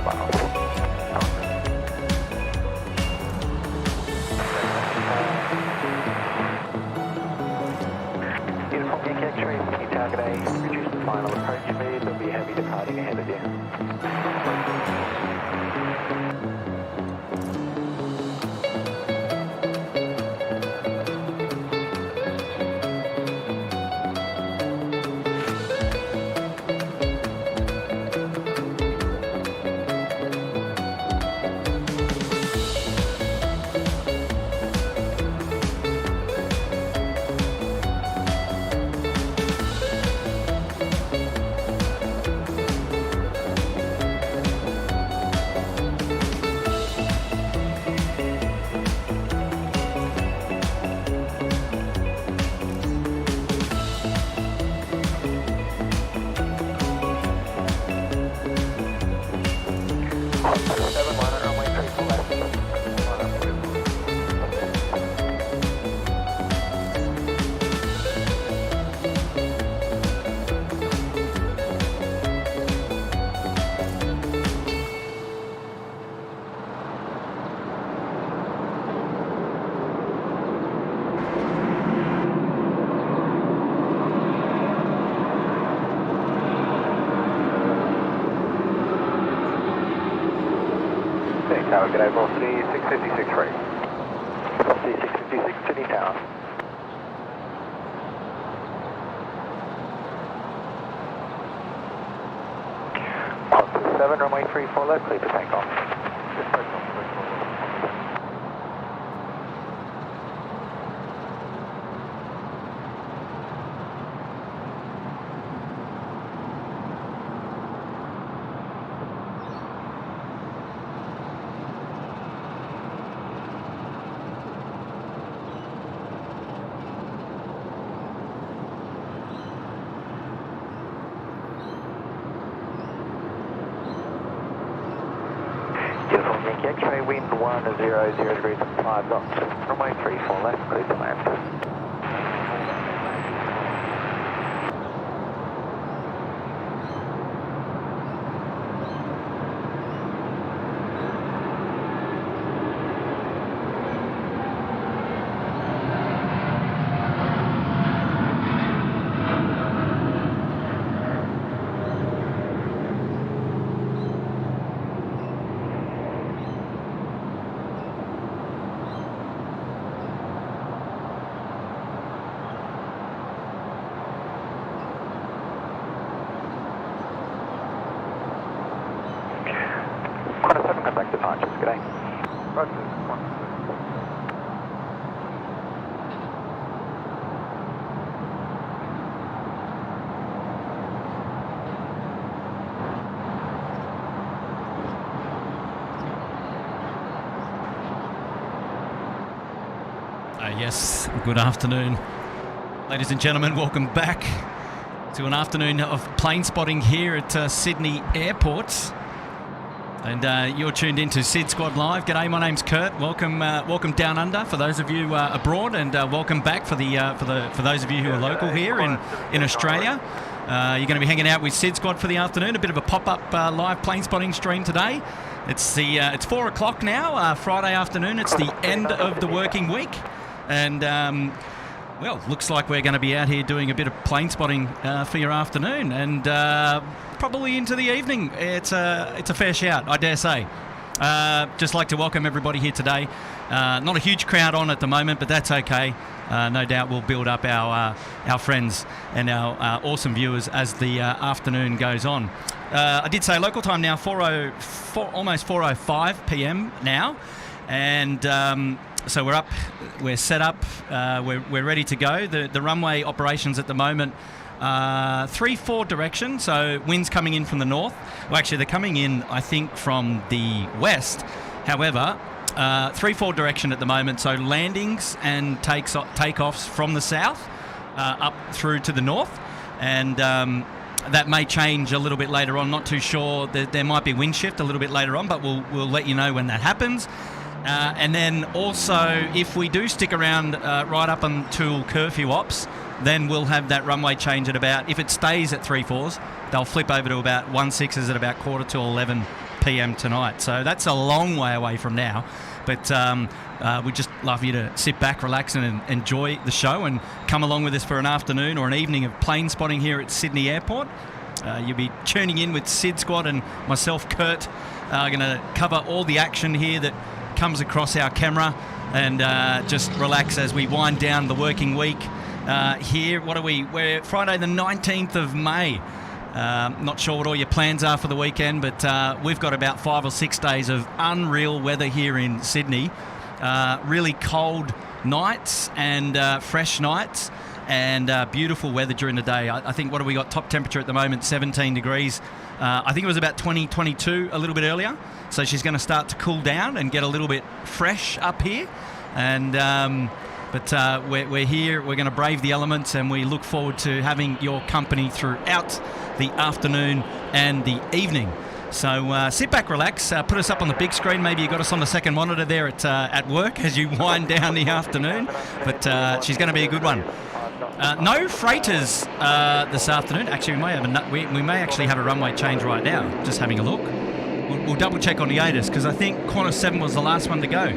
miles. Uniform Yankee X-ray, any target A, reduce the final approach speed, there'll be a heavy departing ahead of you. Tower, good day, velocity 656 free. Velocity 656, Sydney Tower. Qantas 7, runway 34 left, clear for takeoff. Uniform Yankee X-ray, wind 100 degrees and 5 knots. Runway 34 left, clear to land. Qantas 7, contact departures, good day. Roger, Qantas 7. Yes, good afternoon. Ladies and gentlemen, welcome back to an afternoon of plane spotting here at Sydney Airport. And you're tuned into SydSquad Live. G'day, my name's Kurt. Welcome, welcome down under for those of you abroad, and welcome back for those of you who are local here in Australia. You're going to be hanging out with SydSquad for the afternoon. A bit of a pop-up live plane spotting stream today. It's 4 o'clock now, Friday afternoon. It's the end of the working week, and well, looks like we're going to be out here doing a bit of plane spotting for your afternoon, and probably into the evening. It's a fair shout, I dare say. Just like to welcome everybody here today. Not a huge crowd on at the moment, but that's okay. No doubt we'll build up our friends and our awesome viewers as the afternoon goes on. I did say local time now, almost 4:05 p.m. now, and so we're up, we're set up, we're ready to go. The runway operations at the moment, 3-4 direction, so winds coming in from the north. Well, actually, they're coming in, I think, from the west. However, 3-4 direction at the moment, so landings and takeoffs from the south up through to the north, and that may change a little bit later on. Not too sure. There might be wind shift a little bit later on, but we'll let you know when that happens. And then also, if we do stick around right up until curfew ops, then we'll have that runway change at about, if it stays at 3-4s, they'll flip over to about 1-6s at about 10:45 p.m. tonight. So that's a long way away from now. But we'd just love you to sit back, relax, and enjoy the show and come along with us for an afternoon or an evening of plane spotting here at Sydney Airport. You'll be tuning in with SydSquad and myself, Kurt. Going to cover all the action here that comes across our camera and just relax as we wind down the working week here. What are we? We're Friday the 19th of May. Not sure what all your plans are for the weekend, but we've got about 5 or 6 days of unreal weather here in Sydney. Really cold nights and fresh nights and beautiful weather during the day. I think, what have we got? Top temperature at the moment, 17 degrees. I think it was about 20, 22 a little bit earlier. So she's going to start to cool down and get a little bit fresh up here. And But we're here, we're going to brave the elements, and we look forward to having your company throughout the afternoon and the evening. So sit back, relax, put us up on the big screen. Maybe you got us on the second monitor there at work as you wind down the afternoon. But she's going to be a good one. No freighters this afternoon. Actually, we may actually have a runway change right now. Just having a look. We'll double check on the ATC because I think Qantas 7 was the last one to go.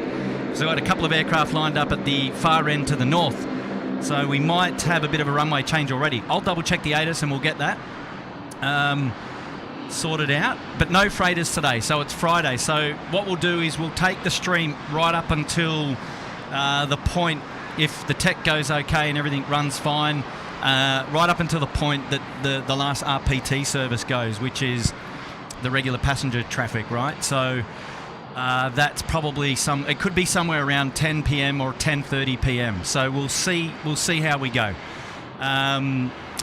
So I had a couple of aircraft lined up at the far end to the north. So we might have a bit of a runway change already. I'll double check the ATC and we'll get that sorted out. But no freighters today, so it's Friday. So what we'll do is we'll take the stream right up until the point, if the tech goes okay and everything runs fine, right up until the point that the last RPT service goes, which is the regular passenger traffic, right? So that's probably it could be somewhere around 10 p.m. or 10:30 p.m. So we'll see how we go.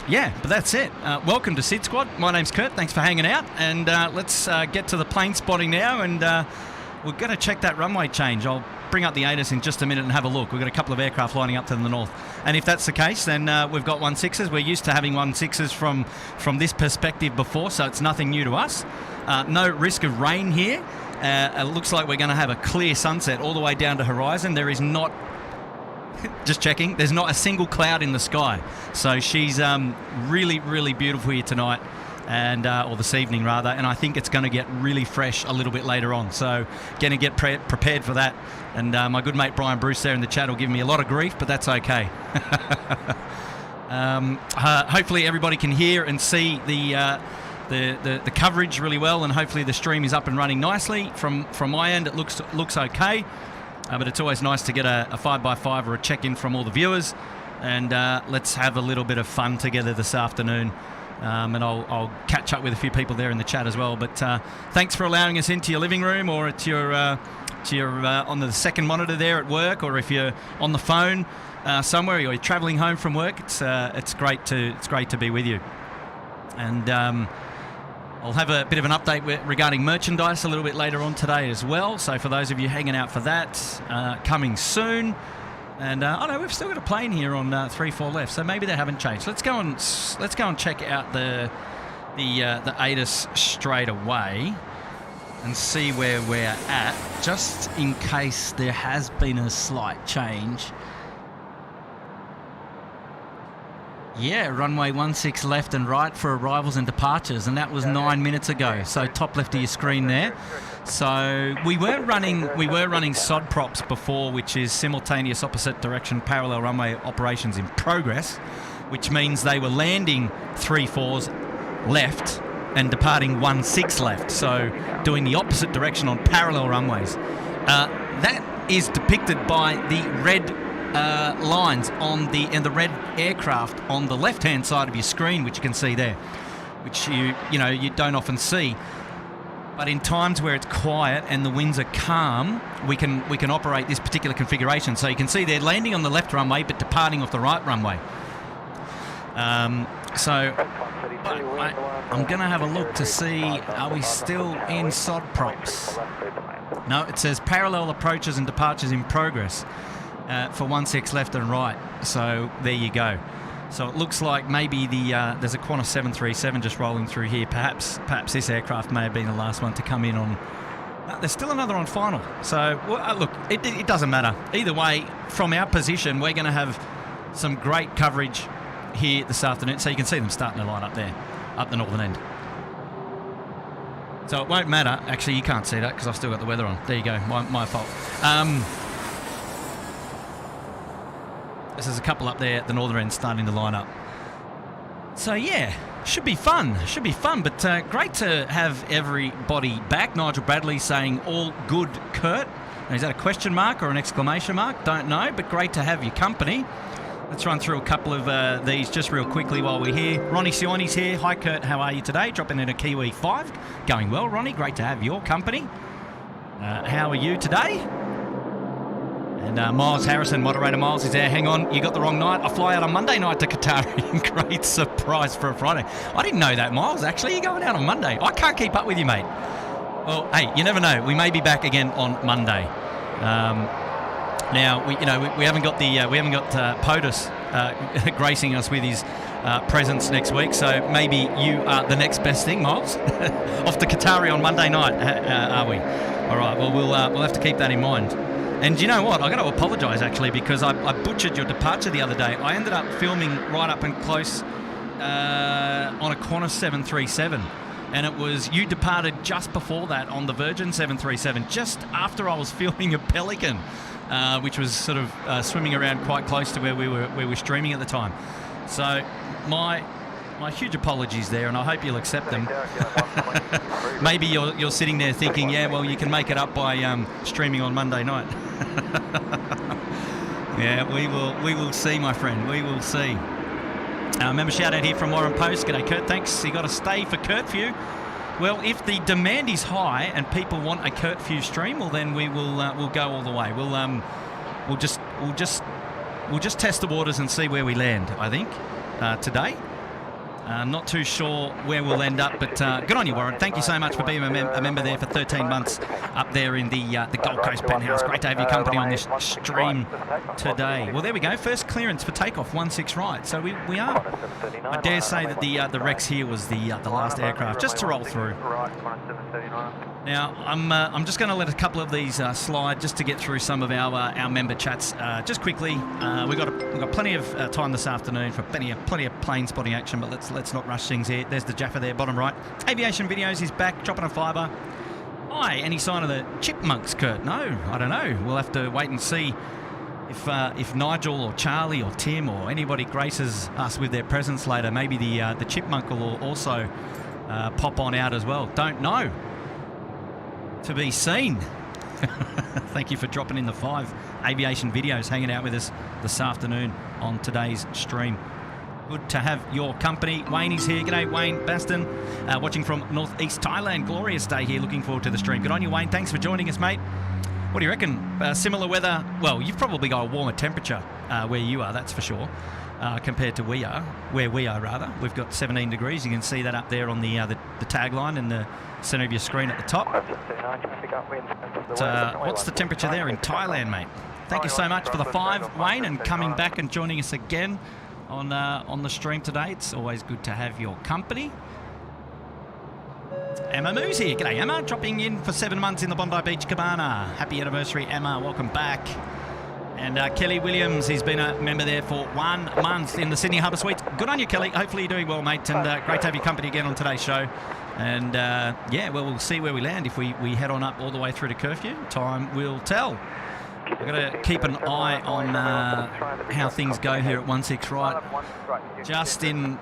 Yeah, but that's it. Welcome to SydSquad. My name's Kurt. Thanks for hanging out. And let's get to the plane spotting now. And we're going to check that runway change. I'll bring up the ATC in just a minute and have a look. We've got a couple of aircraft lining up to the north. And if that's the case, then we've got 16s. We're used to having 16s from this perspective before, so it's nothing new to us. No risk of rain here. It looks like we're going to have a clear sunset all the way down to horizon. There is not... Just checking. There's not a single cloud in the sky. So she's really, really beautiful here tonight, and or this evening rather. And I think it's going to get really fresh a little bit later on. So going to get prepared for that. And my good mate Brian Bruce there in the chat will give me a lot of grief, but that's okay. Hopefully everybody can hear and see the coverage really well, and hopefully the stream is up and running nicely. From my end, it looks okay. But it's always nice to get a 5x5 or a check-in from all the viewers, and let's have a little bit of fun together this afternoon. And I'll catch up with a few people there in the chat as well. But thanks for allowing us into your living room, or to your on the second monitor there at work, or if you're on the phone somewhere, or you're travelling home from work. It's great to be with you. And I'll have a bit of an update regarding merchandise a little bit later on today as well. So for those of you hanging out for that, coming soon. And no, we've still got a plane here on 3-4 left, so maybe they haven't changed. Let's go and check out the ATC straight away and see where we're at, just in case there has been a slight change. Yeah, runway 16 left and right for arrivals and departures, and that was 9 minutes ago. So top left of your screen there. So we were running SOD props before, which is simultaneous opposite direction parallel runway operations in progress, which means they were landing 3-4s left and departing 16 left. So doing the opposite direction on parallel runways. That is depicted by the red lines on the red aircraft on the left-hand side of your screen, which you can see there, which you don't often see. But in times where it's quiet and the winds are calm, we can operate this particular configuration. So you can see they're landing on the left runway but departing off the right runway. I'm going to have a look to see, are we still in SOD props? No, it says parallel approaches and departures in progress. For 16 left and right, so there you go. So it looks like maybe there's a Qantas 737 just rolling through here. Perhaps this aircraft may have been the last one to come in on. There's still another on final. So look, it doesn't matter either way. From our position, we're going to have some great coverage here this afternoon. So you can see them starting to line up there, up the northern end. So it won't matter. Actually, you can't see that because I've still got the weather on. There you go. My fault. There's a couple up there at the northern end starting to line up. So yeah, should be fun. Should be fun. But great to have everybody back. Nigel Bradley saying all good, Kurt. Now, is that a question mark or an exclamation mark? Don't know, but great to have your company. Let's run through a couple of these just real quickly while we're here. Ronnie Sioni's here. Hi, Kurt. How are you today? Dropping in a Kiwi 5. Going well, Ronnie. Great to have your company. How are you today? And Miles Harrison, moderator Miles, is there. Hang on, you got the wrong night. I fly out on Monday night to Qatari. Great surprise for a Friday. I didn't know that, Miles. Actually, you're going out on Monday. I can't keep up with you, mate. Well, hey, you never know. We may be back again on Monday. Now we haven't got POTUS gracing us with his presence next week, so maybe you are the next best thing, Miles. Off to Qatari on Monday night, are we? All right. Well, we'll have to keep that in mind. And you know what? I got to apologise actually because I butchered your departure the other day. I ended up filming right up and close on a Qantas 737. And it was, you departed just before that on the Virgin 737, just after I was filming a Pelican, which was sort of swimming around quite close to where we were streaming at the time. So my huge apologies there, and I hope you'll accept them. Maybe you're sitting there thinking, yeah, well, you can make it up by streaming on Monday night. Yeah, we will see, my friend. We will see. Remember, shout out here from Warren Post. G'day, Kurt. Thanks. You got to stay for Curfew. Well, if the demand is high and people want a Curfew stream, well, then we'll go all the way. We'll just test the waters and see where we land. I think today. Not too sure where we'll end up, but good on you, Warren. Thank you so much for being a member there for 13 months up there in the Gold Coast penthouse. Great to have your company on this stream today. Well, there we go. First clearance for takeoff, 16 right. So we are. I dare say that the Rex here was the last aircraft just to roll through. Now I'm just going to let a couple of these slide just to get through some of our member chats just quickly. We've got plenty of time this afternoon for plenty of plane spotting action, but let's not rush things here. There's the Jaffa there, bottom right. Aviation Videos is back, dropping a fiver. Hi, any sign of the chipmunks, Kurt? No, I don't know. We'll have to wait and see if Nigel or Charlie or Tim or anybody graces us with their presence later. Maybe the chipmunk will also pop on out as well. Don't know. To be seen. Thank you for dropping in the 5 Aviation Videos, hanging out with us this afternoon on today's stream. Good to have your company. Wayne is here. G'day, Wayne Baston. Watching from northeast Thailand. Glorious day here. Looking forward to the stream. Good on you, Wayne. Thanks for joining us, mate. What do you reckon? Similar weather? Well, you've probably got a warmer temperature where you are, that's for sure, compared to where we are, rather. We've got 17 degrees. You can see that up there on the tagline in the centre of your screen at the top. What's the temperature there in Thailand, mate? Thank you so much for the 5, Wayne, and coming back and joining us again on the stream today. It's always good to have your company. Emma Moo's here. G'day, Emma. Dropping in for 7 months in the Bondi Beach Cabana. Happy anniversary, Emma. Welcome back. And Kelly Williams, he's been a member there for 1 month in the Sydney Harbour Suites. Good on you, Kelly. Hopefully you're doing well, mate. And great to have your company again on today's show. And yeah, well, we'll see where we land. If we head on up all the way through to Curfew, time will tell. I've got to keep an eye on how things go here at 16 right. Just in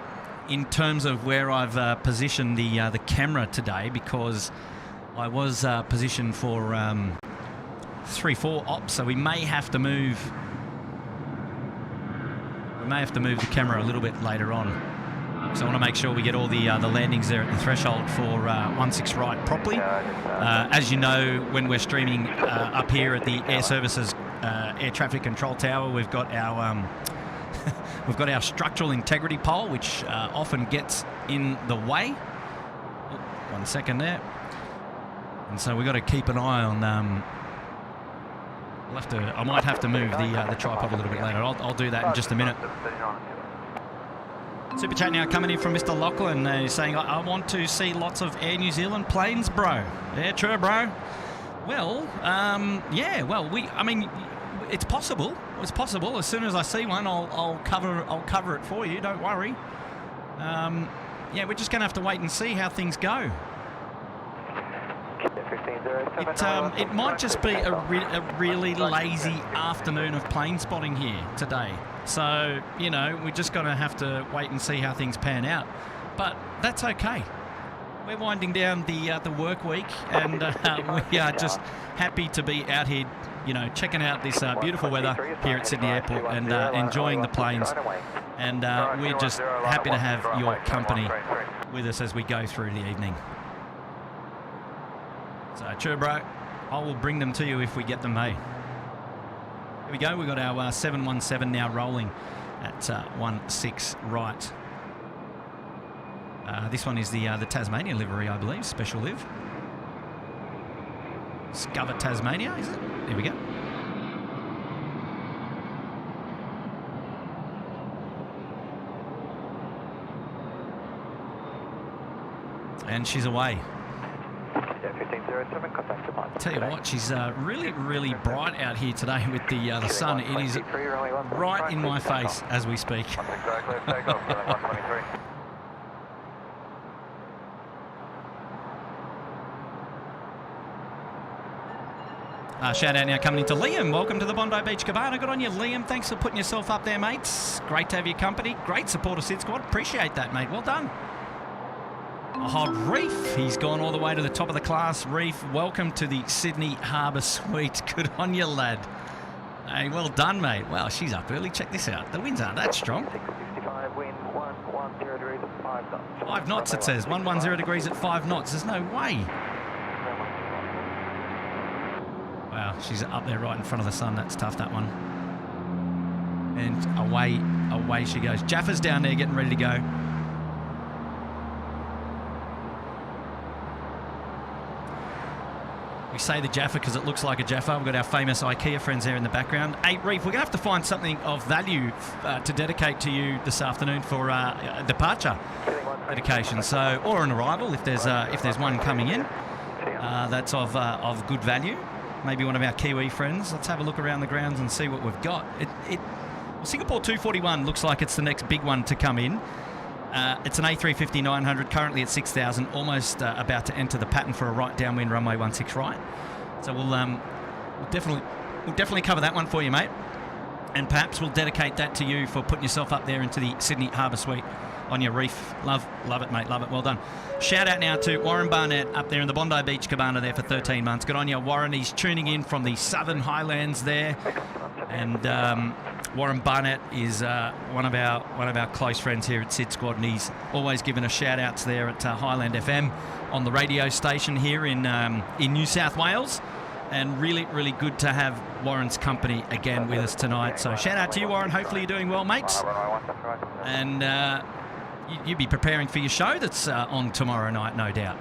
terms of where I've positioned the camera today, because I was positioned for 3-4 ops, so we may have to move. We may have to move the camera a little bit later on. So I want to make sure we get all the landings there at the threshold for 16 right properly. As you know, when we're streaming up here at the Air Services Air Traffic Control Tower, we've got our structural integrity pole, which often gets in the way. Oh, 1 second there. And so we've got to keep an eye on. I might have to move the tripod a little bit later. I'll do that in just a minute. Super chat now coming in from Mr. Lachlan. He's saying, I want to see lots of Air New Zealand planes, bro. Yeah, true, bro. Well, yeah, well, I mean, it's possible. It's possible. As soon as I see one, I'll cover it for you. Don't worry. Yeah, we're just going to have to wait and see how things go. It might just be a really lazy afternoon of plane spotting here today. So, you know, we're just going to have to wait and see how things pan out. But that's okay. We're winding down the work week, and we are just happy to be out here, you know, checking out this beautiful weather here at Sydney Airport and enjoying the planes. And we're just happy to have your company with us as we go through the evening. So, true, bro. I will bring them to you if we get them, hey. Here we go. We've got our 717 now rolling at 16 right. This one is the Tasmania livery, I believe. Special live. Discover Tasmania, is it? There we go. And she's away. Tell you what, she's really, really bright out here today with the sun. It is right in my face as we speak. Shout out now coming into Liam. Welcome to the Bondi Beach Cabana. Good on you, Liam. Thanks for putting yourself up there, mates. Great to have your company. Great support of SydSquad. Appreciate that, mate. Well done. Oh, Reef. He's gone all the way to the top of the class. Reef, welcome to the Sydney Harbour Suite. Good on you, lad. Hey, well done, mate. Wow, she's up early. Check this out. The winds aren't that strong. 5 knots, it says. 110 degrees at 5 knots. There's no way. Wow, she's up there right in front of the sun. That's tough, that one. And away she goes. Jaffa's down there getting ready to go. We say the Jaffa because it looks like a Jaffa. We've got our famous IKEA friends there in the background. Hey, Reef, we're going to have to find something of value to dedicate to you this afternoon for a departure dedication. So, or an arrival if there's one coming in. That's of good value. Maybe one of our Kiwi friends. Let's have a look around the grounds and see what we've got. Singapore 241 looks like it's the next big one to come in. It's an A350-900, currently at 6,000, almost about to enter the pattern for a right downwind runway 16 right. So we'll definitely cover that one for you, mate. And perhaps we'll dedicate that to you for putting yourself up there into the Sydney Harbour Suite on your Reef. Love it, mate. Love it. Well done. Shout out now to Warren Barnett up there in the Bondi Beach Cabana there for 13 months. Good on you, Warren. He's tuning in from the Southern Highlands there. And Warren Barnett is one of our close friends here at SydSquad, and he's always given us shout-outs there at Highland FM on the radio station here in New South Wales. And really, really good to have Warren's company again with us tonight. So shout out to you, Warren. Hopefully you're doing well, mates. And you'll be preparing for your show that's on tomorrow night, no doubt.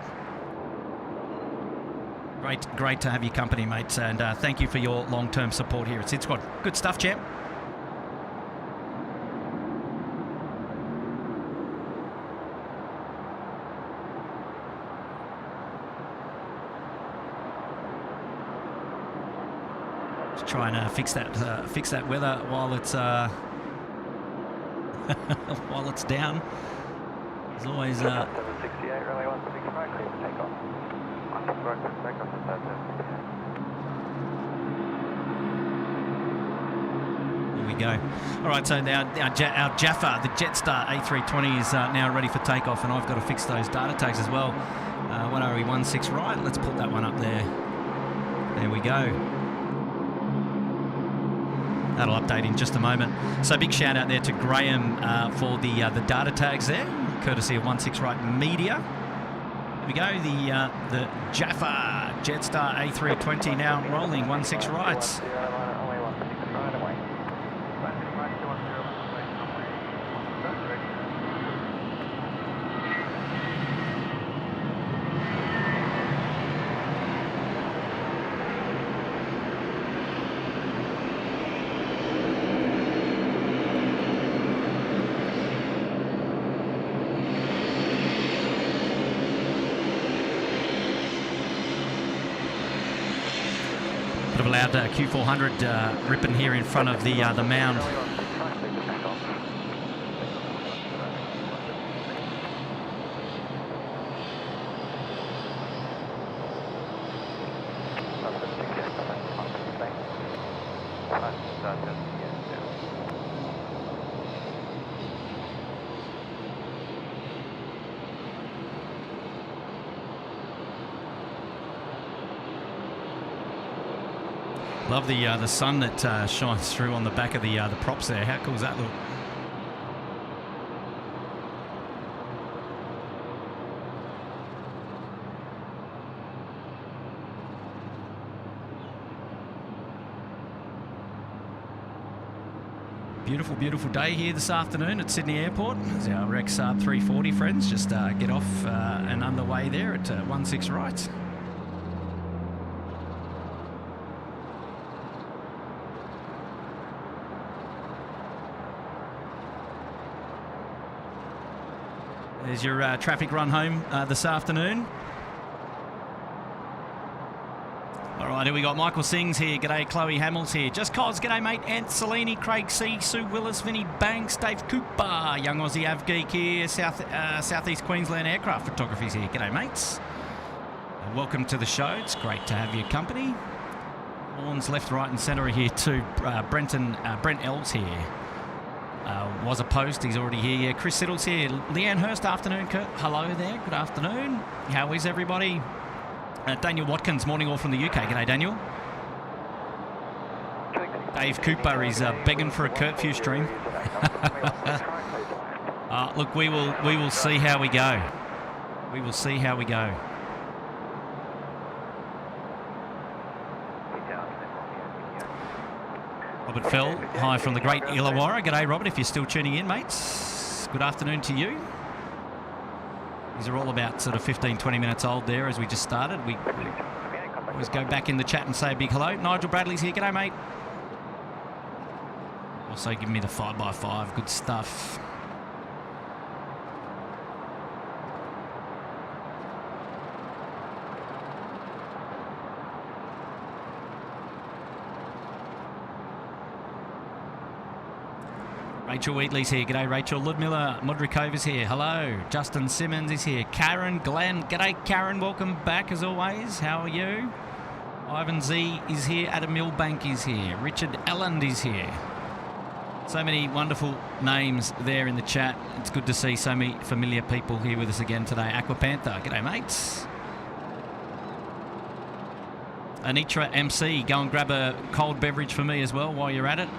Great to have your company, mates. And thank you for your long-term support here at SydSquad. Good stuff, champ. Trying to fix that weather while it's while it's down. There's always here we go. All right, so now our Jaffa, the Jetstar A320 is now ready for takeoff, and I've got to fix those data tags as well. What are we, 16 right? Let's put that one up there. There we go. That'll update in just a moment. So big shout out there to Graham for the data tags there, courtesy of 16 Right Media. There we go, the Jaffa Jetstar A320 now rolling 16 rights. Allowed Q400 ripping here in front of the Mound. Love the sun that shines through on the back of the props there. How cool does that look? Beautiful, beautiful day here this afternoon at Sydney Airport. As our Rex A340 friends just get off and underway there at 16 right. There's your traffic run home this afternoon. All right, here we got Michael Sings here. G'day, Chloe Hamels here. Just Cos, g'day, mate. Ant Salini, Craig C, Sue Willis, Vinnie Banks, Dave Cooper, Young Aussie Av Geek here. Southeast Queensland Aircraft Photography's here. G'day, mates. Welcome to the show. It's great to have your company. Horns left, right, and centre are here too. Brent Ells here. Was a post, he's already here. Yeah, Chris Siddle's here. Leanne Hurst, afternoon, Kurt. Hello there, good afternoon. How is everybody? Daniel Watkins, morning all from the UK. G'day, Daniel. Dave Cooper is begging for a Curfew stream. Look, we will see how we go. We will see how we go. Robert Fell, hi from the great Illawarra. G'day, Robert, if you're still tuning in, mates. Good afternoon to you. These are all about sort of 15, 20 minutes old there as we just started. We always go back in the chat and say a big hello. Nigel Bradley's here. G'day, mate. Also giving me the 5x5. Good stuff. Rachel Wheatley's here. G'day, Rachel. Ludmilla Mudrikova's here. Hello. Justin Simmons is here. Karen Glenn. G'day, Karen. Welcome back as always. How are you? Ivan Z is here. Adam Milbank is here. Richard Elland is here. So many wonderful names there in the chat. It's good to see so many familiar people here with us again today. Aqua Panther. G'day, mates. Anitra MC. Go and grab a cold beverage for me as well while you're at it.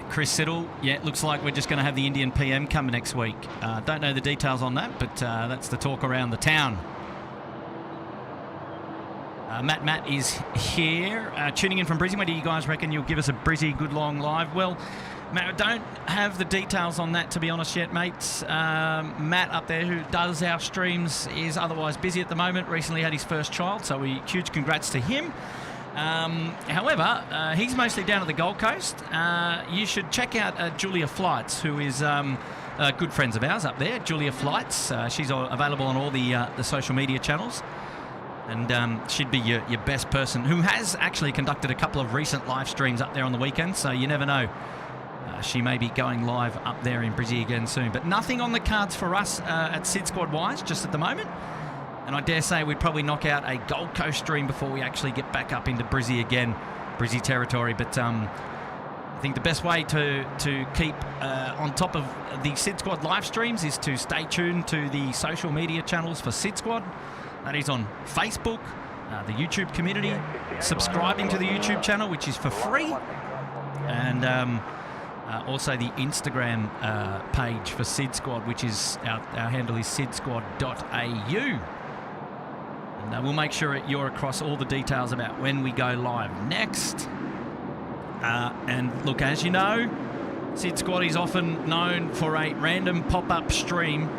Chris Siddle, yeah, it looks like we're just going to have the Indian PM coming next week. Don't know the details on that, but that's the talk around the town. Matt is here, tuning in from Brizzy. When do you guys reckon you'll give us a Brizzy good long live? Well, Matt, I don't have the details on that, to be honest, yet, mates. Matt up there, who does our streams, is otherwise busy at the moment. Recently had his first child, so huge congrats to him. However, he's mostly down at the Gold Coast. You should check out Julia Flights, who is good friends of ours up there. Julia Flights, she's available on all the social media channels, and she'd be your best person, who has actually conducted a couple of recent live streams up there on the weekend, so you never know. She may be going live up there in Brizzy again soon, but nothing on the cards for us at SydSquad wise just at the moment. And I dare say we'd probably knock out a Gold Coast stream before we actually get back up into Brizzy again, Brizzy territory. But I think the best way to keep on top of the SydSquad live streams is to stay tuned to the social media channels for SydSquad. That is on Facebook, the YouTube community, subscribing to the YouTube channel, which is for free, and also the Instagram page for SydSquad, which is our handle is sydsquad.au. And we'll make sure you're across all the details about when we go live next. And look, as you know, SydSquad is often known for a random pop-up stream.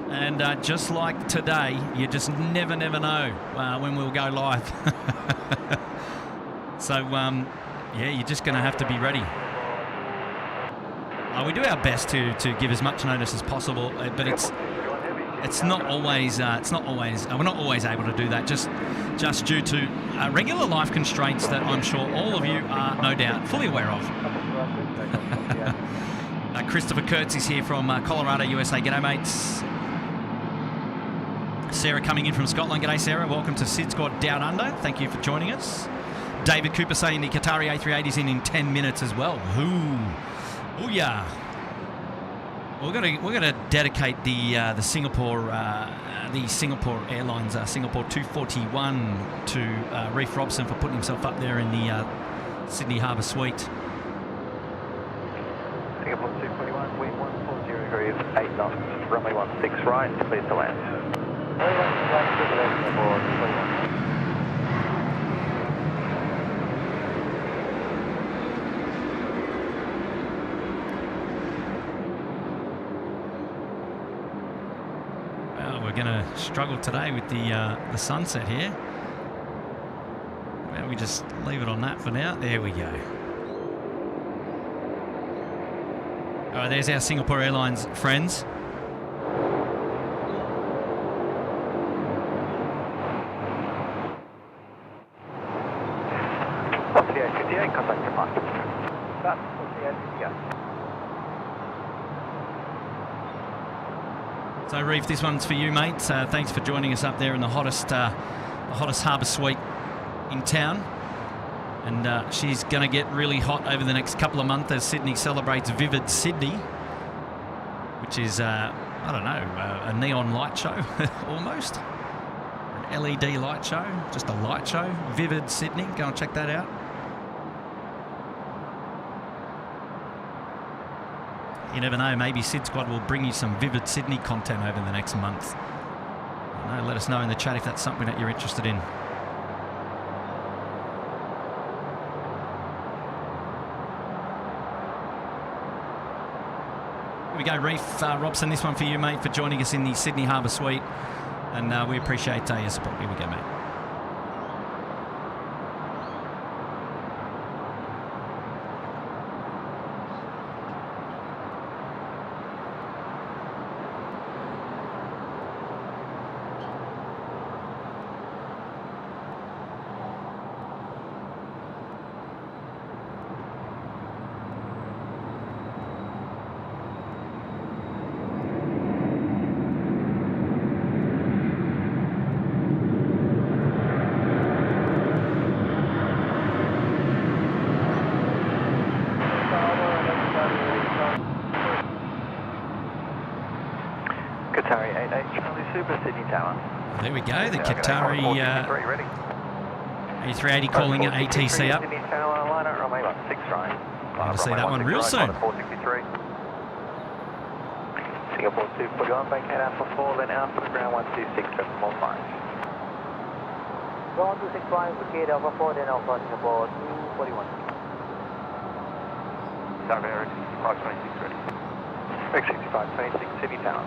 And just like today, you just never know when we'll go live. So, yeah, you're just going to have to be ready. We do our best to give as much notice as possible, but it's not always we're not always able to do that just due to regular life constraints that I'm sure all of you are no doubt fully aware of. Christopher Kurtz is here from Colorado, USA. G'day, mates. Sarah coming in from Scotland. G'day, Sarah. Welcome to SydSquad Down Under. Thank you for joining us. David Cooper saying the Qatari A380 is in 10 minutes as well. Ooh, yeah. We're gonna dedicate the Singapore Airlines Singapore 241 to Reef Robson for putting himself up there in the Sydney Harbour Suite. Singapore 241, wind 140 degrees, 8 knots, runway 16 right, clear to land. Runway 16 right, clear to land, Singapore 241. We're going to struggle today with the sunset here. Well, we just leave it on that for now. There we go. All right, there's our Singapore Airlines friends. What's the A380? Contact your mark. That's the A380. So, Reef, this one's for you, mate. Thanks for joining us up there in the hottest harbour suite in town. And she's going to get really hot over the next couple of months as Sydney celebrates Vivid Sydney, which is, I don't know, a neon light show, almost. An LED light show, just a light show. Vivid Sydney, go and check that out. You never know, maybe SydSquad will bring you some Vivid Sydney content over the next month. I don't know, let us know in the chat if that's something that you're interested in. Here we go, Reef Robson, this one for you, mate, for joining us in the Sydney Harbour Suite. And we appreciate your support. Here we go, mate. Qatari A380, Charlie Super, Sydney Tower. There we go, the Qatari A380 calling it ATC up. Sydney Tower, line up, runway 16 right. We'll see that one real soon. 463. Singapore 241, bank head Alpha 4, then Alpha to ground 126, 745. Ground 265, gate Alpha 4, then Alpha Singapore 241. South Eric 6526 ready. Eric 6526, Sydney Tower.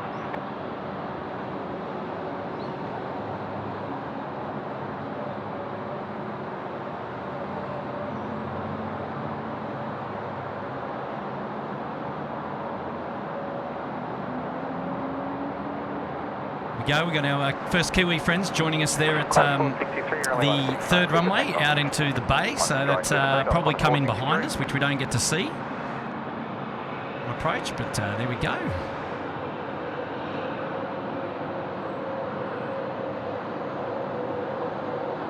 We've got our first Kiwi friends joining us there at the third runway out into the bay, so that's probably come in behind us, which we don't get to see on approach, but there we go.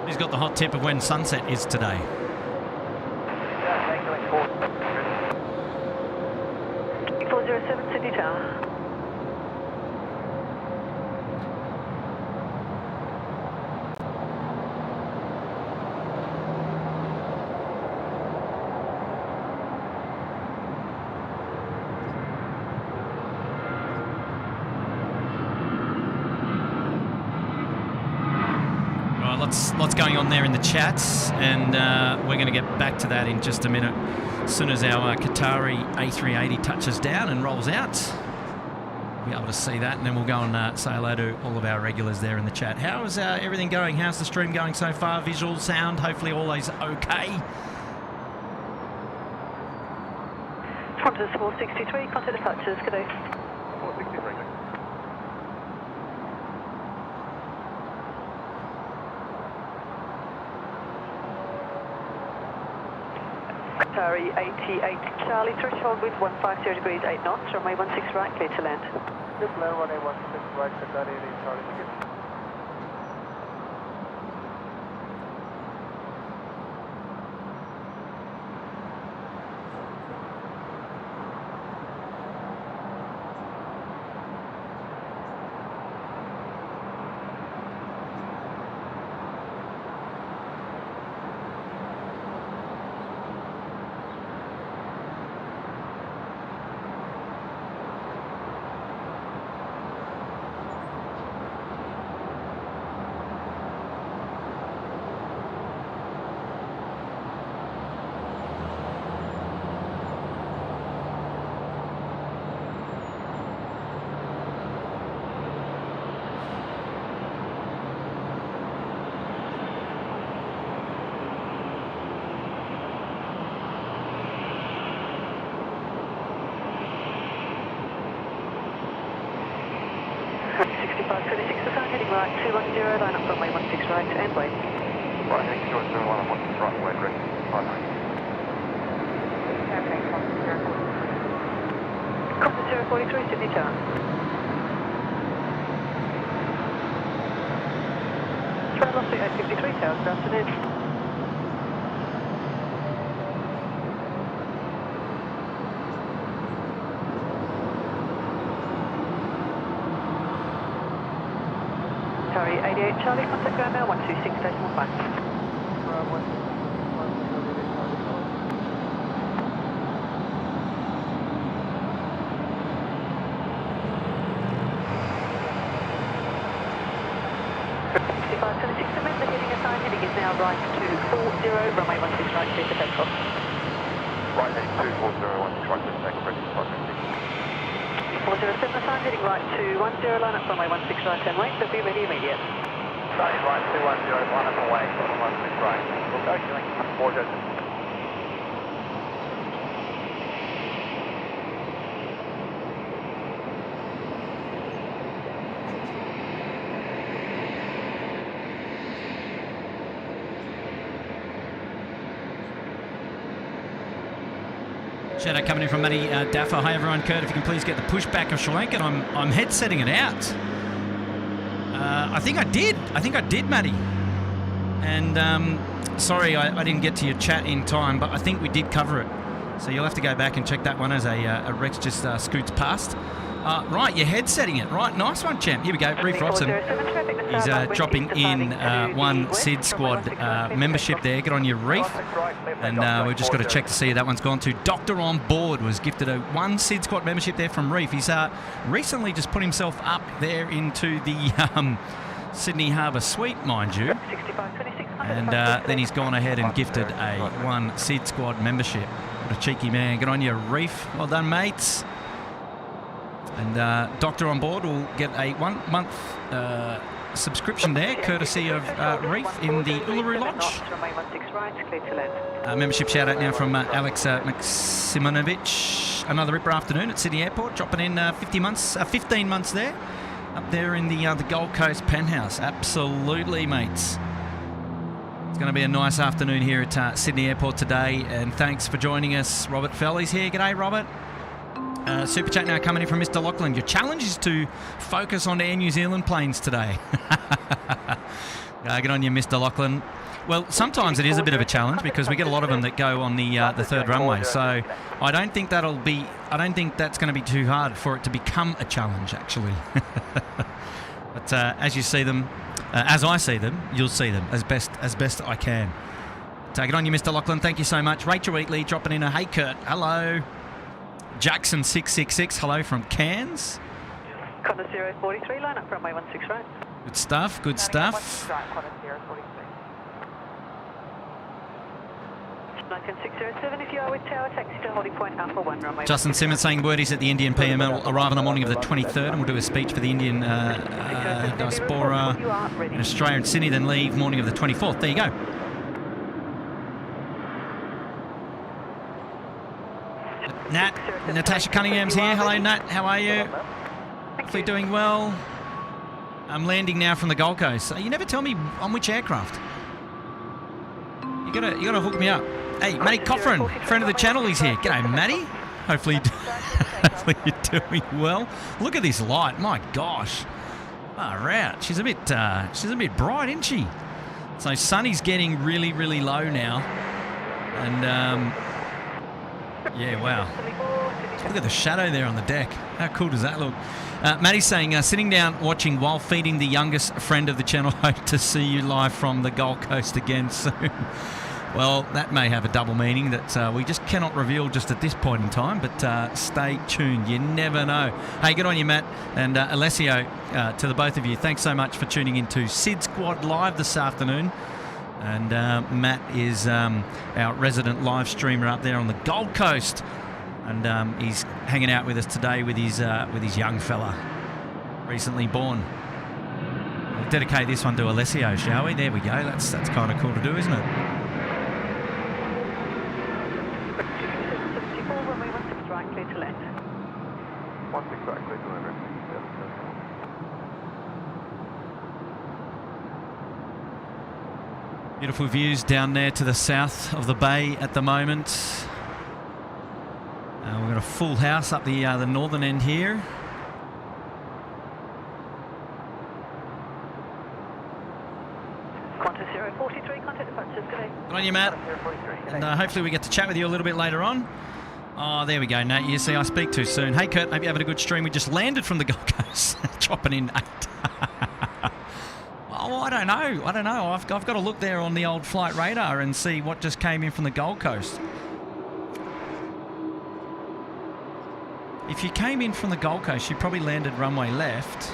Who's got the hot tip of when sunset is today? 407 Sydney Tower. Lots going on there in the chats, and we're going to get back to that in just a minute. As soon as our Qatari A380 touches down and rolls out, we'll be able to see that, and then we'll go and say hello to all of our regulars there in the chat. How is everything going? How's the stream going so far? Visual, sound, hopefully all those okay. Qantas 463, contact departures, good day. 463. Qatari 88 Charlie, threshold with 150 degrees, 8 knots, runway 16 right, clear to land. Just land runway 16 right, Qatari 88 Charlie, ticket. right 210, line up runway 16 right and wait. Right, heading towards 01 on 16 right, wait, correct. Right, right. Qantas 043, Sydney Tower. Velocity 853 Tower, good afternoon. Qatari 88 Charlie, contact ground now 126.5. Right to 40, runway 16 right, clear for takeoff. Right, heading 240, 16 right, clear for takeoff, ready for 407, assign heading right to 10, line up runway 16 right and wait, so be ready immediate. Starting right 210, line up and wait, runway 16 right. We'll go, killing 407. Shout out coming in from Matty Daffer. Hi everyone, Kurt, if you can please get the pushback of Sri Lanka. I'm head setting it out. I think I did, Matty. And sorry I didn't get to your chat in time, but I think we did cover it. So you'll have to go back and check that one as a Rex just scoots past. Right, you're head setting it. Right, nice one, champ. Here we go. Reef Robson. He's dropping in one SydSquad membership there. Get on your Reef. And we've just got to check to see who that one's gone to. Doctor on Board was gifted a one SydSquad membership there from Reef. He's recently just put himself up there into the Sydney Harbour Suite, mind you. And then he's gone ahead and gifted a one SydSquad membership. What a cheeky man. Get on your Reef. Well done, mates. And Doctor on Board will get a 1 month subscription there, courtesy of Reef in the Uluru Lodge. Membership shout out now from Alex Maksimonovich. Another ripper afternoon at Sydney Airport, dropping in 15 months there, up there in the Gold Coast penthouse. Absolutely, mates. It's going to be a nice afternoon here at Sydney Airport today, and thanks for joining us. Robert Felley's here. G'day, Robert. Super chat now coming in from Mr. Lachlan. Your challenge is to focus on Air New Zealand planes today. Get on you, Mr. Lachlan. Well, sometimes it is a bit of a challenge because we get a lot of them that go on the third runway. So I don't think that's going to be too hard for it to become a challenge, actually. But as you see them, as I see them, you'll see them as best I can. Take it on you, Mr. Lachlan. Thank you so much. Rachel Wheatley dropping in a hey Kurt. Hello. Jackson 666, hello from Cairns. Qantas 043, line up runway 16 right. Good stuff, good stuff. Lincoln 607, if you are with Tower, taxi to holding point Alpha 1, runway. Justin Simmons saying wordies at the Indian PML will arrive on the morning of the 23rd and we'll do a speech for the Indian diaspora in Australia and Sydney, then leave morning of the 24th. There you go. Nat, Natasha Cunningham's here. Hello, Nat. How are you? Hopefully doing well. I'm landing now from the Gold Coast. You never tell me on which aircraft. You gotta hook me up. Hey, Matty Coffrin, friend of the channel, he's here. G'day, Matty. Hopefully you're doing well. Look at this light. My gosh. Far out. She's a bit bright, isn't she? So Sunny's getting really, really low now, and yeah, wow. Look at the shadow there on the deck. How cool does that look? Matty's saying, sitting down watching while feeding the youngest friend of the channel. Hope to see you live from the Gold Coast again soon. Well, that may have a double meaning that we just cannot reveal just at this point in time, but stay tuned. You never know. Hey, good on you, Matt. And Alessio, to the both of you, thanks so much for tuning into SydSquad Live this afternoon. And Matt is our resident live streamer up there on the Gold Coast, and he's hanging out with us today with his young fella, recently born. We'll dedicate this one to Alessio, shall we? There we go. That's kind of cool to do, isn't it? Beautiful views down there to the south of the bay at the moment. We've got a full house up the northern end here. Qantas 043, contact departures, good day. Good on you, Matt. And hopefully we get to chat with you a little bit later on. Oh, there we go, Nat. You see, I speak too soon. Hey, Kurt, hope you're having a good stream. We just landed from the Gold Coast, dropping in 8. Oh, I don't know. I've got to look there on the old flight radar and see what just came in from the Gold Coast. If you came in from the Gold Coast, you probably landed runway left.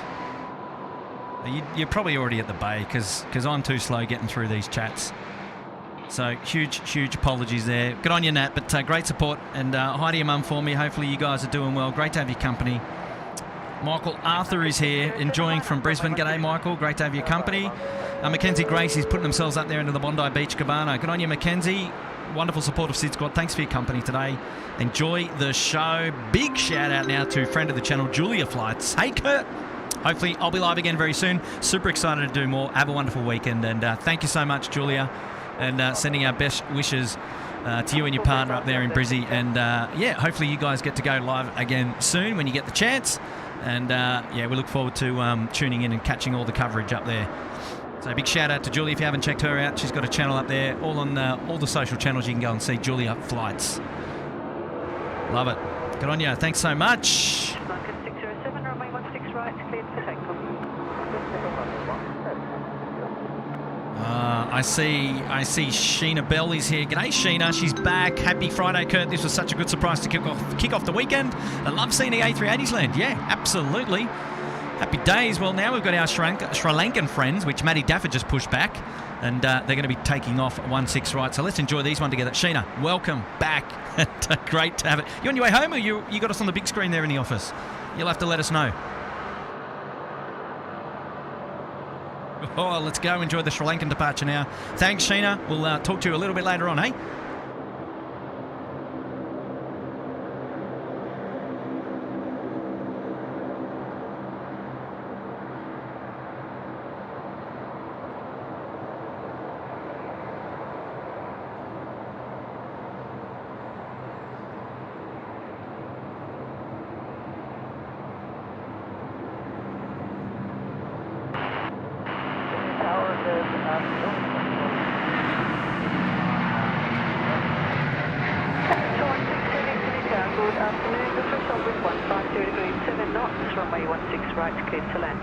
You're probably already at the bay because I'm too slow getting through these chats. So huge apologies there. Good on you, Nat, but great support. And hi to your mum for me. Hopefully you guys are doing well. Great to have your company. Michael Arthur is here, enjoying from Brisbane. G'day, Michael. Great to have your company. Mackenzie Grace is putting themselves up there into the Bondi Beach Cabana. Good on you, Mackenzie. Wonderful support of SydSquad. Thanks for your company today. Enjoy the show. Big shout out now to friend of the channel, Julia Flights. Hey, Kurt. Hopefully I'll be live again very soon. Super excited to do more. Have a wonderful weekend. And thank you so much, Julia. And sending our best wishes to you and your partner up there in Brizzy. And yeah, hopefully you guys get to go live again soon when you get the chance. And yeah, we look forward to tuning in and catching all the coverage up there. So big shout out to Julie. If you haven't checked her out, she's got a channel up there. All on all the social channels you can go and see Julia Flights. Love it. Good on you. Thanks so much. Marcus 607, runway 16 right, cleared for takeoff. I see Sheena Bell is here. G'day, Sheena. She's back. Happy Friday, Kurt. This was such a good surprise to kick off the weekend. I love seeing the A380s land. Yeah, absolutely. Happy days. Well, now we've got our Sri Lankan friends, which Matty Daffer just pushed back, and they're going to be taking off 16 right. So let's enjoy these one together. Sheena, welcome back. Great to have it. You on your way home, or you got us on the big screen there in the office? You'll have to let us know. Oh, let's go enjoy the Sri Lankan departure now. Thanks, Sheena. We'll talk to you a little bit later on, eh? Good afternoon, the threshold with 150 degrees 7 knots, runway 16 right, cleared to land.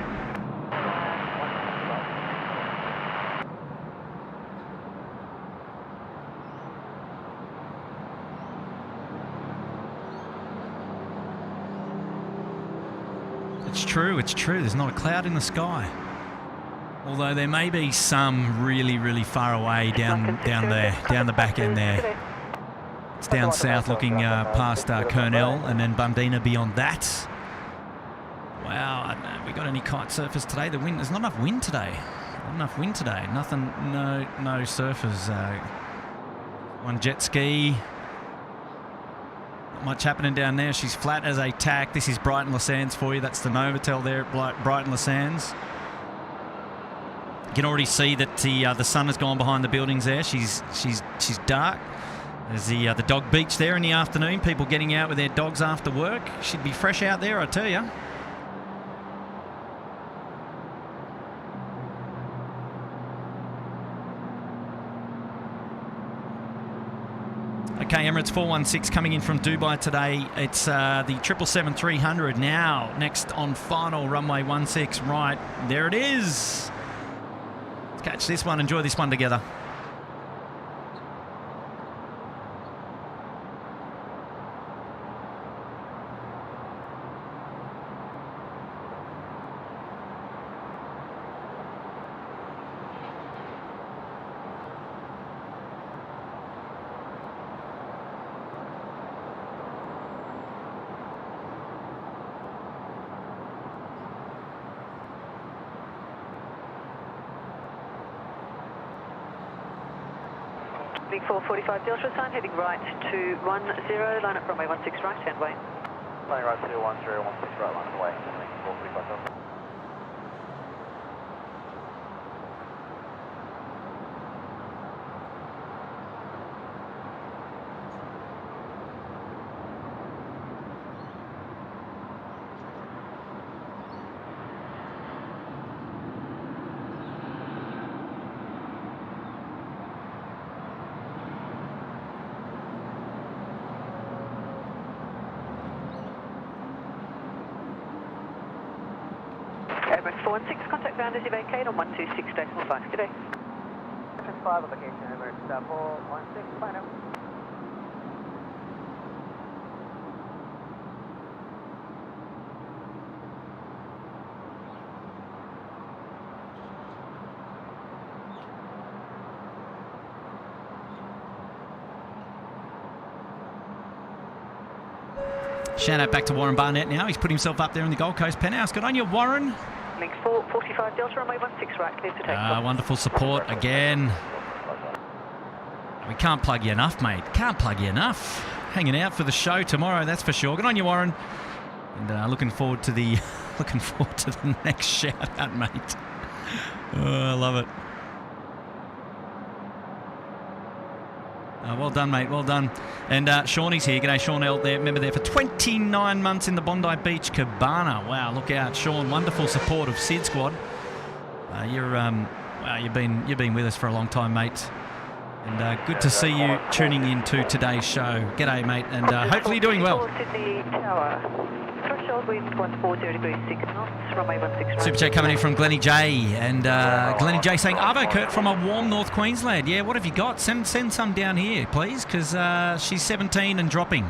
It's true. There's not a cloud in the sky. Although there may be some really far away down there, down the back end there. It's down south looking past Kurnell and then Bundina beyond that. Wow, I don't know, we got any kite surfers today? The wind, there's not enough wind today. Nothing, no surfers. One jet ski. Not much happening down there. She's flat as a tack. This is Brighton Les Sands for you. That's the Novotel there at Brighton Les Sands. You can already see that the sun has gone behind the buildings there. She's dark. There's the dog beach there in the afternoon. People getting out with their dogs after work. Should be fresh out there, I tell you. Okay, Emirates 416 coming in from Dubai today. It's the 777-300 now. Next on final runway 16 right. There it is. Let's catch this one. Enjoy this one together. Big 445 Delta sign, heading right to 10, line up runway 16 right, and way. Line right to 10, 16 right, line up away. 445 Delta. Airbus 416, contact ground as you vacate on 126 decimal 5. Good day. 5 location, Emirates 416, bye now. Shout out back to Warren Barnett now. He's put himself up there in the Gold Coast penthouse. Good on you, Warren. Link 445 Delta, runway 16 right, clear to take. Wonderful support again. We can't plug you enough, mate. Can't plug you enough. Hanging out for the show tomorrow, that's for sure. Good on you, Warren. And looking forward to the next shout out, mate. Oh, I love it. Well done, mate. Well done. And Shawnee's here. G'day, Sean L. There, member there for 29 months in the Bondi Beach Cabana. Wow, look out, Sean. Wonderful support of SydSquad. You've been with us for a long time, mate. And good to see you tuning in to today's show. G'day, mate, and hopefully you're doing well. Sydney Tower. Threshold wind 140 degrees 6 knots, runway 16 right. Super chat coming in from Glennie J. And Glennie J saying, Arvo, Kurt, from a warm North Queensland. Yeah, what have you got? Send some down here, please, because she's 17 and dropping.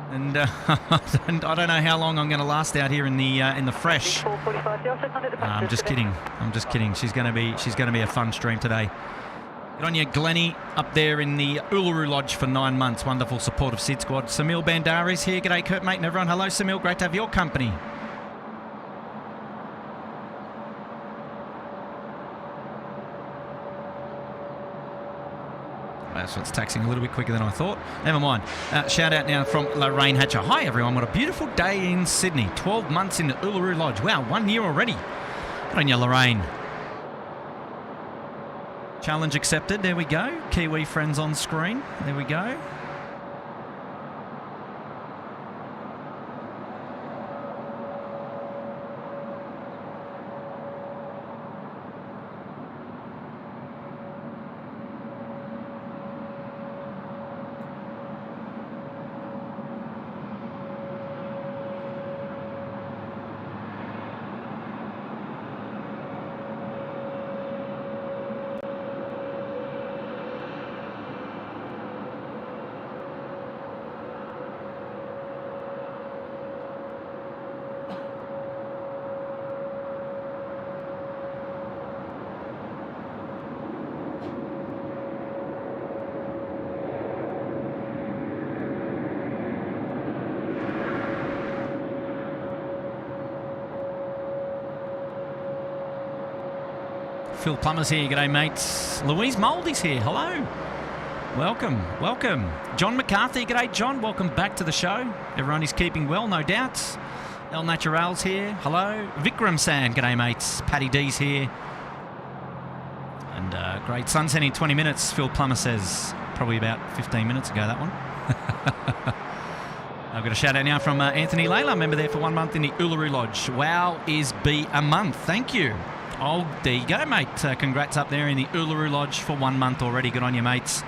And, and I don't know how long I'm going to last out here in the fresh. I'm just kidding. I'm just kidding. She's going to be a fun stream today. Good on you, Glennie, up there in the Uluru Lodge for 9 months. Wonderful support of SydSquad. Samil Bandari's here. G'day, Kurt, mate, and everyone. Hello, Samil. Great to have your company. So it's taxing a little bit quicker than I thought. Never mind. Shout out now from Lorraine Hatcher. Hi, everyone. What a beautiful day in Sydney. 12 months in the Uluru Lodge. Wow, 1 year already. Good on you, Lorraine. Challenge accepted. There we go. Kiwi friends on screen. There we go. Phil Plummer's here. G'day, mates. Louise Mouldy's here. Hello. Welcome. Welcome. John McCarthy. G'day, John. Welcome back to the show. Everyone is keeping well, no doubt. El Natural's here. Hello. Vikram San. G'day, mates. Paddy D's here. And great sunset in 20 minutes, Phil Plummer says. Probably about 15 minutes ago, that one. I've got a shout out now from Anthony Layla, member there for 1 month in the Uluru Lodge. Wow is be a month. Thank you. Oh, there you go, mate. Congrats up there in the Uluru Lodge for 1 month already. Good on you, mates.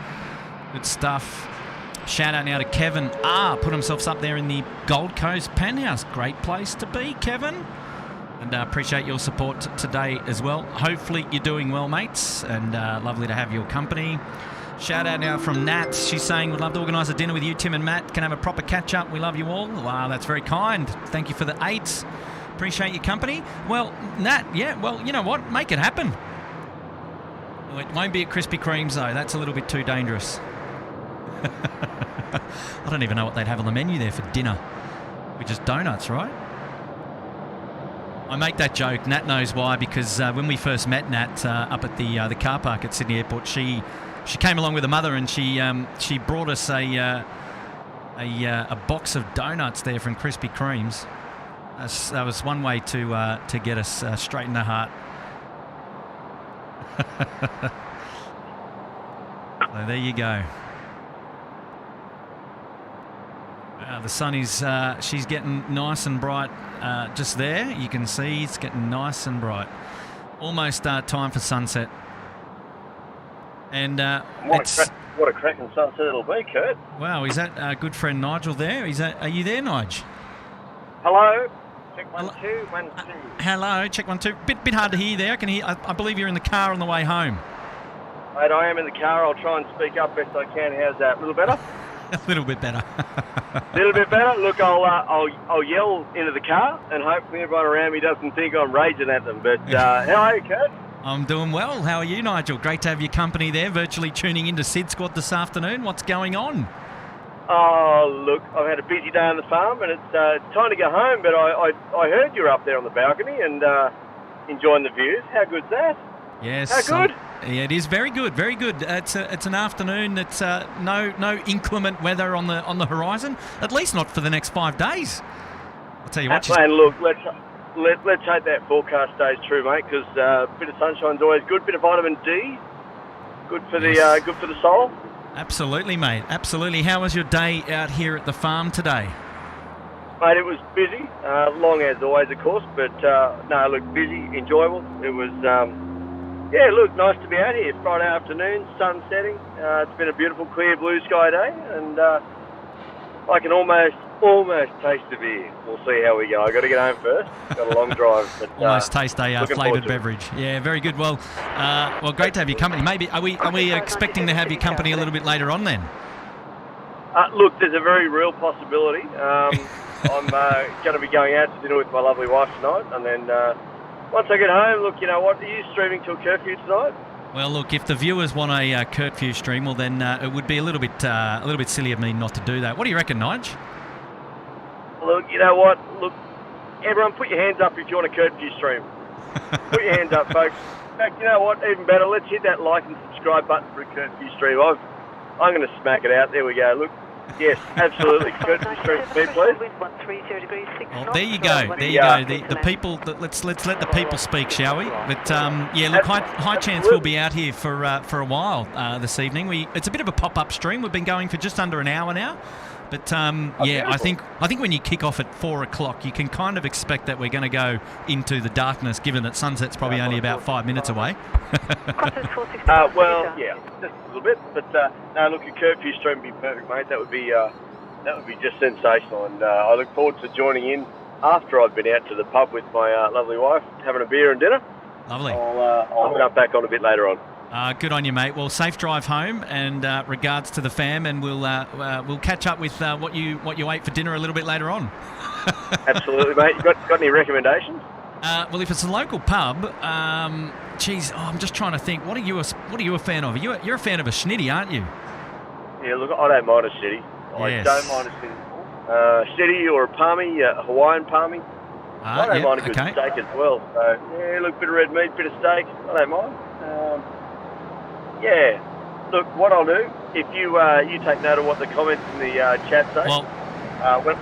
Good stuff. Shout out now to Kevin R. Put himself up there in the Gold Coast penthouse. Great place to be, Kevin. And appreciate your support today as well. Hopefully you're doing well, mates. And lovely to have your company. Shout out now from Nat. She's saying, would love to organise a dinner with you, Tim and Matt. Can have a proper catch-up. We love you all. Wow, that's very kind. Thank you for the 8s. Appreciate your company. Well, Nat, yeah, well, you know what? Make it happen. Well, it won't be at Krispy Kreme's, though. That's a little bit too dangerous. I don't even know what they'd have on the menu there for dinner. Which is donuts, right? I make that joke. Nat knows why, because when we first met Nat up at the car park at Sydney Airport, she came along with her mother and she brought us a box of donuts there from Krispy Kreme's. That was one way to get us straight in the heart. So there you go. The sun is, she's getting nice and bright just there. You can see it's getting nice and bright. Almost time for sunset. And what a cracking sunset it'll be, Kurt. Wow, is that our good friend Nigel there? Are you there, Nige? Hello. Check 1 2 1 2. Hello, check 1 2. Bit hard to hear there. I believe you're in the car on the way home. Mate, I am in the car. I'll try and speak up best I can. How's that? A little better? A little bit better. A little bit better. Look, I'll yell into the car, and hopefully everyone around me doesn't think I'm raging at them. But how are you, Kurt? I'm doing well. How are you, Nigel? Great to have your company there, virtually tuning into SydSquad this afternoon. What's going on? Oh, look, I've had a busy day on the farm, and it's time to go home. But I heard you were up there on the balcony and enjoying the views. How good's that? Yes. How good? Yeah, it is very good, very good. It's an afternoon that's no inclement weather on the horizon. At least not for the next 5 days. I'll tell you what. Man, look, let's hope that forecast stays true, mate. Because a bit of sunshine's always good. Bit of vitamin D, good for the soul. Absolutely, mate. Absolutely. How was your day out here at the farm today? Mate, it was busy, long as always, of course. But no, look, busy, enjoyable. It was. Yeah, look, nice to be out here. Friday afternoon, sun setting. It's been a beautiful, clear, blue sky day, and I can almost taste the beer. We'll see how we go. I got to get home first. Got a long drive. But, almost taste a flavoured beverage. Yeah, very good. Well, great to have your company. Maybe are we expecting to have your company a little bit later on then? Look, there's a very real possibility. I'm going to be going out to dinner with my lovely wife tonight, and then. Once I get home, look, you know what, are you streaming till Curfew tonight? Well, look, if the viewers want a Curfew stream, well then it would be a little bit silly of me not to do that. What do you reckon, Nige? Look, you know what, look, everyone put your hands up if you want a Curfew stream. Put your hands up, folks. In fact, you know what, even better, let's hit that like and subscribe button for a Curfew stream. I'm going to smack it out. There we go, look. Yes, absolutely. Curfew stream for me, please. Well, there you go. There you go. The people. Let's let the people speak, shall we? But yeah, look, high chance we'll be out here for a while this evening. It's a bit of a pop-up stream. We've been going for just under an hour now. But yeah, I think when you kick off at 4 o'clock, you can kind of expect that we're going to go into the darkness, given that sunset's probably only about 5 minutes away. Well, yeah, just a little bit. But no, look, a Curfew stream would be perfect, mate. That would be just sensational. And I look forward to joining in after I've been out to the pub with my lovely wife, having a beer and dinner. Lovely. I'll jump back on a bit later on. Good on you, mate. Well, safe drive home, and regards to the fam, and we'll catch up with what you ate for dinner a little bit later on. Absolutely, mate. You got any recommendations? Well, if it's a local pub, I'm just trying to think. What are you a fan of? You're a fan of a schnitty, aren't you? Yeah, look, I don't mind a schnitty. Yes. I don't mind a schnitty. Schnitty or a palmy, a Hawaiian palmy. I don't mind a good steak as well. So yeah, look, bit of red meat, bit of steak. I don't mind. Yeah, look, what I'll do, if you take note of what the comments in the chat say, well,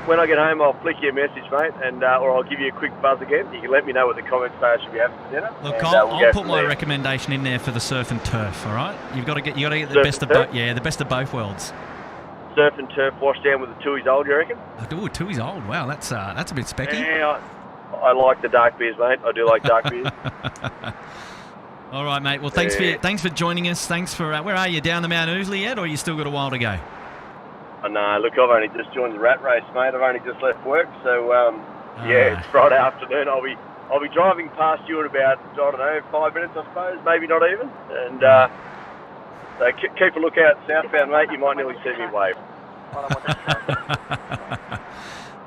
when I get home, I'll flick you a message, mate, and or I'll give you a quick buzz again. You can let me know what the comments say I should be having for dinner. Look, I'll put my recommendation in there for the surf and turf. All right, you've got to get the best of both. Yeah, the best of both worlds. Surf and turf washed down with a 2's old, you reckon? Oh, 2's old. Wow, that's a bit specky. Yeah, I like the dark beers, mate. I do like dark beers. All right, mate. Well, thanks for joining us. Thanks for where are you, down the Mount Ousley yet, or you still got a while to go? Oh, no, look, I've only just joined the rat race, mate. I've only just left work, so yeah, it's Friday afternoon. I'll be driving past you in about 5 minutes, I suppose, maybe not even. And so keep a lookout southbound, mate. You might nearly see me wave.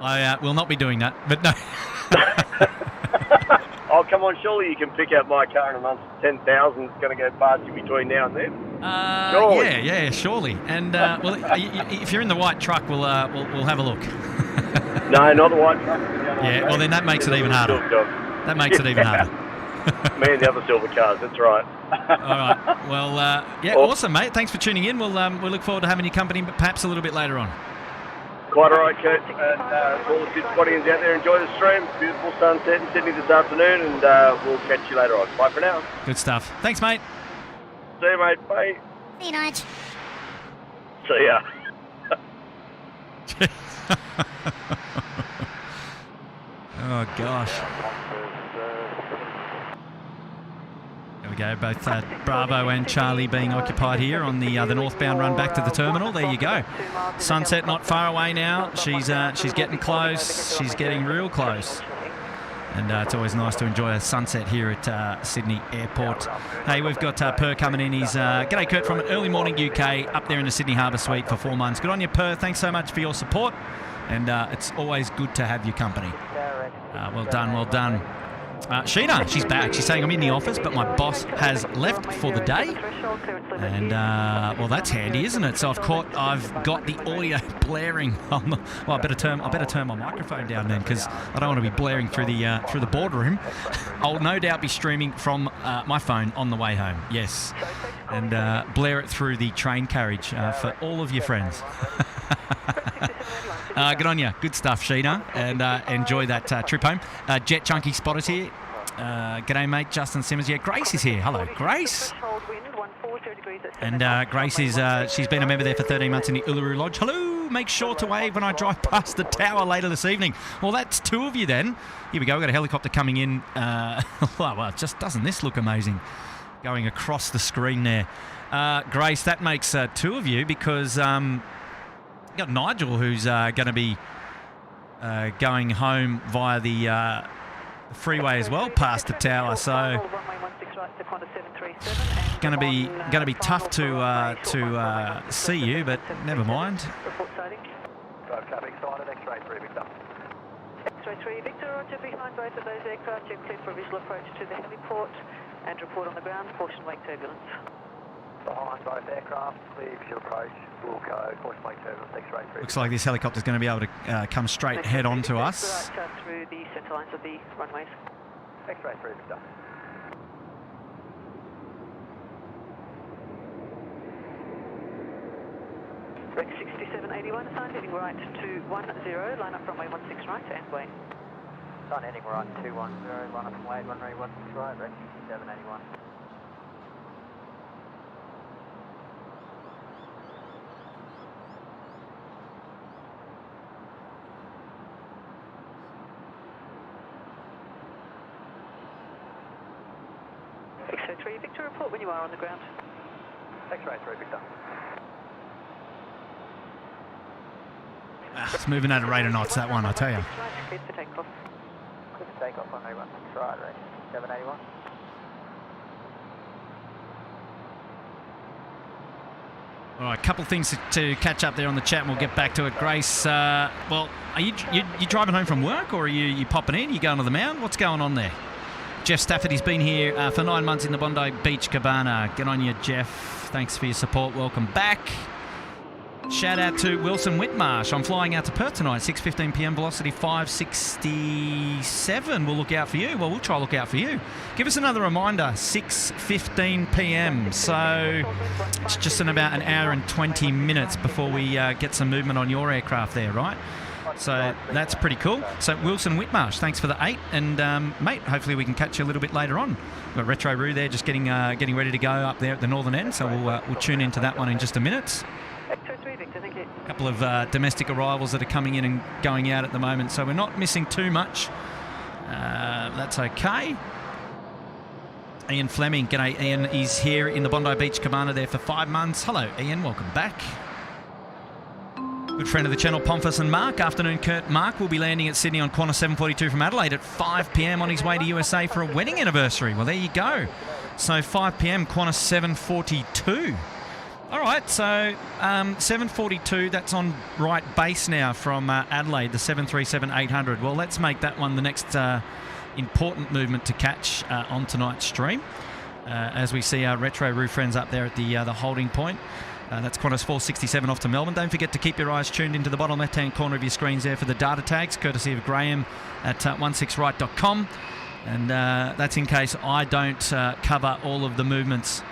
I will not be doing that, but no. Oh, come on, surely you can pick up my car in a month. 10,000 is going to go past you between now and then. Surely. Yeah, surely. And well, if you're in the white truck, we'll have a look. No, not the white truck. Yeah, well then that makes it even harder. That makes it even harder. Me and the other silver cars, that's right. All right. Well, yeah, awesome, mate. Thanks for tuning in. We'll look forward to having your company, perhaps a little bit later on. Quite all right, Kurt. And all the SydSquadians out there, enjoy the stream. Beautiful sunset in Sydney this afternoon, and we'll catch you later on. Bye for now. Good stuff. Thanks, mate. See you, mate. Bye. See you, Nige. See ya. Oh, gosh. There we go. Both Bravo and Charlie being occupied here on the northbound run back to the terminal. There you go. Sunset not far away now. She's getting close. She's getting real close. And it's always nice to enjoy a sunset here at Sydney Airport. Hey, we've got Per coming in. He's g'day Kurt from an early morning UK up there in the Sydney Harbour Suite for 4 months. Good on you, Per. Thanks so much for your support. And it's always good to have your company. Well done, well done. Sheena, she's back. She's saying I'm in the office, but my boss has left for the day. And, well, that's handy, isn't it? So I've got the audio blaring on the... Well, I better turn my microphone down then, because I don't want to be blaring through the boardroom. I'll no doubt be streaming from my phone on the way home, yes. And blare it through the train carriage for all of your friends. Good on you. Good stuff, Sheena. And enjoy that trip home. Jet Chunky Spotter's here. G'day, mate. Justin Simmons. Yeah, Grace is here. Hello, Grace. And Grace is, she's been a member there for 13 months in the Uluru Lodge. Hello. Make sure to wave when I drive past the tower later this evening. Well, that's 2 of you then. Here we go. We've got a helicopter coming in. Well, just doesn't this look amazing? Going across the screen there. Grace, that makes 2 of you because... got Nigel, who's going to be going home via the freeway as well, past the tower. So going to be tough to see you, but never mind. Traffic started. X-ray 3 Victor. X-ray 3 Victor. Roger. Behind both of those aircraft, you're clear for visual approach to the heliport and report on the ground. Caution wake turbulence. Behind both aircraft, clear visual approach. We'll go caution wake turbulence. X-ray 3. Looks like this helicopter's going to be able to come straight head on to us. Right, through the centre lines of the runways. X-ray 3 Victor. Rex 6781 assigned heading right to 10, line up runway 16 right and way. Assigned heading right 210, line up and wait, runway 16 right, Rex 6781. X-ray 3 Victor, report when you are on the ground. X-ray 3 Victor. It's moving at a rate of knots, that one, I tell you. Cleared for takeoff. Cleared for takeoff, runway 16 right, Rex 781. All right, a couple of things to catch up there on the chat, and we'll get back to it. Grace, well, are you driving home from work, or are you popping in? You going to the Mound? What's going on there? Jeff Stafford, he's been here for 9 months in the Bondi Beach Cabana. Get on you, Jeff. Thanks for your support. Welcome back. Shout out to Wilson Whitmarsh. I'm flying out to Perth tonight, 6:15 p.m, velocity 567. We'll look out for you. Well, we'll try to look out for you. Give us another reminder, 6:15 p.m. So it's just in about an hour and 20 minutes before we get some movement on your aircraft there, right? So that's pretty cool. So Wilson Whitmarsh, thanks for the 8. And mate, hopefully we can catch you a little bit later on. We've got Retro Roo there just getting ready to go up there at the northern end. So we'll tune into that one in just a minute. A couple of domestic arrivals that are coming in and going out at the moment, so we're not missing too much. That's okay. Ian Fleming, g'day Ian, is here in the Bondi Beach Cabana there for 5 months. Hello Ian, welcome back. Good friend of the channel, Pomfus and Mark. Afternoon, Kurt. Mark will be landing at Sydney on Qantas 742 from Adelaide at 5 p.m. on his way to USA for a wedding anniversary. Well, there you go. So 5 p.m, Qantas 742. All right, so 742, that's on right base now from Adelaide, the 737-800. Well, let's make that one the next important movement to catch on tonight's stream. As we see our Retro Roo friends up there at the holding point. That's Qantas 467 off to Melbourne. Don't forget to keep your eyes tuned into the bottom left-hand corner of your screens there for the data tags, courtesy of Graham at 16right.com. And that's in case I don't cover all of the movements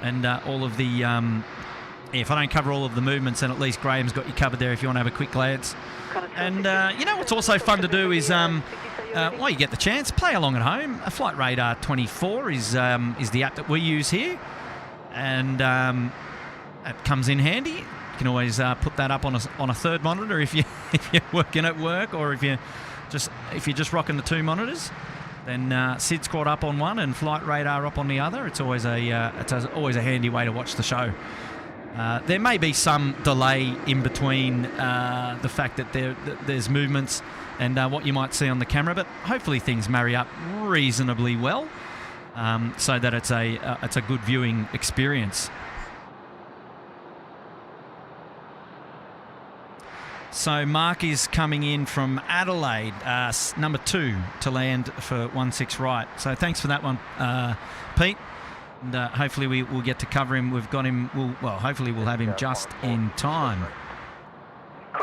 and all of the... if I don't cover all of the movements, then at least Graham's got you covered there if you want to have a quick glance. And you know what's also fun to do is, while you get the chance, play along at home. A Flight Radar 24 is the app that we use here. And that comes in handy. You can always put that up on a third monitor if you're working at work, or if you're just rocking the 2 monitors. Then SydSquad up on one and Flight Radar up on the other. It's always a handy way to watch the show. There may be some delay in between the fact that there's movements and what you might see on the camera, but hopefully things marry up reasonably well, so that it's a good viewing experience. So Mark is coming in from Adelaide, number 2 to land for 16 right. So thanks for that one, Pete. And hopefully we will get to cover him. We've got him. Hopefully we'll have him just in time.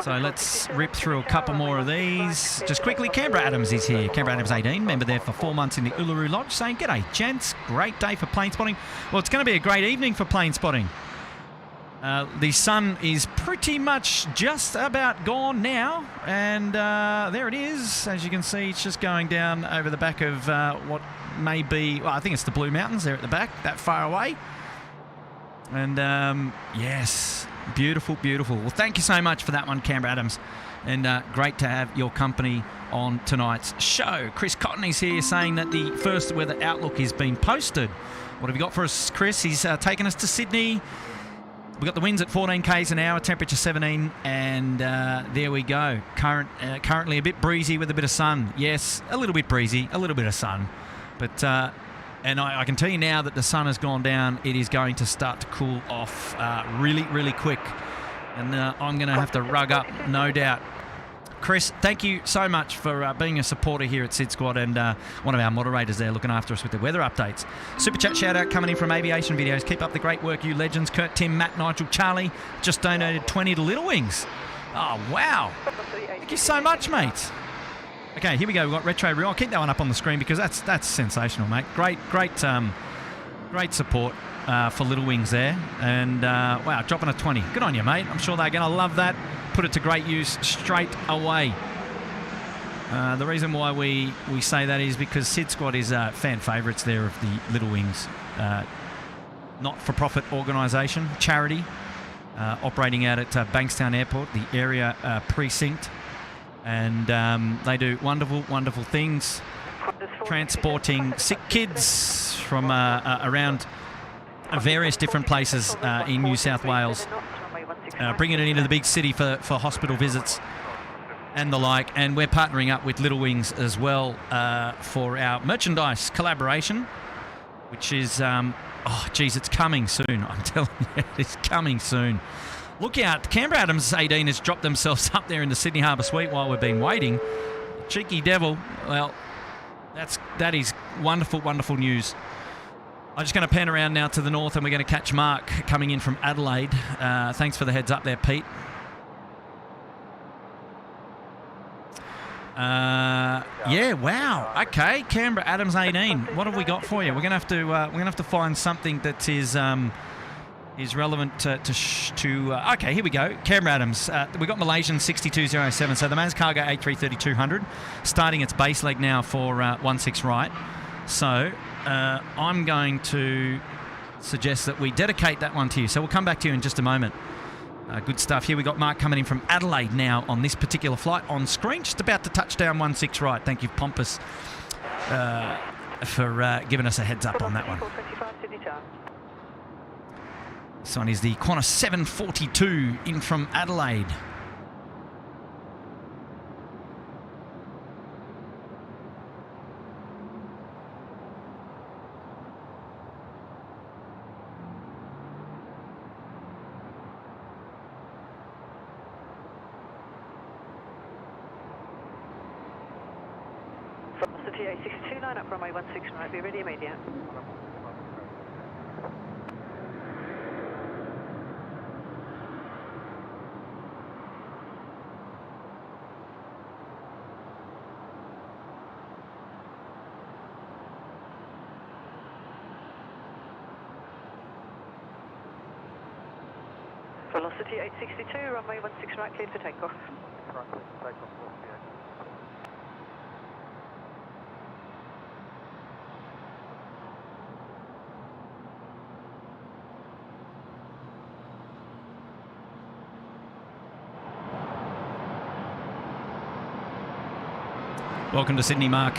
So let's rip through a couple more of these. Just quickly, Canberra Adams is here. Canberra Adams 18, member there for 4 months in the Uluru Lodge, saying, "G'day, gents. Great day for plane spotting." Well, it's going to be a great evening for plane spotting. The sun is pretty much just about gone now, and there it is. As you can see, it's just going down over the back of what may be, well, I think it's the Blue Mountains there at the back, that far away. And yes, beautiful, beautiful. Well, thank you so much for that one, Canberra Adams, and great to have your company on tonight's show. Chris Cotton is here saying that the first weather outlook has been posted. What have you got for us, Chris? He's taken us to Sydney. We've got the winds at 14 k's an hour, temperature 17, and there we go. Currently a bit breezy with a bit of sun. Yes, a little bit breezy, a little bit of sun. But and I can tell you now that the sun has gone down, it is going to start to cool off really, really quick. And I'm going to have to rug up, no doubt. Chris, thank you so much for being a supporter here at SydSquad and one of our moderators there looking after us with the weather updates. Super chat shout out coming in from Aviation Videos. Keep up the great work, you legends. Kurt, Tim, Matt, Nigel, Charlie just donated 20 to Little Wings. Oh, wow. Thank you so much, mate. Okay, here we go. We've got Retro Real. I'll keep that one up on the screen because that's sensational, mate. Great support for Little Wings there. And, wow, dropping a 20. Good on you, mate. I'm sure they're going to love that. Put it to great use straight away. The reason why we say that is because SydSquad is fan favourites there of the Little Wings. Not-for-profit organisation, charity, operating out at Bankstown Airport, the area precinct. And they do wonderful, wonderful things, transporting sick kids from around various different places in New South Wales. Bringing it into the big city for hospital visits and the like. And we're partnering up with Little Wings as well for our merchandise collaboration, which is, oh, geez, it's coming soon. I'm telling you, it's coming soon. Look out, Canberra Adams 18 has dropped themselves up there in the Sydney Harbour Suite while we've been waiting. Cheeky devil. Well, that is wonderful, wonderful news. I'm just going to pan around now to the north and we're going to catch Mark coming in from Adelaide. Thanks for the heads up there, Pete. Yeah, wow. Okay, Canberra Adams 18. What have we got for you? We're going to have to find something that is relevant to okay, here we go. Canberra Adams. We've got Malaysian 6207. So the Mazcargo A330-200 starting its base leg now for 16 right. So I'm going to suggest that we dedicate that one to you. So we'll come back to you in just a moment. Good stuff. Here we got Mark coming in from Adelaide now on this particular flight on screen. Just about to touch down 16 right. Thank you, Pompous, for giving us a heads up on that one. This one is the Qantas 742 in from Adelaide. Velocity 862, line up runway 16 right, be ready immediate. Velocity 862, runway 16 right, cleared for takeoff. Welcome to Sydney, Mark.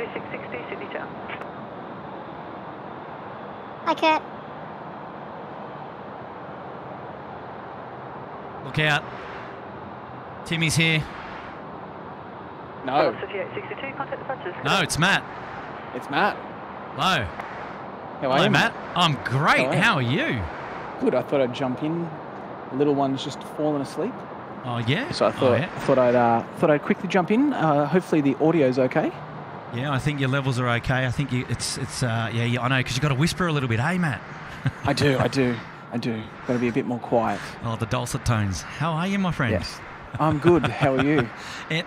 W660, Sydney Town. Hi, Kurt. Look out. Timmy's here. No, Velocity 862, contact the punches. No, it's Matt. it's Matt. Hello. How are Hello, you, Matt. I'm great. How are you? Good. I thought I'd jump in. The little one's just fallen asleep, Oh, yeah? so I thought I'd quickly jump in. Hopefully the audio's okay. Yeah, I think your levels are okay. I think yeah, I know, because you've got to whisper a little bit. Hey, Matt. I do. Got to be a bit more quiet. Oh, the dulcet tones. How are you, my friend? Yes. I'm good. How are you?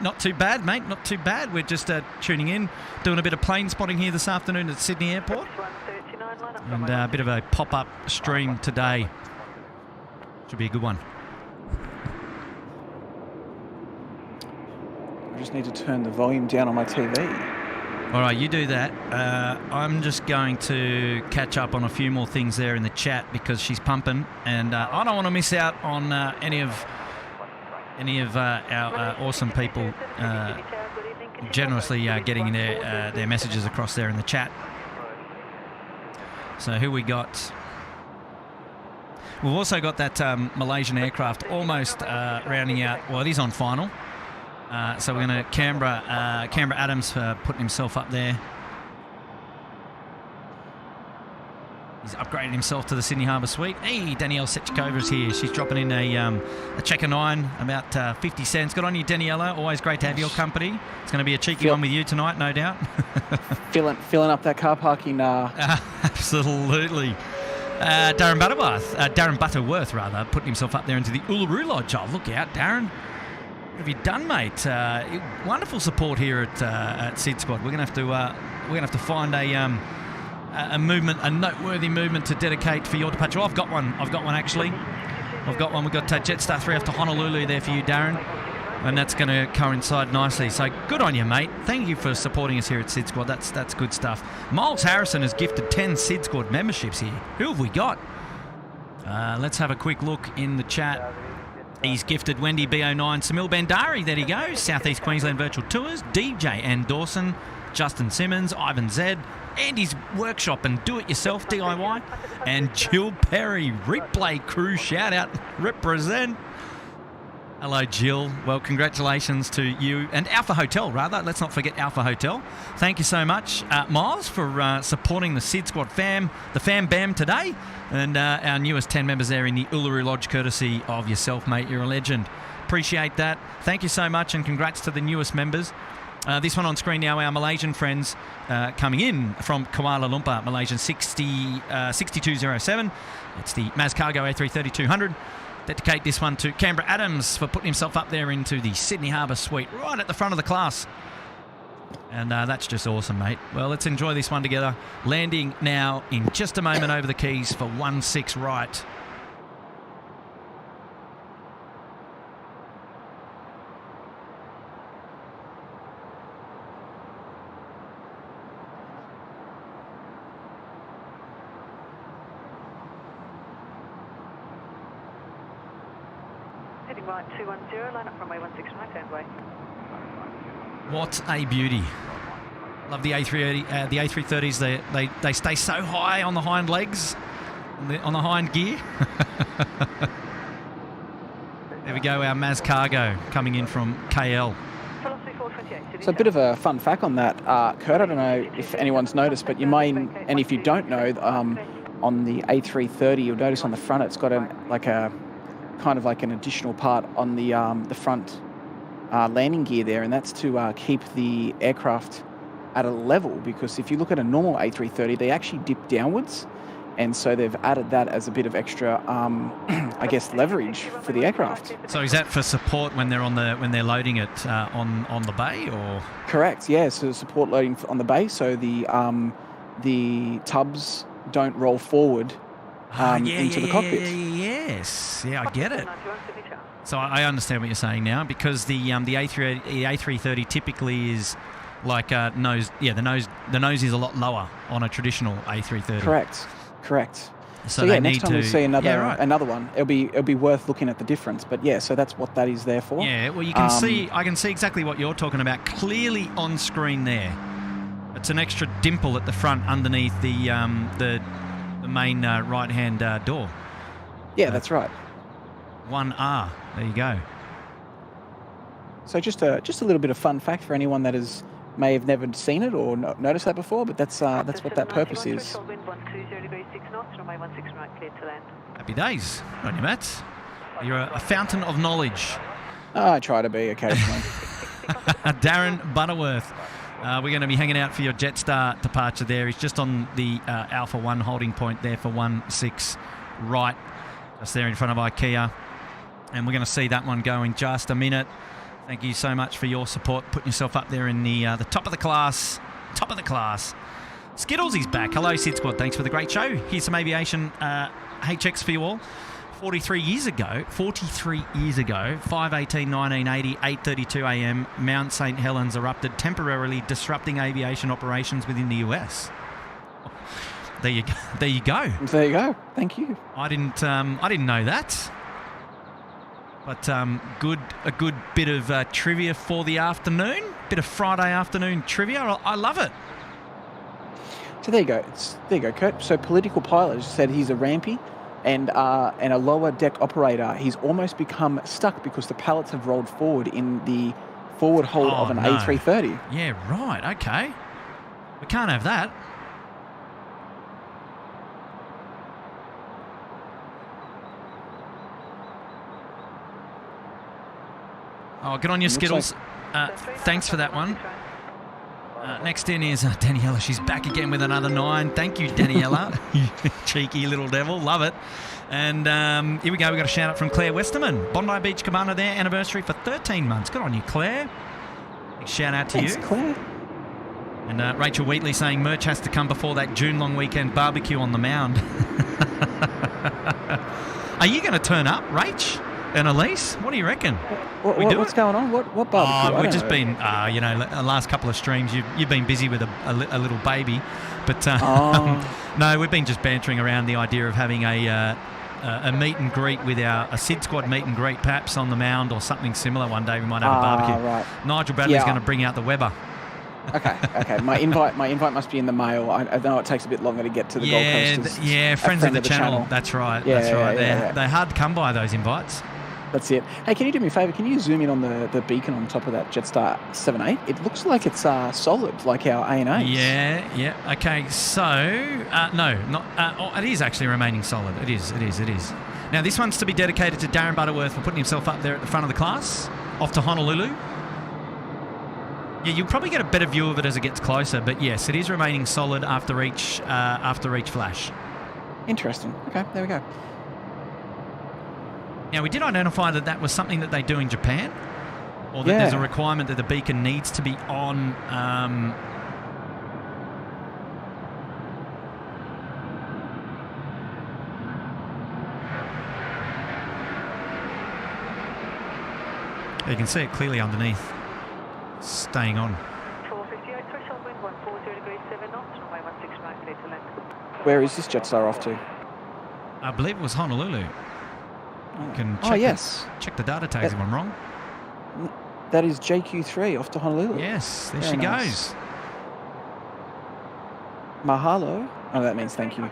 Not too bad, mate. Not too bad. We're just tuning in, doing a bit of plane spotting here this afternoon at Sydney Airport. 139, line up And runway a bit of a pop-up stream today. Should be a good one. I just need to turn the volume down on my TV. All right, you do that. I'm just going to catch up on a few more things there in the chat because she's pumping, and I don't want to miss out on any of our awesome people generously getting their messages across there in the chat. So who we got? We've also got that Malaysian aircraft almost rounding out. Well, it is on final. So we're going to Canberra Adams putting himself up there. He's upgraded himself to the Sydney Harbour Suite. Hey, Danielle Setchikova's here. She's dropping in a checker 9, about 50 cents. Good on you, Daniela. Always great to have your company. It's going to be a cheeky one with you tonight, no doubt. filling up that car parking. Absolutely. Darren Butterworth, putting himself up there into the Uluru Lodge. Oh, look out, Darren. What have you done, mate? Wonderful support here at SydSquad. We're going to have to find a movement, a noteworthy movement to dedicate for your departure. Oh, I've got one actually. We've got Jetstar 3 off to Honolulu there for you, Darren. And that's going to coincide nicely. So good on you, mate. Thank you for supporting us here at SydSquad. That's good stuff. Miles Harrison has gifted 10 SydSquad memberships here. Who have we got? Let's have a quick look in the chat. He's gifted Wendy B09, Samil Bandari, there he goes. Southeast Queensland Virtual Tours, DJ and Dawson, Justin Simmons, Ivan Z, Andy's Workshop and Do-It-Yourself DIY, and Jill Perry, Replay Crew, shout out, represent. Hello, Jill. Well, congratulations to you and Alpha Hotel, rather. Let's not forget Alpha Hotel. Thank you so much, Miles, for supporting the SydSquad fam, the Fam Bam today, and our newest 10 members there in the Uluru Lodge, courtesy of yourself, mate. You're a legend. Appreciate that. Thank you so much, and congrats to the newest members. This one on screen now, our Malaysian friends coming in from Kuala Lumpur, Malaysian 6207. It's the Mazcargo A330-200. Dedicate this one to Canberra Adams for putting himself up there into the Sydney Harbour Suite, right at the front of the class. And that's just awesome, mate. Well, let's enjoy this one together. Landing now in just a moment over the keys for 16 right. Heading right 210, line up runway 16 right, standby. What a beauty. Love the A380, the A330s. They stay so high on the hind legs, on the hind gear. There we go, our Mazcargo coming in from KL. So a bit of a fun fact on that, Kurt, I don't know if anyone's noticed, but you may, and if you don't know, on the A330, you'll notice on the front it's got an additional part on the front landing gear there, and that's to keep the aircraft at a level, because if you look at a normal A330, they actually dip downwards, and so they've added that as a bit of extra, leverage for the aircraft. So is that for support when they're when they're loading it on the bay, or? Correct. Yeah. So support loading on the bay, so the tubs don't roll forward into the cockpit. Yes. Yeah, I get it. So I understand what you're saying now, because the A330 typically is like nose. Yeah, the nose is a lot lower on a traditional A330. Correct. So yeah, they next need time to we see another right. one, it'll be worth looking at the difference. But yeah, so that's what that is there for. Yeah, well, you can see, I can see exactly what you're talking about clearly on screen there. It's an extra dimple at the front underneath the main right-hand door. Yeah, that's right. 1R. There you go. So just a little bit of fun fact for anyone that may have never seen it or noticed that before, but that's what that purpose is. Wind 120 degrees 6 knots, runway 16 right, clear to land. Happy days. Good on you, Matt. You're a fountain of knowledge. I try to be occasionally. Darren Butterworth. We're going to be hanging out for your Jetstar departure there. He's just on the Alpha 1 holding point there for 16 right, just there in front of IKEA. And we're going to see that one go in just a minute. Thank you so much for your support, putting yourself up there in the top of the class. Top of the class. Skittles is back. Hello, SydSquad. Thanks for the great show. Here's some aviation HX for you all. 43 years ago, 5/18/1980, 8:32 a.m., Mount St. Helens erupted, temporarily disrupting aviation operations within the US. There you go. There you go. There you go. Thank you. I didn't know that. But a good bit of trivia for the afternoon. Bit of Friday afternoon trivia. I love it. So there you go. There you go, Kurt. So political pilot said he's a rampy and a lower deck operator. He's almost become stuck because the pallets have rolled forward in the forward hold of an A330. Yeah, right. Okay. We can't have that. Oh, good on you, Skittles. Thanks for that one. Next in is Daniela. She's back again with another 9. Thank you, Daniela. You cheeky little devil. Love it. And here we go. We've got a shout out from Claire Westerman. Bondi Beach Cabana, their anniversary for 13 months. Good on you, Claire. Big shout out to you. Thanks, Claire. And Rachel Wheatley saying merch has to come before that June long weekend barbecue on the Mound. Are you going to turn up, Rach? And Elise, what do you reckon? What's going on? What barbecue? We've just been, the last couple of streams, you've been busy with a little baby. But no, we've been just bantering around the idea of having a meet and greet with a SydSquad meet and greet, perhaps on the Mound or something similar one day. We might have a barbecue. Right. Nigel Bradley's going to bring out the Weber. Okay. My invite must be in the mail. I know it takes a bit longer to get to the Gold Coast. Friends of the channel. That's right. They're hard to come by, those invites. That's it. Hey, can you do me a favour? Can you zoom in on the beacon on top of that Jetstar 78? It looks like it's solid, like our A&As. Yeah. Okay, so it is actually remaining solid. It is. Now this one's to be dedicated to Darren Butterworth for putting himself up there at the front of the class, off to Honolulu. Yeah, you'll probably get a better view of it as it gets closer, but yes, it is remaining solid after each flash. Interesting. Okay, there we go. Now, we did identify that was something that they do in Japan, or that there's a requirement that the beacon needs to be on. You can see it clearly underneath, staying on. 458 threshold wind 140 degrees 7 knots, runway 16 right, clear to land. Where is this Jetstar off to? I believe it was Honolulu. You can check the data tags if I'm wrong. That is JQ3 off to Honolulu. Yes, there she goes. Mahalo. Oh, that means thank you.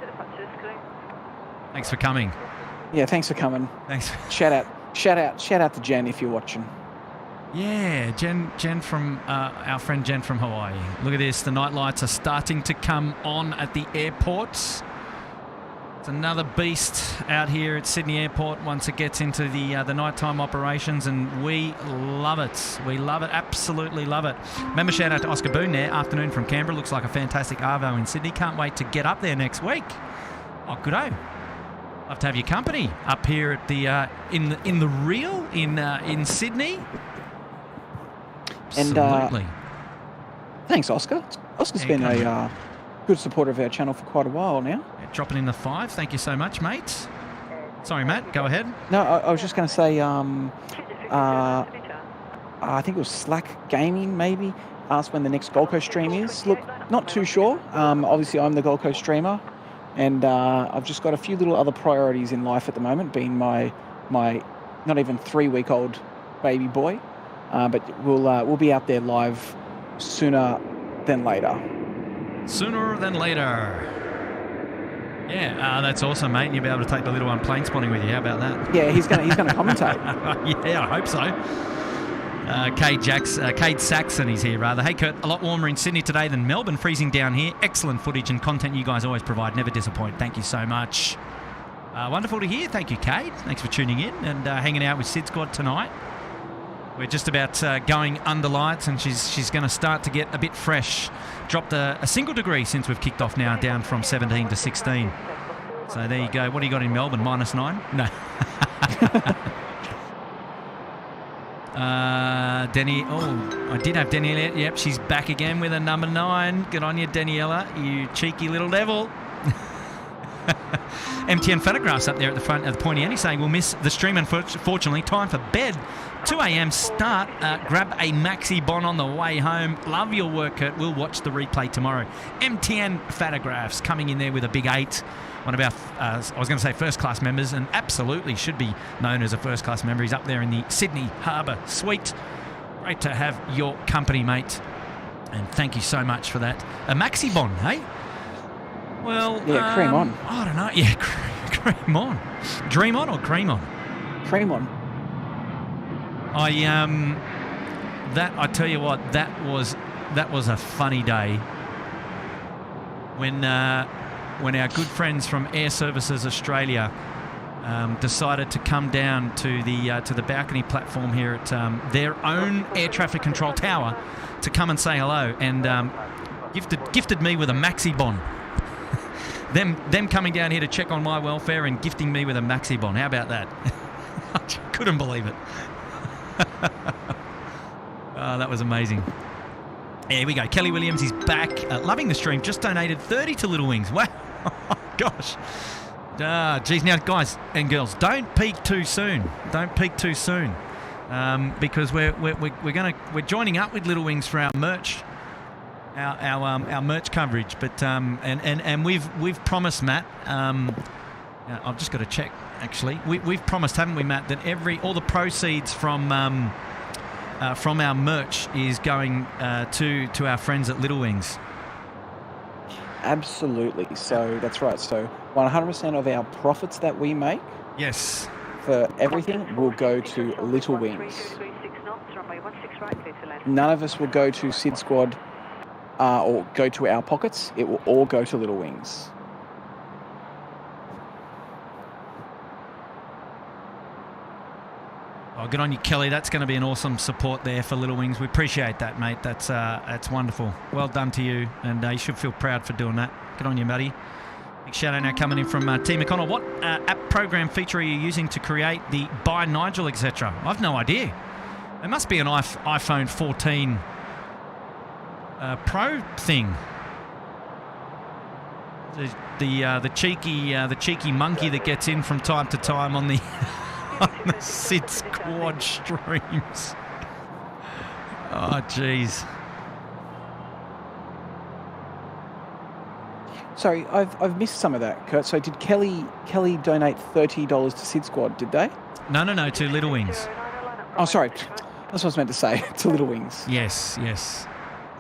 Thanks for coming. Yeah, thanks for coming. Thanks. Shout out to Jen if you're watching. Yeah, Jen from our friend Jen from Hawaii. Look at this. The night lights are starting to come on at the airports. It's another beast out here at Sydney Airport once it gets into the nighttime operations, and we love it. We love it, absolutely love it. Remember, shout out to Oscar Boone there, afternoon from Canberra. Looks like a fantastic arvo in Sydney. Can't wait to get up there next week. Oh, good-o. Love to have your company up here at the in the real in Sydney. Absolutely. And thanks, Oscar. Oscar's been a good supporter of our channel for quite a while now. Yeah, dropping in the 5. Thank you so much, mate. Sorry, Matt. Go ahead. No, I was just going to say, I think it was Slack Gaming maybe asked when the next Gold Coast stream is. Look, not too sure. Obviously, I'm the Gold Coast streamer, and I've just got a few little other priorities in life at the moment, being my not even 3-week-old baby boy. But we'll be out there live sooner than later. Sooner than later. Yeah, that's awesome, mate. You'll be able to take the little one plane spotting with you. How about that? Yeah, he's gonna commentate. Yeah, I hope so. Cade Saxon is here, rather. Hey, Kurt, a lot warmer in Sydney today than Melbourne, freezing down here. Excellent footage and content you guys always provide. Never disappoint. Thank you so much. Wonderful to hear. Thank you, Cade. Thanks for tuning in and hanging out with SydSquad tonight. We're just about going under lights, and she's going to start to get a bit fresh. Dropped a single degree since we've kicked off now, down from 17 to 16. So there you go. What do you got in Melbourne? -9? No. Denny. Oh, I did have Daniela. Yep, she's back again with a number 9. Good on you, Daniela. You cheeky little devil. MTN photographs up there at the front of the pointy end. He's saying we'll miss the stream, unfortunately. Time for bed. 2 a.m. start. Grab a maxi bon on the way home. Love your work, Kurt. We'll watch the replay tomorrow. MTN photographs coming in there with a big 8. One of our, I was going to say first-class members, and absolutely should be known as a first-class member. He's up there in the Sydney Harbour Suite. Great to have your company, mate. And thank you so much for that. A maxi bon, hey? Well, yeah, cream on. I don't know. Yeah, cream on. Dream on or cream on? Cream on. I tell you what, that was a funny day when our good friends from Air Services Australia decided to come down to the balcony platform here at their own air traffic control tower to come and say hello, and gifted me with a maxi bon. Them coming down here to check on my welfare and gifting me with a maxi bon. How about that? I couldn't believe it. Oh, that was amazing. Here we go. Kelly Williams is back. Loving the stream. Just donated 30 to Little Wings. Wow. Gosh. Geez. Now, guys and girls, don't peak too soon. Don't peak too soon. Because we're joining up with Little Wings for our merch. Our merch coverage, but and we've promised, Matt. I've just got to check. Actually, we've promised, haven't we, Matt, that all the proceeds from our merch is going to our friends at Little Wings. Absolutely. So that's right. So 100% of our profits that we make, yes, for everything will go to Little Wings. None of us will go to SydSquad. Or go to our pockets. It will all go to Little Wings. Oh, good on you, Kelly. That's going to be an awesome support there for Little Wings. We appreciate that, mate. That's wonderful. Well done to you, and you should feel proud for doing that. Good on you, buddy. Big shout out now coming in from T. McConnell. What app program feature are you using to create the By Nigel, etc.? I've no idea. It must be an iPhone 14 Pro thing. The cheeky monkey that gets in from time to time on the SydSquad streams. Oh, jeez. Sorry, I've missed some of that, Kurt. So did Kelly donate $30 to SydSquad? Did they? No, to Little Wings. Oh, sorry. That's what I was meant to say. To Little Wings. Yes.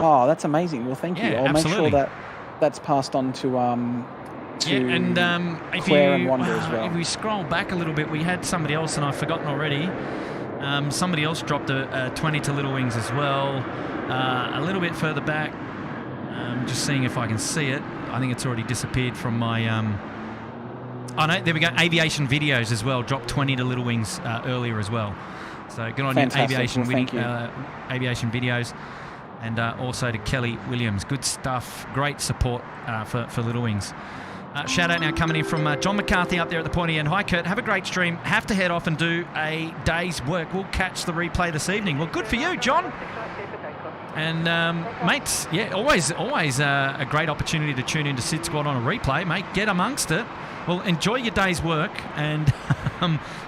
Oh, that's amazing. Well, thank you. Yeah, I'll absolutely. make sure that's passed on to and Claire and Wanda as well. If we scroll back a little bit, we had somebody else, and I've forgotten already. Somebody else dropped a 20 to Little Wings as well. A little bit further back, just seeing if I can see it. I think it's already disappeared from my... Oh, no, there we go. Aviation Videos as well. Dropped 20 to Little Wings earlier as well. So good on Fantastic. you, Aviation, well, thank you. Aviation Videos. And also to Kelly Williams. Good stuff. Great support for Little Wings. Shout out now coming in from John McCarthy up there at the pointy end. Hi, Kurt. Have a great stream. Have to head off and do a day's work. We'll catch the replay this evening. Well, good for you, John. And, mates, yeah, always a great opportunity to tune into SydSquad on a replay, mate. Get amongst it. Well, enjoy your day's work. And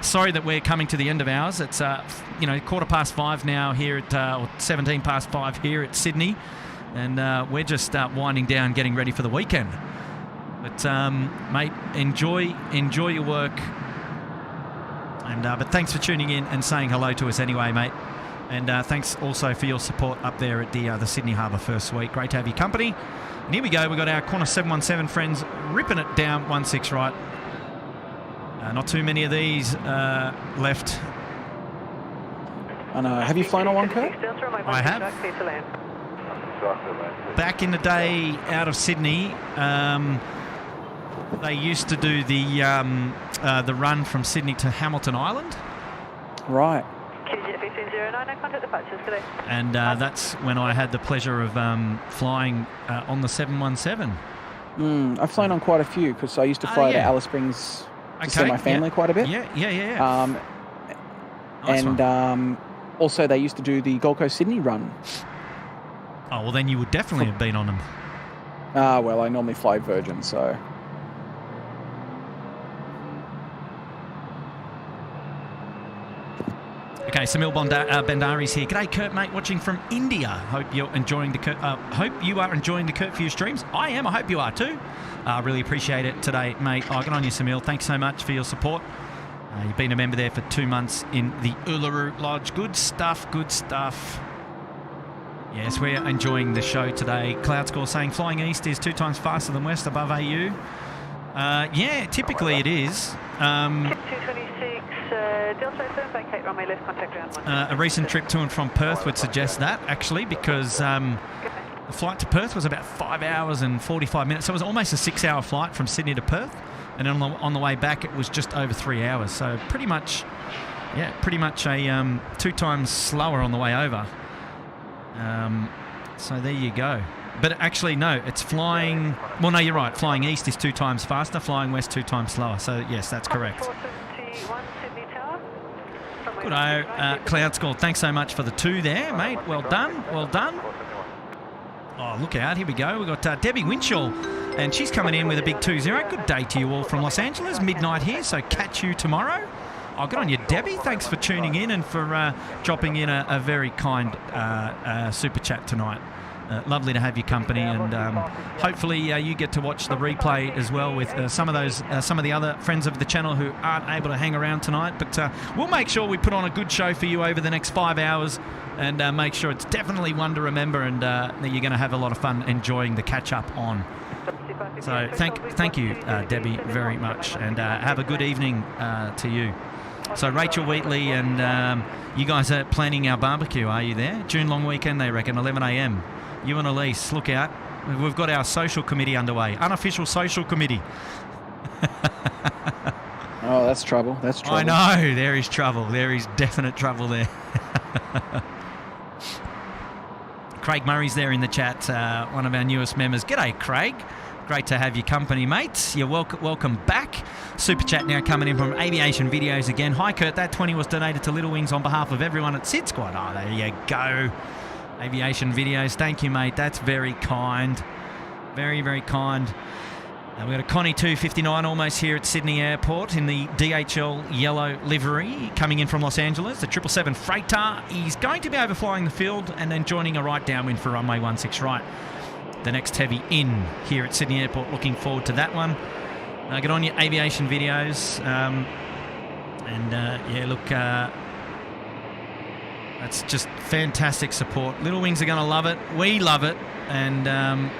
sorry that we're coming to the end of ours. It's, 5:15 now here at, or 5:17 here at Sydney. And we're just winding down, getting ready for the weekend. But, mate, enjoy your work. And but thanks for tuning in and saying hello to us anyway, mate. And thanks also for your support up there at the Sydney Harbour First Suite. Great to have your company. And here we go. We've got our corner 717 friends ripping it down 16 right. Not too many of these left. I know. Have you flown on one, Kurt? I have. Back in the day out of Sydney, they used to do the run from Sydney to Hamilton Island. Right. And that's when I had the pleasure of flying on the 717. I've flown on quite a few because I used to fly to Alice Springs to see my family quite a bit. Yeah. Nice and also they used to do the Gold Coast Sydney run. Oh, well then you would definitely have been on them. Well, I normally fly Virgin, so... Okay, Samil Bandari's here. G'day, Kurt, mate, watching from India. Hope you're enjoying the hope you are enjoying the Curfew streams. I am. I hope you are too. Really appreciate it today, mate. Good on you, Samil. Thanks so much for your support. You've been a member there for 2 months in the Uluru Lodge. Good stuff. Good stuff. Yes, we're enjoying the show today. Cloud Score saying flying east is 2 times faster than west above AU. Yeah, typically it is. 226, Delta firm, vacate runway left, contact ground 1. A recent trip to and from Perth would suggest that, actually, because the flight to Perth was about 5 hours and 45 minutes. So it was almost a 6-hour flight from Sydney to Perth. And on the way back, it was just over 3 hours. So pretty much a 2 times slower on the way over. So there you go. But actually, no, it's flying... Well, no, you're right. Flying east is 2 times faster. Flying west, 2 times slower. So, yes, that's correct. Good-o, Cloud Score. Thanks so much for the 2 there, mate. Well done. Well done. Oh, look out. Here we go. We've got Debbie Winchell, and she's coming in with a big 2-0. Good day to you all from Los Angeles. Midnight here, so catch you tomorrow. Oh, good on you, Debbie. Thanks for tuning in and for dropping in a very kind super chat tonight. Lovely to have your company, and hopefully you get to watch the replay as well with some of the other friends of the channel who aren't able to hang around tonight. But we'll make sure we put on a good show for you over the next 5 hours, and make sure it's definitely one to remember, and that you're going to have a lot of fun enjoying the catch up on. So thank you, Debbie, very much, and have a good evening to you. So Rachel Wheatley and you guys are planning our barbecue, are you there? June long weekend, they reckon, 11 a.m. You and Elise, look out. We've got our social committee underway. Unofficial social committee. Oh, that's trouble. That's trouble. I know. There is trouble. There is definite trouble there. Craig Murray's there in the chat, one of our newest members. G'day, Craig. Great to have your company, mates. You're welcome back. Super chat now coming in from Aviation Videos again. Hi, Kurt. That 20 was donated to Little Wings on behalf of everyone at SydSquad. Oh, there you go. Aviation Videos. Thank you, mate. That's very kind. Very, very kind. We've got a Connie 259 almost here at Sydney Airport in the DHL yellow livery coming in from Los Angeles. The 777 freighter is going to be overflying the field and then joining a right downwind for runway 16 right. The next heavy in here at Sydney Airport. Looking forward to that one. Get on your Aviation Videos. Yeah, look, that's just fantastic support. Little Wings are going to love it. We love it. And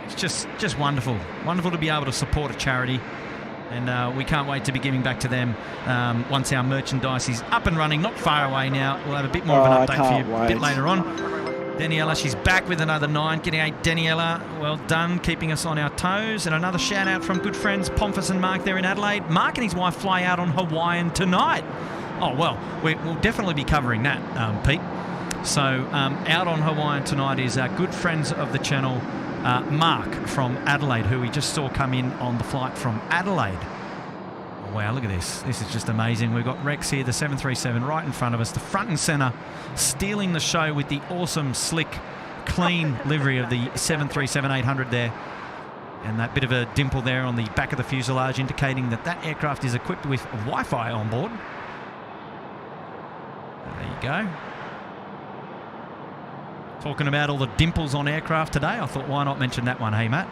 it's just wonderful. Wonderful to be able to support a charity. And we can't wait to be giving back to them once our merchandise is up and running. Not far away now. We'll have a bit more of an update for you a bit later on. Daniela, she's back with another 9. G'day, Daniela. Well done, keeping us on our toes. And another shout out from good friends Pomphus and Mark there in Adelaide. Mark and his wife fly out on Hawaiian tonight. Oh, well, we'll definitely be covering that, Pete. So out on Hawaiian tonight is our good friends of the channel, Mark from Adelaide, who we just saw come in on the flight from Adelaide. Oh, wow, look at this. This is just amazing. We've got Rex here, the 737, right in front of us, the front and centre, stealing the show with the awesome, slick, clean livery of the 737-800 there. And that bit of a dimple there on the back of the fuselage indicating that that aircraft is equipped with Wi-Fi on board. There you go. Talking about all the dimples on aircraft today, I thought, why not mention that one, hey, Matt?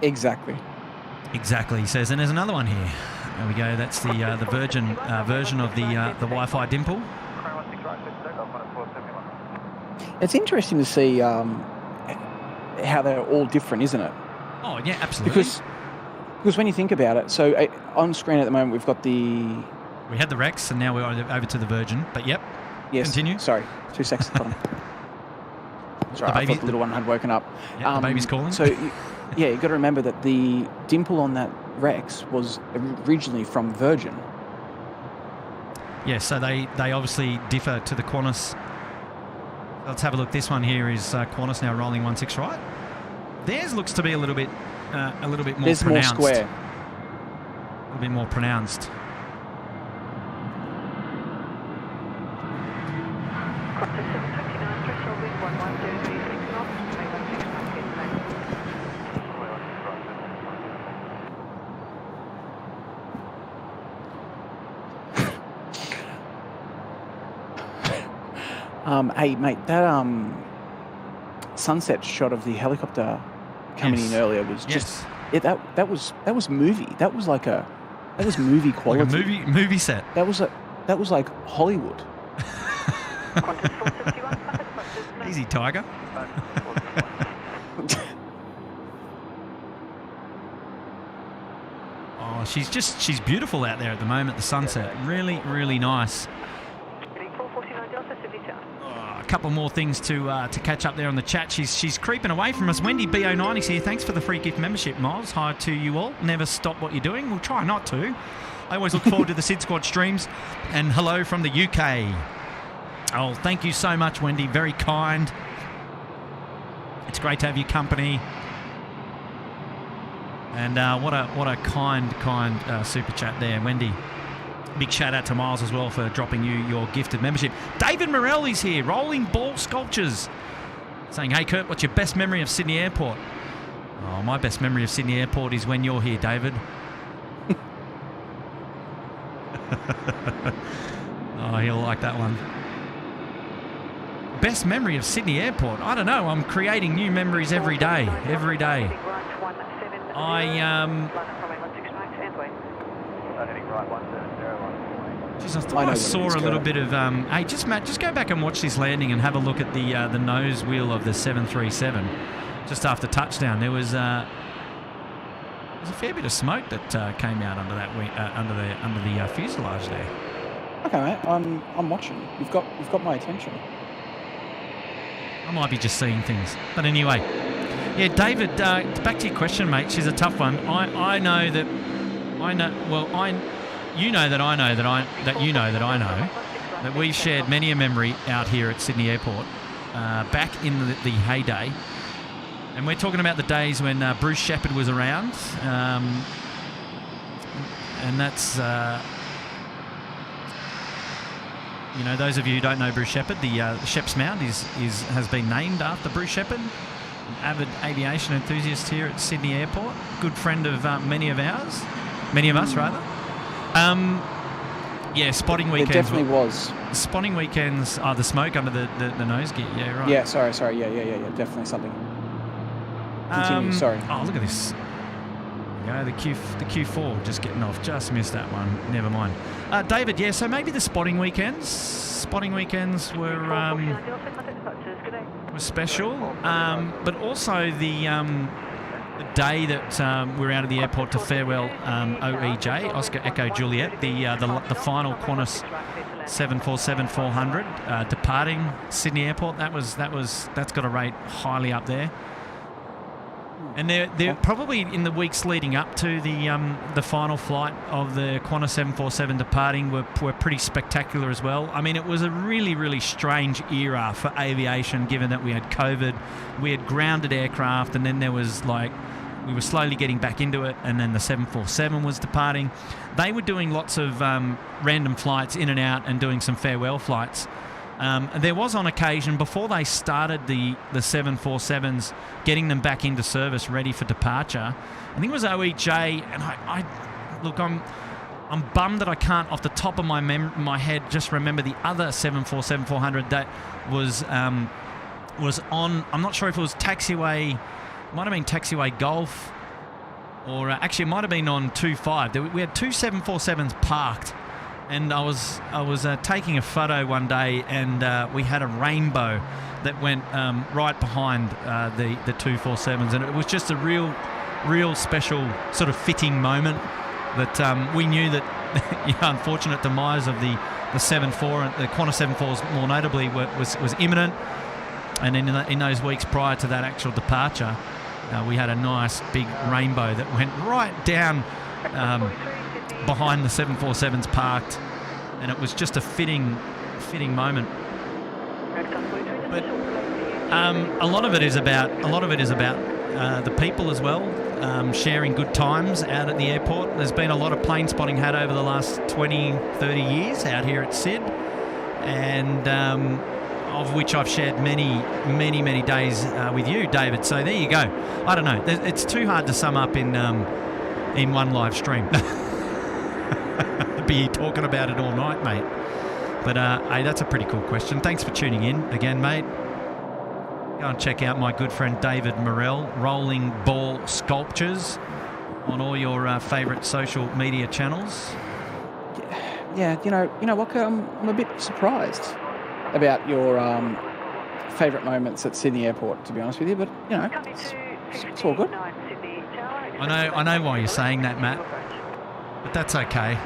Exactly. Exactly, he says. And there's another one here. There we go. That's the Virgin version of the Wi-Fi dimple. It's interesting to see how they're all different, isn't it? Oh yeah, absolutely. Because when you think about it, so on screen at the moment we've got the. We had the Rex, and now we're over to the Virgin. But yep. Yes. Continue. Sorry, 2 seconds. Sorry, I thought the little one had woken up. Yeah, the baby's calling. So, yeah, you've got to remember that the dimple on that Rex was originally from Virgin. Yeah, so they obviously differ to the Qantas. Let's have a look. This one here is Qantas now rolling 16 right. Theirs looks to be a little bit more There's pronounced. More square. A little bit more pronounced. Hey, mate, that sunset shot of the helicopter coming in earlier was just that was movie. That was movie quality. Like a movie set. That was like Hollywood. Easy, Tiger. Oh, she's beautiful out there at the moment. The sunset, really, really nice. A couple more things to catch up there on the chat. She's creeping away from us. Wendy BO90's here. Thanks for the free gift membership, Miles. Hi to you all. Never stop what you're doing. We'll try not to. I always look forward to the SydSquad streams. And hello from the UK. Oh, thank you so much, Wendy. Very kind. It's great to have your company. And what a kind super chat there, Wendy. Big shout out to Miles as well for dropping you your gifted membership. David Morelli's here, Rolling Ball Sculptures, saying, hey Kurt, what's your best memory of Sydney Airport? Oh, my best memory of Sydney Airport is when you're here, David. Oh, he'll like that one. Best memory of Sydney Airport? I don't know. I'm creating new memories every day. Every day. I saw a little bit of. Hey, Matt, just go back and watch this landing and have a look at the nose wheel of the 737. Just after touchdown, there was a fair bit of smoke that came out under that under the fuselage there. Okay, mate, I'm watching. You've got my attention. I might be just seeing things, but anyway, yeah, David. Back to your question, mate. She's a tough one. I know that. You know that I know that we've shared many a memory out here at Sydney Airport back in the heyday. And we're talking about the days when Bruce Shepard was around. And that's, those of you who don't know Bruce Shepard, the Shep's Mound has been named after Bruce Shepard, an avid aviation enthusiast here at Sydney Airport. Good friend of many of us, rather. Yeah, spotting weekends. It definitely was. Spotting weekends. Oh, the smoke under the nose gear. Yeah, right. Yeah, sorry. Yeah. Definitely something. Continue. Sorry. Oh, look at this. There we go. The Q4 just getting off. Just missed that one. Never mind. David, yeah. So maybe the spotting weekends. Spotting weekends were special, but also the day that we're out of the airport to farewell OEJ, Oscar Echo Juliet, the final Qantas 747-400 departing Sydney Airport. That's got a rate highly up there. And they're probably in the weeks leading up to the final flight of the Qantas 747 departing were pretty spectacular as well. I mean, it was a really, really strange era for aviation, given that we had COVID, we had grounded aircraft, and then there was we were slowly getting back into it, and then the 747 was departing. They were doing lots of random flights in and out and doing some farewell flights. There was on occasion, before they started the 747s, getting them back into service, ready for departure. I think it was OEJ, and I'm bummed that I can't, off the top of my head, just remember the other 747-400 that was on. I'm not sure if it was taxiway. Might have been taxiway Golf, or actually it might have been on 25. We had two 747s parked. And I was taking a photo one day, and we had a rainbow that went right behind the 247s, and it was just a real special sort of fitting moment that we knew that unfortunate demise of the 7.4 and the Qantas 7.4s more notably was imminent. And in those weeks prior to that actual departure, we had a nice big rainbow that went right down behind the 747s parked, and it was just a fitting moment. But a lot of it is about the people as well, sharing good times out at the airport. There's been a lot of plane spotting had over the last 20, 30 years out here at Sid, and of which I've shared many days with you, David. So there you go. I don't know. It's too hard to sum up in one live stream. Be talking about it all night, mate. But hey, that's a pretty cool question. Thanks for tuning in again, mate. Go and check out my good friend David Morrell, Rolling Ball Sculptures, on all your favourite social media channels. Yeah, you know what? I'm a bit surprised about your favourite moments at Sydney Airport, to be honest with you. But it's all good. I know why you're saying that, Matt. But that's okay.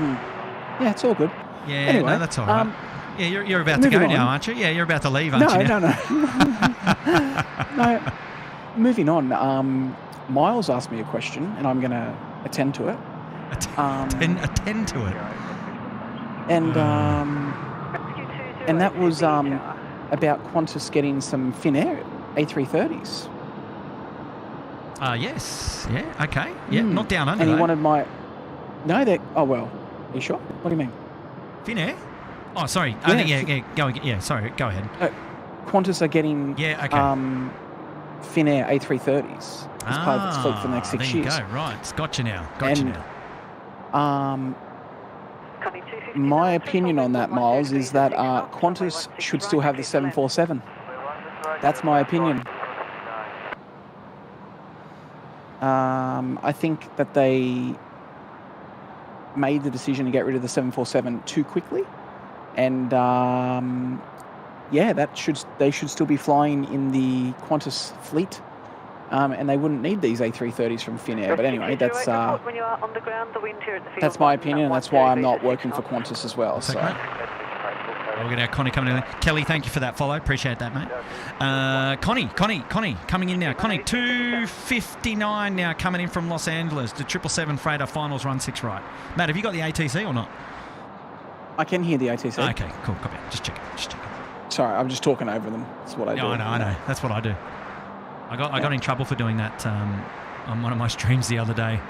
Yeah, it's all good. Yeah, anyway, no, that's all right. Yeah, you're about to go now, aren't you? Yeah, you're about to leave, aren't you? No. No. Moving on. Miles asked me a question, and I'm going to attend to it. Attend to it. And that was about Qantas getting some Finnair A330s. Yes. Yeah. Okay. Yeah. Not down under. And he wanted my. No, that. Oh well. Are you sure? What do you mean? Finnair? Oh, sorry. Yeah. Go again. Yeah. Sorry. Go ahead. Qantas are getting. Yeah. Okay. Finnair A330s as part of its fleet for the next 6 years. There you go. Right. It's got you now. My opinion on that, Miles, is that Qantas should still have the 747. That's my opinion. I think that they made the decision to get rid of the 747 too quickly, and they should still be flying in the Qantas fleet, and they wouldn't need these A330s from Finnair. But anyway, that's my opinion, and that's why I'm not working for Qantas as well. So. We'll get our Connie coming in. Kelly, thank you for that follow. Appreciate that, mate. Connie coming in now. Connie, 2:59 now coming in from Los Angeles. The 777 freighter finals run 6 right. Matt, have you got the ATC or not? I can hear the ATC. Okay, cool. Copy. Just checking. Sorry, I'm just talking over them. That's what I do. I know. That's what I do. I got in trouble for doing that on one of my streams the other day.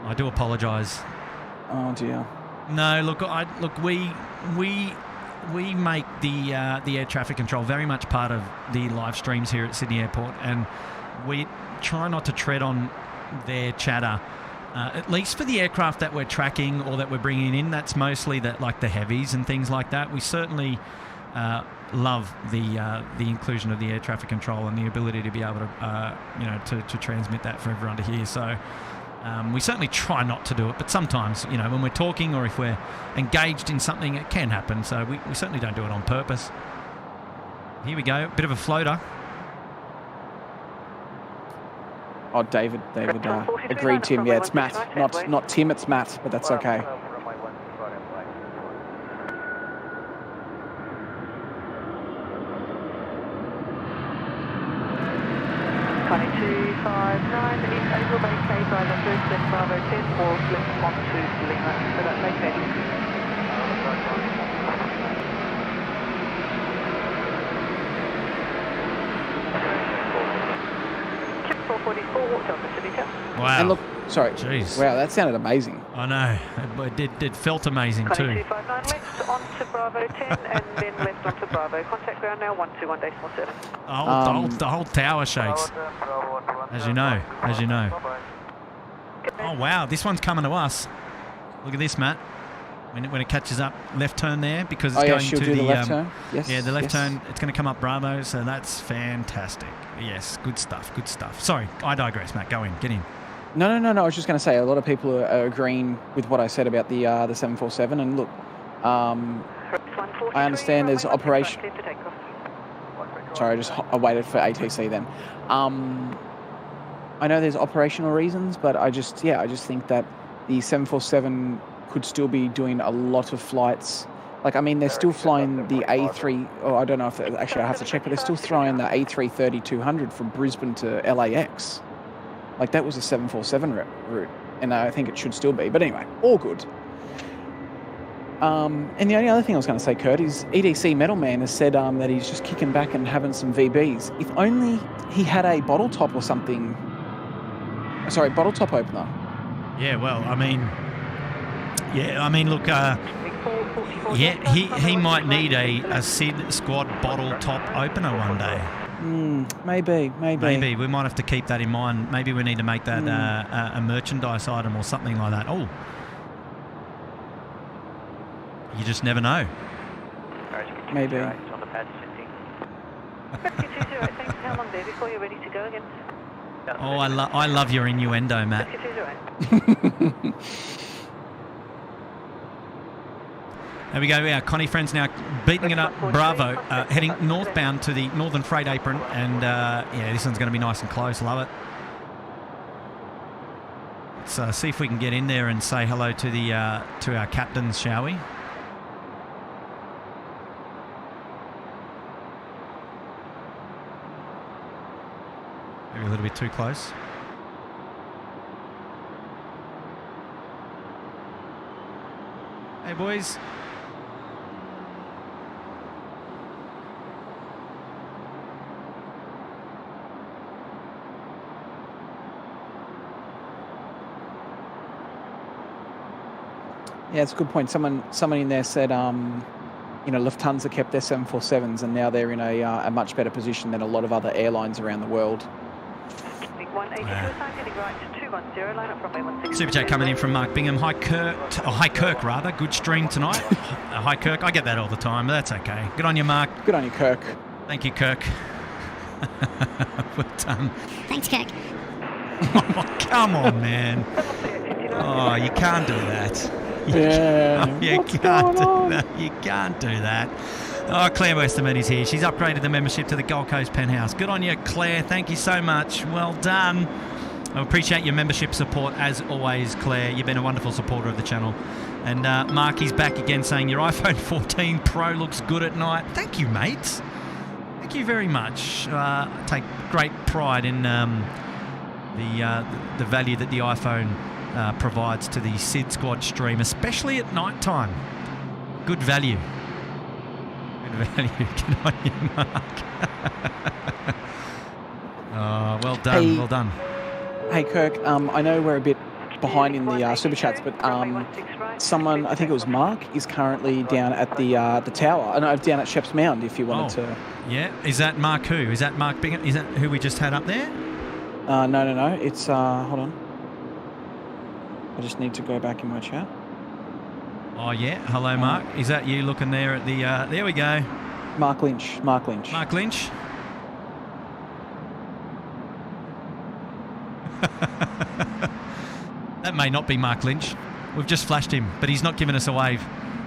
I do apologise. Oh dear. No, look, we make the air traffic control very much part of the live streams here at Sydney Airport, and we try not to tread on their chatter, at least for the aircraft that we're tracking or that we're bringing in. That's mostly the heavies and things like that. We certainly love the inclusion of the air traffic control and the ability to be able to to transmit that for everyone to hear. So. We certainly try not to do it, but sometimes, when we're talking or if we're engaged in something, it can happen. So we certainly don't do it on purpose. Here we go, bit of a floater. Oh, David agreed, Tim. Yeah, it's Matt, not Tim. It's Matt, but that's okay. Driver first left Bravo 10, or left onto Lima, so that's okay. Chip 444, Delta City. Wow. And look, sorry. Jeez. Wow, that sounded amazing. I know. It felt amazing too. 259 left onto Bravo 10 and then left onto Bravo. Contact ground now 121.7. The whole tower shakes. As you know. Oh wow, this one's coming to us. Look at this, Matt. When it catches up, left turn there because it's going to the left turn. Yes. Yeah, the left turn. It's going to come up Bravo, so that's fantastic. Yes, good stuff. Sorry, I digress, Matt. Go in, get in. No. I was just going to say a lot of people are agreeing with what I said about the 747. And look, I understand there's operation. Sorry, I waited for ATC then. I know there's operational reasons, but I just think that the 747 could still be doing a lot of flights. Like, I mean, they're still flying the A3, or I don't know if, actually I have to check, but they're still throwing the A330-200 from Brisbane to LAX. Like, that was a 747 route, and I think it should still be. But anyway, all good. And the only other thing I was going to say, Kurt, is EDC Metal Man has said that he's just kicking back and having some VBs. If only he had a bottle top or something. Sorry, bottle top opener. Yeah, well, I mean, look, he might need a SydSquad bottle top opener one day. Maybe. Maybe we might have to keep that in mind. Maybe we need to make that a merchandise item or something like that. Oh, you just never know. Maybe. On the pad, thanks. How long there before you're ready to go again? Oh, I love your innuendo, Matt. There we go. Our Connie friends now beating it up. Bravo. Heading northbound to the Northern Freight Apron. And, yeah, this one's going to be nice and close. Love it. Let's see if we can get in there and say hello to the to our captains, shall we? Maybe a little bit too close. Hey, boys. Yeah, it's a good point. Someone in there said, Lufthansa kept their 747s and now they're in a much better position than a lot of other airlines around the world. Super chat coming in from Mark Bingham. Hi Kirk rather. Good stream tonight. Hi Kirk. I get that all the time, but that's okay. Good on you, Mark. Good on you, Kirk. Thank you, Kirk. But, thanks, Kirk. Oh, come on, man. Oh, you can't do that. You can't do that. Oh, Claire Westerman is here. She's upgraded the membership to the Gold Coast Penthouse. Good on you, Claire. Thank you so much. Well done. I appreciate your membership support as always, Claire. You've been a wonderful supporter of the channel. And Mark is back again saying your iPhone 14 Pro looks good at night. Thank you, mate. Thank you very much. I take great pride in the value that the iPhone provides to the SydSquad stream, especially at night time. Good value. Good value. Good on you, Mark. Oh, well done. Hey, well done. Hey, Kirk. I know we're a bit behind in the super chats, but someone, I think it was Mark, is currently down at the tower. No, down at Shep's Mound. If you wanted to. Yeah. Is that Mark who? Is that Mark Bingham? Is that who we just had up there? No. It's hold on. I just need to go back in my chat. Oh, yeah. Hello, Mark. Is that you looking there at the... there we go. Mark Lynch. Mark Lynch. That may not be Mark Lynch. We've just flashed him, but he's not giving us a wave.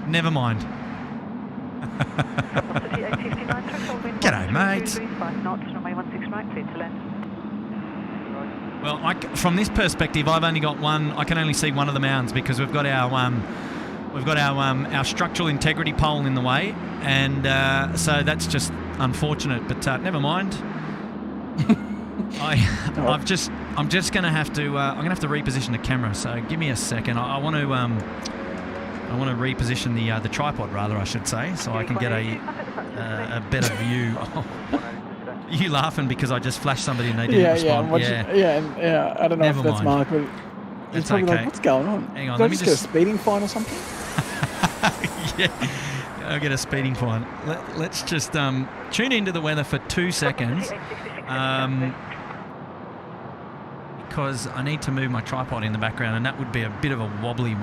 Never mind. G'day, mate. Well, from this perspective, I've only got one. I can only see one of the mounds because we've got our structural integrity pole in the way, and so that's just unfortunate. But never mind. I'm just going to have to. I'm going to have to reposition the camera. So give me a second. I want to reposition the tripod, rather, I should say, so I can get a better view. You laughing because I just flashed somebody and they didn't respond? Yeah. I don't know if that's Mark, but it's probably like, what's going on? Hang on, Did I just get a speeding fine or something? Yeah, I'll get a speeding fine. Let's just tune into the weather for 2 seconds, because I need to move my tripod in the background, and that would be a bit of a wobbly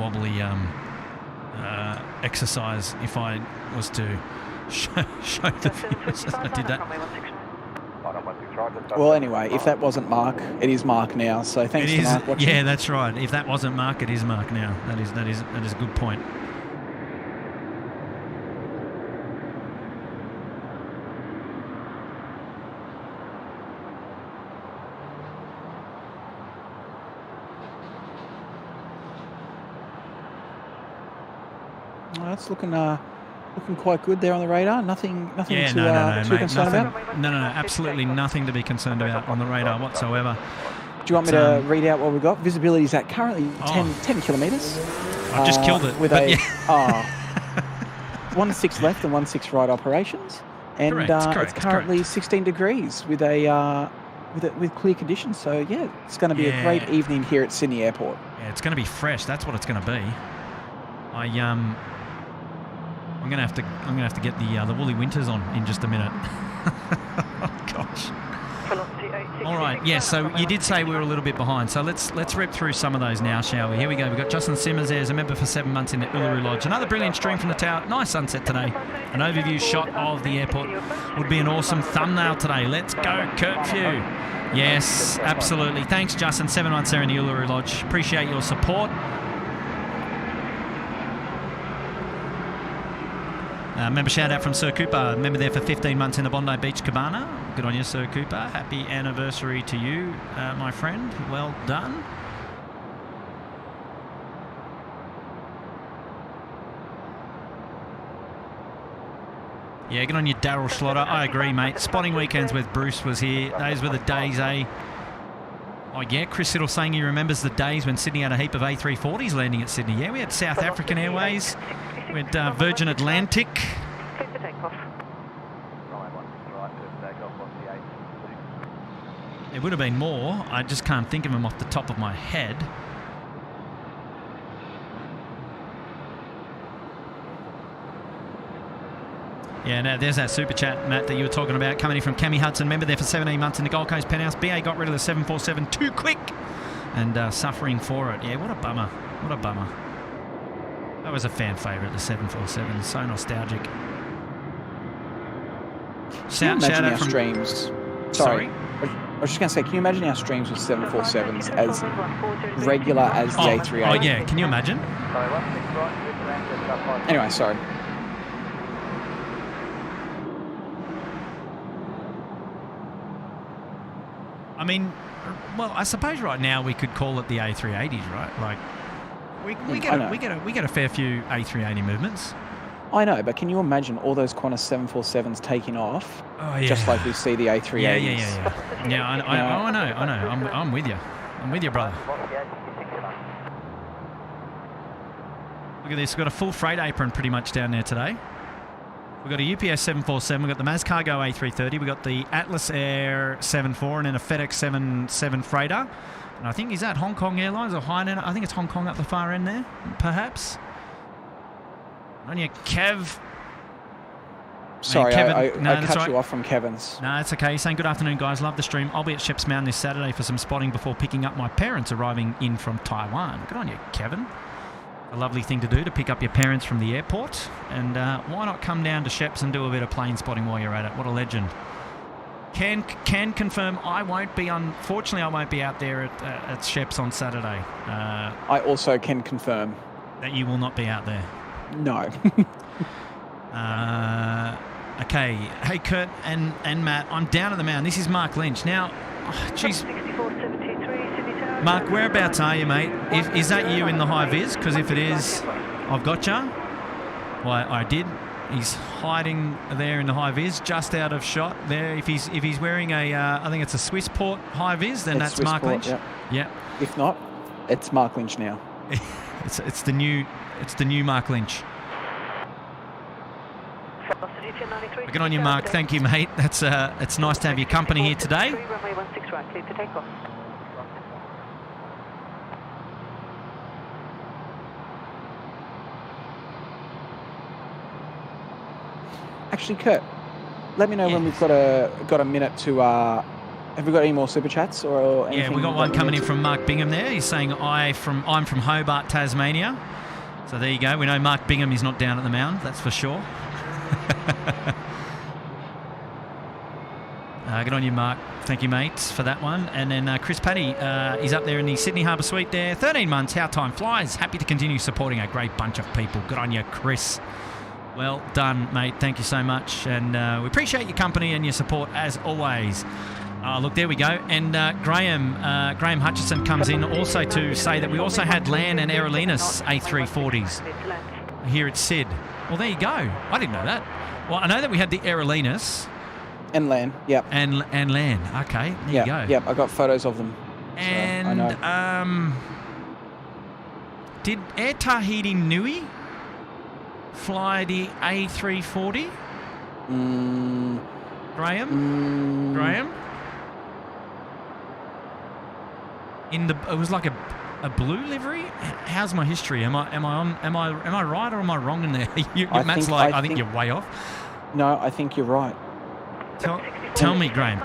exercise if I was to show the viewers as I did that. Well, anyway, if that wasn't Mark, it is Mark now. So thanks to Mark watching. Yeah, that's right. If that wasn't Mark, it is Mark now. That is a good point. Well, that's looking quite good there on the radar. Nothing Yeah, to no, mate, concerned nothing, about. no, absolutely nothing to be concerned about on the radar whatsoever. Do you want me to read out what we've got? Visibility is at currently 10 kilometres. I've just killed it. With but a yeah. 1-6 left and 1-6 right operations, and Correct, it's currently 16 degrees with with clear conditions. So yeah, it's going to be a great evening here at Sydney Airport. Yeah, it's going to be fresh. That's what it's going to be. I'm going to have to get the Woolly Winters on in just a minute. Oh gosh. All right, yeah, so you did say we were a little bit behind, so let's rip through some of those now, shall we? Here we go. We've got Justin Simmers there as a member for 7 months in the Uluru Lodge. Another brilliant stream from the tower. Nice sunset today. An overview shot of the airport would be an awesome thumbnail today. Let's go, Curfew. Yes, absolutely. Thanks, Justin. 7 months there in the Uluru Lodge. Appreciate your support. Member shout out from Sir Cooper, member there for 15 months in the Bondi Beach Cabana. Good on you, Sir Cooper. Happy anniversary to you, my friend. Well done. Yeah, good on you, Daryl Schlotter. I agree, mate. Spotting weekends with Bruce was here. Those were the days, eh? Oh, yeah, Chris Siddle saying he remembers the days when Sydney had a heap of A340s landing at Sydney. Yeah, we had South African Airways. We had Virgin Atlantic. Clear for takeoff. It would have been more. I just can't think of them off the top of my head. Yeah, now there's that super chat, Matt, that you were talking about, coming in from Cammy Hudson, member there for 17 months in the Gold Coast penthouse. BA got rid of the 747 too quick and suffering for it. Yeah, what a bummer. What a bummer. That was a fan favourite, the 747. So nostalgic. Shout out from streams. Sorry. I was just going to say, can you imagine our streams with 747s as regular as the A380? Oh, yeah. Can you imagine? Anyway, sorry. I mean, well, I suppose right now we could call it the A380s, right? Like, we get a fair few A380 movements. I know, but can you imagine all those Qantas 747s taking off, just like we see the A380s? Yeah, I know. I'm with you. I'm with you, brother. Look at this. We've got a full freight apron pretty much down there today. We've got a UPS 747, we've got the Mazcargo A330, we've got the Atlas Air 74, and then a FedEx 77 freighter. And I think, is that Hong Kong Airlines or Hainan? I think it's Hong Kong up the far end there, perhaps. On your Kev. Sorry, Kevin, I cut you off from Kevin's. No, it's okay. He's saying, good afternoon, guys. Love the stream. I'll be at Shep's Mound this Saturday for some spotting before picking up my parents arriving in from Taiwan. Good on you, Kevin. A lovely thing to do, to pick up your parents from the airport. And why not come down to Shep's and do a bit of plane spotting while you're at it? What a legend. Can confirm unfortunately I won't be out there at Shep's on Saturday. I also can confirm that you will not be out there. No. Okay. Hey, Kurt and Matt, I'm down at the Mound. This is Mark Lynch. Now, geez. Mark, whereabouts are you, mate? Is that you in the high vis? Because if it is, I've got you. Well, I did. He's hiding there in the high vis, just out of shot there. If he's wearing I think it's a Swissport high vis, then that's Mark Lynch. Yeah. If not, it's Mark Lynch now. it's the new Mark Lynch. Good on you, Mark. Thank you, mate. That's it's nice to have your company here today. Runway 16 right, clear for takeoff. Actually, Kurt, let me know when we've got a minute to. Have we got any more super chats or anything? Yeah, we got one coming in from Mark Bingham there. He's saying I'm from Hobart, Tasmania. So there you go. We know Mark Bingham is not down at the Mound. That's for sure. Good on you, Mark. Thank you, mates, for that one. And then Chris Paddy, he's up there in the Sydney Harbour Suite there. 13 months, how time flies. Happy to continue supporting a great bunch of people. Good on you, Chris. Well done, mate. Thank you so much. And we appreciate your company and your support as always. Look, there we go. And Graham Hutchison comes in also to say that we also had LAN and Aerolinas A340s. here at Sid. Well, there you go. I didn't know that. Well, I know that we had the Aerolinas. And LAN, yep. And LAN. Okay, there you go. Yep, I got photos of them. And so I know. Did Air Tahiti Nui fly the A340? Graham? It was like a blue livery. How's my history? Am I right or am I wrong in there? Matt's I think you're way off. No, I think you're right. Tell me, Graham.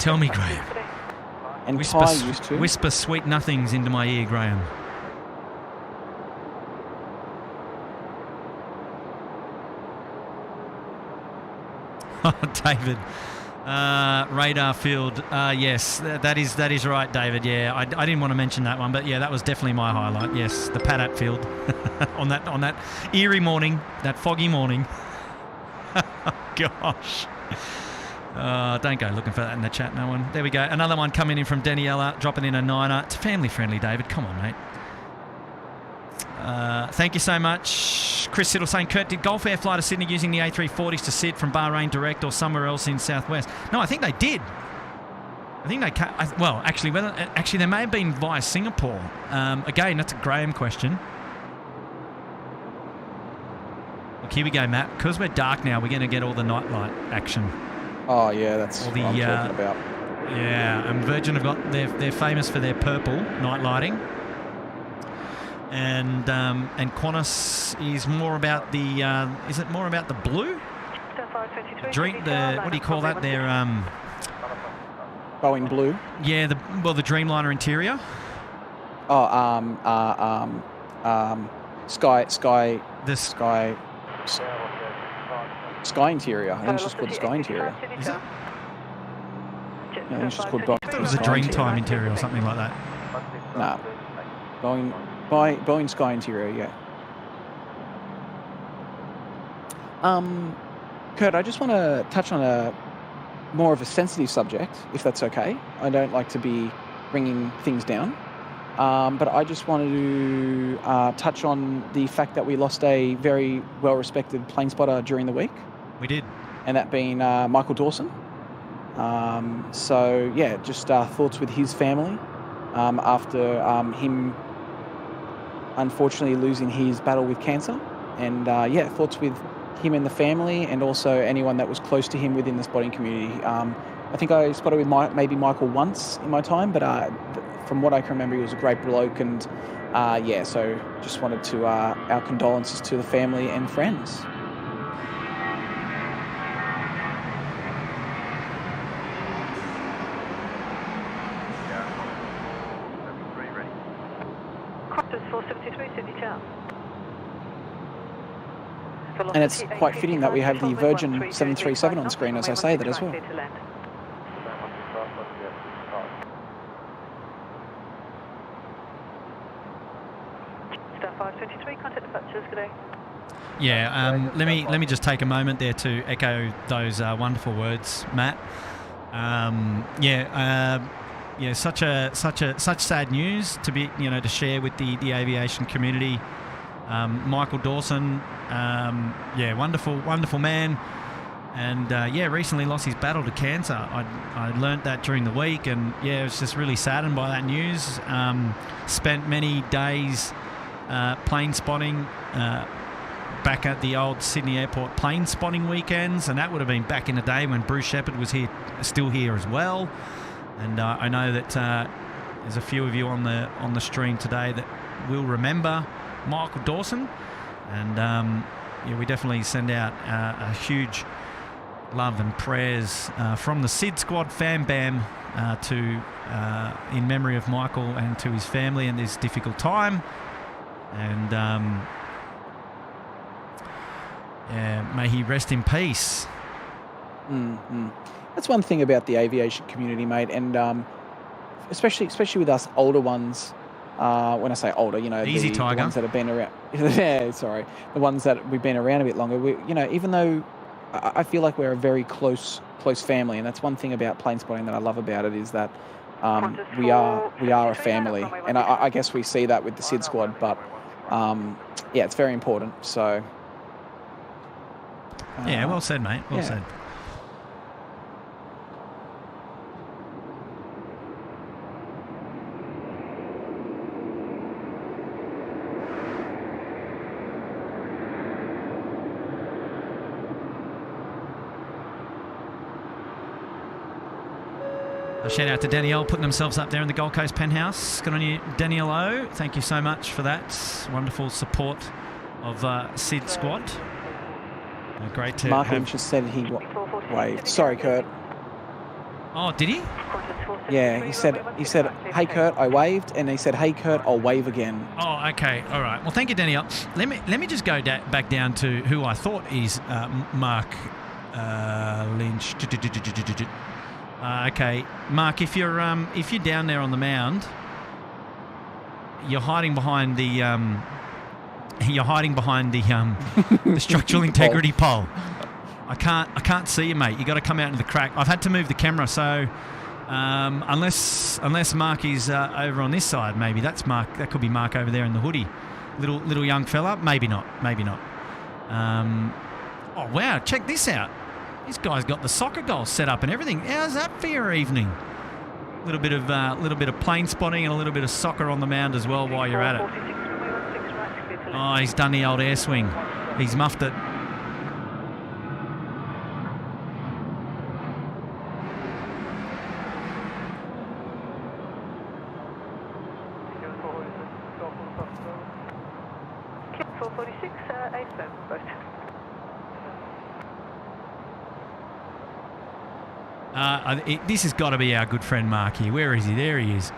And whisper sweet nothings into my ear, Graham. Oh, David. Radar field. Yes, that is right, David. Yeah, I didn't want to mention that one, but yeah, that was definitely my highlight. Yes, the Padat field on that eerie morning, that foggy morning. Gosh. Don't go looking for that in the chat, no one. There we go. Another one coming in from Daniela, dropping in a 9er. It's family friendly, David. Come on, mate. Thank you so much. Chris Siddle saying, Kurt, did Gulf Air fly to Sydney using the A340s to Sid from Bahrain direct or somewhere else in Southwest? No, I think they did. I think they actually they may have been via Singapore. Again, that's a Graham question. Look, here we go, Matt. Because we're dark now, we're going to get all the nightlight action. Oh yeah, that's what I'm talking about. Yeah, and Virgin have got they're famous for their purple night lighting. And Qantas is more about the is it more about the blue? What do you call that? Their Boeing blue. Yeah, the Dreamliner interior. Sky interior. I think it's just called the Sky interior. Is it? Yeah, I think it's just called Boeing. It was a Dreamtime interior or something like that. Nah, Boeing Sky interior. Yeah. Kurt, I just want to touch on a more of a sensitive subject, if that's okay. I don't like to be bringing things down, but I just wanted to touch on the fact that we lost a very well-respected plane spotter during the week. We did. And that being Michael Dawson. So, yeah, just thoughts with his family after him unfortunately losing his battle with cancer. And, yeah, thoughts with him and the family, and also anyone that was close to him within the spotting community. I think I spotted with maybe Michael once in my time, but from what I can remember, he was a great bloke. And, yeah, so just wanted to our condolences to the family and friends. And it's quite fitting that we have the Virgin 737 on screen as I say that as well. Yeah, let me just take a moment there to echo those wonderful words, Matt. Such sad news to be to share with the aviation community. Michael Dawson, wonderful man, and recently lost his battle to cancer. I learnt that during the week, and I was just really saddened by that news. Spent many days plane spotting back at the old Sydney Airport plane spotting weekends, and that would have been back in the day when Bruce Shepard was still here as well. And I know that there's a few of you on the stream today that will remember Michael Dawson, and we definitely send out a huge love and prayers from the SydSquad fam bam in memory of Michael and to his family in this difficult time. And may he rest in peace. Mm-hmm. That's one thing about the aviation community, mate, and especially with us older ones. When I say older, Easy, the ones that have been around. Yeah, sorry, the ones that we've been around a bit longer. Even though I feel like we're a very close family, and that's one thing about plane spotting that I love about it is that we are a family, and I guess we see that with the SydSquad. But it's very important. So Yeah, well said, mate. Well yeah. said. A shout out to Danielle putting themselves up there in the Gold Coast penthouse. Good on you, Danielle O. Thank you so much for that. Wonderful support of SydSquad. Great to Mark have... just said he waved. Sorry, Kurt. Oh, did he? Yeah, he said, hey, Kurt, I waved, and he said, hey, Kurt, I'll wave again. Oh, okay. All right. Well, thank you, Danielle. Let me just go back down to who I thought is Mark Lynch. Okay, Mark, if you're down there on the mound, you're hiding behind the the structural integrity pole. I can't see you, mate. You got to come out into the crack. I've had to move the camera, so unless Mark is over on this side, maybe that's Mark. That could be Mark over there in the hoodie, little young fella. Maybe not. Oh wow! Check this out. This guy's got the soccer goal set up and everything. How's that for your evening? A little bit of plane spotting and a little bit of soccer on the mound as well while you're at it. Oh, he's done the old air swing. He's muffed it. This has got to be our good friend Mark here. Where is he? There he is.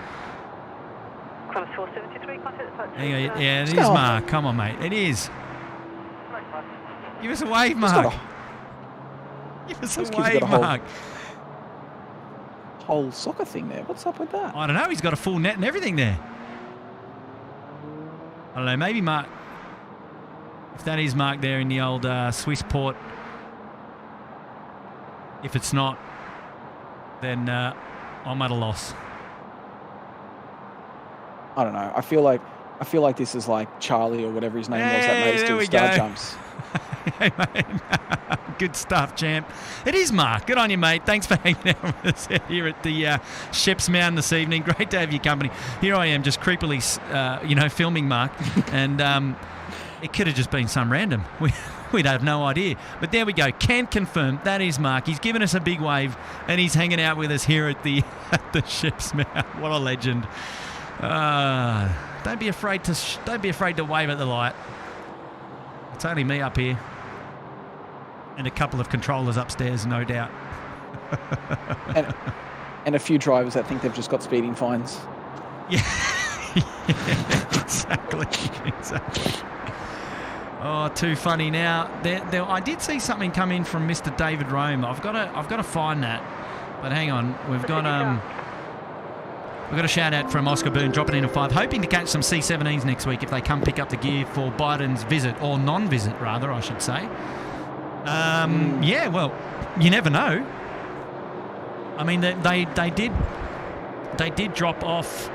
Yeah, it is Mark. Come on, mate. It is. Give us a wave, Mark. Give us a wave, Mark. Whole soccer thing there. What's up with that? I don't know. He's got a full net and everything there. I don't know. Maybe Mark. If that is Mark there in the old Swiss port. If it's not, then I'm at a loss. I don't know. I feel like this is like Charlie or whatever his name was that made us do star jumps. Hey, mate. Good stuff, champ. It is Mark. Good on you, mate. Thanks for hanging out with us here at the Shep's Mound this evening. Great to have your company. Here I am just creepily, filming Mark. And it could have just been some random. We'd have no idea. But there we go. Can confirm that is Mark. He's given us a big wave and he's hanging out with us here at the Shep's Mound. What a legend. Don't be afraid to wave at the light. It's only me up here. And a couple of controllers upstairs, no doubt. and a few drivers that think they've just got speeding fines. Yeah. Exactly. Oh, too funny. Now, I did see something come in from Mr. David Rome. I've got to find that. But hang on, we've got a shout out from Oscar Boone dropping in a 5, hoping to catch some C-17s next week if they come pick up the gear for Biden's visit, or non-visit rather, I should say. Yeah, well, you never know. I mean, they did drop off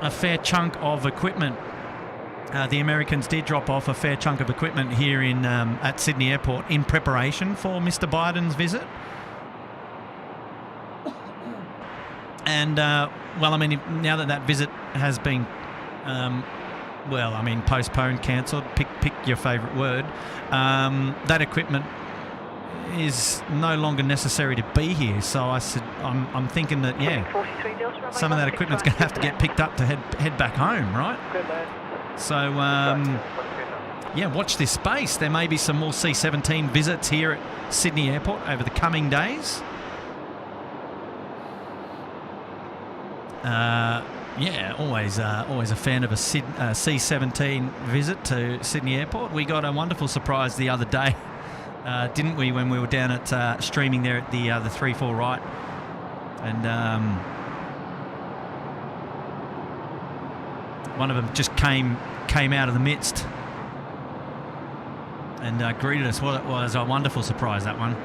a fair chunk of equipment. The Americans did drop off a fair chunk of equipment here in at Sydney Airport in preparation for Mr. Biden's visit. And, well, I mean, now that visit has been, postponed, cancelled, pick your favourite word, that equipment is no longer necessary to be here. So I'm thinking that, yeah, some of that equipment's going to have to get picked up to head back home, right? So, yeah, watch this space. There may be some more C-17 visits here at Sydney Airport over the coming days. Yeah, always a fan of a C-17 visit to Sydney Airport. We got a wonderful surprise the other day, didn't we, when we were down at streaming there at the 3-4 right, and one of them just came out of the midst and greeted us. Well, it was a wonderful surprise, that one.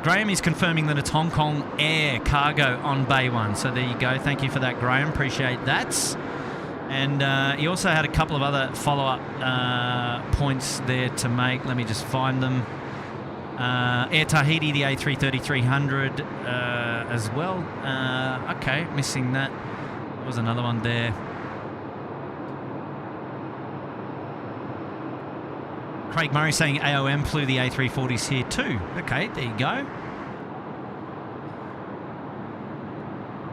Graham is confirming that it's Hong Kong Air cargo on Bay 1. So there you go. Thank you for that, Graham. Appreciate that. And he also had a couple of other follow-up points there to make. Let me just find them. Air Tahiti, the A330-300 as well. Okay, missing that. There was another one there. Craig Murray saying AOM flew the A340s here too. Okay, there you go.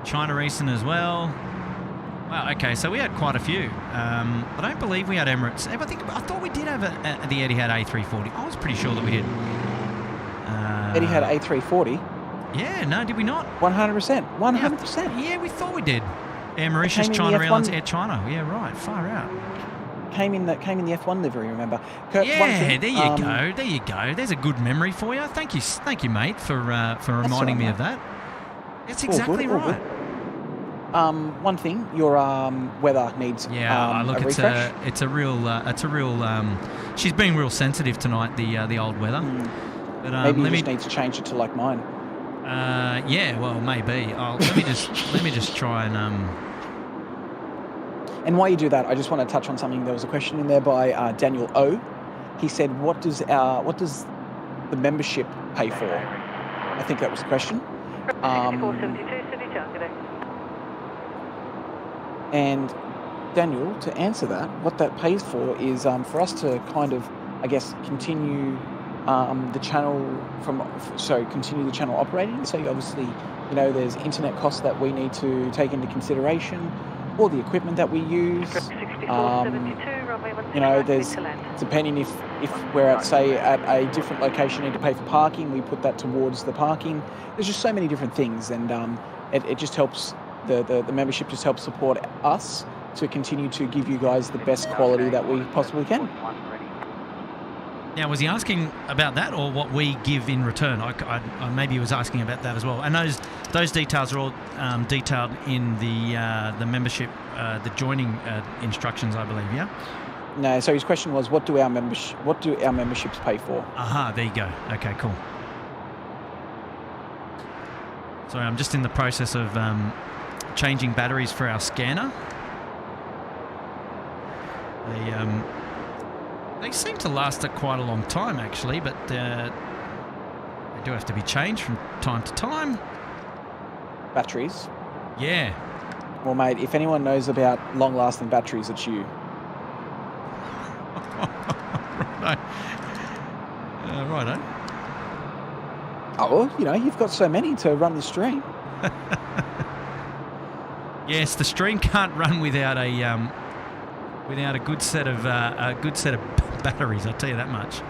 China Recent as well. Wow, okay, so we had quite a few. I don't believe we had Emirates. I thought we did have the Etihad A340. I was pretty sure that we did. Etihad A340? Yeah, no, did we not? 100%. 100%. Yeah, we thought we did. Air Mauritius, China Airlines, Air China. Yeah, right, far out. Came in the F1 livery, remember? Yeah, there you go. There you go. There's a good memory for you. Thank you, mate, for reminding me of that. That's exactly right. One thing, your weather needs look, a refresh. It's a real. She's being real sensitive tonight. The old weather. But, maybe you just need to change it to like mine. Yeah, well, maybe. Let me just try and. And while you do that, I just want to touch on something. There was a question in there by Daniel O. He said, "What does the membership pay for?" I think that was the question. 6472 City Target. And Daniel, to answer that, what that pays for is for us to kind of, I guess, continue the channel continue the channel operating. So obviously, there's internet costs that we need to take into consideration, all the equipment that we use. There's, depending if we're at a different location, need to pay for parking, we put that towards the parking. There's just so many different things, and it just helps. The membership just helps support us to continue to give you guys the best quality that we possibly can. Now, was he asking about that or what we give in return? I maybe he was asking about that as well. And those details are all detailed in the membership, the joining instructions, I believe. Yeah. No. So his question was, what do our memberships pay for? Aha. There you go. Okay. Cool. Sorry, I'm just in the process of changing batteries for our scanner. They seem to last quite a long time, actually, but they do have to be changed from time to time. Batteries? Yeah. Well, mate, if anyone knows about long-lasting batteries, it's you. Righto. Oh, well, you've got so many to run the stream. Yes, the stream can't run without a good set of batteries. I'll tell you that much.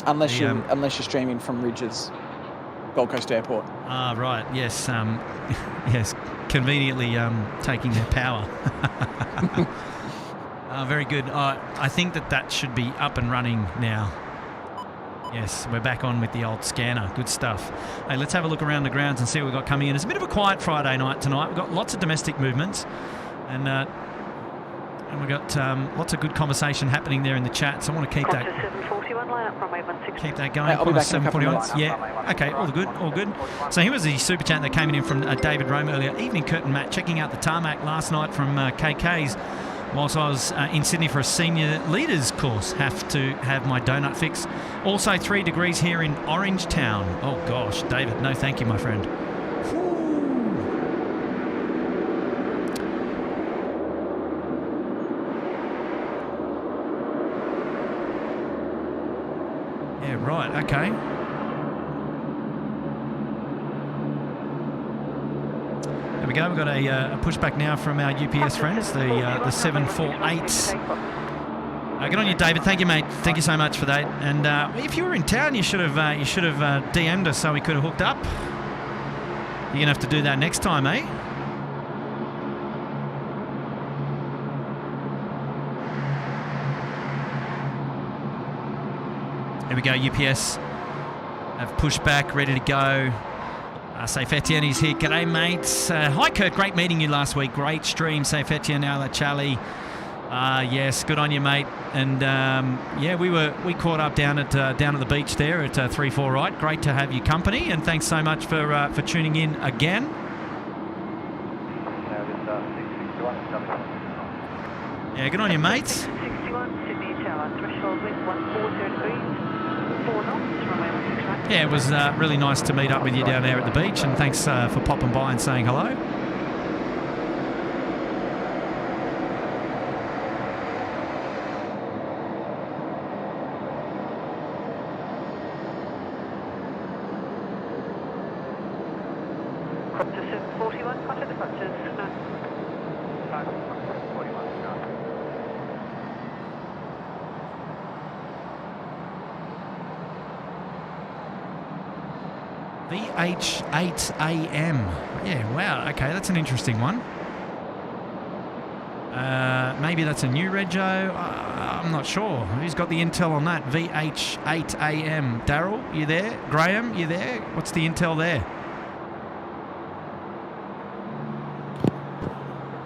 Unless you're streaming from Ridge's Gold Coast Airport. Ah, right. Yes. Yes. Conveniently taking their power. Very good. I think that should be up and running now. Yes, we're back on with the old scanner. Good stuff. Hey, let's have a look around the grounds and see what we've got coming in. It's a bit of a quiet Friday night tonight. We've got lots of domestic movements, and we've got lots of good conversation happening there in the chat. So I want to keep that. 741 line up runway 16. Keep that going. I'll be back in a couple of 741. Yeah. Okay. All good. So here was the super chat that came in from David Rome earlier. Evening, Kurt and Matt. Checking out the tarmac last night from KK's. Whilst I was in Sydney for a senior leaders course, have to have my donut fix. Also 3 degrees here in Orangetown. Oh gosh, David, no thank you, my friend. Yeah, right, okay. There we go. We've got a pushback now from our UPS friends, the 748s. Good on you, David. Thank you, mate. Thank you so much for that. And if you were in town, you should have DM'd us so we could have hooked up. You're gonna have to do that next time, eh? There we go. UPS have pushback ready to go. Safe Etienne is here. G'day, mates. Hi, Kurt. Great meeting you last week. Great stream. Safe Etienne, Ala Charlie. Yes, good on you, mate. And yeah, we caught up down at the beach there at 3-4 right. Great to have you company, and thanks so much for tuning in again. Yeah, good on you, mates. 61, Sydney Tower, threshold wind 140 degrees, 4 knots, runway 16 right. Yeah, it was really nice to meet up with you down there at the beach, and thanks for popping by and saying hello. Cross to 741, contact departures. No. 41, no. VH8AM. Yeah, wow. Okay, that's an interesting one. Maybe that's a new rego. I'm not sure. Who's got the intel on that? VH8AM. Daryl, you there? Graham, you there? What's the intel there?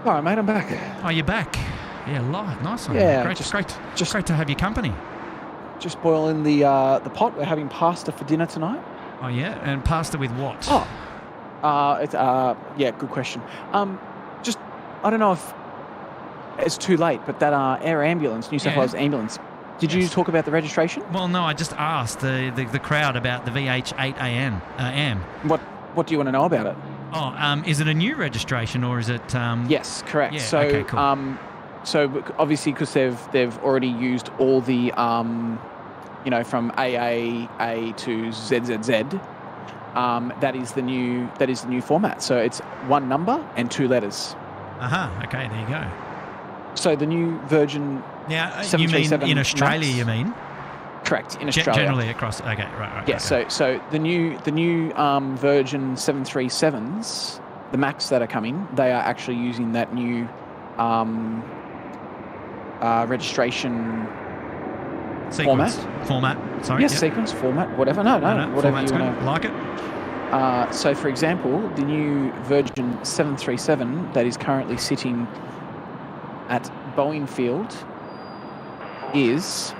All right, mate, I'm back. Oh, you're back. Yeah, live. Nice one. Yeah, great to have your company. Just boiling the pot. We're having pasta for dinner tonight. Oh, yeah? And pasta with what? Yeah, good question. Just, I don't know if it's too late, but that air ambulance, New South Wales ambulance, did you talk about the registration? Well, no, I just asked the crowd about the VH8AM. AM. What do you want to know about it? Oh, is it a new registration or is it? Yes, correct. Yeah, so, okay, cool. So obviously because they've already used all the from AA to ZZZ. That is the new format. So it's one number and 2 letters. Okay, there you go. So the new Virgin. Now you mean in Australia? Max, you mean? Correct, in Australia. Generally across. Okay, right. Yeah. Okay. So the new Virgin 737s, the Max that are coming, they are actually using that new registration Sequence. Format. Sorry. Yes, yep. Sequence, format, whatever. No, whatever you want to. Like it. So, for example, the new Virgin 737 that is currently sitting at Boeing Field is...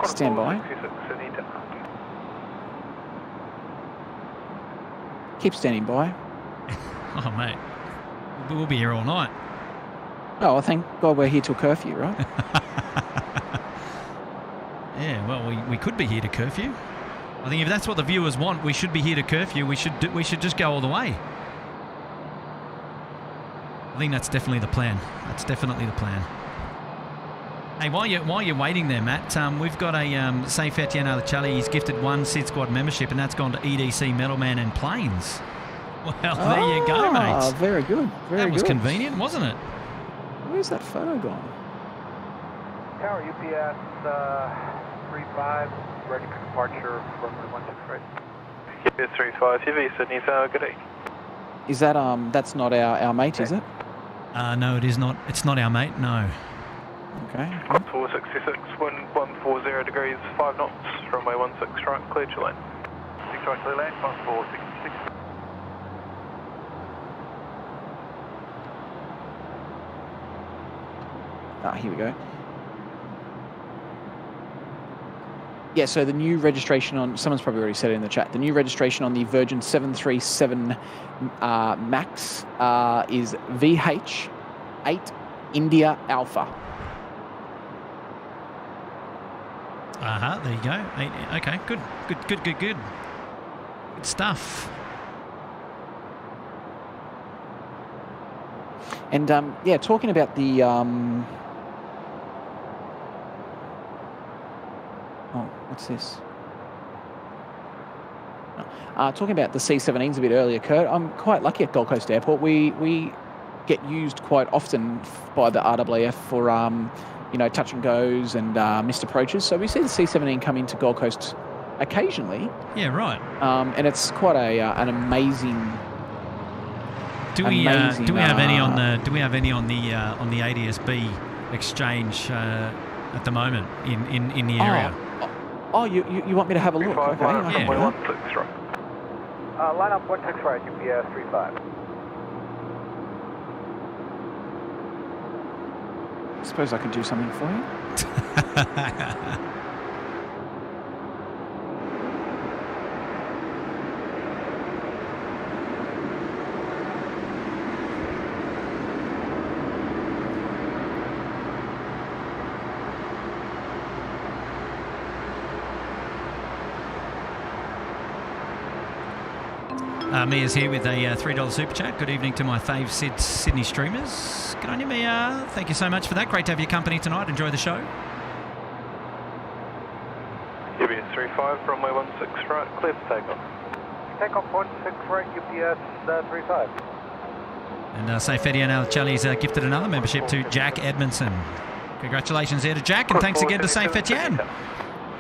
Stand by. Keep standing by. Oh, mate. We'll be here all night. Oh, well, thank God we're here till curfew, right? Yeah, well, we could be here to curfew. I think if that's what the viewers want, we should be here to curfew. We should just go all the way. I think that's definitely the plan. That's definitely the plan. Hey, while you're waiting there, Matt, we've got a Safe Etienne Charlie. He's gifted 1 SydSquad membership, and that's gone to EDC Metalman and Planes. Well, there you go, mate. Very good. That was convenient, wasn't it? Where's that photo gone? Tower UPS 35, ready for departure from runway 16 right. UPS 35, heavy Sydney Tower, good day. Is that that's not our mate, is it? No, it is not. It's not our mate. No. Okay. 466, wind 140 degrees, 5 knots, runway 16 right, cleared to land. 6 right, clear land, 1466. Here we go. Yeah, so the new registration on... Someone's probably already said it in the chat. The new registration on the Virgin 737 Max is VH8 India Alpha. There you go. Okay, good. Good stuff. And, talking about the... what's this? Talking about the C-17s a bit earlier, Kurt, I'm quite lucky at Gold Coast Airport. We get used quite often by the RAAF for, touch and goes and missed approaches. So we see the C-17 come into Gold Coast occasionally. Yeah, right. And it's quite an amazing... Do we have any on the ADSB exchange at the moment in the area? You want me to have a look? Okay. Yeah. Line up 16 right, UPS 35. I suppose I can do something for you. Mia's here with a $3 super chat. Good evening to my fave Sydney streamers. Good on you, Mia. Thank you so much for that. Great to have your company tonight. Enjoy the show. UPS 35, runway 16 right, clear for takeoff. Takeoff 16 right, UPS 35. And Safe Eddie and Al Charlie's gifted another membership to Jack Edmondson. Congratulations there to Jack, and thanks again to Safe Etienne.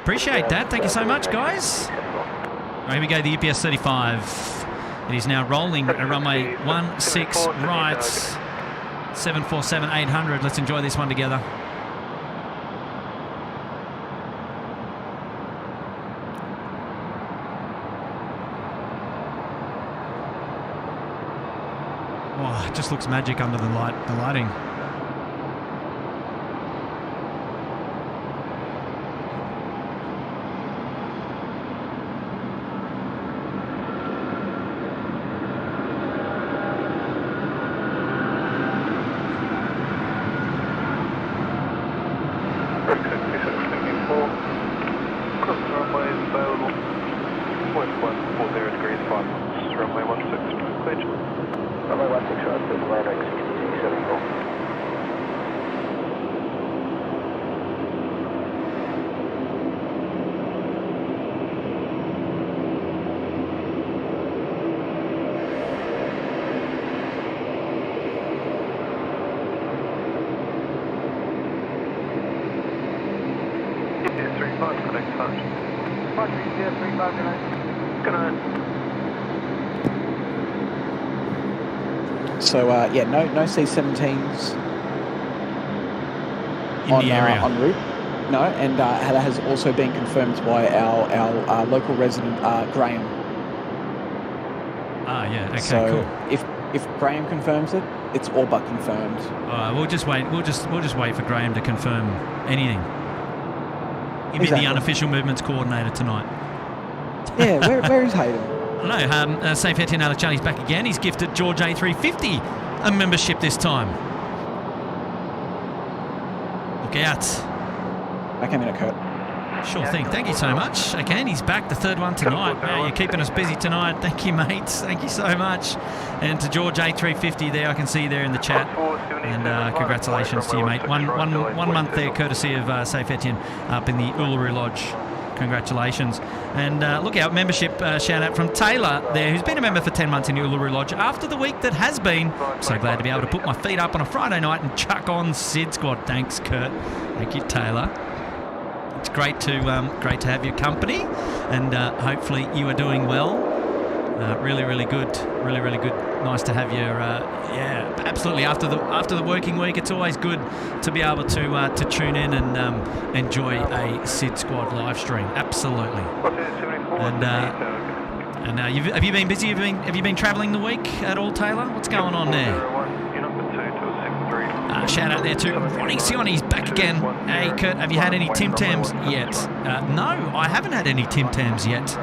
Appreciate that. Thank you so much, guys. Right, here we go, the UPS 35. It is now rolling at runway 16 right, 747-800. Let's enjoy this one together. Oh, it just looks magic under the lighting. So yeah, no C-17s in the area en route. No, and that has also been confirmed by our local resident Graham. Ah, yeah. Okay, so cool. If Graham confirms it, it's all but confirmed. We'll just wait. We'll just wait for Graham to confirm anything. He'll be the unofficial movements coordinator tonight. Yeah, where is Hayden? No, Safe Etienne Alex Charlie's back again. He's gifted George A350 a membership this time. Look out. I came in at Kurt. Sure thing. Thank you so much. Okay, and he's back, the third one tonight. You're keeping us busy tonight. Thank you, mates. Thank you so much. And to George A350 there, I can see there in the chat. And congratulations to you, mate. One month there, courtesy of Safe Etienne up in the Uluru Lodge. Congratulations. And look out, membership shout out from Taylor there, who's been a member for 10 months in the Uluru Lodge. After the week that has been, I'm so glad to be able to put my feet up on a Friday night and chuck on SydSquad. Thanks, Kurt. Thank you, Taylor. It's great to have your company, and hopefully you are doing well. Really good. Really good. Nice to have you. Yeah, absolutely. After the working week, it's always good to be able to tune in and enjoy a SydSquad live stream. Absolutely. And have you been busy? Have you been travelling the week at all, Taylor? What's going on there? Shout out there to Ronnie Sioni's back again. Hey, Kurt, have you had any Tim Tams yet? No, I haven't had any Tim Tams yet.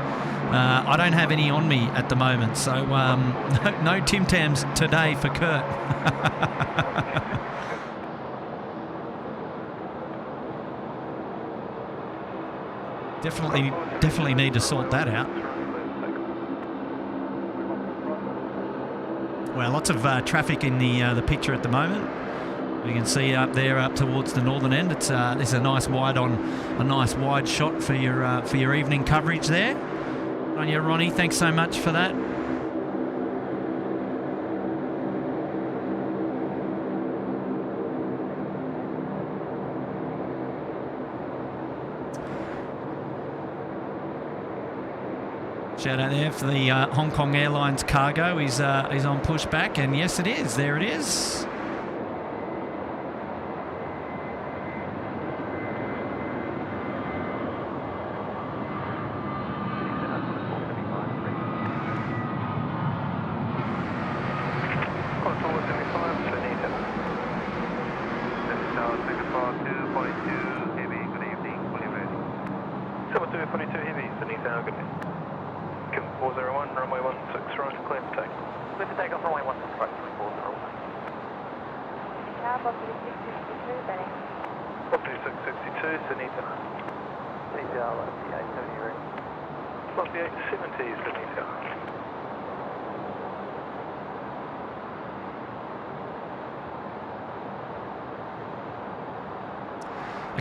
I don't have any on me at the moment, so no Tim Tams today for Kurt. Definitely need to sort that out. Well, lots of traffic in the picture at the moment. You can see up there, up towards the northern end. It's a nice wide shot for your evening coverage there. On you, Ronnie. Thanks so much for that. Shout out there for the Hong Kong Airlines cargo. He's on pushback, and yes, it is. There it is.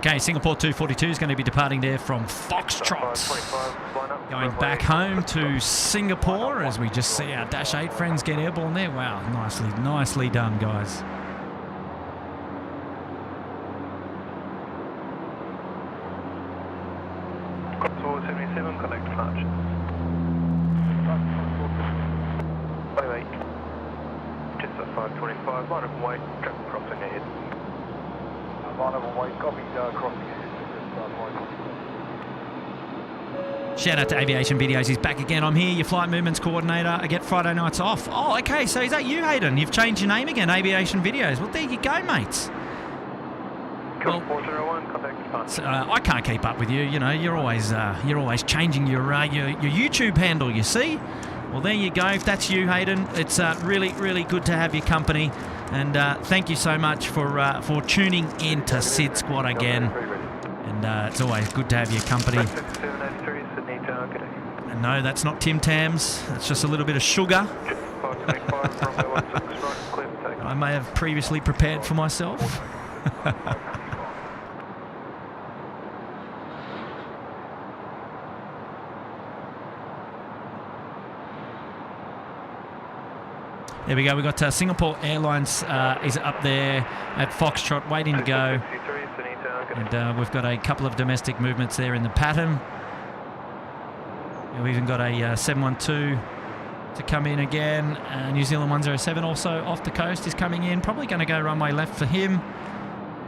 Okay, Singapore 242 is going to be departing there from Foxtrot. Going back home to Singapore as we just see our Dash 8 friends get airborne there. Wow, nicely done, guys. Contour 77, connect departure. Bye, just at 525, line of white, traffic crossing ahead. Line of white, copy, crossing ahead. Shout out to Aviation Videos, he's back again. I'm here, your flight movements coordinator. I get Friday nights off. Oh, okay, so is that you, Hayden? You've changed your name again, Aviation Videos. Well, there you go, mates. Well, 401, contact departure. I can't keep up with you. You know, you're always changing your YouTube handle. You see? Well, there you go. If that's you, Hayden, it's really good to have your company, and thank you so much for tuning in to SydSquad again. And it's always good to have your company. And no, that's not Tim Tams. That's just a little bit of sugar. I may have previously prepared for myself. There we go. We've got Singapore Airlines is up there at Foxtrot waiting to go. And we've got a couple of domestic movements there in the pattern. And we've even got a 712 to come in again. New Zealand 107 also off the coast is coming in. Probably going to go runway left for him.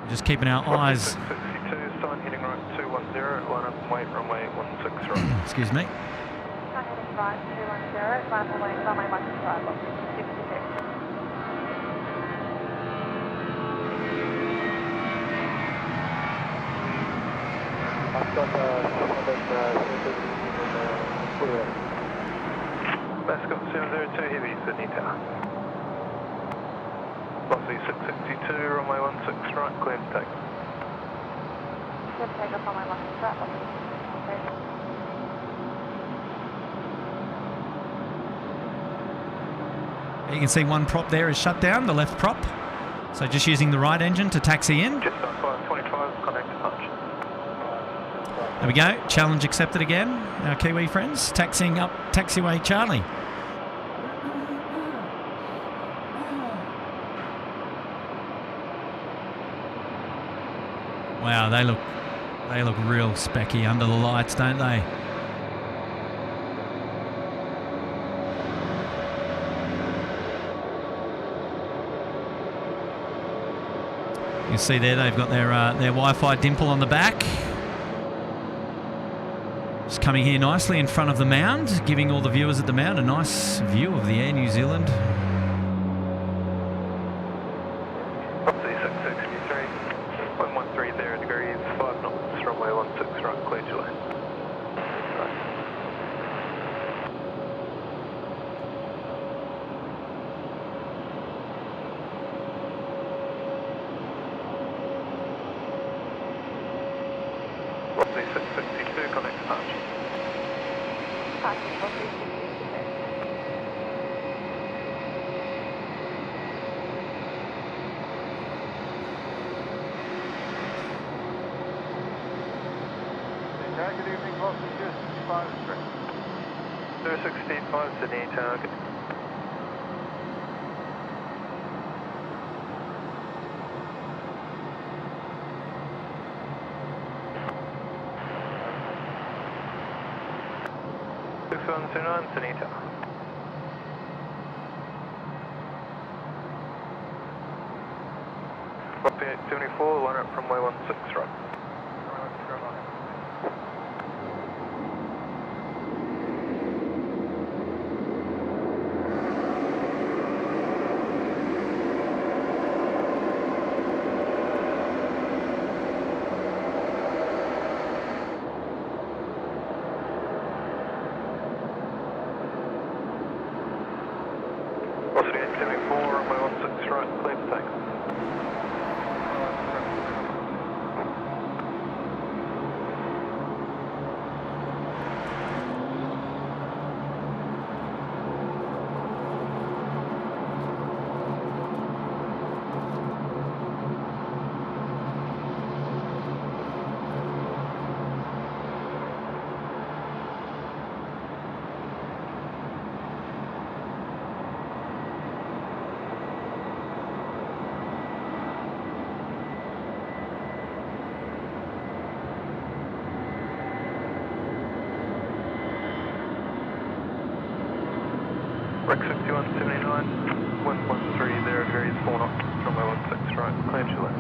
Just keeping our eyes. 62, sign heading right 210, line up and wait, runway 16 right. Excuse me. Heading right 210, line up and wait, runway 16 right, box 62. I've got Mascot 702 Heavy, Sydney Tower. Velocity 662, runway 16 right, clear to take. Clear to take off runway 16 right, box 62. You can see one prop there is shut down, the left prop. So just using the right engine to taxi in. Just on 525, connect to punch. There we go. Challenge accepted again. Our Kiwi friends taxiing up taxiway Charlie. Wow, they look real specky under the lights, don't they? You see there they've got their Wi-Fi dimple on the back. Just coming here nicely in front of the Mound, giving all the viewers at the Mound a nice view of the Air New Zealand. Velocity 663, 130 degrees, 5 knots, runway 16 right, clear to land. Velocity 662, connect to punch. Passing velocity 662. Good evening, velocity 265 straight. 265, Sydney target. Sydney tower. Copy 874, line up from way 16 right. Velocity 874, runway 16 right, clear to take. Rec 6179, 113 there, various 4 knots, runway 16 right, clear to left.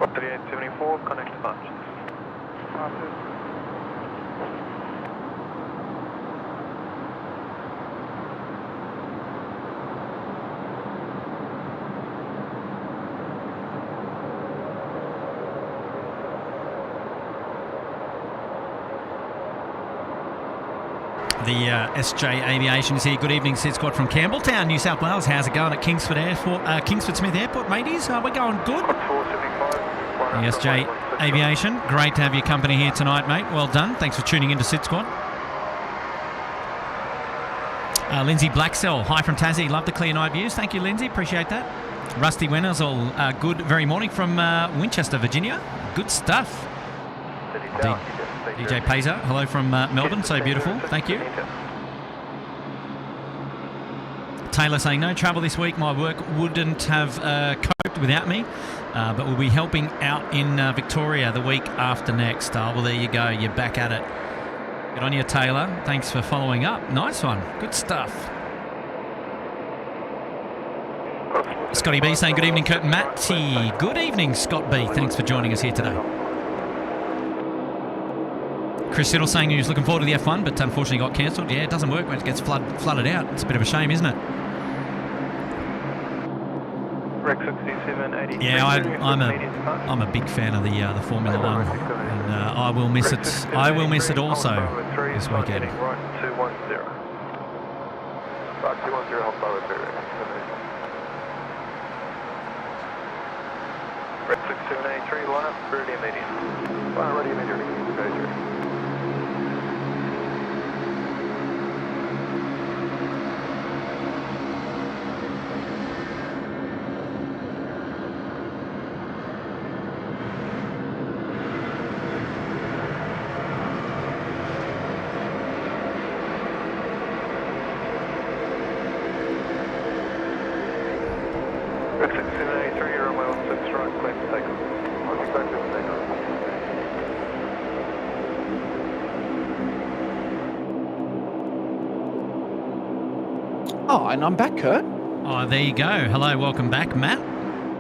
Qatari A380, connect departures. The SJ Aviation is here. Good evening, SydSquad from Campbelltown, New South Wales. How's it going at Kingsford Smith Airport, mateys? We're going good. The SJ Aviation, great to have your company here tonight, mate. Well done. Thanks for tuning in to SydSquad. Lindsay Blacksell, hi from Tassie. Love the clear night views. Thank you, Lindsay. Appreciate that. Rusty Winners, all good. Very morning from Winchester, Virginia. Good stuff. DJ Pazer, hello from Melbourne. So beautiful. Thank you. Taylor saying, no travel this week. My work wouldn't have coped without me, but we'll be helping out in Victoria the week after next. Well, there you go. You're back at it. Good on you, Taylor. Thanks for following up. Nice one. Good stuff. Scotty B saying, good evening, Kurt and Matty. Good evening, Scott B. Thanks for joining us here today. Chris Siddle saying he was looking forward to the F1, but unfortunately got cancelled. Yeah, it doesn't work when it gets flooded out. It's a bit of a shame, isn't it? Rec 6780. Yeah, I'm a big fan of the Formula One, and I will miss it. I will miss it also this weekend. Right 210. Right 210, hold by with Rec 6783, line up, ready immediate. Line ready immediate, go through. Oh, and I'm back, Kurt. Oh, there you go. Hello, welcome back, Matt.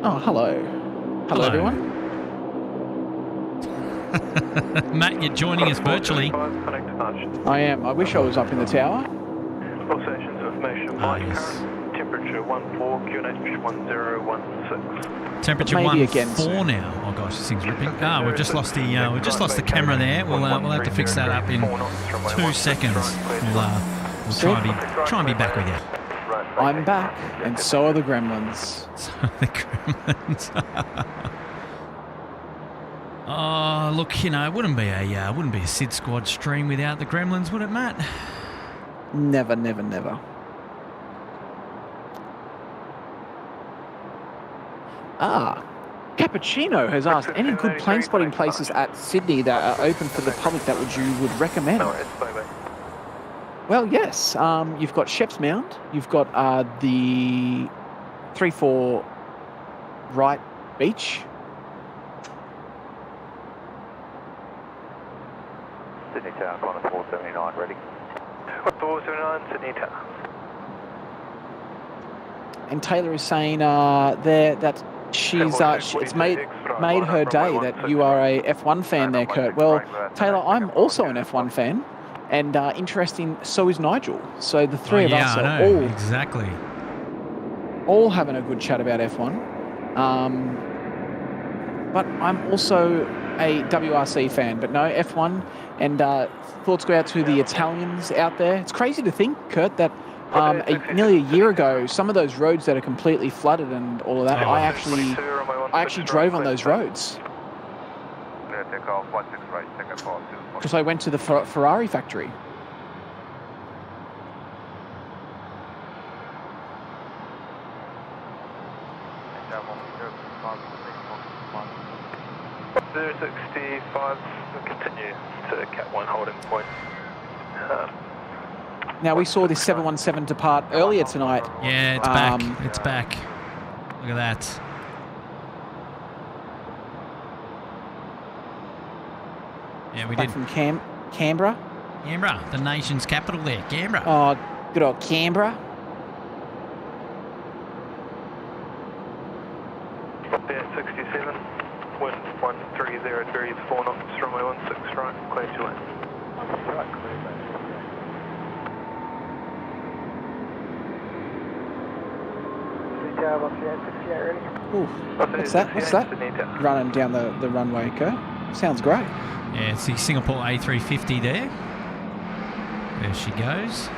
Oh, hello. Hello, everyone. Matt, you're joining us virtually. I am. I wish I was up in the tower. All stations of information, Yes. temperature 14, QNH 1016. Temperature Maybe 14 now. Oh gosh, this thing's ripping. We've just lost the camera there. We'll have to fix that up in 2 seconds. We'll try and be back with you. I'm back, and so are the gremlins. The gremlins. Oh, look, it wouldn't be a SydSquad stream without the gremlins, would it, Matt? Never, never, never. Cappuccino has asked, any good plane spotting places at Sydney that are open for the public that you would recommend? Well, yes. You've got Shep's Mound. You've got the 3-4 right beach. Sydney Tower, Qantas 479, ready. 479, Sydney Tower. And Taylor is saying that it's made her day that you are a F1 fan there, Kurt. Well, Taylor, I'm also an F1 fan. And interesting, so is Nigel. So the three of us are all having a good chat about F1. But I'm also a WRC fan, but no, F1. And thoughts go out to the Italians out there. It's crazy to think, Kurt, that nearly a year ago, some of those roads that are completely flooded and all of that, I actually drove on those roads. Because I went to the Ferrari factory. 065, continue to Cat 1 holding point. Now, we saw this 717 depart earlier tonight. Yeah, it's back. It's back. Look at that. Yeah, we Back did. from Canberra. Canberra, the nation's capital there. Canberra. Oh, good old Canberra. There, 67, wind 1303, 4 knots, runway 16 right, clear to land. Ooh, what's that? What's that? Running down the runway, Kerr. Sounds great. Yeah, it's the Singapore A350 there. There she goes.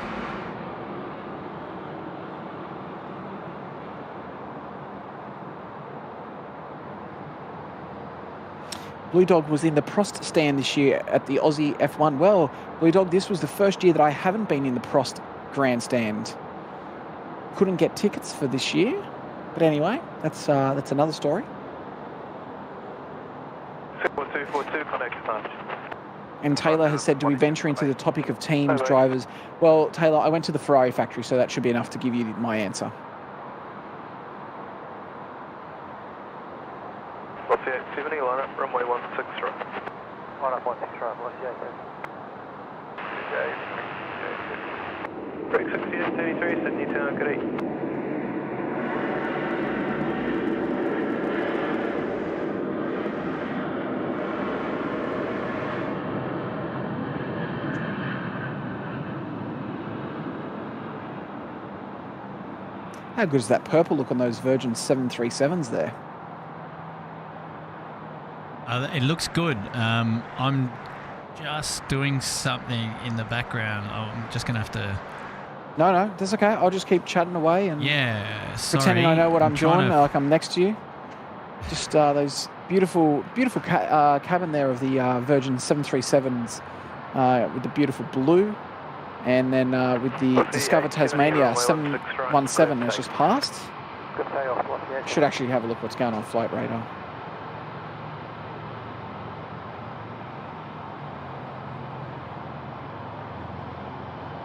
Blue Dog was in the Prost stand this year at the Aussie F1. Well, Blue Dog, this was the first year that I haven't been in the Prost grandstand. Couldn't get tickets for this year, but anyway, that's another story. 4242, connect touch. And Taylor has said, do we venture into the topic of teams, drivers? Well, Taylor, I went to the Ferrari factory, so that should be enough to give you my answer. What's the 870, line up, runway 16 right. Line up 16 right, what's the 870? Break 6833, Sydney Town, good 8. How good does that purple look on those Virgin 737s there? It looks good. I'm just doing something in the background. I'm just going to have to... No, that's okay. I'll just keep chatting away and pretending I know what I'm doing, like I'm next to you. Just those beautiful cabin there of the Virgin 737s with the beautiful blue. And then with the Discover Tasmania 717 has just passed. Should actually have a look what's going on Flight Radar.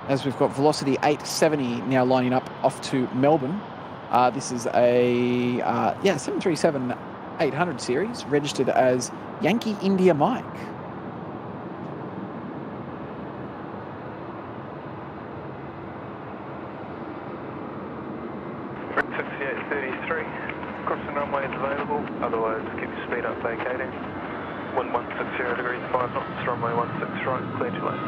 As we've got Velocity 870 now lining up off to Melbourne. This is a 737-800 series registered as Yankee India Mike. Crossing runway is available, otherwise keep your speed up vacating. Wind 160 degrees, 5 knots, runway 16 right, clear to land.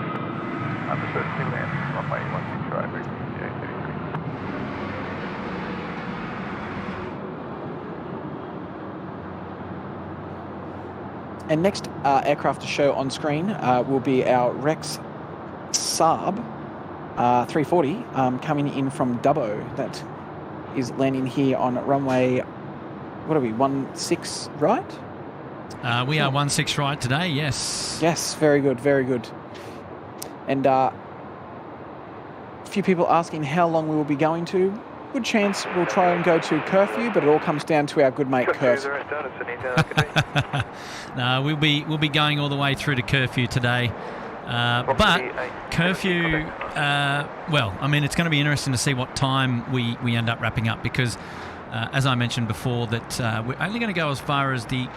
Understood, still land, runway 16 right, break 6833. And next aircraft to show on screen will be our Rex Saab 340 coming in from Dubbo. That is landing here on runway, what are we, 16 right? We are 16 right today, yes. Yes, very good, very good. And a few people asking how long we will be going to. Good chance we'll try and go to Curfew, but it all comes down to our good mate Kurt. No, we'll be going all the way through to Curfew today. But Curfew, well, I mean, it's going to be interesting to see what time we end up wrapping up because, as I mentioned before, that we're only going to go as far as the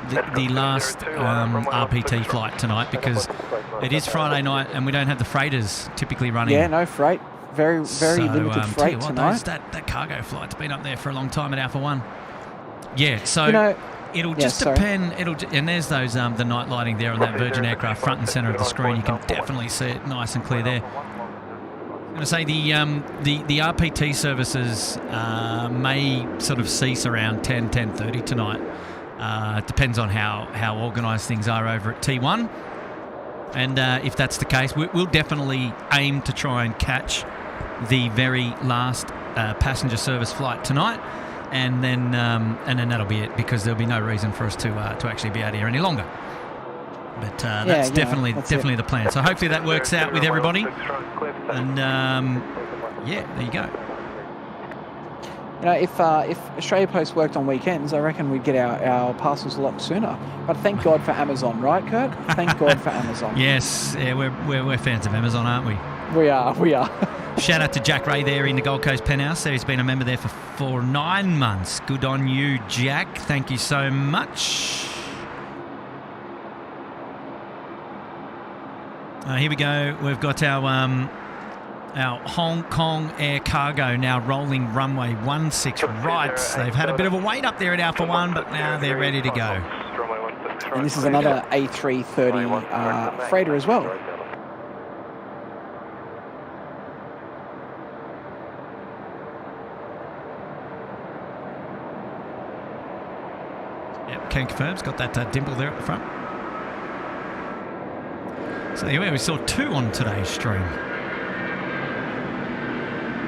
last RPT flight tonight because it is Friday night and we don't have the freighters typically running. Yeah, no freight. Very limited freight tonight. That cargo flight's been up there for a long time at Alpha 1. Yeah, so... It'll just depend. And there's those the night lighting there on that Virgin aircraft front and centre of the screen. You can definitely see it nice and clear there. I'm going to say the RPT services may sort of cease around 10:30 tonight. It depends on how organised things are over at T1. And if that's the case, we'll definitely aim to try and catch the very last passenger service flight tonight. And then that'll be it because there'll be no reason for us to actually be out here any longer. But that's definitely the plan. So hopefully that works out with everybody. And yeah, there you go. You know, if Australia Post worked on weekends, I reckon we'd get our parcels a lot sooner. But thank God for Amazon, right, Kurt? Thank God for Amazon. Yes, yeah, we're fans of Amazon, aren't we? We are. Shout out to Jack Ray there in the Gold Coast penthouse. He's been a member there for 9 months. Good on you, Jack. Thank you so much. Here we go. We've got our Hong Kong Air Cargo now rolling runway 16 right. They've had a bit of a wait up there at Alpha 1, but now they're ready to go. And this is another A330 freighter as well. Yep, Ken confirms. Got that dimple there at the front. So anyway, we saw 2 on today's stream.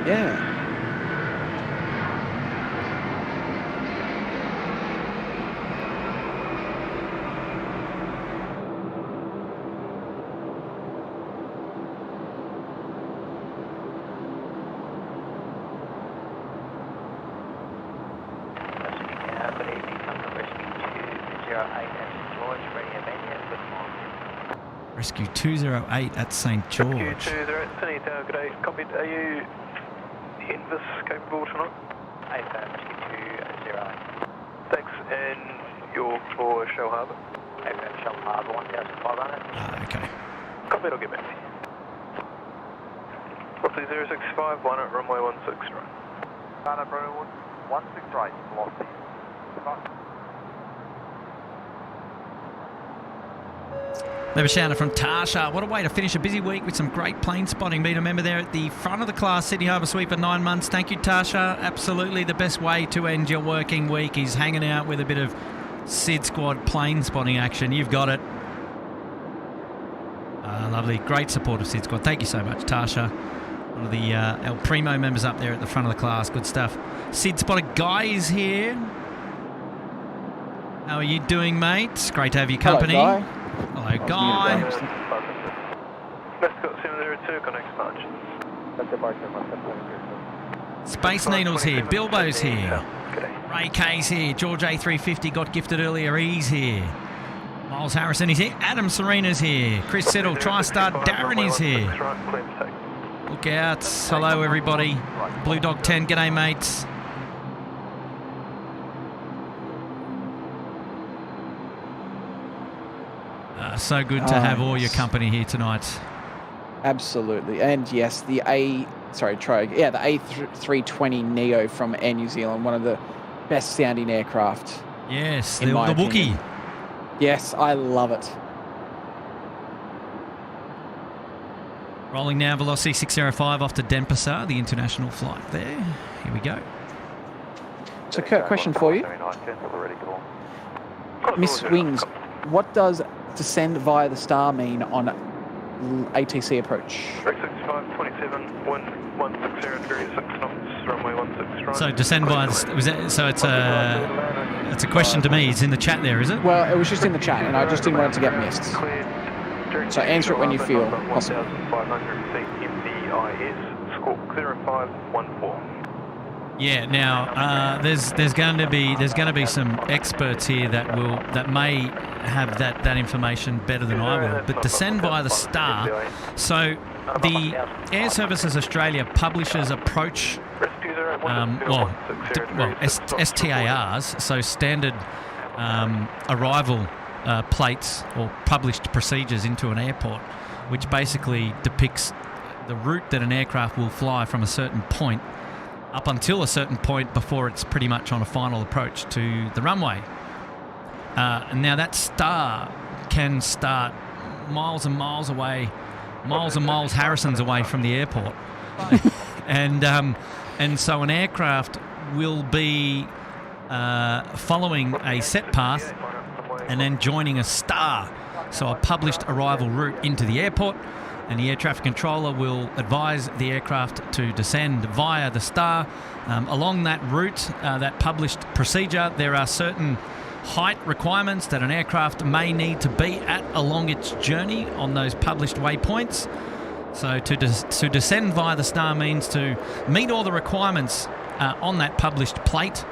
Yeah. Rescue 208 at St. George. Rescue 208, Sydney Tower, good day. Copied. Are you Invis capable tonight? Rescue 208. Thanks. And you're for Shell Harbour? Shell Harbour, 1,500. Okay. Copied, I'll get back to you. Property 0651 at runway 16 right. Ghana Brownwood, 16 right, velocity. Shout out from Tasha. What a way to finish a busy week with some great plane spotting. Been a member there at the front of the class, Sydney Harbour Suite for 9 months. Thank you, Tasha. Absolutely the best way to end your working week is hanging out with a bit of SydSquad plane spotting action. You've got it. Lovely. Great support of SydSquad. Thank you so much, Tasha. One of the El Primo members up there at the front of the class. Good stuff. SydSpotter Guy is here. How are you doing, mate? Great to have your company. Hello, Guy. Hello, Guy. Mascot 702, connects March. Space Needle's here. Bilbo's here. Ray K's here. George A350 got gifted earlier. He's here. Miles Harrison is here. Adam Serena's here. Chris Settle, TriStar Darren is here. Look out. Hello, everybody. Blue Dog 10, g'day, mates. So good to have all your company here tonight. Absolutely. And yes, the A320 Neo from Air New Zealand, one of the best sounding aircraft. Yes, the opinion. Wookiee. Yes, I love it. Rolling now, velocity 605 off to Denpasar, the international flight there. Here we go. So, Kurt, question for you. Miss Wings, what does descend via the star mean on ATC approach? 6527, wind 160 degrees, 6 knots, runway 16 right. So descend via the, so it's a question to me. It's in the chat there, is it? Well, it was just in the chat, and I just didn't want it to get missed. So answer it when you feel possible. 1,500 feet MDIS, squawk 0514. Yeah. Now there's going to be some experts here that may have that information better than I will. But descend via the star. So the Air Services Australia publishes approach. STARs, so standard arrival plates or published procedures into an airport, which basically depicts the route that an aircraft will fly from a certain point up until a certain point before it's pretty much on a final approach to the runway. And now that star can start miles and miles away, miles and miles Harrisons away from the airport. And so an aircraft will be following a set path and then joining a star. So a published arrival route into the airport, and the air traffic controller will advise the aircraft to descend via the star. Along that route, that published procedure, there are certain height requirements that an aircraft may need to be at along its journey on those published waypoints. So to descend via the star means to meet all the requirements on that published plate.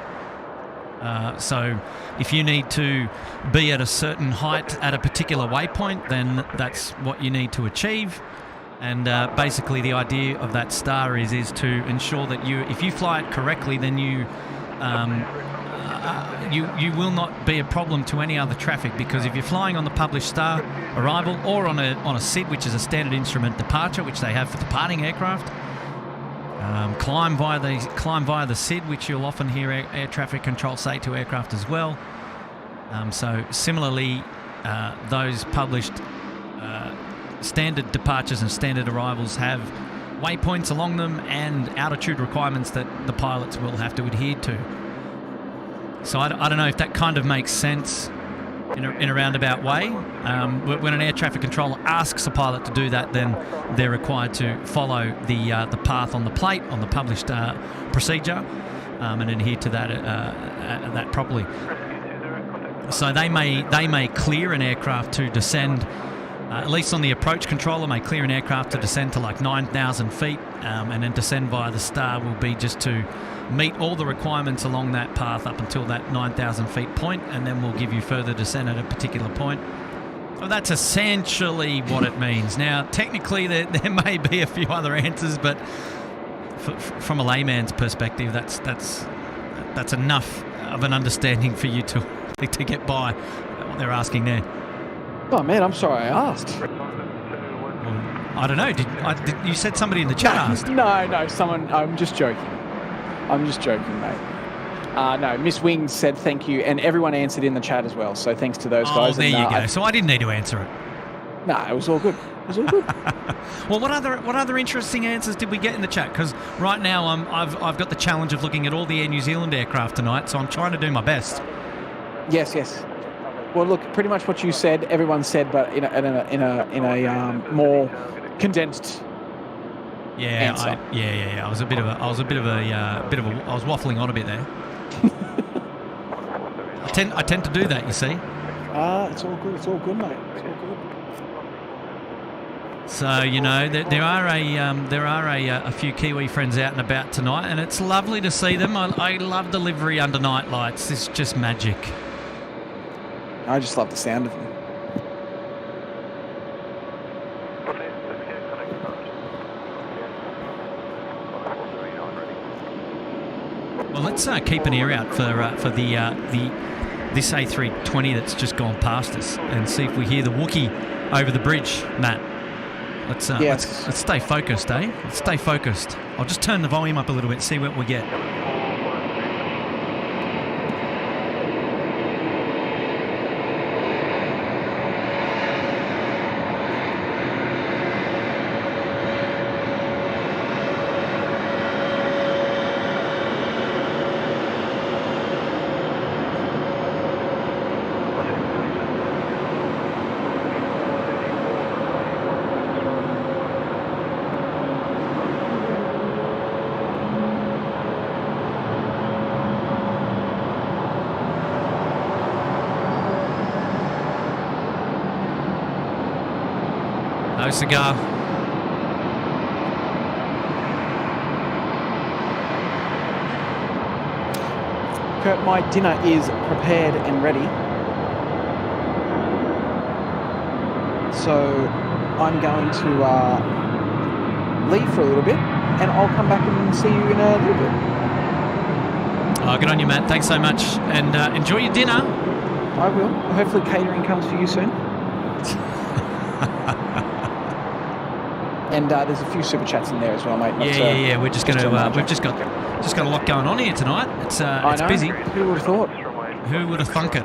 So if you need to be at a certain height at a particular waypoint, then that's what you need to achieve. And basically the idea of that star is to ensure that if you fly it correctly, then you will not be a problem to any other traffic, because if you're flying on the published star arrival or on a SID, which is a standard instrument departure, which they have for departing aircraft, climb via the SID, which you'll often hear air traffic control say to aircraft as well. So similarly, those published standard departures and standard arrivals have waypoints along them and altitude requirements that the pilots will have to adhere to. So I don't know if that kind of makes sense in a roundabout way. When an air traffic controller asks a pilot to do that, then they're required to follow the path on the plate, on the published procedure, and adhere to that properly. So they may clear an aircraft to descend, at least on the approach controller, may clear an aircraft to descend to like 9,000 feet, and then descend via the star will be just to meet all the requirements along that path up until that 9,000 feet point, and then we'll give you further descent at a particular point. So that's essentially what it means. Now, technically, there may be a few other answers, but from a layman's perspective, that's enough of an understanding for you to get by what they're asking there. Oh man, I'm sorry I asked. I don't know. Did you said somebody in the chat asked? No, someone. I'm just joking. Mate. No, Miss Wings said thank you, and everyone answered in the chat as well. So thanks to those guys. Oh, there you go. So I didn't need to answer it. No, it was all good. Well, what other interesting answers did we get in the chat? Because right now I've got the challenge of looking at all the Air New Zealand aircraft tonight, so I'm trying to do my best. Yes. Well, look, pretty much what you said, everyone said, but in a more condensed. Yeah, I was waffling on a bit there. I tend to do that, you see. It's all good. It's all good, mate. It's all good. So there are a few Kiwi friends out and about tonight, and it's lovely to see them. I love the livery under night lights. It's just magic. I just love the sound of them. Well, let's keep an ear out for this A320 that's just gone past us, and see if we hear the Wookiee over the bridge, Matt. Let's stay focused, eh? Let's stay focused. I'll just turn the volume up a little bit, see what we get. No cigar. Kurt, my dinner is prepared and ready. So I'm going to leave for a little bit, and I'll come back and see you in a little bit. Oh, good on you, Matt. Thanks so much. And enjoy your dinner. I will. Hopefully catering comes for you soon. And there's a few super chats in there as well, mate. Yeah. We're just going to. We've just got a lot going on here tonight. It's busy. Who would have thought? Who would have thunk it?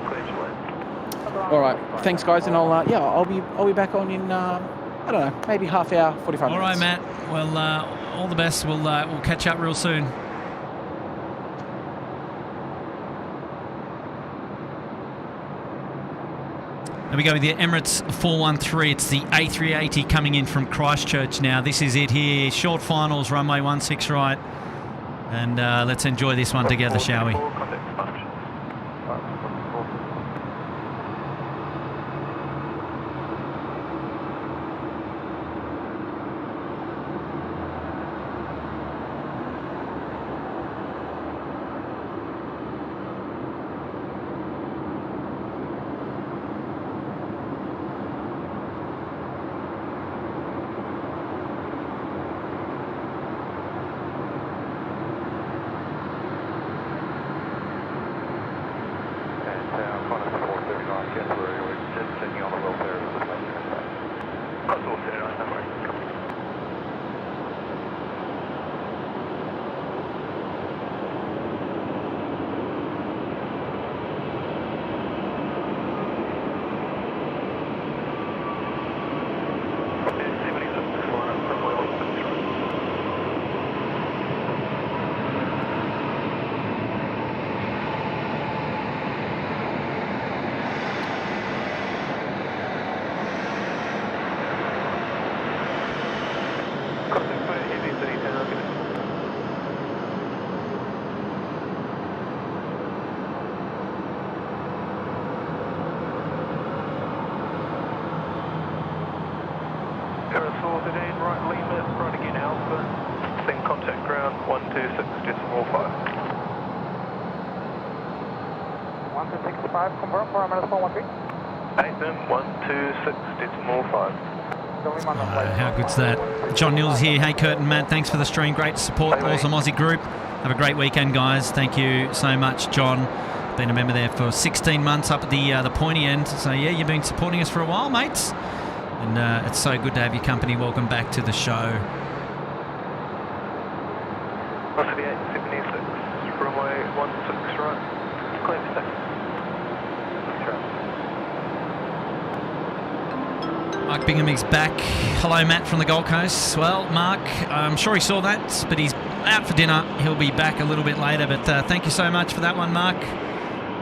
All right. Thanks, guys, and I'll be back on in I don't know, maybe half hour, 45 minutes. All right, Matt. Well, all the best. We'll catch up real soon. There we go with the Emirates 413. It's the A380 coming in from Christchurch now. This is it here. Short finals, runway 16 right. And let's enjoy this one together, shall we? over. Then contact ground 126.5. 126.5, confirm for American 413. AFM 126.5. How good's that? John Newell's here. Hey, Kurt and Matt, thanks for the stream. Great support. Hey, mate. Awesome Aussie group. Have a great weekend, guys. Thank you so much, John. Been a member there for 16 months up at the pointy end. So, yeah, you've been supporting us for a while, mates. And it's so good to have your company. Welcome back to the show. Velocity 876, runway 16 right. Clear for taxi. Mark Bingham's back. Hello, Matt from the Gold Coast. Well, Mark, I'm sure he saw that, but he's out for dinner. He'll be back a little bit later, but thank you so much for that one, Mark.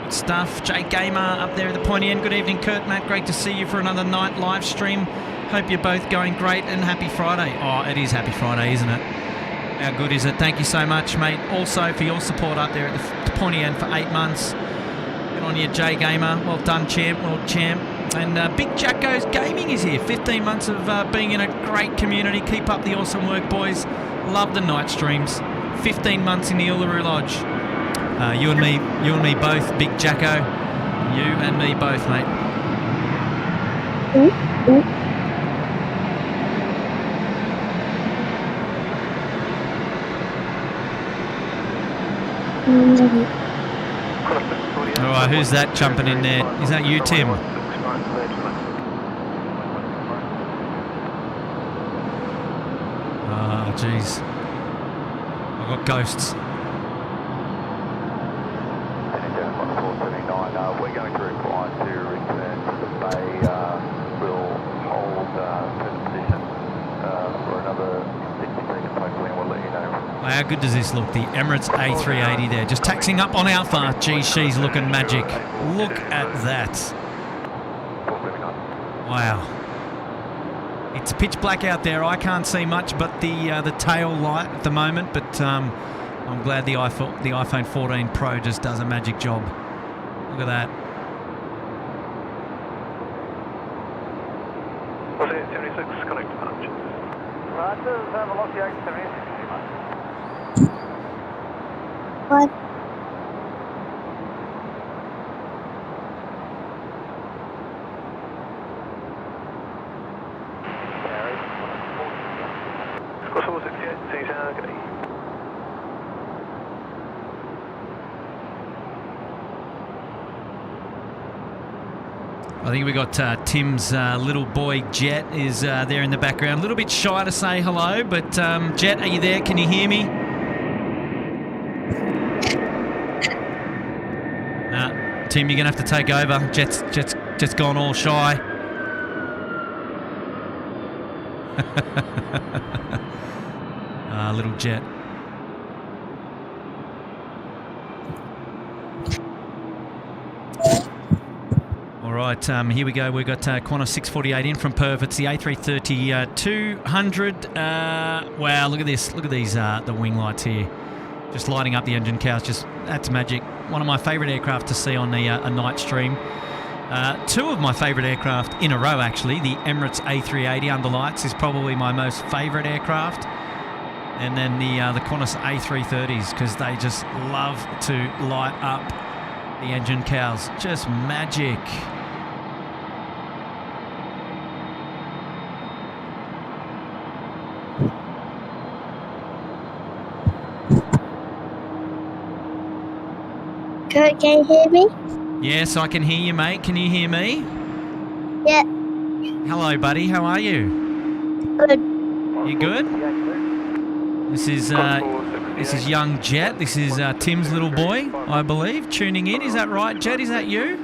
Good stuff. Jay Gamer up there at the pointy end. Good evening, Kurt, Matt. Great to see you for another night live stream. Hope you're both going great and happy Friday. Oh, it is happy Friday, isn't it? How good is it? Thank you so much, mate. Also for your support up there at the pointy end for 8 months. Good on you, Jay Gamer. Well done, champ. World champ. And Big Jacko's Gaming is here. 15 months of being in a great community. Keep up the awesome work, boys. Love the night streams. 15 months in the Uluru Lodge. You and me both, Big Jacko. You and me both, mate. All right, who's that jumping in there? Is that you, Tim? Oh, jeez. I've got ghosts. We're going to require to return to the bay. We'll hold position for another 60 seconds hopefully, and we'll let you know. How good does this look? The Emirates A380 there. Just taxiing up on Alpha. Geez, she's looking magic. Look at that. Wow. It's pitch black out there. I can't see much but the tail light at the moment, but I'm glad the iPhone 14 Pro just does a magic job. Look at that. Velocity 876, connect to punch. Roger, velocity 876. What? Squad 468, see targeting. I think we got Tim's little boy Jet is there in the background. A little bit shy to say hello, but Jet, are you there? Can you hear me? Tim, you're going to have to take over. Jet's gone all shy. Little Jet. All right, here we go. We've got Qantas 648 in from Perth. It's the A330 200. Wow, look at this. Look at these the wing lights here. Just lighting up the engine cows. That's magic. One of my favourite aircraft to see on a night stream. Two of my favourite aircraft in a row, actually. The Emirates A380 under lights is probably my most favourite aircraft. And then the Qantas A330s, because they just love to light up the engine cows. Just magic. Kurt, can you hear me? Yes, I can hear you, mate. Can you hear me? Yeah. Hello, buddy. How are you? Good. You good? This is young Jet. This is Tim's little boy, I believe, tuning in. Is that right, Jet? Is that you?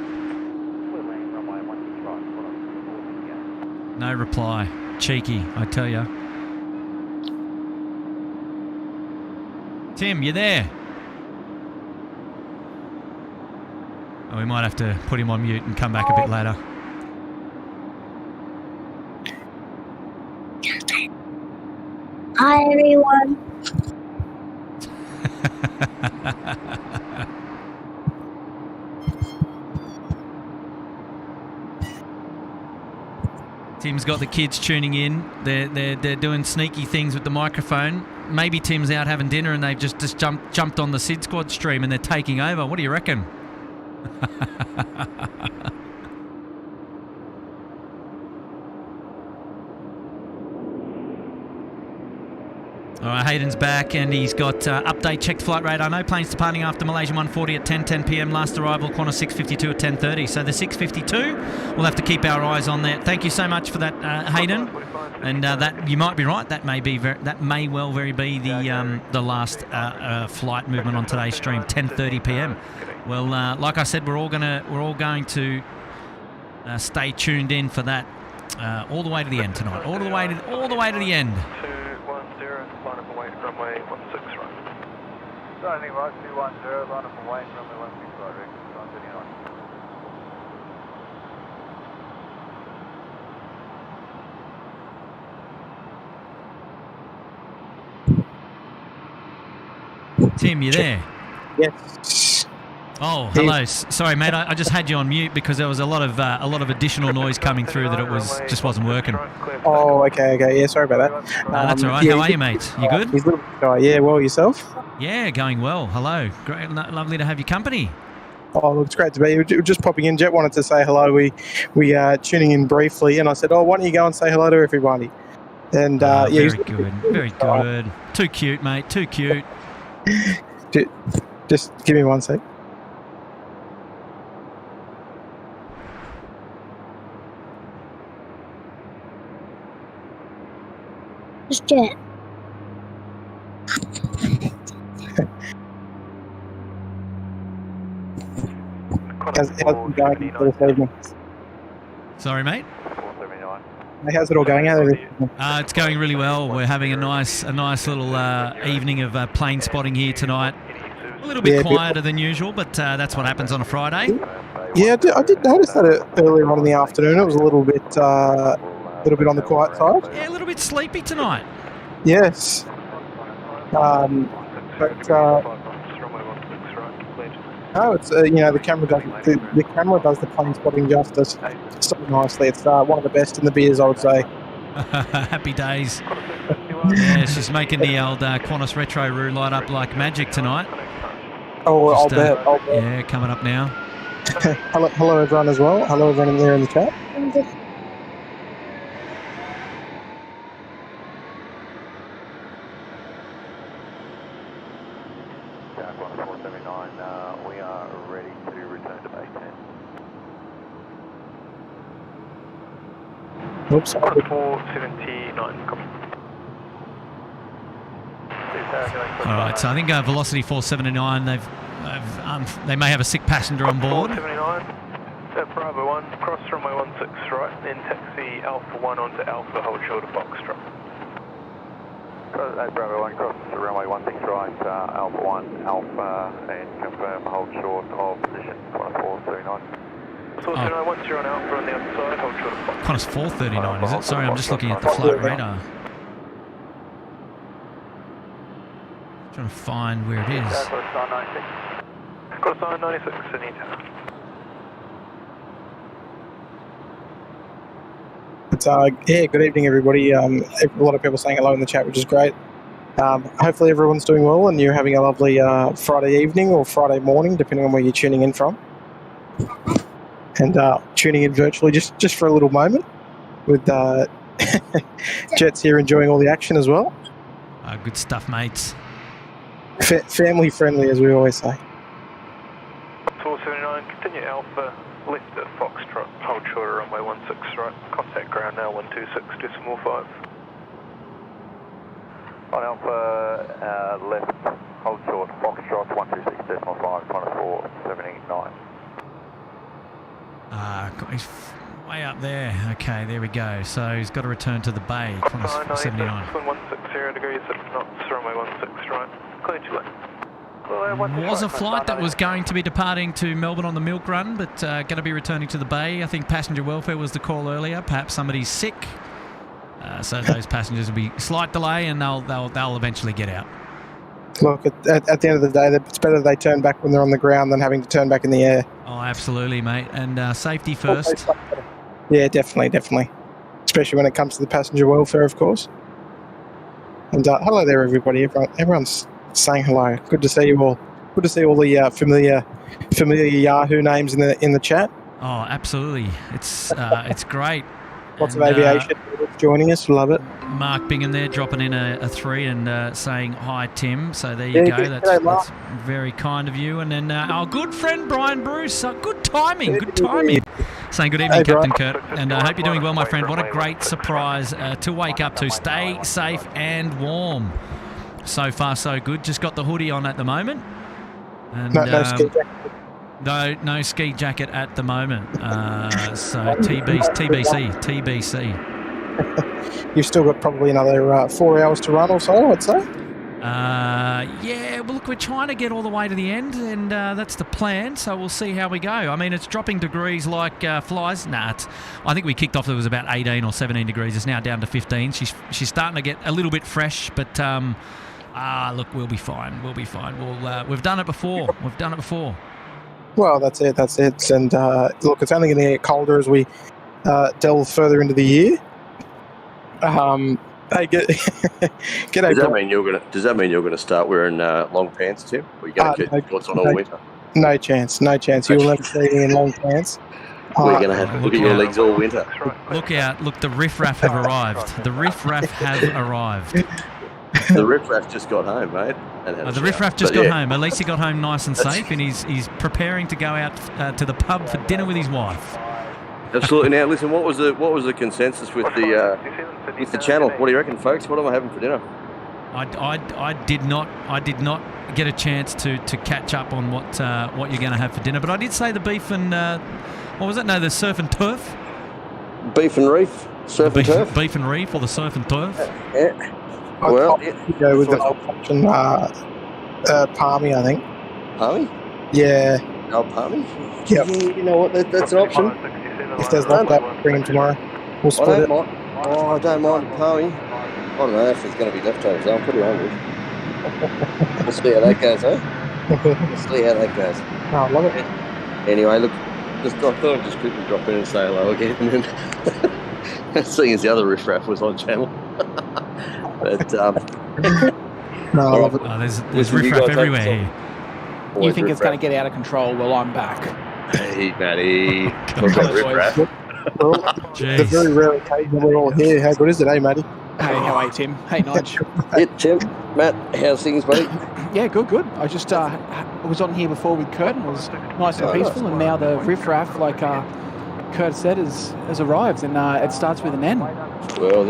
No reply. Cheeky, I tell you. Tim, you there? Oh, we might have to put him on mute and come back a bit later. Hi, everyone. Tim's got the kids tuning in. They're doing sneaky things with the microphone. Maybe Tim's out having dinner and they've just jumped on the SydSquad stream and they're taking over. What do you reckon? All right, Hayden's back and he's got update, checked flight radar. No planes departing after Malaysia 140 at 10:10 p.m. Last arrival, Qantas 652 at 10:30. So the 652, we'll have to keep our eyes on that. Thank you so much for that, Hayden. And that you might be right. That may well be the last flight movement on today's stream, 10:30 p.m. Well, like I said, we're all going to stay tuned in for that all the way to the end tonight. All the way to the end. 210, line up away, runway 16 right. Starting right, 210, line up away, runway 16 right, Rick, 139. Tim, you there? Yes. Oh, hello. Sorry, mate. I just had you on mute because there was a lot of additional noise coming through that it wasn't working. Oh, okay. Yeah, sorry about that. That's all right. Yeah, how are you, mate? You good? He's a little bit shy. Yeah, well, yourself? Yeah, going well. Hello. Great, lovely to have your company. Oh, look, it's great to be here. Just popping in. Jet wanted to say hello. We are tuning in briefly, and I said, why don't you go and say hello to everybody? And very good. Very good. Too cute, mate. Too cute. Just give me one sec. It's Jet. How's it going for this evening? Sorry, mate. 479. How's it all going? It's going really well. We're having a nice little evening of plane spotting here tonight. A little bit quieter than usual, but that's what happens on a Friday. Yeah, I did notice that earlier on in the afternoon. It was a little bit on the quiet side. Yeah, a little bit sleepy tonight. Yes. But no, it's the camera does the plane spotting justice so nicely. It's one of the best in the beers, I would say. Happy days. Yeah, it's just making the old Qantas Retro Roo light up like magic tonight. Oh, Just, I'll bet. Yeah, coming up now. Hello everyone as well. Hello everyone in there in the chat. Qantas 479, we are ready to return to base 10. Oops. 479, copy. All right, so I think Velocity 479, they may have a sick passenger on board. 479, Bravo 1, cross runway 16 right, then taxi Alpha 1 onto Alpha, hold short of Foxtrot. Bravo 1, cross runway 16 right, Alpha 1, Alpha, and confirm hold short of position, Qantas 479. 479, once you're on Alpha on the other side, hold short of Foxtrot. Qantas 439, is it? Sorry, I'm just looking at the flight radar. Trying to find where it is. Qantas 96. Qantas 96, Anita. It's good evening everybody. A lot of people saying hello in the chat, which is great. Hopefully everyone's doing well and you're having a lovely Friday evening or Friday morning, depending on where you're tuning in from. And tuning in virtually just for a little moment with Jets here enjoying all the action as well. Good stuff, mates. Family friendly, as we always say. 479, continue Alpha, left at Foxtrot, hold short of runway 16 right, contact ground now 126.5. On Alpha, left, hold short, Foxtrot 126.5, Qantas 479. He's way up there. Okay, there we go. So he's got to return to the bay. Qantas 479. 160 degrees at knots, runway 16 right, clear to land. Was a flight that was going to be departing to Melbourne on the Milk Run, but going to be returning to the bay. I think passenger welfare was the call earlier. Perhaps somebody's sick, so those passengers will be slight delay, and they'll eventually get out. Look, at the end of the day, it's better they turn back when they're on the ground than having to turn back in the air. Oh, absolutely, mate. And safety first. Yeah, definitely. especially when it comes to the passenger welfare, of course. And hello there, everybody. Everyone's saying hello. Good to see you all. Good to see all the familiar Yahoo names in the chat. Oh, absolutely. It's great. Lots of aviation joining us. Love it. Mark Bingham there dropping in a 3 and saying hi, Tim. So there you go. That's very kind of you. And then our good friend Brian Bruce. Good timing. Good timing. Saying good evening, Captain Kurt. And I hope you're doing well, my friend. What a great surprise to wake up to. Stay safe and warm. So far, so good. Just got the hoodie on at the moment. And, no ski jacket. No ski jacket at the moment. So TBC. You've still got probably another 4 hours to run or so, I'd say. Yeah, well, look, we're trying to get all the way to the end, and that's the plan, so we'll see how we go. I mean, it's dropping degrees like flies. I think we kicked off, it was about 18 or 17 degrees. It's now down to 15. She's starting to get a little bit fresh, but look, we'll be fine. We'll be fine. We've done it before. Well, that's it. And look, it's only going to get colder as we delve further into the year. Hey, g'day. Does that mean you're gonna start wearing long pants, Tim? Or are you going to keep shorts on all winter? No chance. You will never see me in long pants. We're going to have to look at your legs all winter. Look out! Look, the riffraff have arrived. The riffraff have arrived. The riffraff just got home, mate. The riffraff just got home. At least he got home nice and safe, and he's preparing to go out to the pub for dinner with his wife. Absolutely. Now, listen. What was the consensus with the channel? What do you reckon, folks? What am I having for dinner? I did not get a chance to catch up on what you're going to have for dinner, but I did say the beef and what was it? No, the surf and turf. Beef and reef, surf and turf. Beef and reef, or the surf and turf. Yeah. Well, go with the option palmy, I think. Palmy? Yeah. Oh, palmy? Yep. Yeah, you know what? That's an option. If there's not that, bring him tomorrow. We'll split it. I don't mind palmy. I don't know if there's going to be leftovers. I'll put it on with. We'll see how that goes, eh? We'll see how that goes. Oh, I love it. Anyway, look, I thought I'd just quickly drop in and say hello again. And then, seeing as the other riffraff was on channel. But, no, I love it. Oh, there's riffraff everywhere here. You think it's going to get out of control? Well, I'm back. Hey, Matty. What's up, riffraff? The very rare occasion we're all here. How good is it, Matty? Hey, how are you, Tim? Hey, Nige. Hey, Tim. Matt, how's things, buddy? Yeah, good. I just was on here before with Kurt, and it was nice and peaceful, and now the riffraff, like Kurt said, has arrived, and it starts with an N. Well,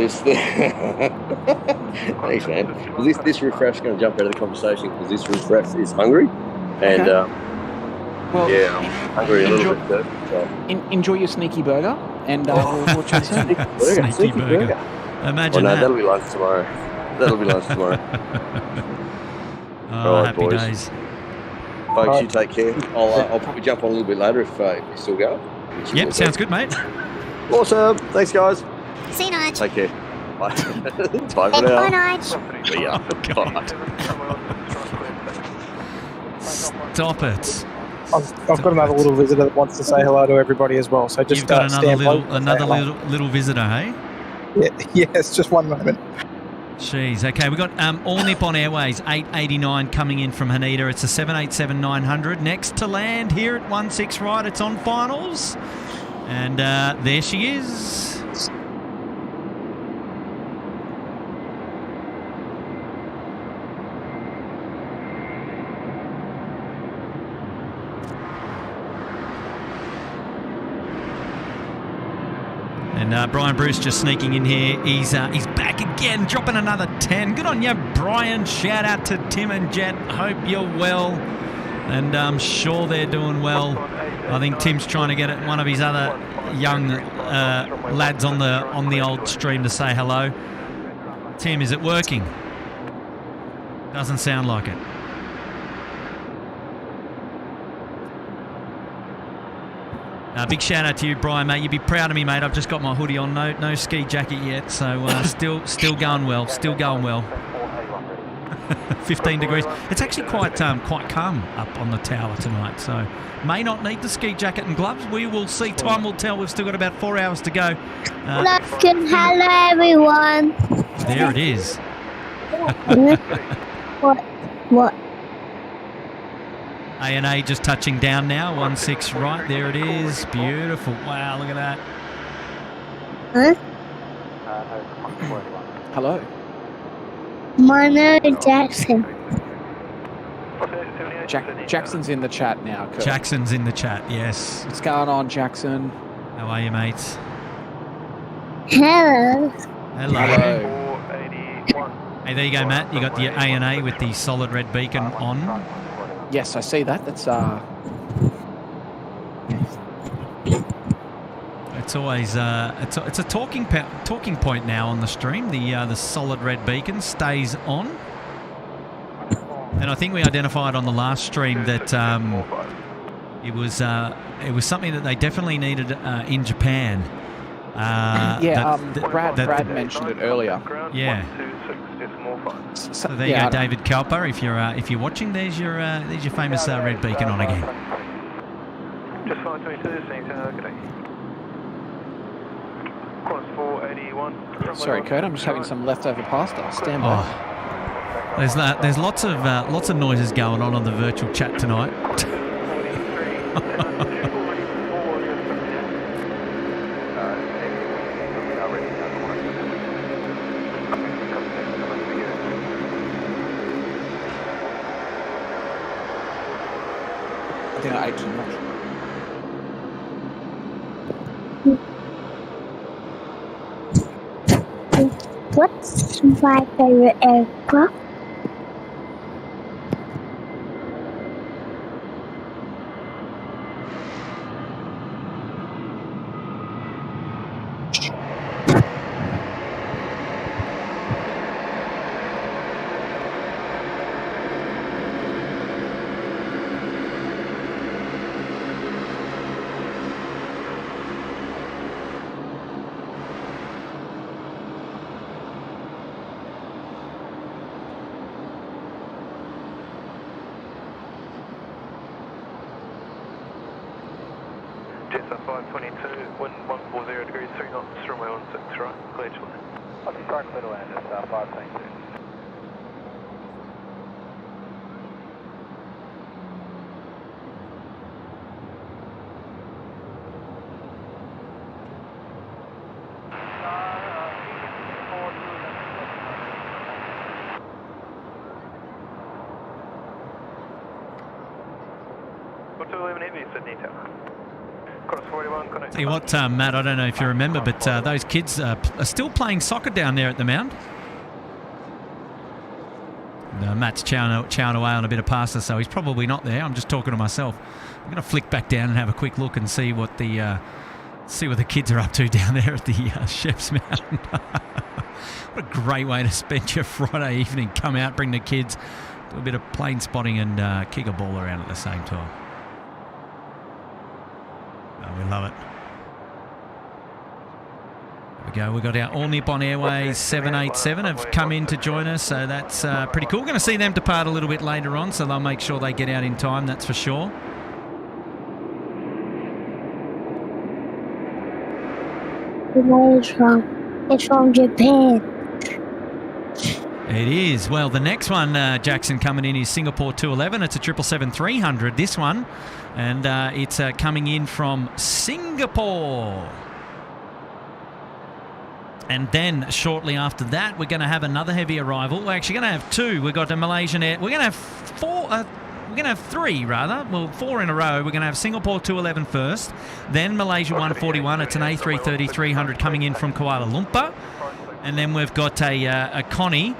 thanks, man. Well, this riffraff's going to jump out of the conversation because this riffraff is hungry, and well, yeah, I'm hungry a little bit. So. Enjoy your sneaky burger, and we'll chat soon. Sneaky burger. Imagine that. That'll be lunch tomorrow. Oh, right, happy boys. days. Folks, you take care. I'll probably jump on a little bit later if you still go. Yep, sounds good, mate. Awesome. Thanks, guys. See you, Nige. Take care. Bye. Bye for now. Bye, Nige. See ya. Bye. Stop it. I've got another little visitor that wants to say hello to everybody as well. So just You've got another stand little visitor, hey? Yes, just one moment. Jeez, okay, we've got All Nippon Airways 889 coming in from Haneda. It's a 787-900. Next to land here at 16 right. It's on finals. And there she is. And Brian Bruce just sneaking in here. He's back again, dropping another 10. Good on you, Brian. Shout out to Tim and Jet. Hope you're well. And I'm sure they're doing well. I think Tim's trying to get one of his other young lads on the old stream to say hello. Tim, is it working? Doesn't sound like it. Big shout out to you, Brian, mate. You'd be proud of me, mate. I've just got my hoodie on. No ski jacket yet, so still going well. Still going well. 15 degrees. It's actually quite calm up on the tower tonight, so may not need the ski jacket and gloves. We will see. Time will tell. We've still got about 4 hours to go. Hello, everyone. There it is. What? A&A just touching down now. 16 right. There it is. Beautiful. Wow, look at that. Huh? Hello. My name is Jackson. Jackson's in the chat now, Kurt. Jackson's in the chat, yes. What's going on, Jackson? How are you, mates? Hello. Hello. Hey, there you go, Matt. You got the A&A with the solid red beacon on. Yes, I see that. That's It's always it's a talking point now on the stream. The solid red beacon stays on, and I think we identified on the last stream that it was something that they definitely needed in Japan. Brad mentioned it earlier. Yeah. So there you go, David Kalper. If you're watching, there's your famous red beacon on again. Just 522, Cross 481. Sorry, Kurt. I'm just having some leftover pasta. Stand by. There's lots of noises going on the virtual chat tonight. I think I ate too much. What's my favorite aircraft? Jetstar 522, wind 140 degrees, 3 knots, runway 16 right, clear to land. Sorry, clear to land, Jetstar 522. Tell you what, Matt, I don't know if you remember, but those kids are still playing soccer down there at the Mound. Matt's chowing away on a bit of pasta, so he's probably not there. I'm just talking to myself. I'm going to flick back down and have a quick look and see what the kids are up to down there at the Shep's Mound. What a great way to spend your Friday evening. Come out, bring the kids, do a bit of plane spotting and kick a ball around at the same time. Oh, we love it. There we go. We've got our All Nippon Airways 787 have come in to join us, so that's pretty cool. We're going to see them depart a little bit later on, so they'll make sure they get out in time, that's for sure. It's from Japan. It is. Well, the next one, Jackson, coming in is Singapore 211. It's a 777-300, this one. And it's coming in from Singapore. And then shortly after that, we're going to have another heavy arrival. We're actually going to have two. We've got a Malaysian Air. We're going to have four. We're going to have three, rather. Well, four in a row. We're going to have Singapore 211 first. Then Malaysia 141. It's an A330-300 coming in from Kuala Lumpur. And then we've got a Connie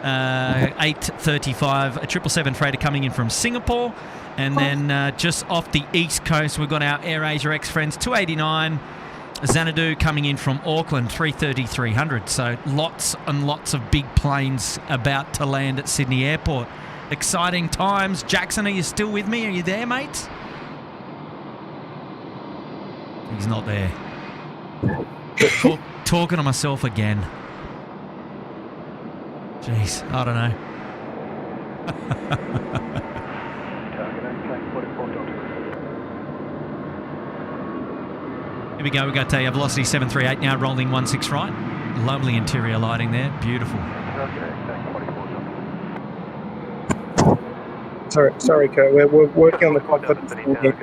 835, a 777 freighter coming in from Singapore. And then just off the east coast, we've got our AirAsia X friends 289. Xanadu coming in from Auckland, 330-300. So lots and lots of big planes about to land at Sydney Airport. Exciting times. Jackson, are you still with me? Are you there, mate? He's not there. Talking to myself again. Jeez, I don't know. Here we go, we got a velocity 738 now, rolling 16 right. Lovely interior lighting there, beautiful. Sorry, Kurt. We're working on the confidence thing here.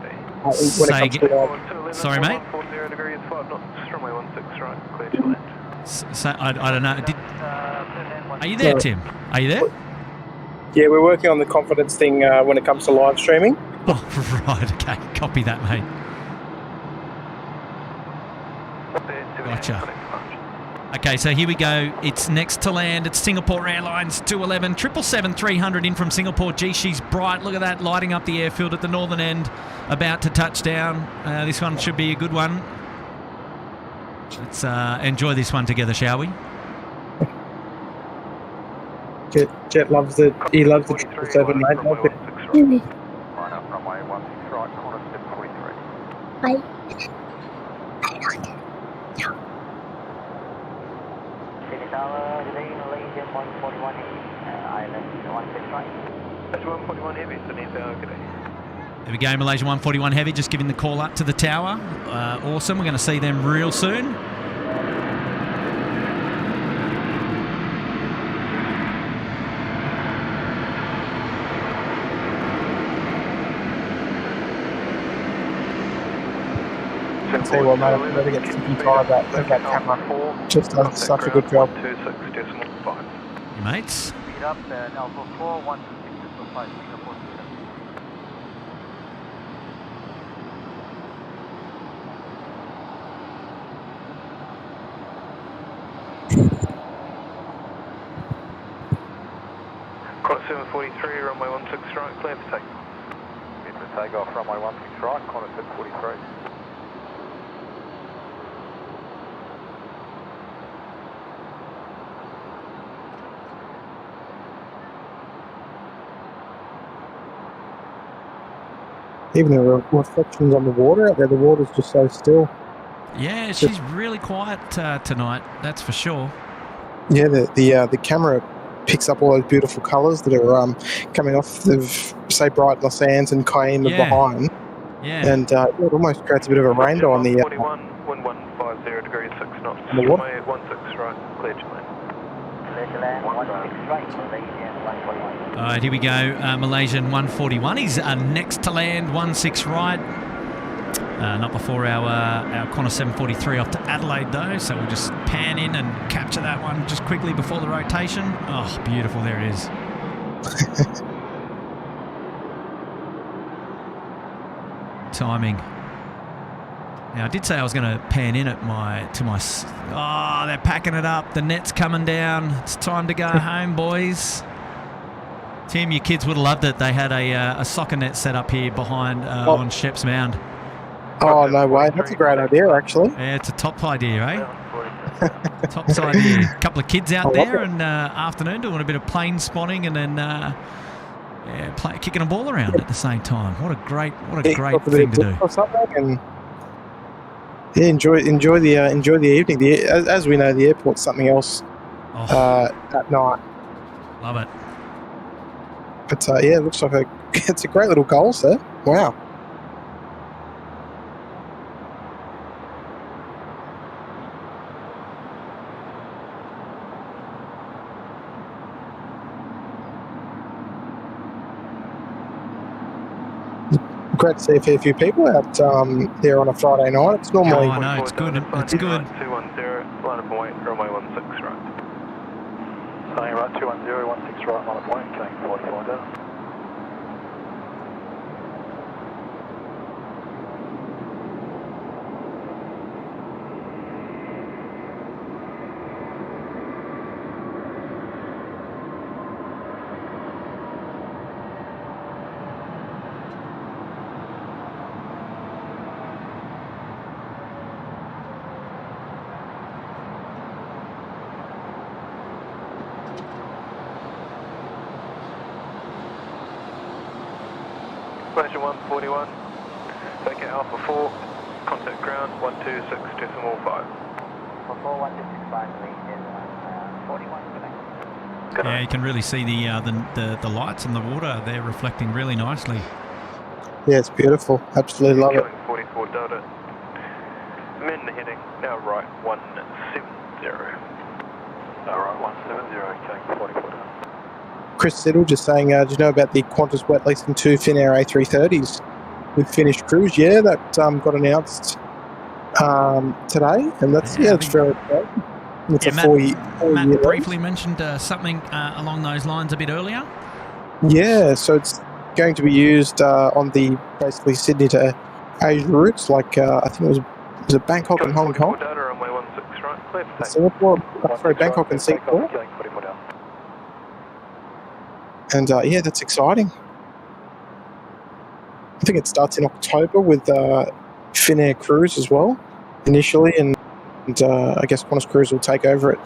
When it comes to Sorry, mate. 140 degrees, 5 knots, runway 16 right, clear to land. So, I don't know. Are you there, Tim? Are you there? Yeah, we're working on the confidence thing when it comes to live streaming. Oh, right. Okay, copy that, mate. Gotcha. Okay, so here we go. It's next to land. It's Singapore Airlines 211 777-300 in from Singapore. Gee, she's bright. Look at that, lighting up the airfield at the northern end. About to touch down. This one should be a good one. Let's enjoy this one together, shall we? Jet loves the 777, mate. Loves it. Really? Line up, runway 16 right, corner 743. I like it. Tower, today Malaysian 141 heavy, island 16 right. That's 141 heavy, Sydney Tower, good day. There we go, Malaysia 141 Heavy, just giving the call up to the tower. Awesome, we're going to see them real soon. I'll tell you what, mate, I'll never get sick and tired of that camera. Just does such a good job. 126.5. You mates? Speed up and Alpha 4, 126.5, Singapore. Corner 743, runway 16 right, clear for takeoff. Clear for takeoff, runway 16 right, corner 743. Even the reflections on the water out there, the water's just so still. Yeah, she's really quiet tonight, that's for sure. Yeah, the camera picks up all those beautiful colours that are coming off the, say, bright Los Angeles and Cayenne behind. Yeah. And it almost creates a bit of a rainbow on the 41, 1150 degrees, 6 knots, on the water. runway 16 right, clear to land. Clear to land, 16 right, Malaysian 141. All right, here we go. Malaysian 141 is next to land, 16 right. Not before our corner 743 off to Adelaide, though, so we'll just pan in and capture that one just quickly before the rotation. Oh, beautiful. There it is. Timing. Now, I did say I was going to pan in at my... Oh, they're packing it up. The net's coming down. It's time to go home, boys. Tim, your kids would have loved it. They had a soccer net set up here behind on Shep's Mound. Oh, no way. That's a great idea, actually. Yeah, it's a top idea, eh? Top idea. A couple of kids out there and afternoon doing a bit of plane spotting and then kicking a ball around at the same time. What a great thing to do. And yeah, enjoy the evening. As we know, the airport's something else at night. Love it. But yeah, it looks like it's a great little goal, sir. Wow. Great to see a fair few people out there on a Friday night. It's normally... Oh, I know, it's good. It's good. 210, line up and wait, runway 16 right. Starting right, 210, 16 right, line up point, going 45 down. Malaysia 141, vacate Alpha 4, contact ground 126.5. For 4165, Malaysian 41, good night. Yeah, you can really see the lights and the water. They're reflecting really nicely. Yeah, it's beautiful. Absolutely love it. 44 Delta. Men heading now right 170. Alright, 170, okay, 44 Delta. Chris Siddle just saying, do you know about the Qantas wet leasing 2 Finnair A330s with finished crews? Yeah, that got announced today, and that's it's very great. It's a Matt briefly mentioned something along those lines a bit earlier. Yeah, so it's going to be used on the basically Sydney to Asia routes, like I think was it Bangkok and Hong Kong? Singapore, sorry, Bangkok and Singapore. And yeah, that's exciting. I think it starts in October with Finnair Cruise as well, initially, and I guess Qantas Cruise will take over it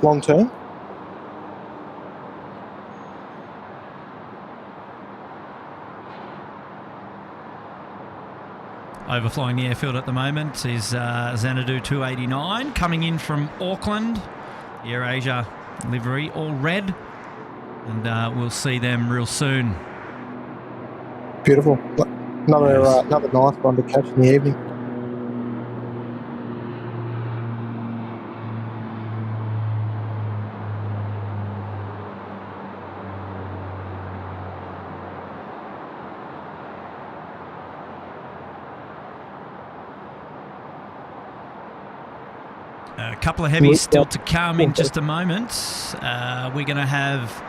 long term. Overflying the airfield at the moment is Xanadu 289 coming in from Auckland. The AirAsia livery, all red. And we'll see them real soon. Beautiful. Another nice one to catch in the evening. A couple of heavies still to come in just a moment. We're going to have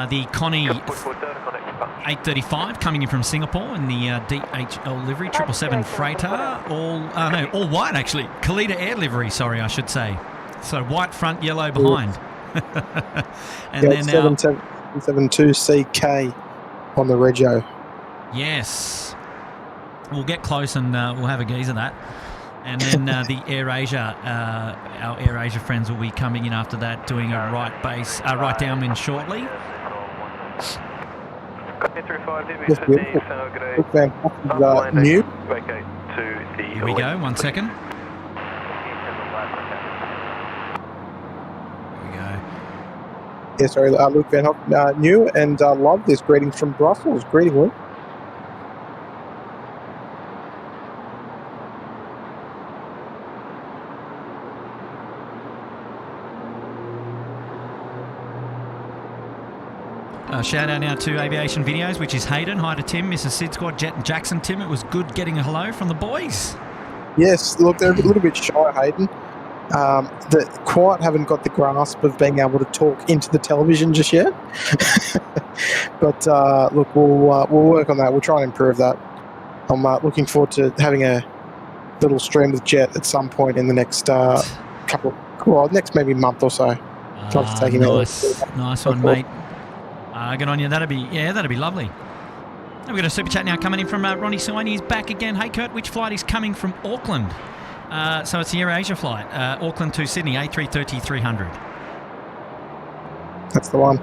the Connie 835 coming in from Singapore in the DHL livery, 777 freighter, all white actually. Kalita Air livery, sorry, I should say. So white front, yellow behind. And then 772CK on the Regio. Yes. We'll get close and we'll have a gaze at that. And then the AirAsia, our AirAsia friends will be coming in after that, doing a right downwind shortly. New. Here we go, 1 second. Here we go. Yeah, sorry, Luke Van Hoek, new, and love this. Greetings from Brussels. Greeting, Luke. Shout out now to Aviation Videos, which is Hayden. Hi to Tim, Mrs. SydSquad, Jet and Jackson. Tim, it was good getting a hello from the boys. Yes, look, they're a little bit shy, Hayden. They quite haven't got the grasp of being able to talk into the television just yet. But look, we'll work on that. We'll try and improve that. I'm looking forward to having a little stream with Jet at some point in the next next maybe month or so. Nice one, mate. Good on you. That'd be lovely. We've got a super chat now coming in from Ronnie Swine. He's back again. Hey Kurt, which flight is coming from Auckland? So it's the AirAsia flight, Auckland to Sydney, A330-300. That's the one.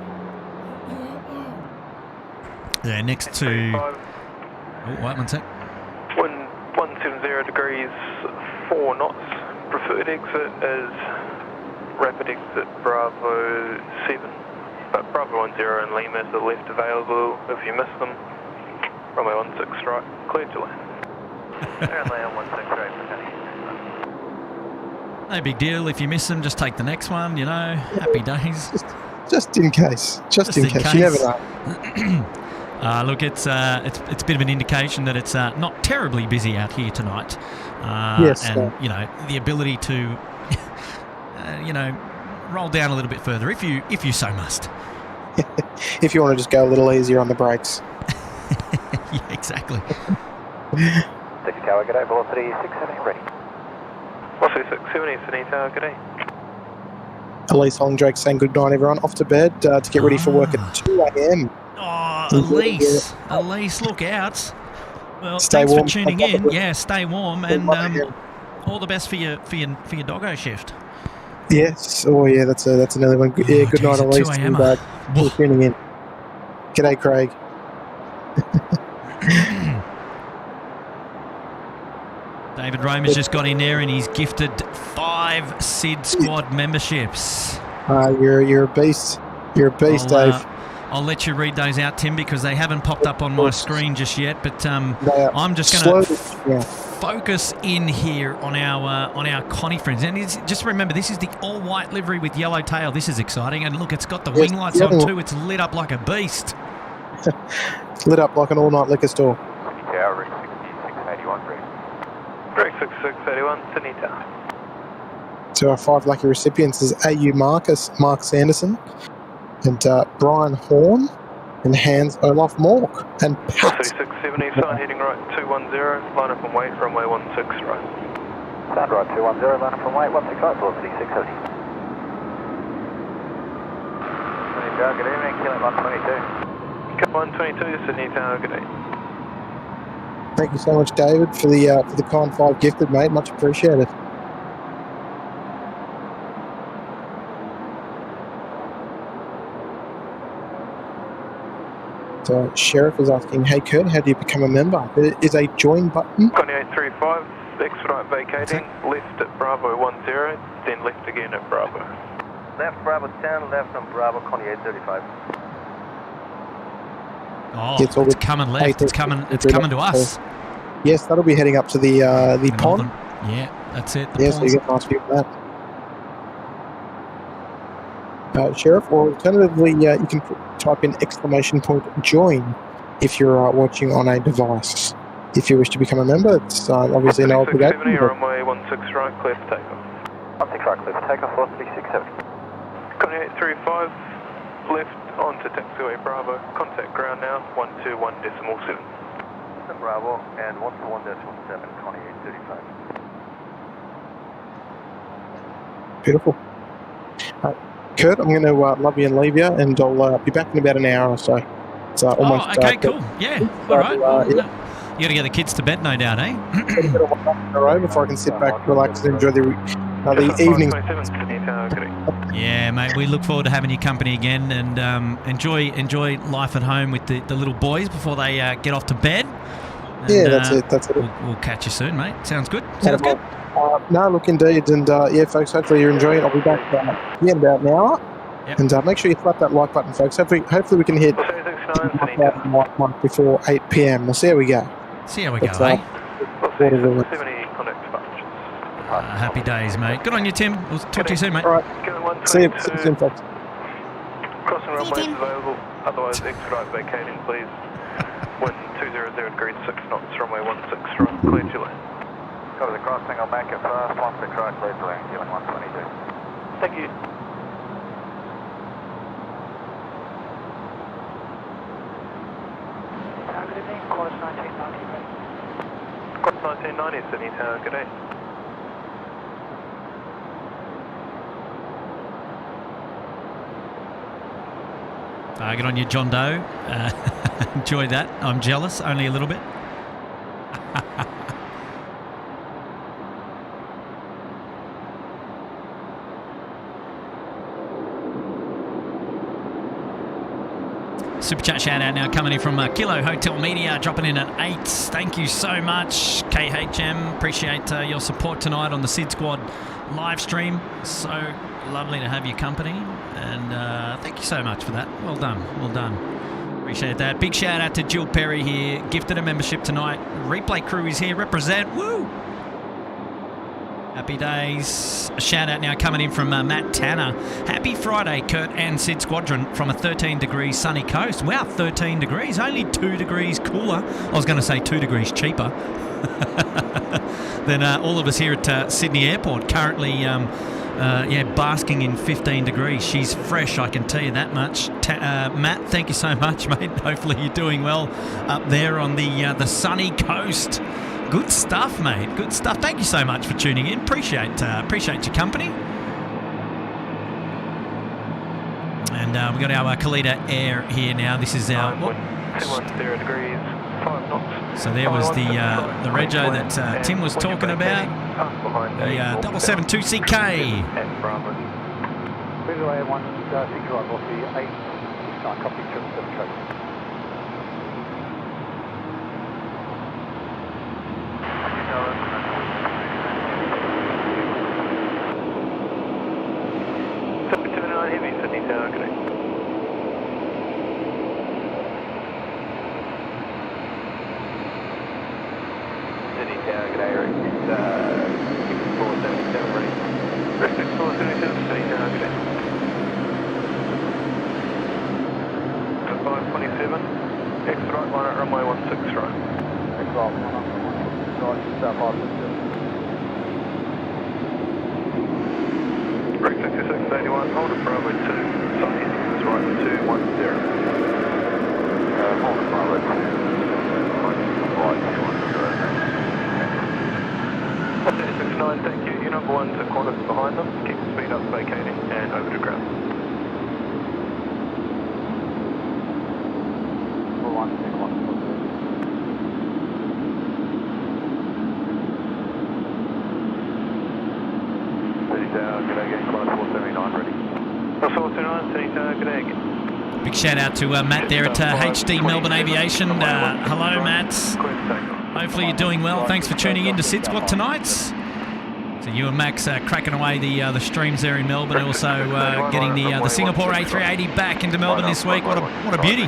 Yeah, next to. Oh, wait 1 sec. 170 degrees, 4 knots. Preferred exit is rapid exit Bravo 7. But Bravo 10 and Lima is the left available if you miss them. Runway 16 right, clear to land. Runway 16 right, no big deal. If you miss them, just take the next one, you know. Happy days. Just in case. Just in case. You never know. Look, it's a bit of an indication that it's not terribly busy out here tonight. Yes. And, you know, the ability to, roll down a little bit further if you so must. If you want to just go a little easier on the brakes. Yeah, exactly. 6 Tower, good day, velocity 670, ready. Velocity 670, Sydney Tower, good day. Elise Hollindrake saying good night, everyone. Off to bed to get ready for work at 2 a.m. Oh, Elise, look out. Well, stay thanks warm. for tuning in. Yeah, stay warm, and all the best for your doggo shift. Yes. Oh, yeah. That's another one. Yeah. Good night, Elise. 2 a.m. Thanks for tuning in. G'day, Craig. David Romer's just got in there and he's gifted 5 SydSquad memberships. You're a beast. You're a beast, Dave. I'll let you read those out, Tim, because they haven't popped up on my screen just yet. But I'm just going to focus in here on our Connie friends. And just remember, this is the all-white livery with yellow tail. This is exciting. And look, it's got the wing lights on too. It's lit up like a beast. It's lit up like an all-night liquor store. Yeah, Rick 6681, Rick 6681, Sydney Tower. So our 5 lucky recipients is AU Mark Sanderson, and Brian Horn, and Hans Olaf Mork, and Pat. 3670, sign heading right 210, line up and wait, runway 16 right. Sound right 210, line up and wait, 16 right, velocity 670. Sydney Tower, good evening, killing 122. Kill 122, Sydney Tower, good day. Thank you so much, David, for the kind 5 gifted, mate. Much appreciated. So Sheriff is asking, hey Kurt, how do you become a member? There is a join button. Connie 835, expedite vacating, left at Bravo 10, then left again at Bravo. Left Bravo 10, left on Bravo, Connie 835. Oh, it's coming left. It's coming to us. Yes, that'll be heading up to the pond. Yeah, that's it. Yeah, so you get a nice view of that. Sheriff, or alternatively, you can type in ! join if you're watching on a device. If you wish to become a member, it's obviously no obligation. Runway 16 right, clear for takeoff. 16 right, clear for takeoff, velocity 670. Connie 835, left onto taxiway Bravo, contact ground now, 121.7. Bravo and 121.7, Connie 835. Beautiful. Kurt, I'm going to love you and leave you, and I'll be back in about an hour or so. It's almost. Okay, cool. Yeah, all right. You got to get the kids to bed, no doubt, eh? Before I can sit back, relax, and enjoy the evening. Yeah, mate. We look forward to having your company again, and enjoy life at home with the little boys before they get off to bed. And, yeah, that's it. We'll catch you soon, mate. Sounds good. Sounds good. No, look, indeed. And yeah, folks, hopefully you're enjoying it. I'll be back in about an hour. Yep. And make sure you slap that like button, folks. Hopefully we can hit before 8 p.m. We'll see how we go. See how we go, eh? Happy days, mate. Good on you, Tim. We'll talk to you soon, mate. All right. See you soon, folks. Crossing runway is available. Otherwise, expedite vacating, please. Wind 200 degrees 6 knots, runway 16 right, clear to land. Cover the crossing, I'll make it fast, 16 right, clear to land, killing 122. Thank you. Good evening, course 1990. Course 1990, Sydney Tower, good day. Good on you, John Doe. Enjoy that. I'm jealous, only a little bit. Super chat shout out now coming in from Kilo Hotel Media, dropping in at 8. Thank you so much, KHM. Appreciate your support tonight on the SydSquad live stream. So lovely to have your company, and thank you so much for that. Well done, well done. Appreciate that. Big shout out to Jill Perry here, gifted a membership tonight. Replay crew is here, represent. Woo! Happy days. A shout out now coming in from Matt Tanner. Happy Friday, Kurt and Sid Squadron from a 13 degrees sunny coast. Wow, 13 degrees, only 2 degrees cooler. I was going to say 2 degrees cheaper than all of us here at Sydney Airport. Currently, basking in 15 degrees. She's fresh, I can tell you that much. Matt, thank you so much, mate. Hopefully you're doing well up there on the sunny coast. Good stuff, mate. Good stuff. Thank you so much for tuning in. Appreciate your company. And we got our Kalita Air here now. This is our 210 degrees, 5 knots. So there was the rego that Tim was talking about. The 772CK. Freeway 16 right, velocity 869, copy 777 code. Heavy, Sydney Tower, good day. g'day, Rick. It's 6477 ready. Rick 6477, City Tower, good day. 527, exit right, line at runway 16 right. Exit right, line up, runway 16 right, start 527. Rick 6681, hold at Bravo 2, sorry, it's right 210. Hold at Bravo 2, right 210. 69, thank you. Your number 1's at Qantas behind them. Keep the speed up, vacating, and over to ground. Number 1, to Qantas. City Tower, g'day again, Qantas 479 ready. 429, City Tower, good day again. Big shout out to Matt there at HD Melbourne Aviation. Hello, Matt. Hopefully you're doing well. Thanks for tuning in to SydSquad tonight. So you and Max cracking away the streams there in Melbourne. Also getting the Singapore A380 back into Melbourne this week. What a beauty.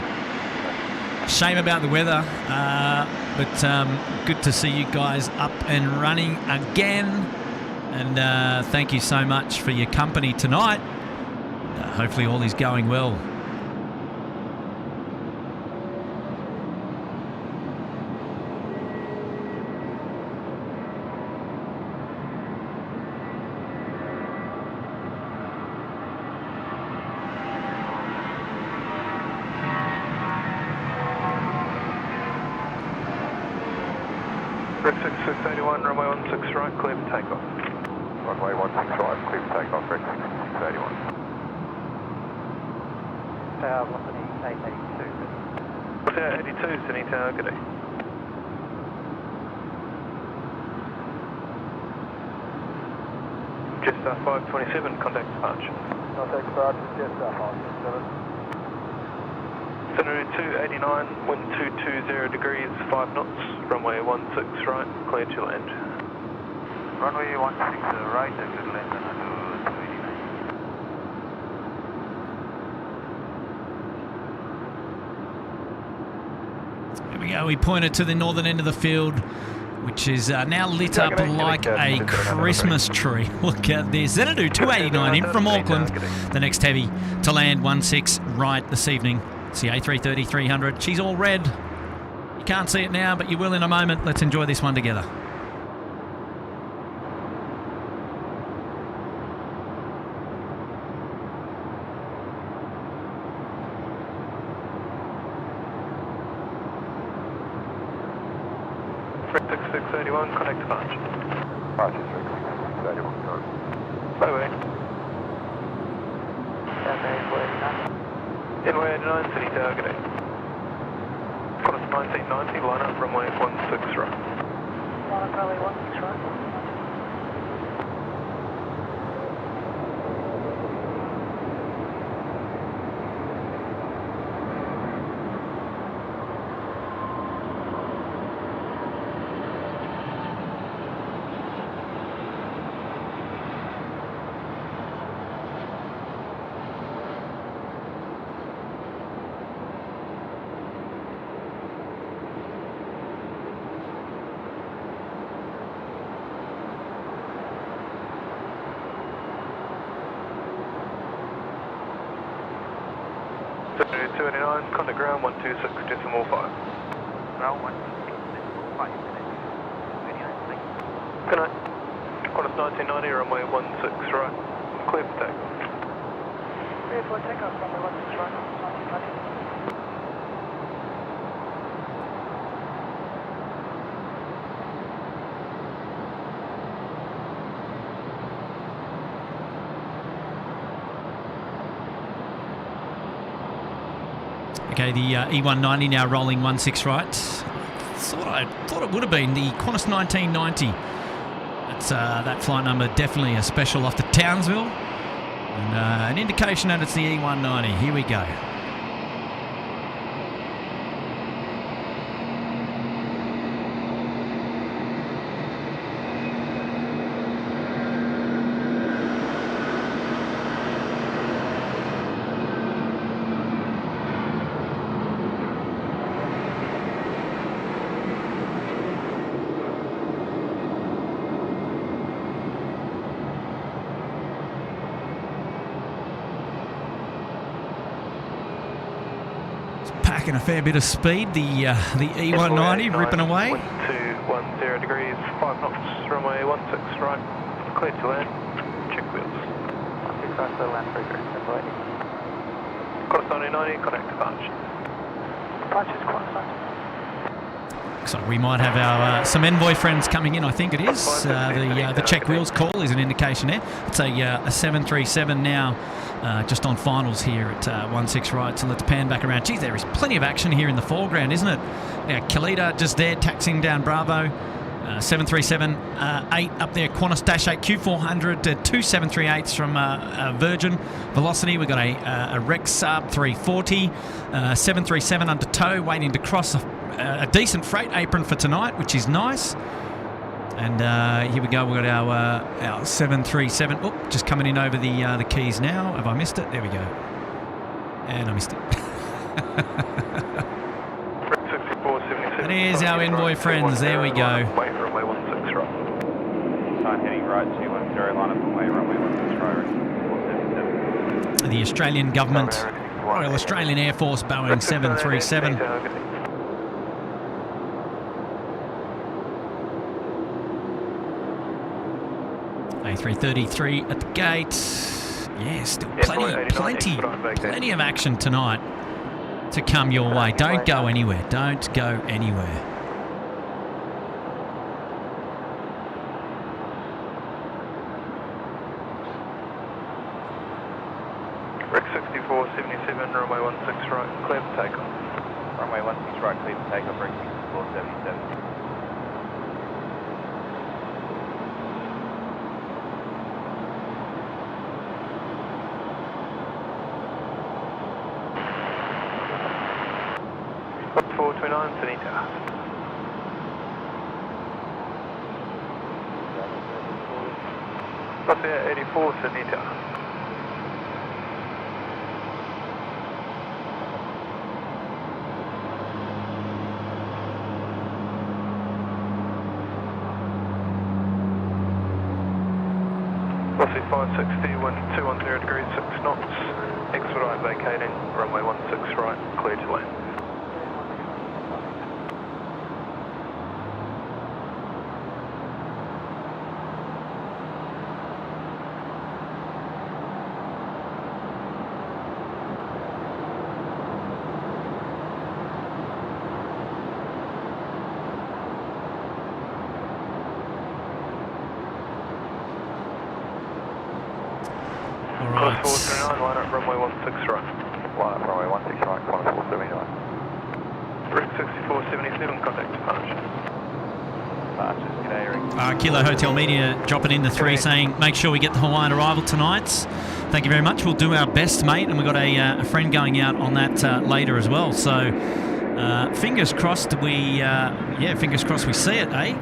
Shame about the weather, but good to see you guys up and running again. And thank you so much for your company tonight. Hopefully all is going well. Rick 6681, runway 16 right, clear for takeoff. Runway 16 right, clear for takeoff, Rick 6681. Tower, Velocity 882. Tower 82, Sydney Tower, good day. Jetstar 527, contact departure. Contact departure, Jetstar 527. Scenery 289, wind 220 degrees, 5 knots, runway 16 right, clear to land. Runway 16 right, exit land to 289. Here we go. We pointed to the northern end of the field, which is now lit up like a Christmas tree. Look at this. Xanadu 289 in from Auckland. The next heavy to land 16 right this evening. It's the A330 300. She's all red. You can't see it now, but you will in a moment. Let's enjoy this one together. Rick 6681, contact departure. Departure, Rick 6681, go. Bye-bye. Runway 89, City Tower, good day. Qantas 1990, line up, runway 16 right. Line up, runway 16 right. Scenery 289, contact ground 126.5. Ground 126.5. Good night. Qantas 1990, runway 16 right, clear for takeoff. Clear for takeoff, runway 16 right, 1990. Okay, the E190 now rolling 16 right. Thought it would have been the Qantas 1990. That's that flight number, definitely a special off to Townsville, and an indication that it's the E190. Here we go. packing a fair bit of speed. The E190 ripping away. 1210 degrees, 5 knots, runway 16 right, clear to land, check wheels. 16 right, so land breaker, deploy. Qatari 90, connect departure. Departure's Qatari. So we might have our some envoy friends coming in. I think it is. The check wheels call is an indication there. It's a 737 now, just on finals here at 16 right. So let's pan back around. Geez, there is plenty of action here in the foreground, isn't it? Now Khalida just there taxiing down Bravo. 737 8 up there, Qantas Dash 8 Q400, two 738s from Virgin Velocity. We've got a Rex Sub 340, 737 under tow, waiting to cross a decent freight apron for tonight, which is nice. And here we go. We've got our 737. Oh, just coming in over the keys now. Have I missed it? There we go. And I missed it. And here's our envoy friends. There we go. Runway 16 right. Heading right, 210, line up away, runway 16 right. The Australian government, Royal Australian Air Force, Boeing 737. A333 at the gate. Yeah, still plenty of action tonight to come your way. Don't go anywhere. Don't go anywhere. Rex 6477, runway 16 right, clear for takeoff. Runway 16 right, clear for takeoff, Rex 6477. Sanita. Russia 84 Sanita. Russia 560, wind 210 degrees, 6 knots, expedite vacating, runway 16 right, clear to land. Right. 439, line up runway 16 right. Line up runway 16 right, Qantas 479. Rex 6477, contact departure. Departures, g'day Rick. Kilo Hotel Media dropping in the 3 saying, make sure we get the Hawaiian arrival tonight. Thank you very much. We'll do our best, mate. And we've got a friend going out on that later as well. So fingers crossed fingers crossed we see it, eh?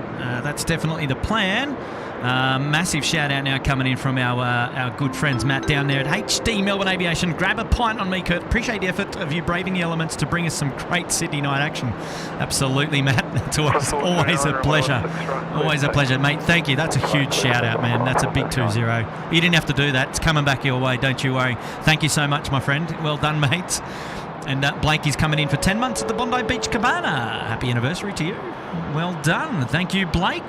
That's definitely the plan. Massive shout out now coming in from our good friends Matt down there at HD Melbourne Aviation. Grab a pint on me, Kurt. Appreciate the effort of you braving the elements to bring us some great Sydney night action. Absolutely, Matt. It's always a pleasure. Always a pleasure, mate. Thank you. That's a huge shout out, man. That's a big 2-0. You didn't have to do that. It's coming back your way. Don't you worry. Thank you so much, my friend. Well done, mate. And Blake is coming in for 10 months at the Bondi Beach Cabana. Happy anniversary to you. Well done. Thank you, Blake.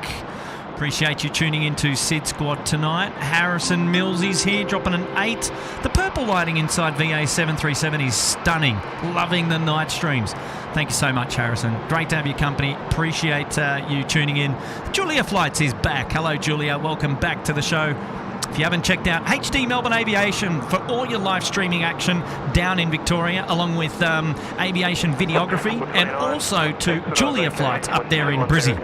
Appreciate you tuning into SydSquad tonight. Harrison Mills is here, dropping an 8. The purple lighting inside VA 737 is stunning. Loving the night streams. Thank you so much, Harrison. Great to have your company. Appreciate you tuning in. Julia Flights is back. Hello, Julia. Welcome back to the show. If you haven't checked out HD Melbourne Aviation for all your live streaming action down in Victoria, along with aviation videography, and also to Julia Flights up there in Brizzy.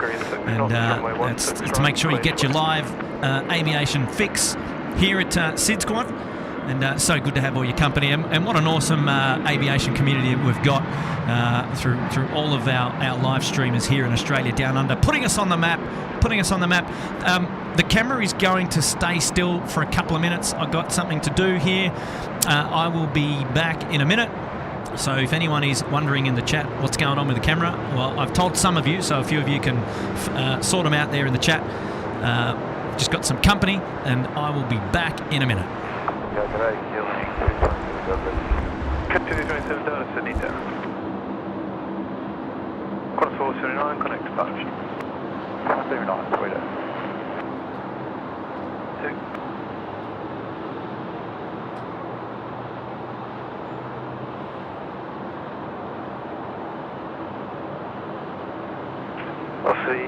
And that's to make sure you get your live aviation fix here at SydSquad. And so good to have all your company. And what an awesome aviation community we've got through all of our live streamers here in Australia down under, putting us on the map. The camera is going to stay still for a couple of minutes. I've got something to do here. I will be back in a minute. So if anyone is wondering in the chat what's going on with the camera, well, I've told some of you, so a few of you can sort them out there in the chat. Just got some company, and I will be back in a minute. Continue 27 Delta, Sydney Tower. 479, connect departure. 479, sweet. 2. I'll see.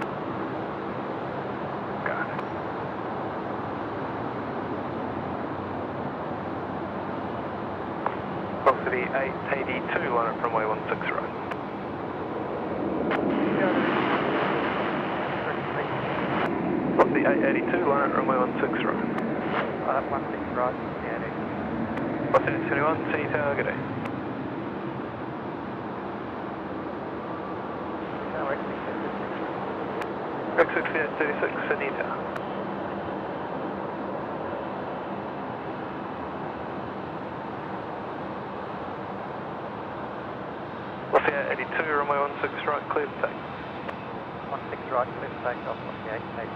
Got it. Velocity 882, line up runway 16 right. Velocity 882, line up runway 16 right. Line up 16 right, yeah. Velocity 21, see tower, good day. X6836, Sydney tower. Velocity 882, runway 16 right, clear to take. 16 right, clear to take off, 882.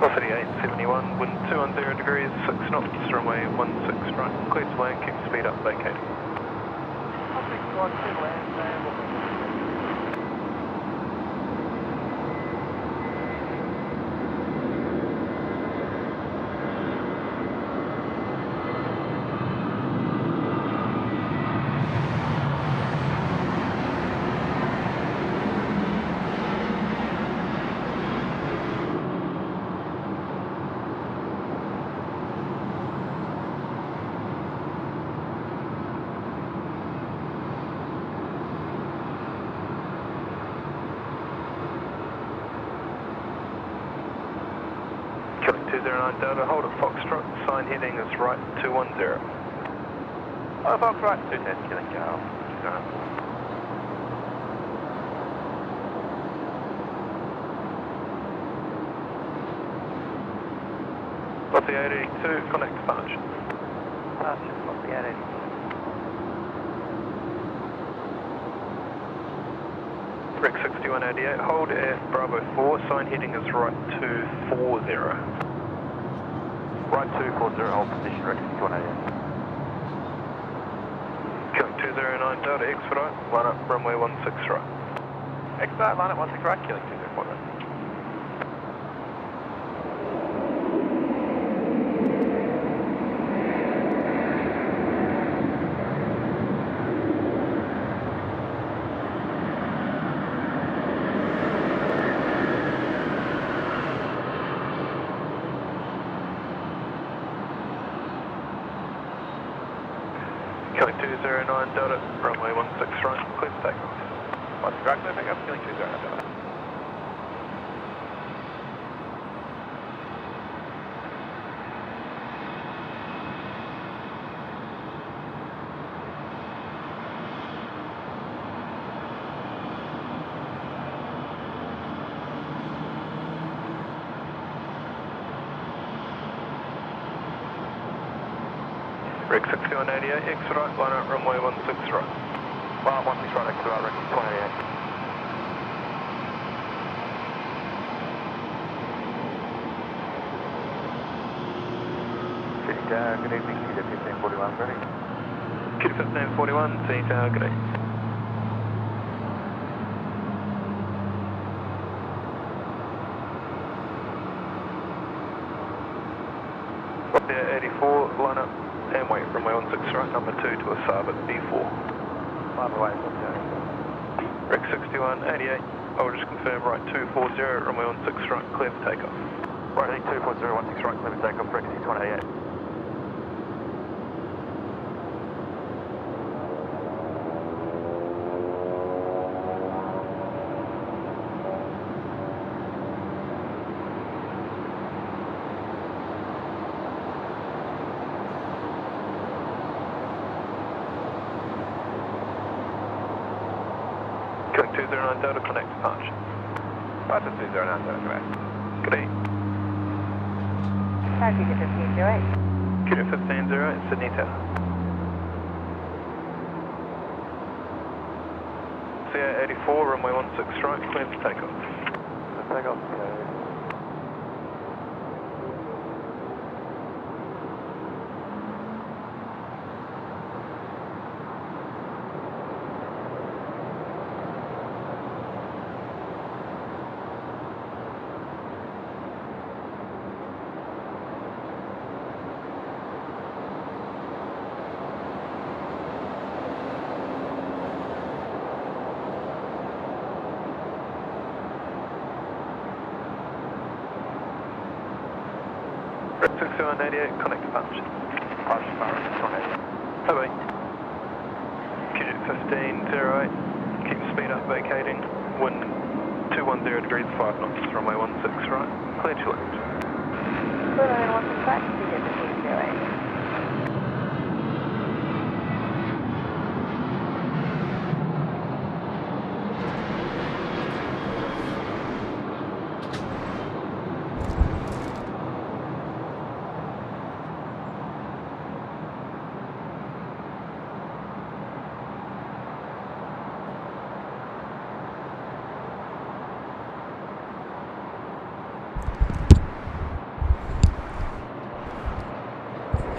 Velocity 871, wind 210 degrees, 6 knots, runway 16 right, clear to land, keep speed up, vacating. 16 right, clear to land, Killing 209 Delta, hold at Foxtrot, sign heading is right 210. Oh, Fox right, 210, killing Cal. Velocity 882, connect departure. Velocity 882. Rick 6188, hold at Bravo 4, sign heading is right 240. Right 240, hold position, Rick 6188. Killing 209 Delta, expedite, line up runway 16 right. Expedite, line up 16 right, killing 204 right. Killing 209 Delta, runway 16 right, clear for takeoff. 16 right, clear for takeoff, killing 209 Delta. Rick 6188, expedite, line up runway 16 right. Line up 16 right, expedite, Rick 6188. City Tower, good evening, City 1541, ready? City 1541, City Tower, good day. Velocity 84, line up and wait runway 16 right, number 2 to a starboard B4. Line away, Rick 6188, I'll just confirm right 240, runway 16 right, clear for takeoff. Right, 240, 16 right, clear for takeoff, Rick 6188. Killing 209 Delta, connect departure. Good day. Curfew 1508. Curfew 1508, Sydney Tower. CA84, runway 16 right, clear for takeoff. Takeoff. Red 6188, connect to punch. Bye-bye. Qatari 1508, keep speed up, vacating. Wind 210 degrees, 5 knots, runway 16 right, clear to land. Runway 16 right, Curfew 1508.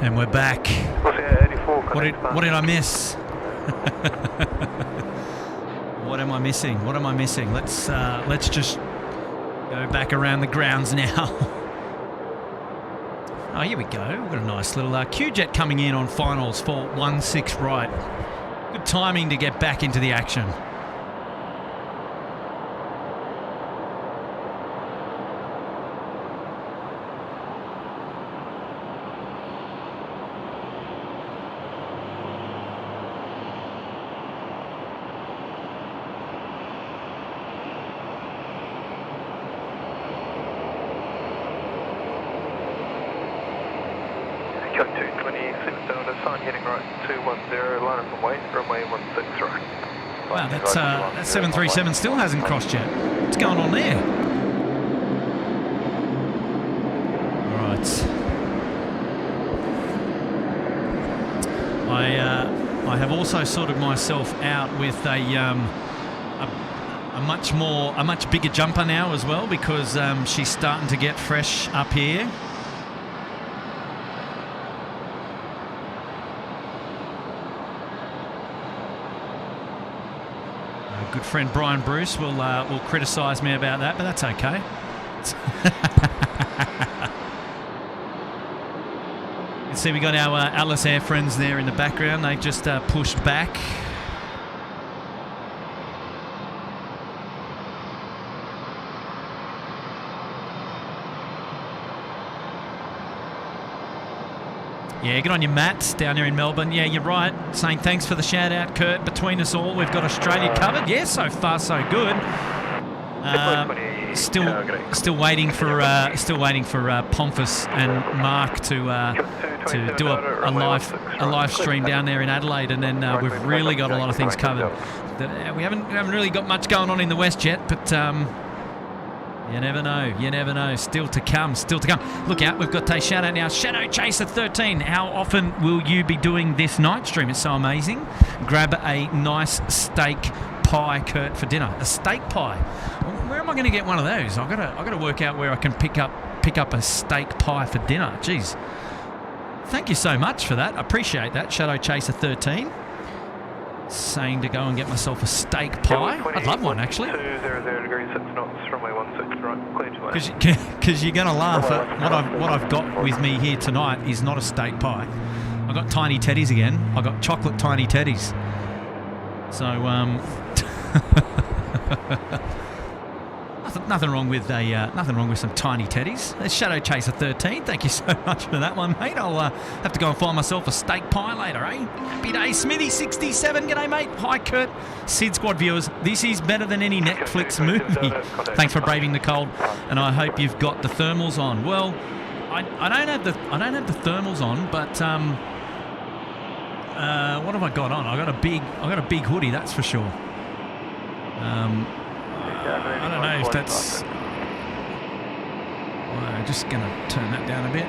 And we're back. What did I miss? What am I missing? What am I missing? Let's just go back around the grounds now. Oh, here we go. We've got a nice little Q-jet coming in on finals for 16 right. Good timing to get back into the action. Wow, that 737 still hasn't crossed yet. What's going on there? Right. I have also sorted myself out with a much bigger jumper now as well, because she's starting to get fresh up here. Good friend Brian Bruce will criticise me about that, but that's okay. You can see we got our Alice Air friends there in the background. They've just pushed back. Yeah, good on you, Matt, down there in Melbourne. Yeah, you're right. Saying thanks for the shout out, Kurt. Between us all, we've got Australia covered. Yeah, so far so good. Still waiting for Pomfus and Mark to do a live stream down there in Adelaide, and then we've really got a lot of things covered. We haven't really got much going on in the West yet, but. You never know. Still to come. Look out, we've got a shout out now. Shadow Chaser 13. How often will you be doing this night stream? It's so amazing. Grab a nice steak pie, Kurt, for dinner. A steak pie. Where am I going to get one of those? I've got to work out where I can pick up a steak pie for dinner. Jeez. Thank you so much for that. I appreciate that. Shadow Chaser 13. Saying to go and get myself a steak pie. I'd love one, actually. 200 degrees, 6 knots, runway 16 right, clear to land. Because you're going to laugh at what I've got with me here tonight is not a steak pie. I've got tiny teddies again. I've got chocolate tiny teddies. So, nothing wrong with some tiny teddies. There's Shadow Chaser 13. Thank you so much for that one, mate. I'll have to go and find myself a steak pie later, eh? Happy day, Smithy 67. G'day, mate. Hi, Kurt. SydSquad viewers, this is better than any Netflix movie. Thanks for braving the cold, and I hope you've got the thermals on. Well, I don't have the thermals on, but what have I got on? I got a big hoodie, that's for sure. I don't know if that's... Well, I'm just going to turn that down a bit.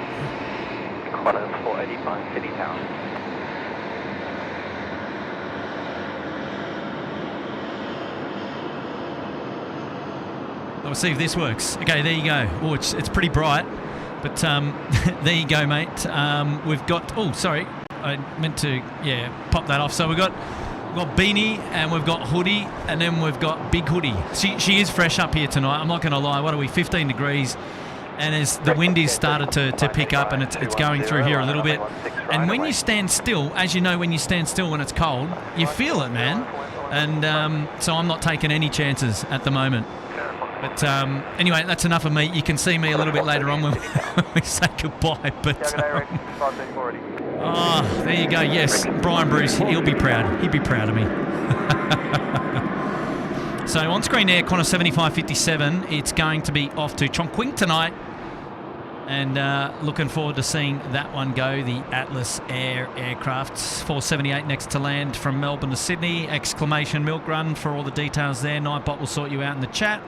Qantas 485 City Town. Let's see if this works. Okay, there you go. Oh, it's pretty bright, but there you go, mate. We've got... Oh, sorry. I meant to, pop that off. So we've got beanie, and we've got hoodie, and then we've got big hoodie. She is fresh up here tonight. I'm not going to lie. What are we, 15 degrees? And as the wind is started to pick up, and it's going through here a little bit. And when you stand still, as you know, when you stand still when it's cold, you feel it, man. And so I'm not taking any chances at the moment. But anyway, that's enough of me. You can see me a little bit later on when we say goodbye. But there you go. Yes, Brian Bruce, he'll be proud. He'd be proud of me. So on screen there, Qantas 7557. It's going to be off to Chongqing tonight. And looking forward to seeing that one go. The Atlas Air aircraft. 478 next to land from Melbourne to Sydney. Exclamation milk run for all the details there. Nightbot will sort you out in the chat.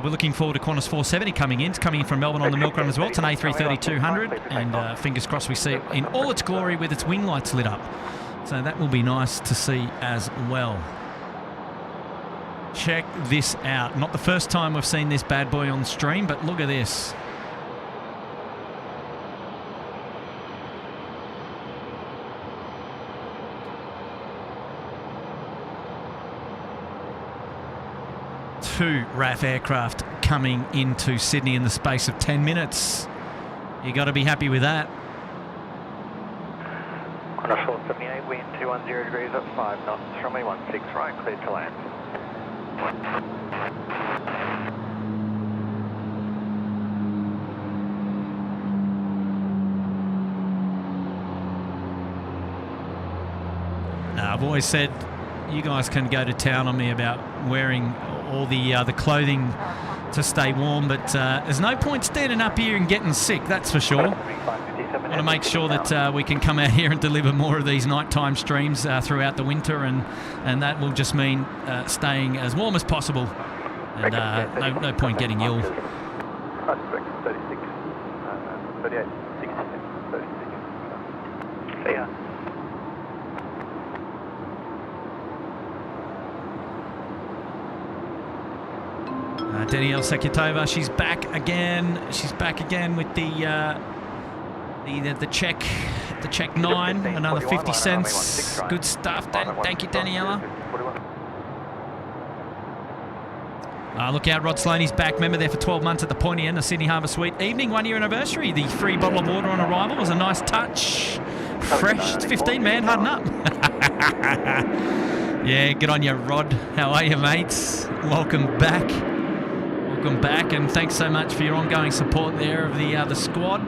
We're looking forward to Qantas 470 coming in. It's coming in from Melbourne on the milk run as well. It's an A330-200, and fingers crossed we see it in all its glory with its wing lights lit up. So that will be nice to see as well. Check this out. Not the first time we've seen this bad boy on stream, but look at this. Two RAF aircraft coming into Sydney in the space of 10 minutes. You got to be happy with that. Qantas 478, wind 210 degrees at 5 knots, runway 16 right, clear to land. Now, I've always said you guys can go to town on me about wearing all the clothing to stay warm, but there's no point standing up here and getting sick, that's for sure. I want to make sure that we can come out here and deliver more of these nighttime streams throughout the winter, and that will just mean staying as warm as possible, and no point getting ill. 36, 38, 66, 36. See ya. Danielle Sekitova, she's back again. She's back again with the check 9, another 50 cents. Good stuff. Thank you, Daniela. Look out, Rod Sloaney's back. Member there for 12 months at the pointy end of Sydney Harbour Suite. Evening, 1 year anniversary. The free bottle of water on arrival was a nice touch. Fresh. It's 15, man. Harden up. Yeah, good on you, Rod. How are you, mates? Welcome back. Welcome back, and thanks so much for your ongoing support there of the squad.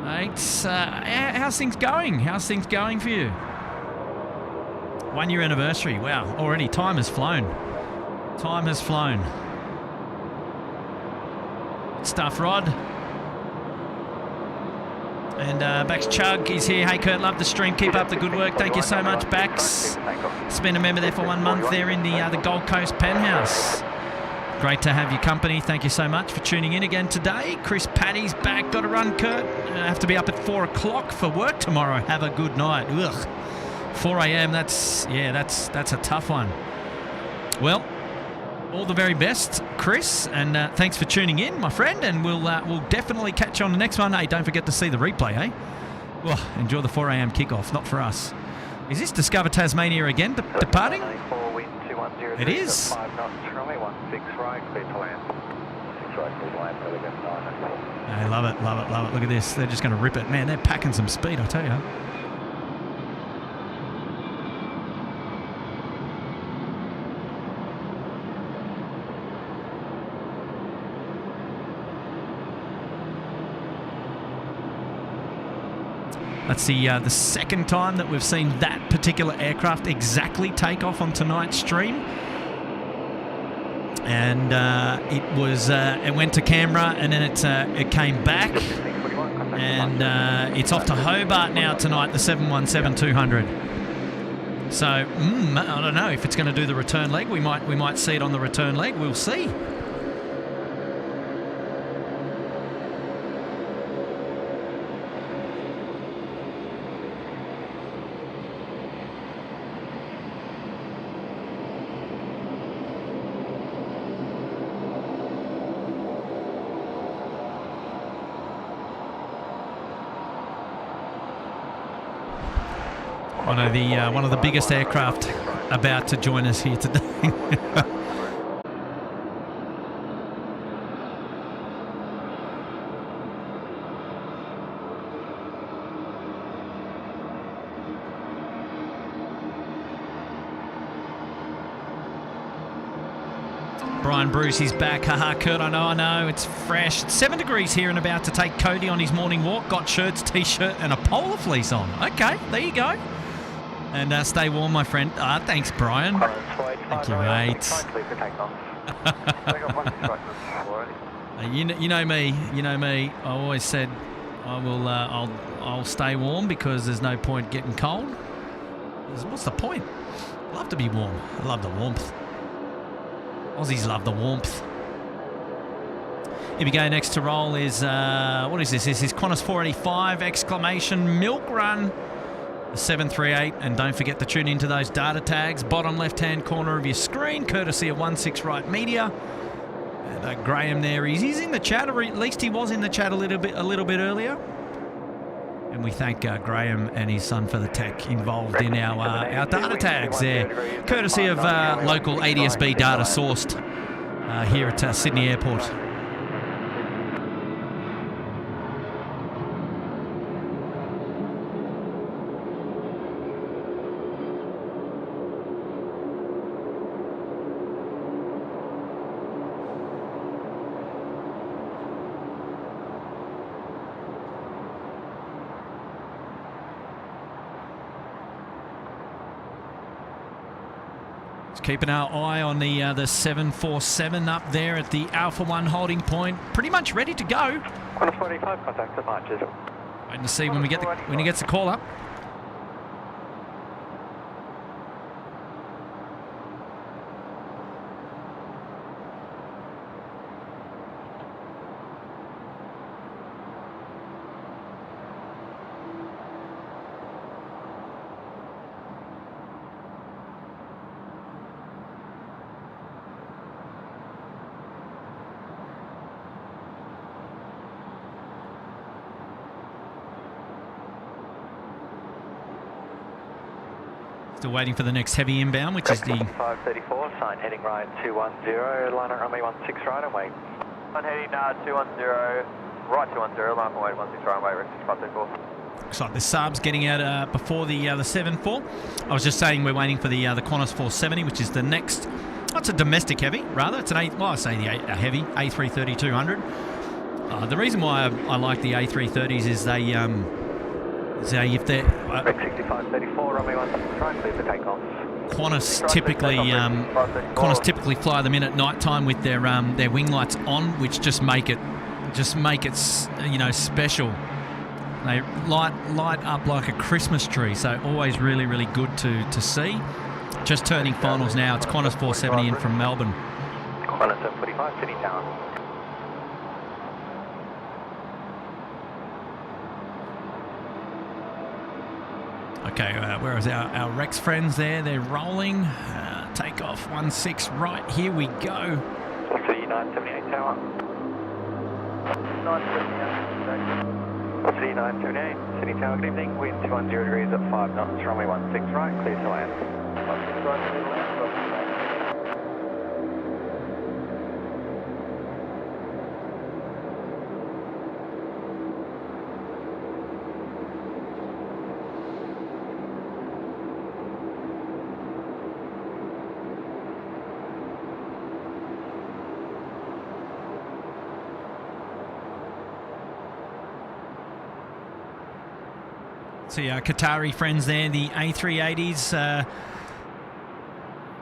Mates, how's things going? How's things going for you? 1 year anniversary. Wow, already time has flown. Time has flown. Good stuff, Rod. And Bax Chug is here. Hey, Kurt, love the stream. Keep up the good work. Thank you so much, Bax. It's been a member there for 1 month there in the Gold Coast penthouse. Great to have your company. Thank you so much for tuning in again today. Chris Paddy's back. Got to run, Kurt. I have to be up at 4 o'clock for work tomorrow. Have a good night. Ugh. 4 a.m. That's a tough one. Well, all the very best, Chris, and thanks for tuning in, my friend. And we'll definitely catch you on the next one. Hey, don't forget to see the replay, eh? Well, enjoy the 4 a.m. kickoff. Not for us. Is this Discover Tasmania again departing? It is. I love it, love it, love it. Look at this. They're just going to rip it. Man, they're packing some speed, I tell you. That's the second time that we've seen that particular aircraft exactly take off on tonight's stream. And it went to Canberra, and then it came back, and it's off to Hobart now tonight, the 717-200. So I don't know if it's going to do the return leg. We might see it on the return leg. We'll see. One of the biggest aircraft about to join us here today. Brian Bruce is back. Haha, Kurt, I know. It's fresh. It's 7 degrees here and about to take Cody on his morning walk. Got shirts, T-shirt and a polar fleece on. Okay, there you go. And stay warm, my friend. Thanks, Brian. Thank you, mate. You know me. I always said I'll stay warm because there's no point getting cold. What's the point? I love to be warm. I love the warmth. Aussies love the warmth. Here we go. Next to roll is what is this? This is Qantas 485 exclamation milk run. 738, and don't forget to tune into those data tags, bottom left-hand corner of your screen, courtesy of 16 Right Media. And Graham there, he's in the chat, or at least he was in the chat a little bit earlier. And we thank Graham and his son for the tech involved in our data tags there, courtesy of local ADSB data sourced here at Sydney Airport. Keeping our eye on the 747 up there at the Alpha 1 holding point. Pretty much ready to go. Qantas 45, contact departures. Waiting to see when he gets the call up. Still waiting for the next heavy inbound, which is the 534, sign heading right 210, line at runway 16 right and wait. Sign heading 210, right 210, line at runway 16 right and wait, 534. Looks like the subs getting out before the 74. I was just saying we're waiting for the Qantas 470, which is the next. That's a domestic heavy, rather. It's an a heavy A330-200. The reason why I like the A330s is they if they're 6534, runway 16 right, clear for takeoffs. Qantas typically fly them in at night time with their wing lights on, which just make it special. They light up like a Christmas tree, so always really, really good to see. Just turning finals now. It's Qantas 470 in from Melbourne. Qantas 745, Sydney Tower. Okay, where is our Rex friends there? They're rolling. Takeoff 16 right. Here we go. City 978 Tower. 978. City 978, Sydney Tower, good evening. Wind 210 degrees at 5 knots, runway 16 right, clear to land. 16 right, clear to land. See our Qatari friends there, the A380s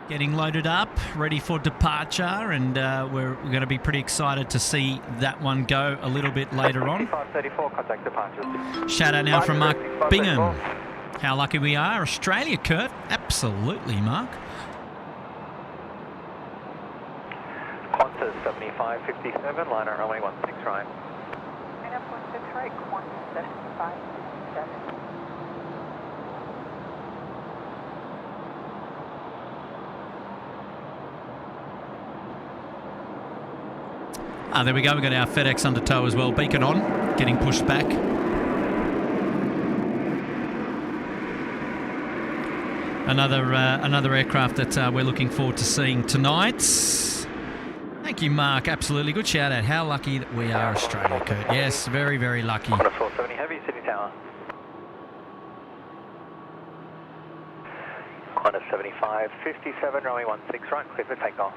getting loaded up, ready for departure, and we're going to be pretty excited to see that one go a little bit later on. 6534, contact departures. Shout out now from Mark Bingham. How lucky we are. Australia, Kurt. Absolutely, Mark. Qantas 7557, liner runway 16 right. And up 16 right, Qantas 7557. There we go. We've got our FedEx under tow as well. Beacon on, getting pushed back. Another aircraft that we're looking forward to seeing tonight. Thank you, Mark. Absolutely. Good shout out. How lucky that we are, Australia, Kurt. Yes, very, very lucky. Qantas 470 heavy, Sydney Tower. Qantas 7557, runway 16 right, clear for takeoff.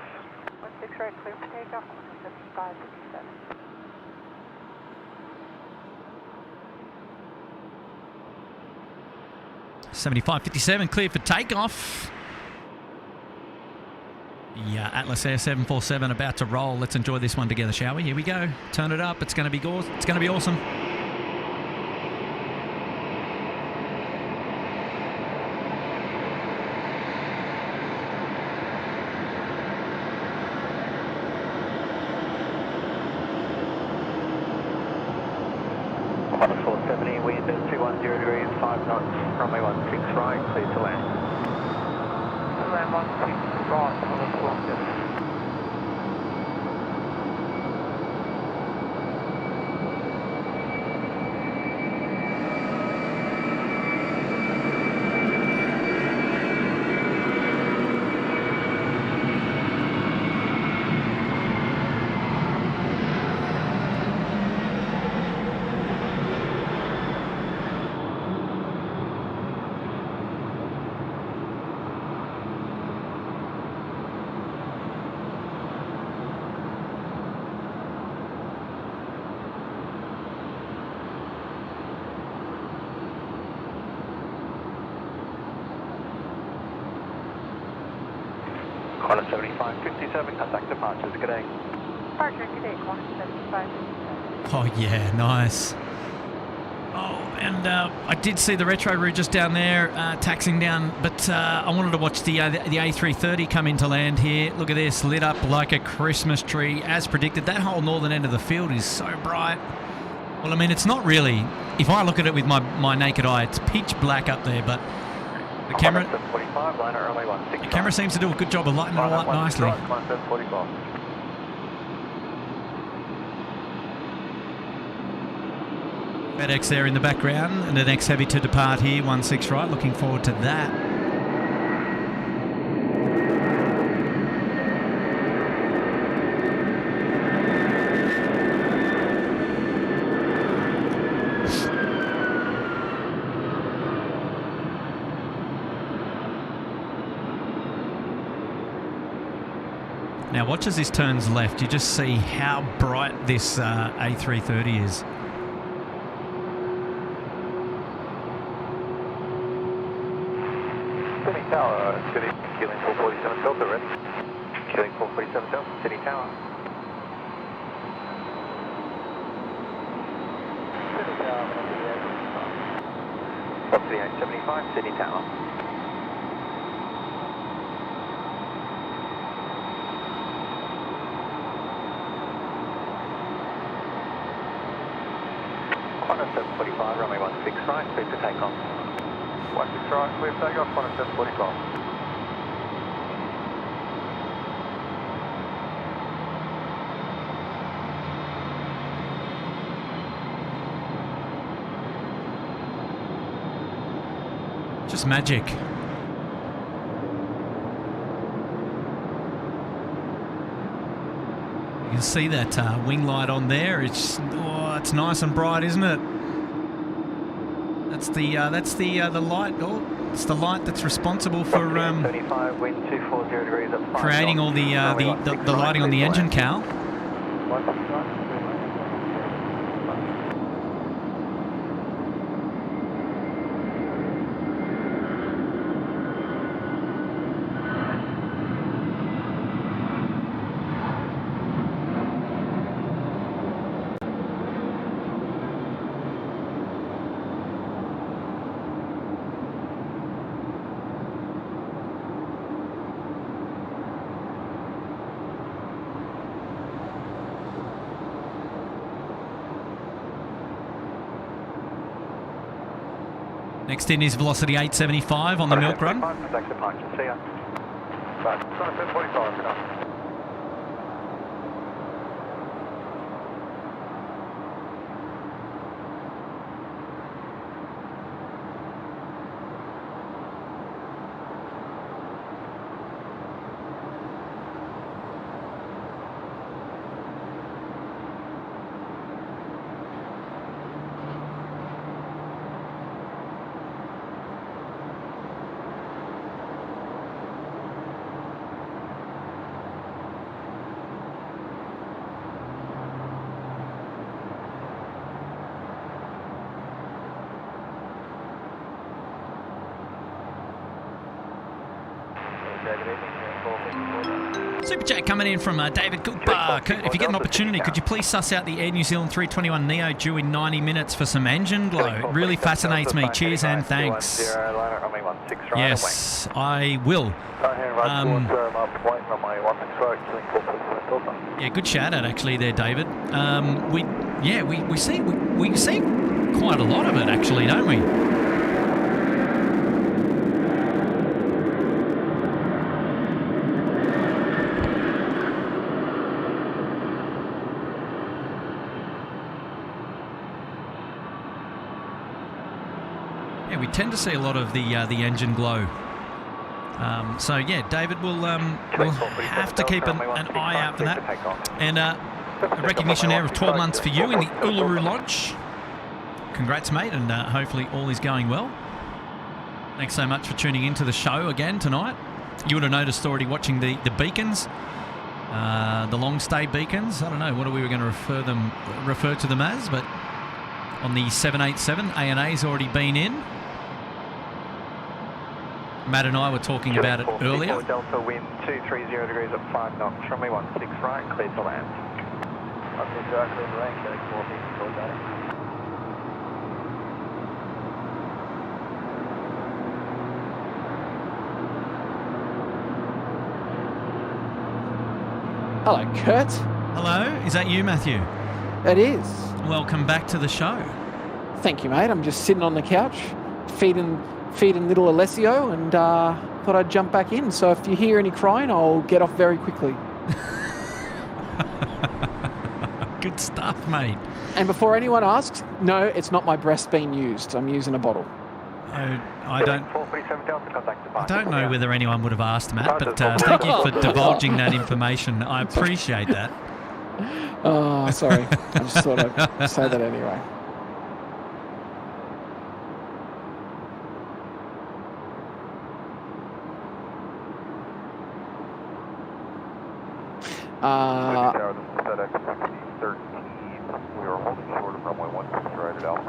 16 right, clear for takeoff, Qantas 7557. $75.57 clear for takeoff. Yeah, Atlas Air 747 about to roll. Let's enjoy this one together, shall we? Here we go. Turn it up. It's going to be It's going to be awesome. Qantas 470, wind at 210 degrees, 5 knots, runway 16 right, clear to land. Land 16 right, Qantas 470. Qantas 7557, contact departures, good day. Departure, good day, Qantas 7557. Oh, yeah, nice. Oh, and I did see the retro route just down there, taxiing down, but I wanted to watch the A330 come into land here. Look at this, lit up like a Christmas tree, as predicted. That whole northern end of the field is so bright. Well, I mean, it's not really. If I look at it with my naked eye, it's pitch black up there, but the camera... The camera seems to do a good job of lighting it all up nicely. FedEx there in the background, and the next heavy to depart here, 16 right. Looking forward to that. Now watch as this turns left. You just see how bright this A330 is. Sydney Tower, Killing 447 Delta, ready. Killing 447 Delta, Sydney Tower. Sydney Tower, 13875, Sydney Tower. Qantas 745, runway 16 right, clear for takeoff. 16 right, clear for takeoff, Qantas 745. Just magic. You can see that wing light on there. It's nice and bright, isn't it? That's the light. Oh, it's the light that's responsible for 75, wind 240 degrees at 5 creating all the lighting on the engine cowl. Next in is Velocity 875 on the milk run. Thanks for punch. See ya. Right, it's on a 45 for now. Super chat coming in from David Cooper. Kurt, if you get an opportunity, could you please suss out the Air New Zealand 321 Neo due in 90 minutes for some engine glow? It really fascinates me. Cheers and thanks. Yes, I will. Yeah, good shout out actually there, David. We see quite a lot of it actually, don't we? We tend to see a lot of the engine glow. So yeah, David will have to keep an eye out for that. And a recognition there of 12 months for you in the Uluru Lodge. Congrats, mate, and hopefully all is going well. Thanks so much for tuning into the show again tonight. You would have noticed already watching the beacons, the long stay beacons. I don't know what we were going to refer to them as, but on the 787, ANA's already been in. Matt and I were talking about it earlier. Delta wind 230 degrees at 5 knots. Runway 16 right, clear to land. Hello, Kurt. Hello, is that you, Matthew? It is. Welcome back to the show. Thank you, mate. I'm just sitting on the couch, feeding little Alessio, and thought I'd jump back in. So if you hear any crying, I'll get off very quickly. Good stuff, mate. And before anyone asks, no, it's not my breast being used. I'm using a bottle. I don't know whether anyone would have asked, Matt, but thank you for divulging that information. I appreciate that. Oh, sorry. I just thought I'd say that anyway.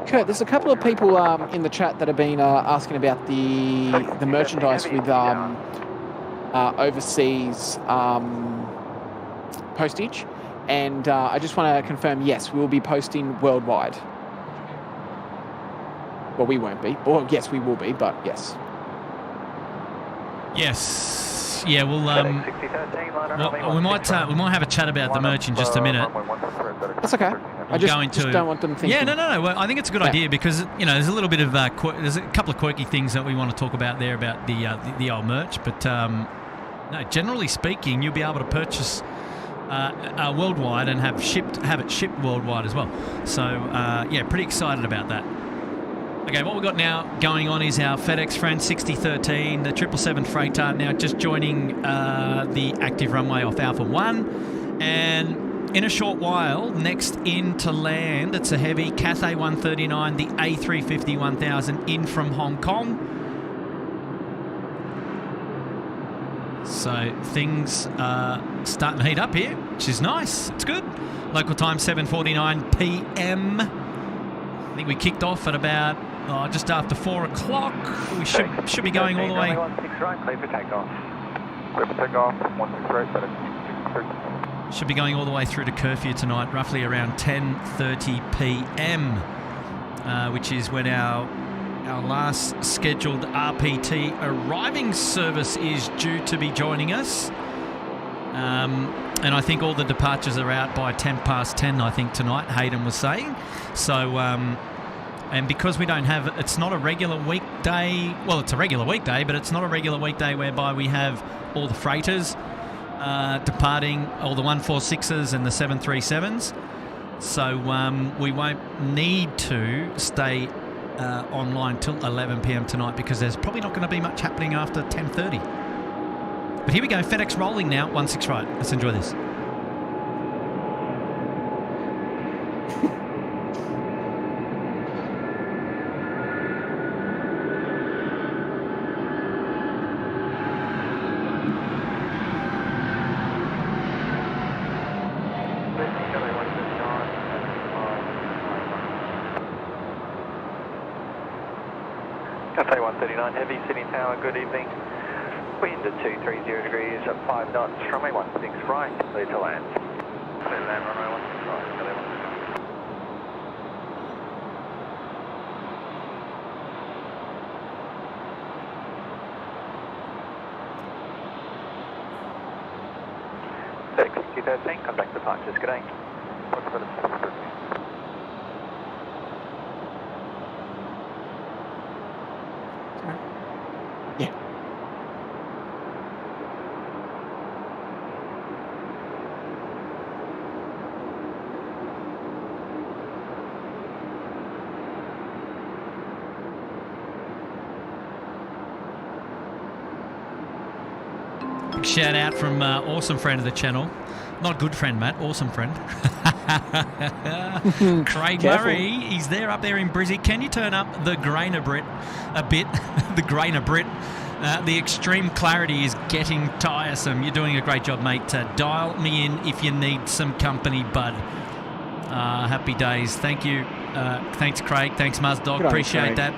Kurt, there's a couple of people in the chat that have been asking about the merchandise with overseas postage, and I just want to confirm, yes, we will be posting worldwide. Well, we won't be. Or yes, we will be, but yes. Yes. Yeah, we might have a chat about the merch in just a minute. That's okay. I just don't want them thinking. Yeah, no. Well, I think it's a good idea because there's a little bit of there's a couple of quirky things that we want to talk about there about the old merch, but no, generally speaking, you'll be able to purchase worldwide and have it shipped worldwide as well. So yeah, pretty excited about that. Okay, what we've got now going on is our FedEx friend 6013, the 777 freighter, now just joining the active runway off Alpha 1. And in a short while, next in to land, it's a heavy Cathay 139, the A350 1000 in from Hong Kong. So things are starting to heat up here, which is nice. It's good. Local time 7:49 p.m. I think we kicked off at about just after 4 o'clock. We should be going all the way. Should be going all the way through to Curfew tonight, roughly around 10:30 p.m., which is when our last scheduled RPT arriving service is due to be joining us. And I think all the departures are out by 10 past 10, I think, tonight, Hayden was saying. So, And because we don't have, it's not a regular weekday, well, it's a regular weekday, but it's not a regular weekday whereby we have all the freighters departing, all the 146s and the 737s. So we won't need to stay online till 11 p.m. tonight, because there's probably not going to be much happening after 10:30. But here we go, FedEx rolling now, 16 right. Let's enjoy this. Qatari 139 Heavy, Sydney Tower, good evening. Wind at 230 degrees at 5 knots, runway 16 right, clear to land. Clear to land, runway 16 right, Qatari 139. 213, contact departures, good day. Yeah. Big shout out from awesome friend of the channel. Not good friend, Matt. Awesome friend. Craig Murray. He's there up there in Brizzy. Can you turn up the grain a bit? The grain a Brit. The extreme clarity is getting tiresome. You're doing a great job, mate. Dial me in if you need some company, bud. Happy days. Thank you. Thanks, Craig. Thanks, Muzdog. Appreciate that.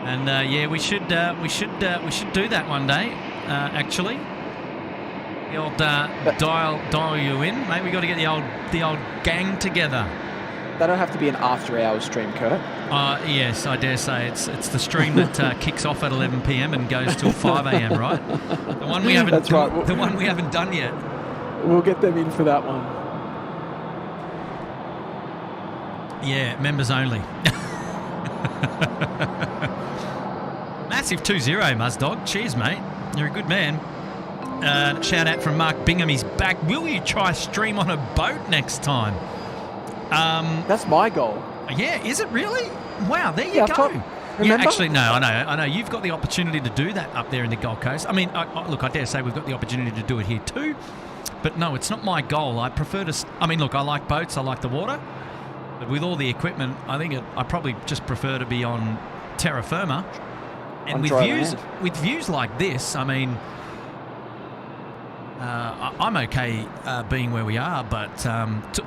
And yeah, we should do that one day. Actually. The old dial you in, mate. We got to get the old gang together. That'll have to be an after-hours stream, Kurt. Yes, I dare say it's the stream that kicks off at 11 p.m. and goes till 5 a.m. Right? The one we haven't. That's right. The one we haven't done yet. We'll get them in for that one. Yeah, members only. Massive 2-0, Muzdog. Cheers, mate. You're a good man. Shout out from Mark Bingham. He's back. Will you try stream on a boat next time? That's my goal. Yeah, is it really? Wow, there you go. Yeah, actually, no, I know. You've got the opportunity to do that up there in the Gold Coast. I mean, look, I dare say we've got the opportunity to do it here too. But no, it's not my goal. I prefer to... I mean, look, I like boats. I like the water. But with all the equipment, I think I probably just prefer to be on terra firma. And with views like this, I mean... I'm okay being where we are, but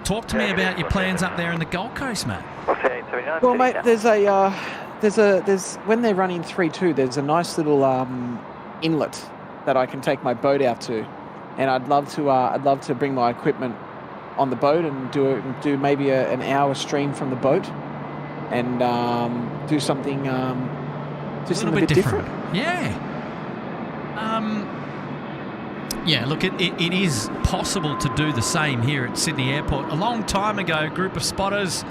talk to me about your plans up there in the Gold Coast, Matt. Well, mate, there's when they're running 3-2, there's a nice little inlet that I can take my boat out to, and I'd love to bring my equipment on the boat and do maybe an hour stream from the boat, and do something a bit different. Yeah. Yeah, look, it is possible to do the same here at Sydney Airport. A long time ago, a group of spotters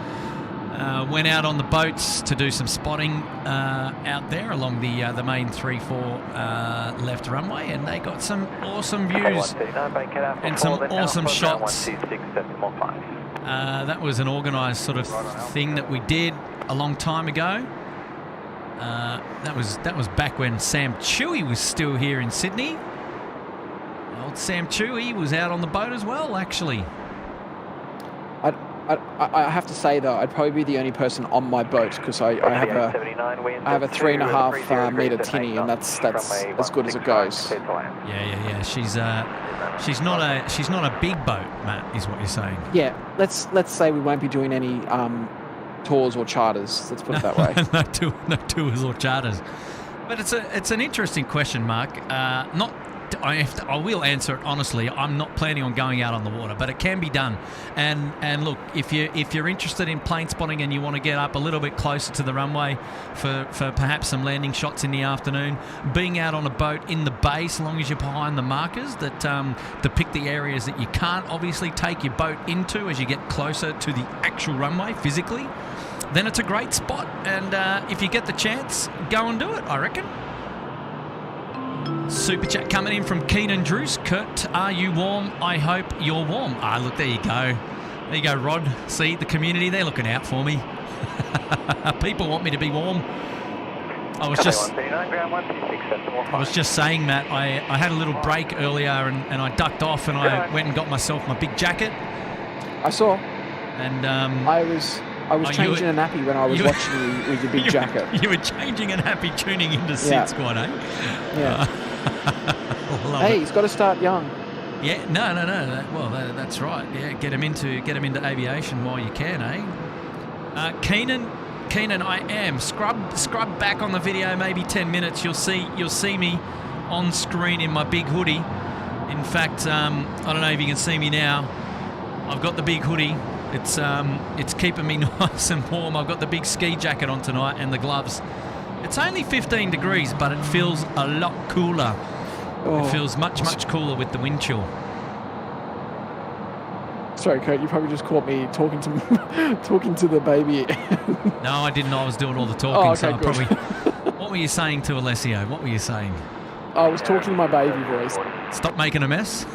went out on the boats to do some spotting out there along the main 3-4 left runway, and they got some awesome views and some awesome shots. That was an organised sort of thing that we did a long time ago. That was back when Sam Chewy was still here in Sydney. Old Sam Chewy was out on the boat as well, actually. I have to say though, I'd probably be the only person on my boat, because I have a 3.5 metre tinny, and that's as good as it goes. Yeah. She's not a big boat, Matt, is what you're saying. Yeah. Let's say we won't be doing any tours or charters. Let's put it that way. No tours or charters. But it's an interesting question, Mark. I will answer it honestly. I'm not planning on going out on the water, but it can be done. And look, if you're interested in plane spotting and you want to get up a little bit closer to the runway for perhaps some landing shots in the afternoon, being out on a boat in the bay, so long as you're behind the markers that depict the areas that you can't obviously take your boat into as you get closer to the actual runway physically. then it's a great spot. And if you get the chance, go and do it, I reckon. Super chat coming in from Keenan Drews. Kurt, are you warm? I hope you're warm. Ah, look, there you go. There you go, Rod. See, the community, they're looking out for me. People want me to be warm. I was just saying, Matt, I had a little break earlier and I ducked off and I went and got myself my big jacket. I saw. And I was changing a nappy when I was watching you with your big jacket. You were changing a nappy, tuning into SydSquad, eh? Yeah. Hey, he's got to start young. Yeah, no. That's right. Yeah, get him into aviation while you can, eh? Keenan, I am scrub back on the video. Maybe 10 minutes. You'll see me on screen in my big hoodie. In fact, I don't know if you can see me now. I've got the big hoodie. It's keeping me nice and warm. I've got the big ski jacket on tonight and the gloves. It's only 15 degrees, but it feels a lot cooler. It feels much cooler with the wind chill. Sorry, Kurt, you probably just caught me talking to the baby. No, I didn't. I was doing all the talking. Oh, okay, so I good. probably. What were you saying to Alessio? What were you saying? I was talking to my baby voice. Stop making a mess.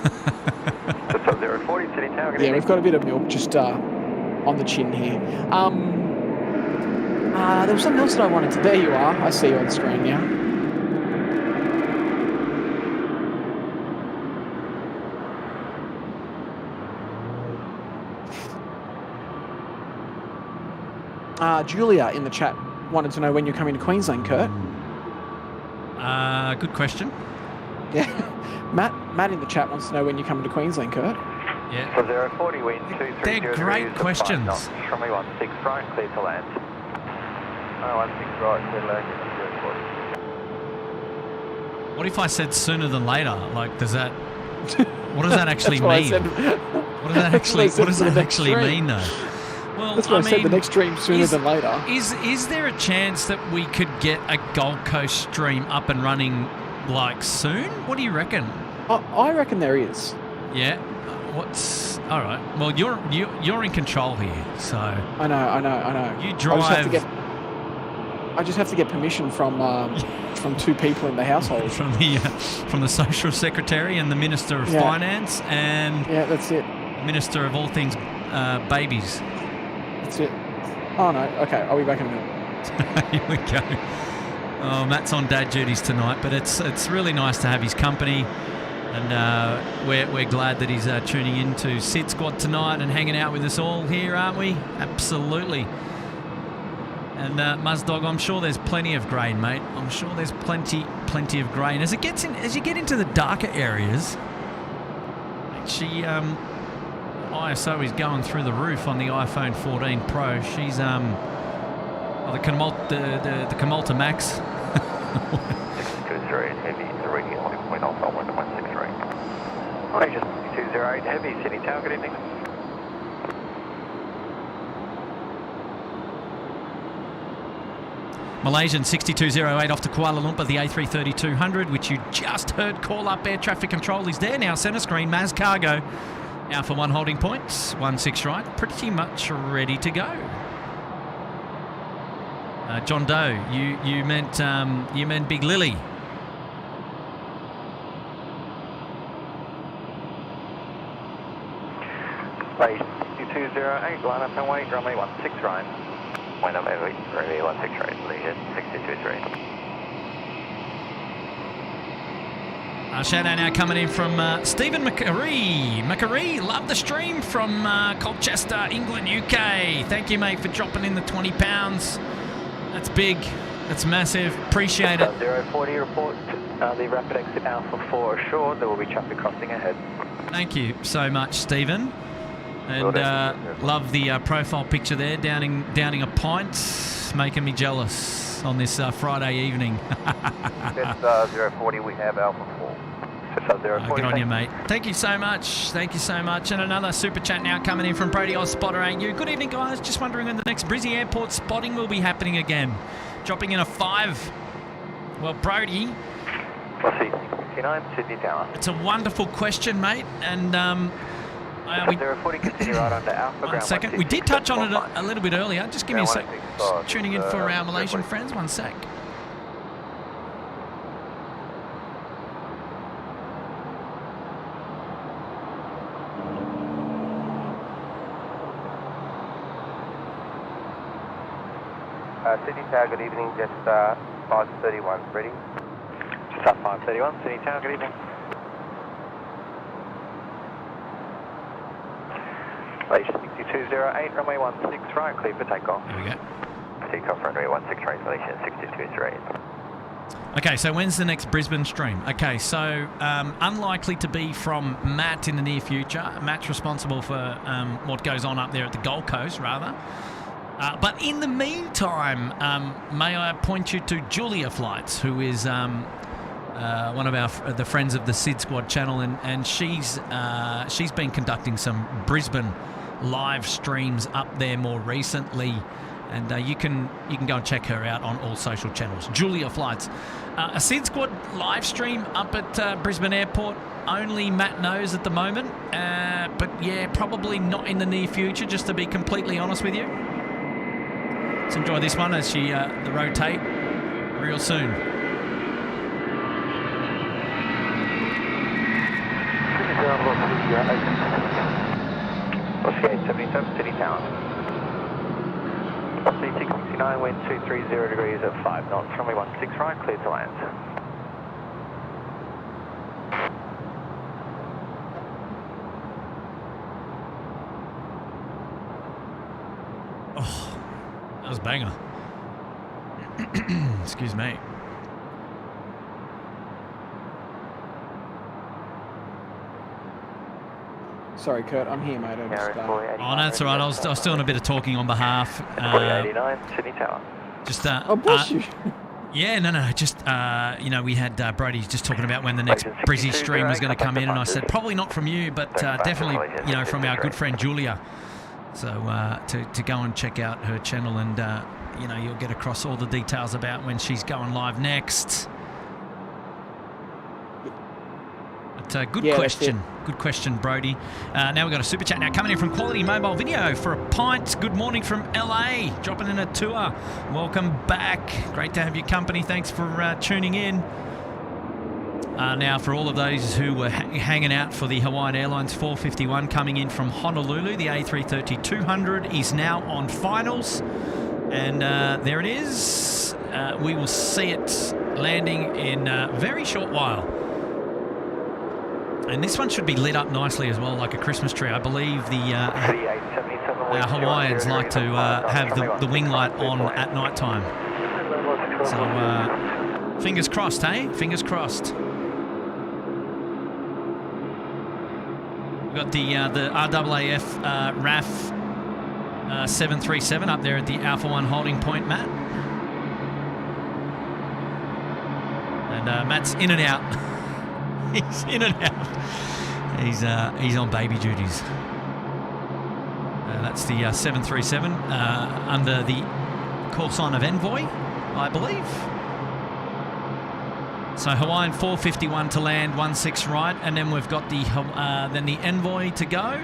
That's 040 City Tower. Yeah, we've got a bit of milk just on the chin here. There was something else that I wanted to... There you are. I see you on screen now. Julia in the chat wanted to know when you're coming to Queensland, Kurt. Good question. Yeah. Matt in the chat wants to know when you're coming to Queensland, Kurt. Yeah. So 040 wind 230 They're great questions. Runway 16 right, clear to land. 16 right, clear to land. 040. What if I said sooner than later? Like, does that... What does that actually mean? What does that actually mean, though? Well, that's what I said, the next stream sooner than later. Is there a chance that we could get a Gold Coast stream up and running, like, soon? What do you reckon? I reckon there is. Yeah? All right. Well, you're in control here, so... I know. You drive... I just have to get permission from two people in the household. From the social secretary and the Minister of Finance and... Yeah, that's it. Minister of all things babies. That's it. Oh, no. Okay, I'll be back in a minute. Here we go. Oh, Matt's on dad duties tonight, but it's really nice to have his company. And we're glad that he's tuning in to SydSquad tonight and hanging out with us all here, aren't we? Absolutely. And Muzdog, I'm sure there's plenty of grain, mate. I'm sure there's plenty of grain. As you get into the darker areas, actually, ISO is going through the roof on the iPhone 14 Pro. She's the Kamulta Max. 620 heavy, the reading at 1.0 on 163. Malaysia 208 heavy, Sydney Tower, good evening. Malaysian 6208 off to Kuala Lumpur, the A330-200, which you just heard call up air traffic control is there now. Centre screen, Maz Cargo. Alpha 1 holding points, 16 right, pretty much ready to go. John Doe, you meant Big Lily. Malaysia 208, line up and wait, runway 16 right. Wind up heavy, runway 16 right, Malaysia 6223. Shout out now coming in from Stephen McCaree. McCaree, love the stream from Colchester, England, UK. Thank you, mate, for dropping in the £20. That's big. That's massive. Appreciate it. 040 report. The rapid exit Alpha 4 ashore. There will be traffic crossing ahead. Thank you so much, Stephen. And love the profile picture there, downing a pint, making me jealous on this Friday evening. It's 040, we have Alpha 4. Good on you, mate. Thank you so much. Thank you so much. And another super chat now coming in from Brody Oz Spotter, ain't you? Good evening, guys. Just wondering when the next Brizzy Airport spotting will be happening again. Dropping in a 5. Well, Brody. We'll see. 69, Sydney Tower. It's a wonderful question, mate. And 040, continue right under Alpha. One second. We did touch on it a little bit earlier. Just give me a sec. Just tuning in for our Malaysian friends. 1 sec. Sydney Tower, good evening. Just 531, ready? Just 531, Sydney Tower, good evening. Malaysia 6208, runway 16 right, clear for takeoff. There we go. Takeoff runway 16 right, Malaysia 6208. Okay, so when's the next Brisbane stream? Okay, so unlikely to be from Matt in the near future. Matt's responsible for what goes on up there at the Gold Coast, rather. But in the meantime, may I point you to Julia Flights, who is one of the friends of the SydSquad channel, and she's been conducting some Brisbane live streams up there more recently, and you can go and check her out on all social channels. Julia Flights, a SydSquad live stream up at Brisbane Airport. Only Matt knows at the moment, but yeah, probably not in the near future. Just to be completely honest with you. Let's enjoy this one as she the rotate real soon. Oscar 877, City Tower. C669, wind 230 degrees at 5 knots, runway 16 right, clear to land. Oh, that was a banger. Excuse me. Sorry, Kurt, I'm here, mate. Oh, that's all right. I was doing a bit of talking on behalf. 89, Sydney Tower. Just oh, bless you. Yeah, no. Just you know, we had Brody just talking about when the next Brizzy stream was going to come in, and I said probably not from you, but definitely, you know, from our good friend Julia. So to go and check out her channel, and you know, you'll get across all the details about when she's going live next. But good question. Good question, Brody. Now we've got a super chat now coming in from Quality Mobile Video for a pint. Good morning from LA. Dropping in a tour. Welcome back. Great to have your company. Thanks for tuning in. Now, for all of those who were hanging out for the Hawaiian Airlines 451 coming in from Honolulu, the A330-200 is now on finals. And there it is. We will see it landing in a very short while. And this one should be lit up nicely as well, like a Christmas tree. I believe the our Hawaiians like to have the wing light on at night time. So fingers crossed, hey? Fingers crossed. We've got the RAAF RAF 737 up there at the Alpha 1 holding point, Matt. And Matt's in and out. He's in and out. He's on baby duties. That's the 737 under the call sign of Envoy, I believe. So Hawaiian 451 to land, 16 right, and then we've got the then the Envoy to go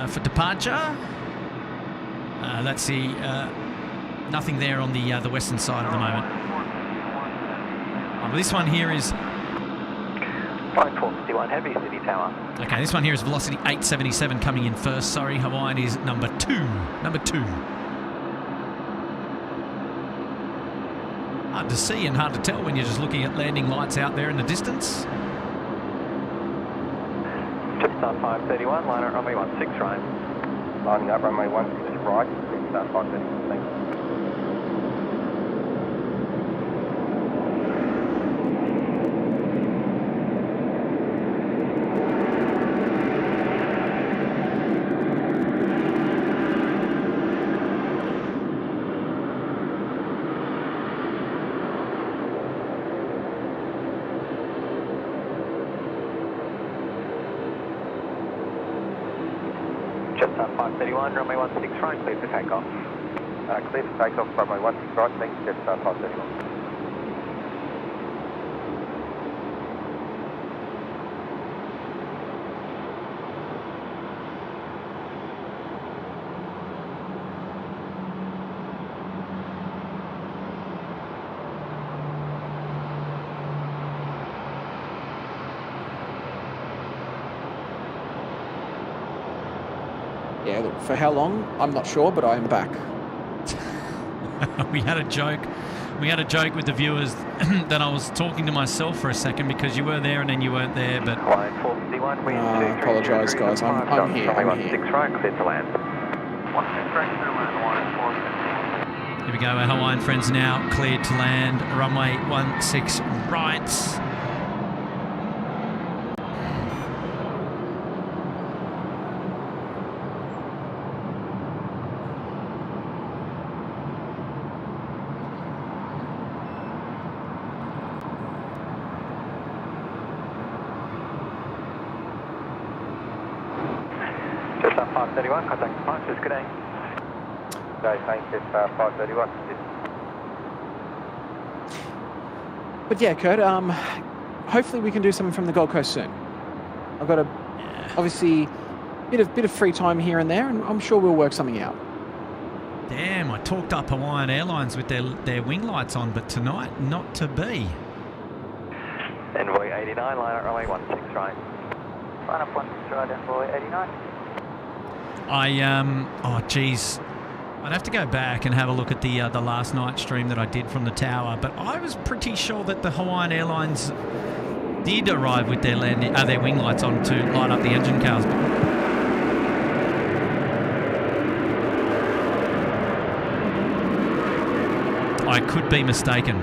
for departure. That's the nothing there on the western side at the moment. Well, this one here is. Flight 451 Heavy, City Tower. Okay, this one here is Velocity 877 coming in first. Sorry, Hawaiian is number two. Number 2. Hard to see and hard to tell when you're just looking at landing lights out there in the distance. Jetstar 531, line up runway 16 right. Lining up runway 16 right, Jetstar 531, thanks. Jetstar 531, runway 16 right, clear for takeoff. Clear for takeoff, runway 16 right, thanks, Jetstar 531. Yeah, look, for how long? I'm not sure, but I am back. We had a joke. We had a joke with the viewers that I was talking to myself for a second because you were there and then you weren't there, but... Line 451, wind 230 apologise, guys. I'm here. I'm here. 16 right, clear to land. Here we go, our Hawaiian friends now cleared to land. Runway 16 right. Just on 531, contact departures, good day. Go, thanks, it's 531. But yeah, Kurt, hopefully we can do something from the Gold Coast soon. I've got obviously bit of free time here and there, and I'm sure we'll work something out. Damn, I talked up Hawaiian Airlines with their wing lights on, but tonight, not to be. Envoy 89, line up runway 16 right. Line up 16 right, Envoy 89. Oh geez, I'd have to go back and have a look at the last night stream that I did from the tower, but I was pretty sure that the Hawaiian Airlines did arrive with their wing lights on to light up the engine cars. I could be mistaken.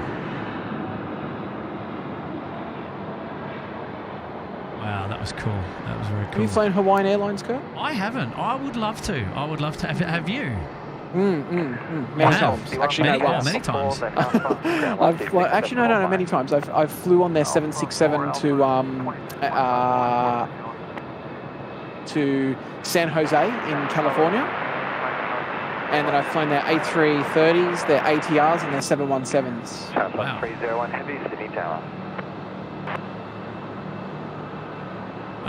Wow, that was cool. That was very cool. Have you flown Hawaiian Airlines, Kurt? I haven't. I would love to. I would love to. Have you? Many times. Actually, no, once. Many times. Actually, no, many times. I've flew on their 767 to San Jose in California, and then I've flown their A330s, their ATRs, and their 717s. Wow. 301 Heavy, Sydney Tower.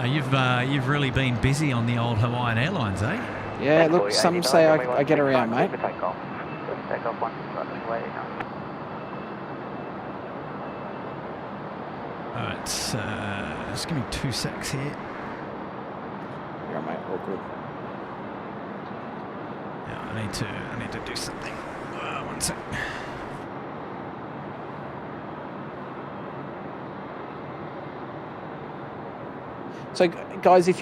You've really been busy on the old Hawaiian Airlines, eh? Yeah, look, some say I get around, mate. Takeoff 1, runway 89. Alright, just give me 2 secs here. Yeah, mate, all good. Yeah, I need to do something. 1 sec. So, guys, if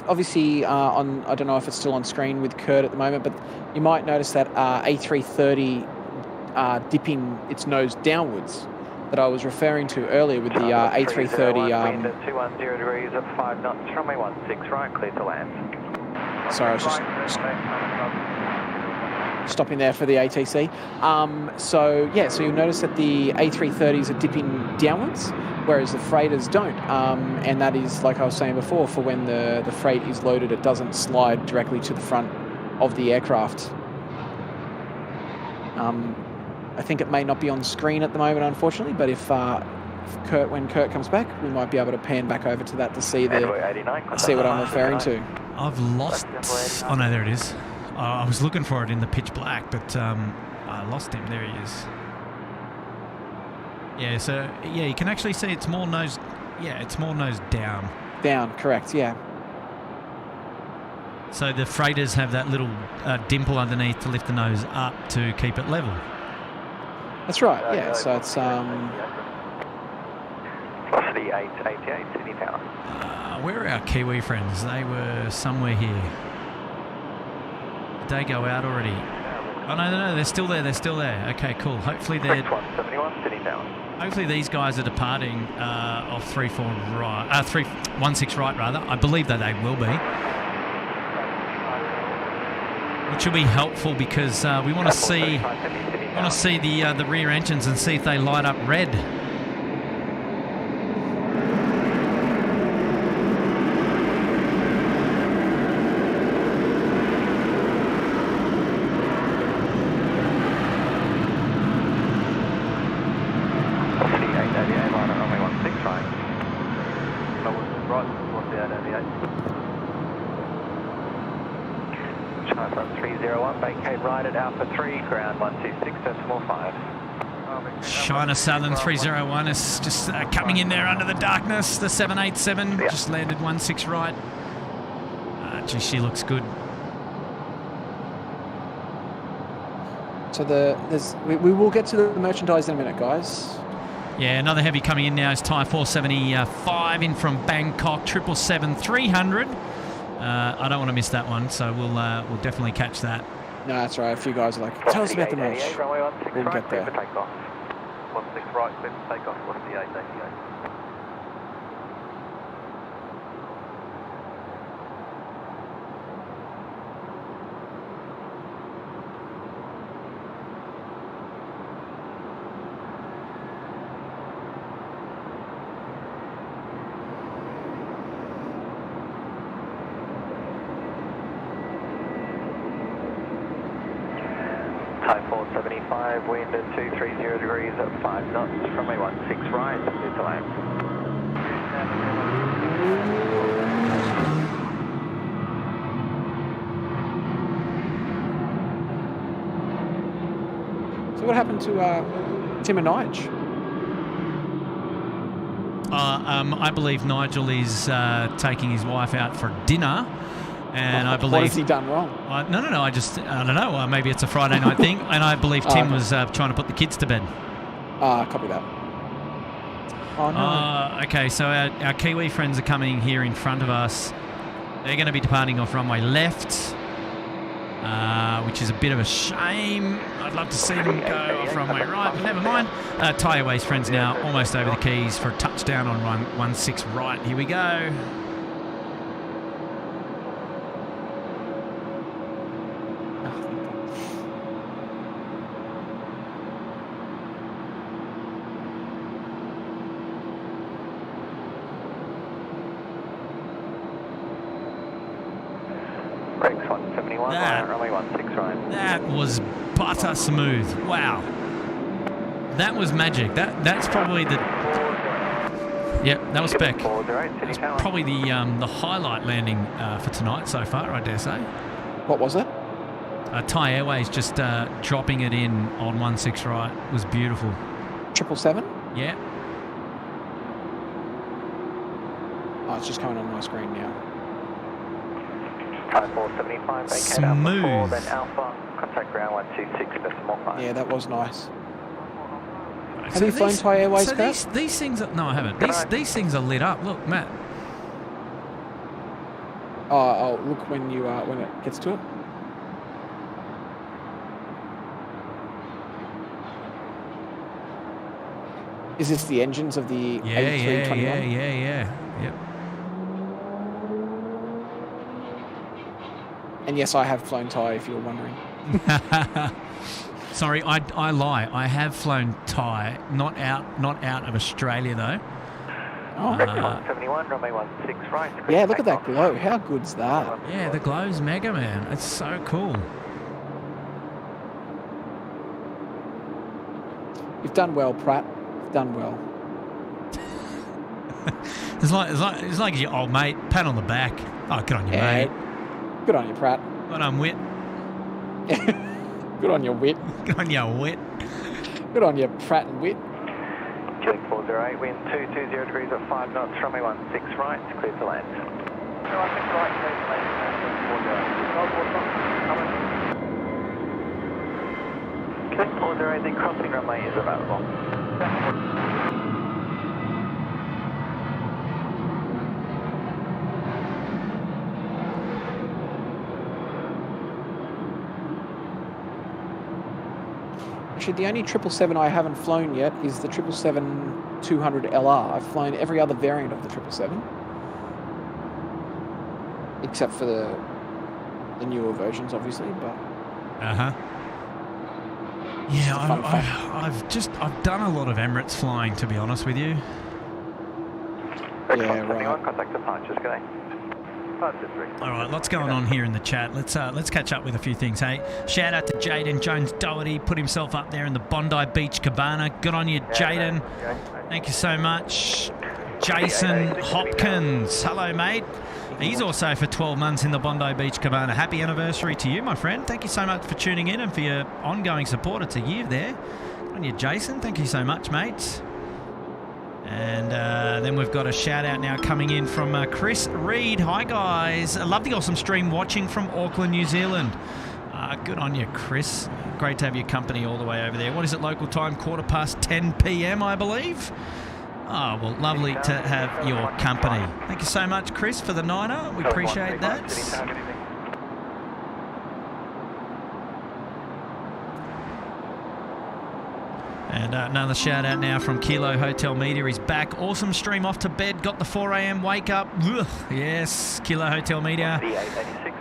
obviously on, I don't know if it's still on screen with Kurt at the moment, but you might notice that A330 dipping its nose downwards that I was referring to earlier with the A330. Wind at 210 degrees at 5 knots, runway 16 right, clear to land. Sorry, I was just stopping there for the ATC. So you'll notice that the A330s are dipping downwards, whereas the freighters don't. And that is, like I was saying before, for when the freight is loaded, it doesn't slide directly to the front of the aircraft. I think it may not be on screen at the moment, unfortunately, but when Kurt comes back, we might be able to pan back over to that to see what I'm referring to. I've lost... Oh, no, there it is. I was looking for it in the pitch black, but I lost him. There he is. Yeah, so, yeah, you can actually see it's more nose... Yeah, it's more nose down. Down, correct, yeah. So the freighters have that little dimple underneath to lift the nose up to keep it level. That's right, yeah, so it's... Velocity 888, Sydney Tower. Where are our Kiwi friends? They were somewhere here. Did they go out already? Oh, no, they're still there, Okay, cool. Hopefully they're... 171, Sydney Tower. Hopefully these guys are departing off 16 right, rather. I believe that they will be. Which will be helpful because we want to see the rear engines and see if they light up red. China Southern 301 is just coming in there under the darkness. The 787 just landed 16 right. Gee, she looks good. So we will get to the merchandise in a minute, guys. Yeah, another heavy coming in now is Thai 475 in from Bangkok, 777-300. I don't want to miss that one, so we'll definitely catch that. No, that's right. A few guys are like, tell us about the merch. We'll get there. 16 right, clear for takeoff, what's the A380? Thai 475, wind at 230 degrees at 5 knots, runway 16 right, clear to land. So what happened to Tim and Nige? I believe Nigel is taking his wife out for dinner. And I believe... What has he done wrong? No. I don't know. Maybe it's a Friday night thing. And I believe Tim was trying to put the kids to bed. Copy that. Oh, no. Okay, so our Kiwi friends are coming here in front of us. They're going to be departing off runway left, which is a bit of a shame. I'd love to see them go off runway right, but never mind. Thai Airways friends now almost over the keys for a touchdown on 16 right. Here we go. Brakes 171, runway 16 right. That was butter smooth. Wow. That was magic. That's probably the... Yep, that was spec. That's probably the highlight landing for tonight so far, I dare say. What was it? Thai Airways just dropping it in on 16 right was beautiful. 777? Yeah. Oh, it's just coming on my screen now. Thai 475, vacate Smooth. Alpha 4, then Alpha, contact ground 126.5. Yeah, that was nice. So Have you flown Thai Airways, so these things are... No, I haven't. These things are lit up. Look, Matt. Oh, look when it gets to it. Is this the engines of the A321? Yeah. Yep. And yes, I have flown Thai, if you were wondering. Sorry, I lie. I have flown Thai, not out of Australia though. Oh. 171, runway 16 right. Yeah, look at that glow. How good's that? Yeah, the glow's mega, man. It's so cool. You've done well, Pratt. You've done well. It's like your old mate. Pat on the back. Oh, good on you, mate. Good on you, Pratt. Good on Wit. Good on your wit. Good on your Wit. Good on your Pratt and Wit. Chilling 408, wind 220 degrees at 5 knots, runway 16 right, clear to land. 16 right, clear to land. 408. Okay, 408, the crossing runway is available. Actually, the only 777 I haven't flown yet is the 777-200LR. I've flown every other variant of the 777, except for the newer versions, obviously. But yeah, I've done a lot of Emirates flying, to be honest with you. Yeah, right. Contact departures, good day. All right, lots going on here in the chat. Let's catch up with a few things. Hey, shout out to Jaden Jones Doherty, put himself up there in the Bondi Beach Cabana. Good on you, Jaden. Thank you so much. Jason Hopkins, hello, mate. He's also for 12 months in the Bondi Beach Cabana. Happy anniversary to you, my friend. Thank you so much for tuning in and for your ongoing support. It's a year there. Good on you, Jason. Thank you so much, mate. And then we've got a shout out now coming in from Chris Reed. Hi guys, I love the awesome stream watching from Auckland, New Zealand. Good on you, Chris. great to have your company all the way over there. What is it, local time? 10:15 p.m, I believe. Oh, well, lovely to have your company. Thank you so much, Chris, for the niner. We appreciate that. And another shout out now from Kilo Hotel Media. He's back. Awesome stream, off to bed. Got the 4 a.m. wake up. Ugh. Yes, Kilo Hotel Media.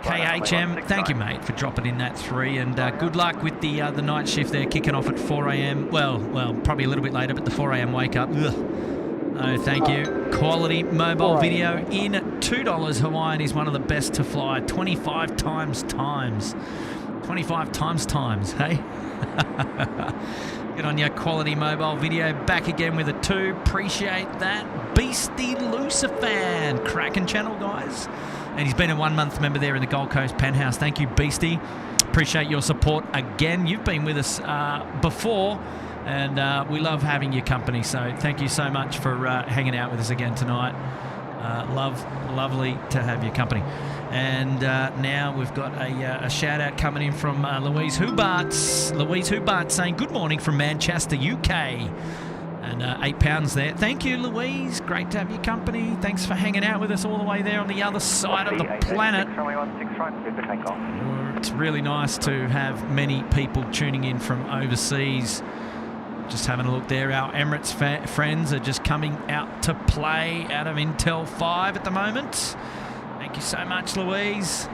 KHM, thank you, mate, for dropping in that 3. And good luck with the night shift there, kicking off at 4 a.m. Well, probably a little bit later, but the 4 a.m. wake up. Ugh. No, thank you. Quality mobile video in $2. Hawaiian is one of the best to fly. 25 times. 25 times, hey? Get on your quality mobile video. Back again with a 2. Appreciate that. Beastie Lucifer. Cracking channel, guys. And he's been a 1-month member there in the Gold Coast Penthouse. Thank you, Beastie. Appreciate your support again. You've been with us before, and we love having your company. So thank you so much for hanging out with us again tonight. Lovely to have your company. And now we've got a shout out coming in from Louise Hubart. Louise Hubart saying good morning from Manchester, UK. And £8 there. Thank you, Louise. Great to have your company. Thanks for hanging out with us all the way there on the other side of the planet. It's really nice to have many people tuning in from overseas. Just having a look there. Our Emirates friends are just coming out to play out of Intel 5 at the moment. Thank you so much, Louise.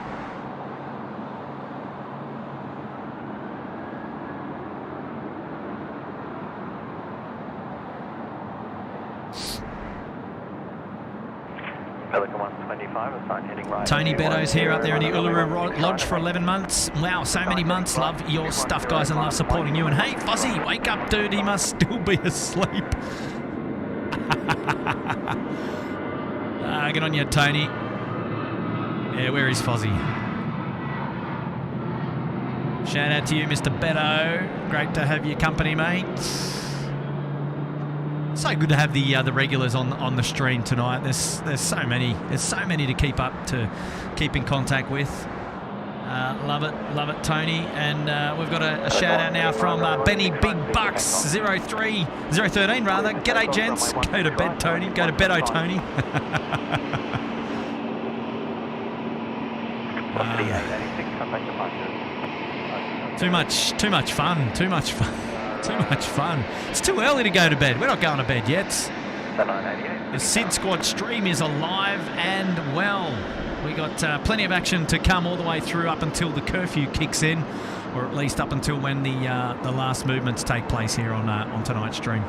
Tony Beddoes here up there in the Uluru Lodge for 11 months. Wow, so many months. Love your stuff, guys, and love supporting you. And hey, Fuzzy, wake up, dude. He must still be asleep. Get on you, Tony. Yeah, where is Fuzzy? Shout out to you, Mr. Beto. Great to have your company, mate. So good to have the regulars on the stream tonight. There's so many to keep in contact with. Love it, Tony. And we've got a shout out now from Benny Big Bucks 013 rather. G'day, gents. Go to bed, Tony. Go to bed, Tony. Too much fun. It's too early to go to bed. We're not going to bed yet. The SydSquad stream is alive and well. We got plenty of action to come all the way through up until the curfew kicks in, or at least up until when the last movements take place here on tonight's stream.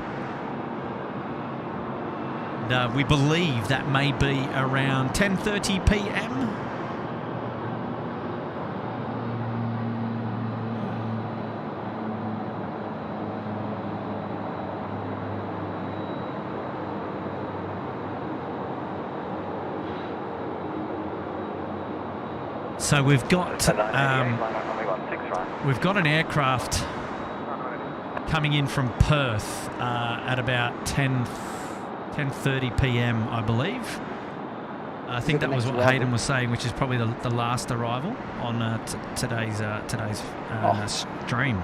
And, we believe that may be around 10:30 p.m. So we've got an aircraft coming in from Perth at about 10:30 p.m. I believe. I think that was what Hayden was saying, which is probably the last arrival on today's stream.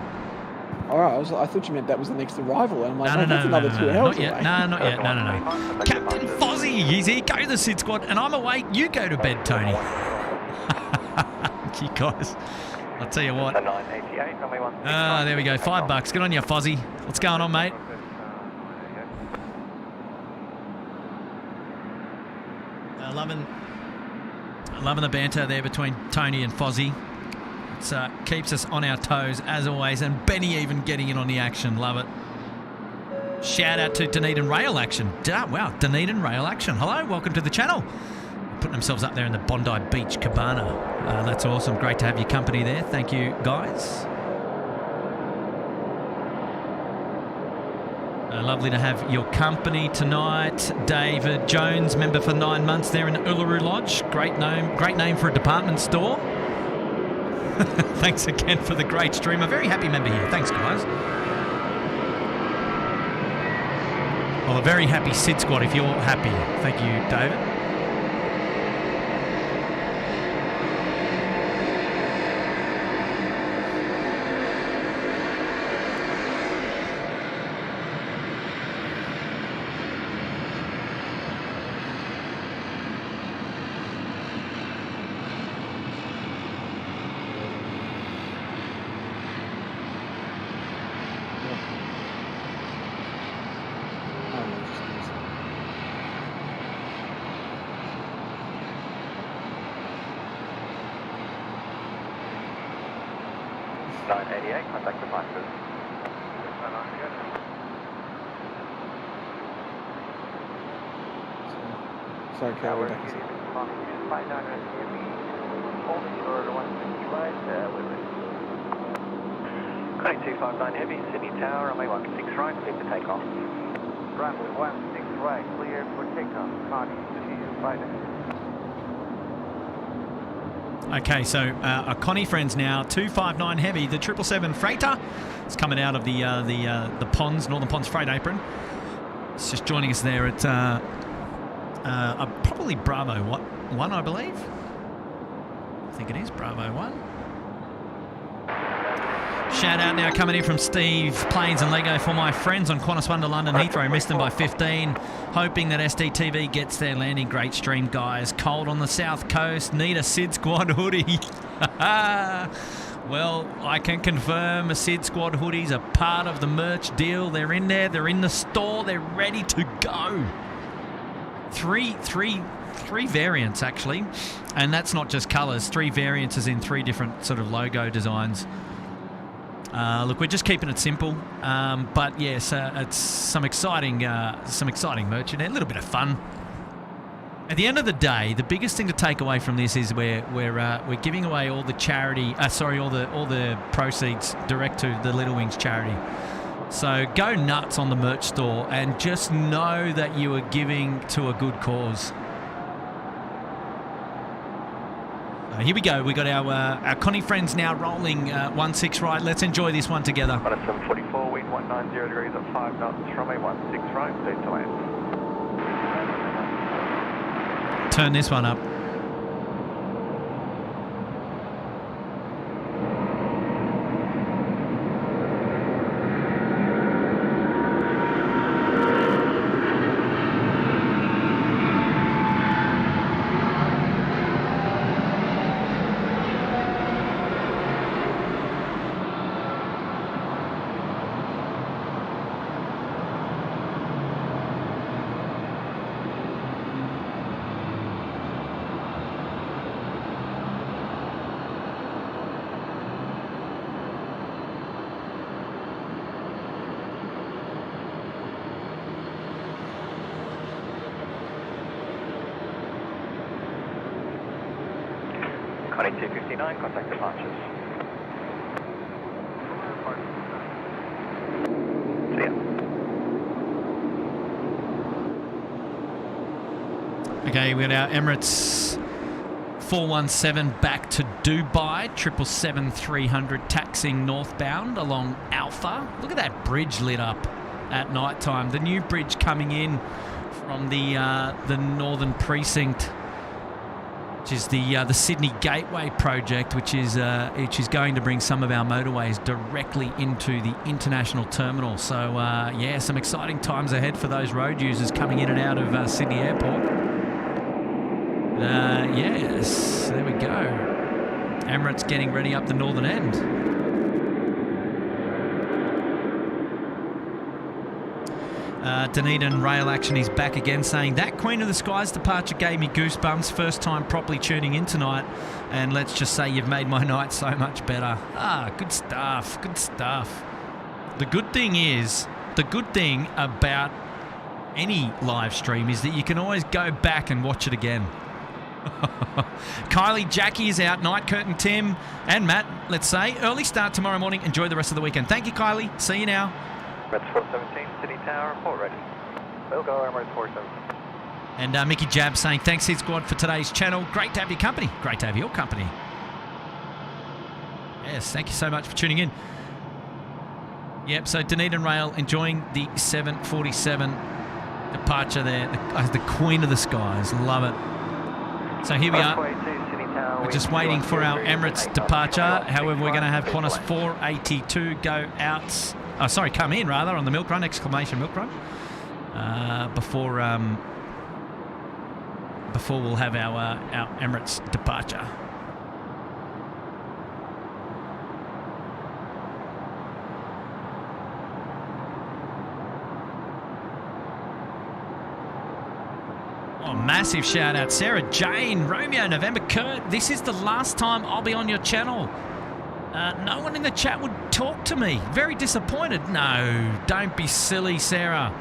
All right, I thought you meant that was the next arrival, and I'm like, that's another 2 hours not yet. away. Not yet. No. Captain Fozzie, he's here. Go to the SydSquad, and I'm awake. You go to bed, Tony. You guys, I'll tell you what. There we go. $5. Good on you, Fozzie. What's going on, mate? Loving the banter there between Tony and Fozzie. It keeps us on our toes as always, and Benny even getting in on the action. Love it. Shout out to Dunedin Rail Action. Wow, Dunedin Rail Action. Hello, welcome to the channel. Putting themselves up there in the Bondi Beach Cabana. That's awesome. Great to have your company there. Thank you, guys. Lovely to have your company tonight. David Jones, member for 9 months there in the Uluru Lodge. Great name for a department store. Thanks again for the great stream. A very happy member here. Thanks, guys. Well, a very happy SydSquad if you're happy. Thank you, David. 988, contact departures. Sorry, Carl, we're back. Contact 259 Heavy, Sydney Tower, runway 16 right, clear for takeoff. Runway 16 right, clear for takeoff. Connie, 259. Okay, so our Connie friends now, 259 Heavy, the 777 freighter. It's coming out of the ponds, Northern Ponds freight apron. It's just joining us there at probably Bravo 1, I believe. I think it is Bravo 1. Shout out now coming in from Steve, Planes and Lego for my friends on Qantas 1 to London Heathrow. Missed them by 15. Hoping that SDTV gets their landing. Great stream, guys. Cold on the south coast. Need a SydSquad hoodie. Well, I can confirm a SydSquad hoodies are part of the merch deal. They're in there. They're in the store. They're ready to go. Three variants, actually. And that's not just colours. 3 variants is in 3 different sort of logo designs. Look, we're just keeping it simple, but yes, it's some exciting merch and a little bit of fun. At the end of the day, the biggest thing to take away from this is we're giving away all the charity, all the proceeds direct to the Little Wings charity. So go nuts on the merch store and just know that you are giving to a good cause. Here we go. We got our Connie friends now rolling 16 right. Let's enjoy this one together. On a 744, wind 190 degrees at 5 knots, runway 16 right, clear to land. Turn this one up. Connie 259, contact departures. See ya. Okay, we got our Emirates 417 back to Dubai, 777-300 taxiing northbound along Alpha. Look at that bridge lit up at night time. The new bridge coming in from the northern precinct, which is the Sydney Gateway project, which is going to bring some of our motorways directly into the international terminal. So yeah, some exciting times ahead for those road users coming in and out of Sydney Airport. Yes, there we go. Emirates getting ready up the northern end. Dunedin Rail Action is back again, saying that Queen of the Skies departure gave me goosebumps. First time properly tuning in tonight, and let's just say you've made my night so much better. Good stuff, good stuff. The good thing about any live stream is that you can always go back and watch it again. Kylie, Jackie is out, Night Curtain, Tim and Matt, let's say. Early start tomorrow morning. Enjoy the rest of the weekend. Thank you, Kylie. See you now. Emirates 417, Sydney Tower, report ready. We'll go Emirates 417. And Mickey Jab saying, thanks, SydSquad, for today's channel. Great to have your company. Great to have your company. Yes, thank you so much for tuning in. Yep, so Dunedin Rail enjoying the 747 departure there. The Queen of the Skies. Love it. So here we are. We're just waiting for our Emirates departure. However, we're going to have Qantas 482 go out. Oh, sorry, come in rather on the milk run, exclamation milk run. Before we'll have our Emirates departure. Oh, massive shout out. Sarah Jane, Romeo, November, Kurt. This is the last time I'll be on your channel. No one in the chat would talk to me. Very disappointed. No, don't be silly, Sarah.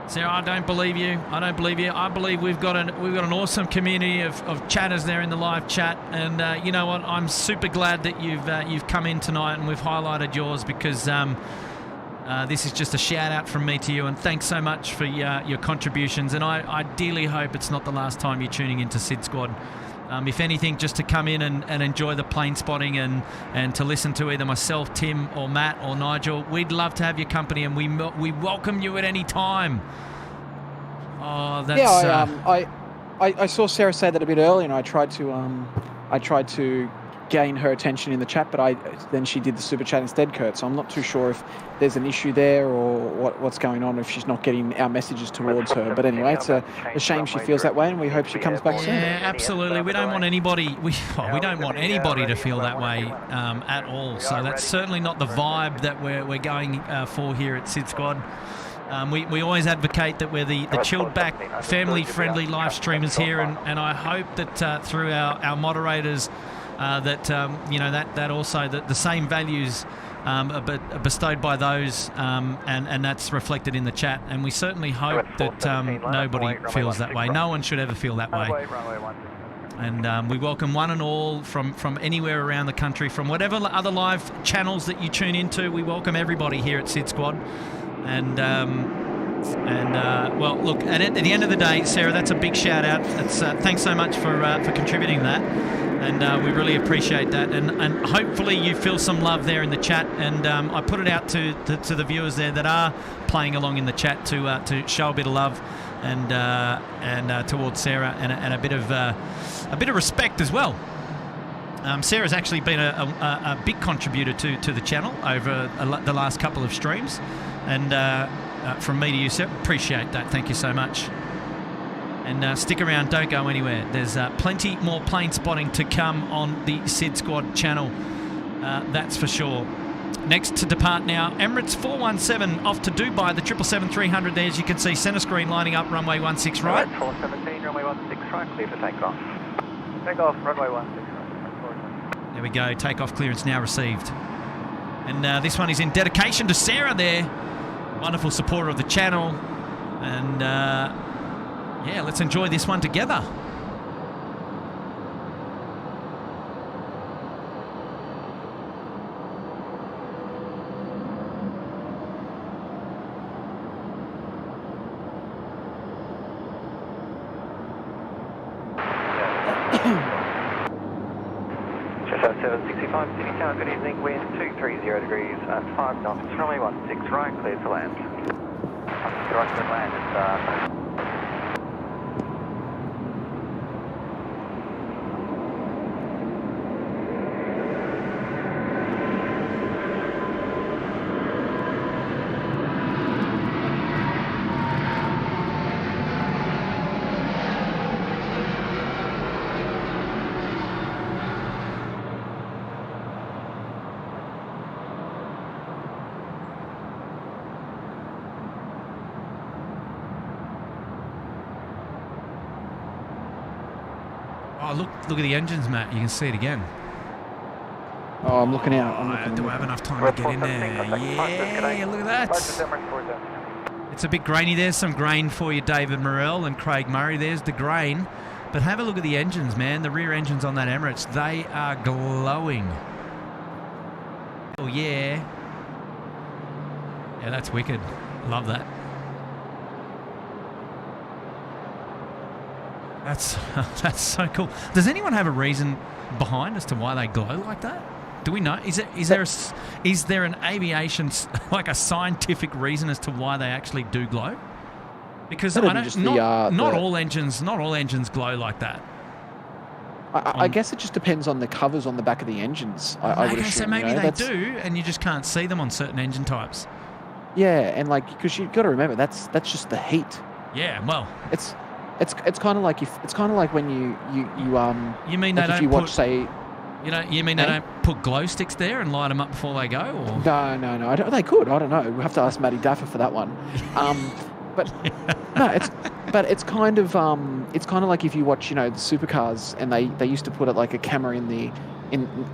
Sarah, I don't believe you. I don't believe you. I believe we've got an awesome community of chatters there in the live chat, and you know what? I'm super glad that you've come in tonight and we've highlighted yours, because this is just a shout out from me to you, and thanks so much for your contributions. And I dearly hope it's not the last time you're tuning into SydSquad. If anything, just to come in and enjoy the plane spotting and to listen to either myself, Tim, or Matt, or Nigel. We'd love to have your company, and we welcome you at any time. Oh, that's... Yeah, I saw Sarah say that a bit earlier, and I tried to gain her attention in the chat, but then she did the super chat instead, Kurt. So I'm not too sure if there's an issue there or what's going on, if she's not getting our messages towards her. But anyway, it's a shame she feels that way, and we hope she comes back soon. Yeah, absolutely. We don't want anybody. We don't want anybody to feel that way at all. So that's certainly not the vibe that we're going for here at SydSquad. We always advocate that we're the chilled back, family-friendly live streamers here, and I hope that through our moderators that also the same values are bestowed by those, and that's reflected in the chat. And we certainly hope that nobody feels that way. No one should ever feel that way. And we welcome one and all from anywhere around the country, from whatever other live channels that you tune into. We welcome everybody here at SydSquad. And well, look, at the end of the day, Sarah, that's a big shout out. That's thanks so much for contributing that, and we really appreciate that. And hopefully you feel some love there in the chat. And I put it out to the viewers there that are playing along in the chat to show a bit of love and towards Sarah, and a bit of respect as well. Sarah's actually been a big contributor to the channel over the last couple of streams. And from me to you, Sarah, appreciate that. Thank you so much. And stick around, don't go anywhere. There's plenty more plane spotting to come on the SydSquad channel. That's for sure. Next to depart now, Emirates 417 off to Dubai, the 777-300 there, as you can see, centre screen lining up, runway 16 right. 417, runway 16 right, clear for takeoff. Takeoff, runway 16 right. There we go, takeoff clearance now received. And this one is in dedication to Sarah there. Wonderful supporter of the channel. And yeah, let's enjoy this one together. Shep 765, Sydney Tower, good evening, wind 230 degrees at 5 knots, runway 16 right, clear to land. Right to land, it's Oh, look at the engines, Matt. You can see it again. Oh, I'm looking out. Do I have enough time to get in there? Yeah, look at that. It's a bit grainy. There's some grain for you, David Morrell and Craig Murray. There's the grain. But have a look at the engines, man. The rear engines on that Emirates, they are glowing. Oh, yeah. Yeah, that's wicked. Love that. That's so cool. Does anyone have a reason behind as to why they glow like that? Do we know? Is there an aviation, like a scientific reason as to why they actually do glow? Because not all engines glow like that. I guess it just depends on the covers on the back of the engines. I would assume. So maybe they do, and you just can't see them on certain engine types. Yeah, and because you've got to remember that's just the heat. Yeah, well, it's kind of like when you mean like they if you don't watch say. You mean they don't put glow sticks there and light them up before they go? Or? No. They could. I don't know. We'll have to ask Matty Daffer for that one. But no, it's kind of like if you watch the supercars and they used to put like a camera in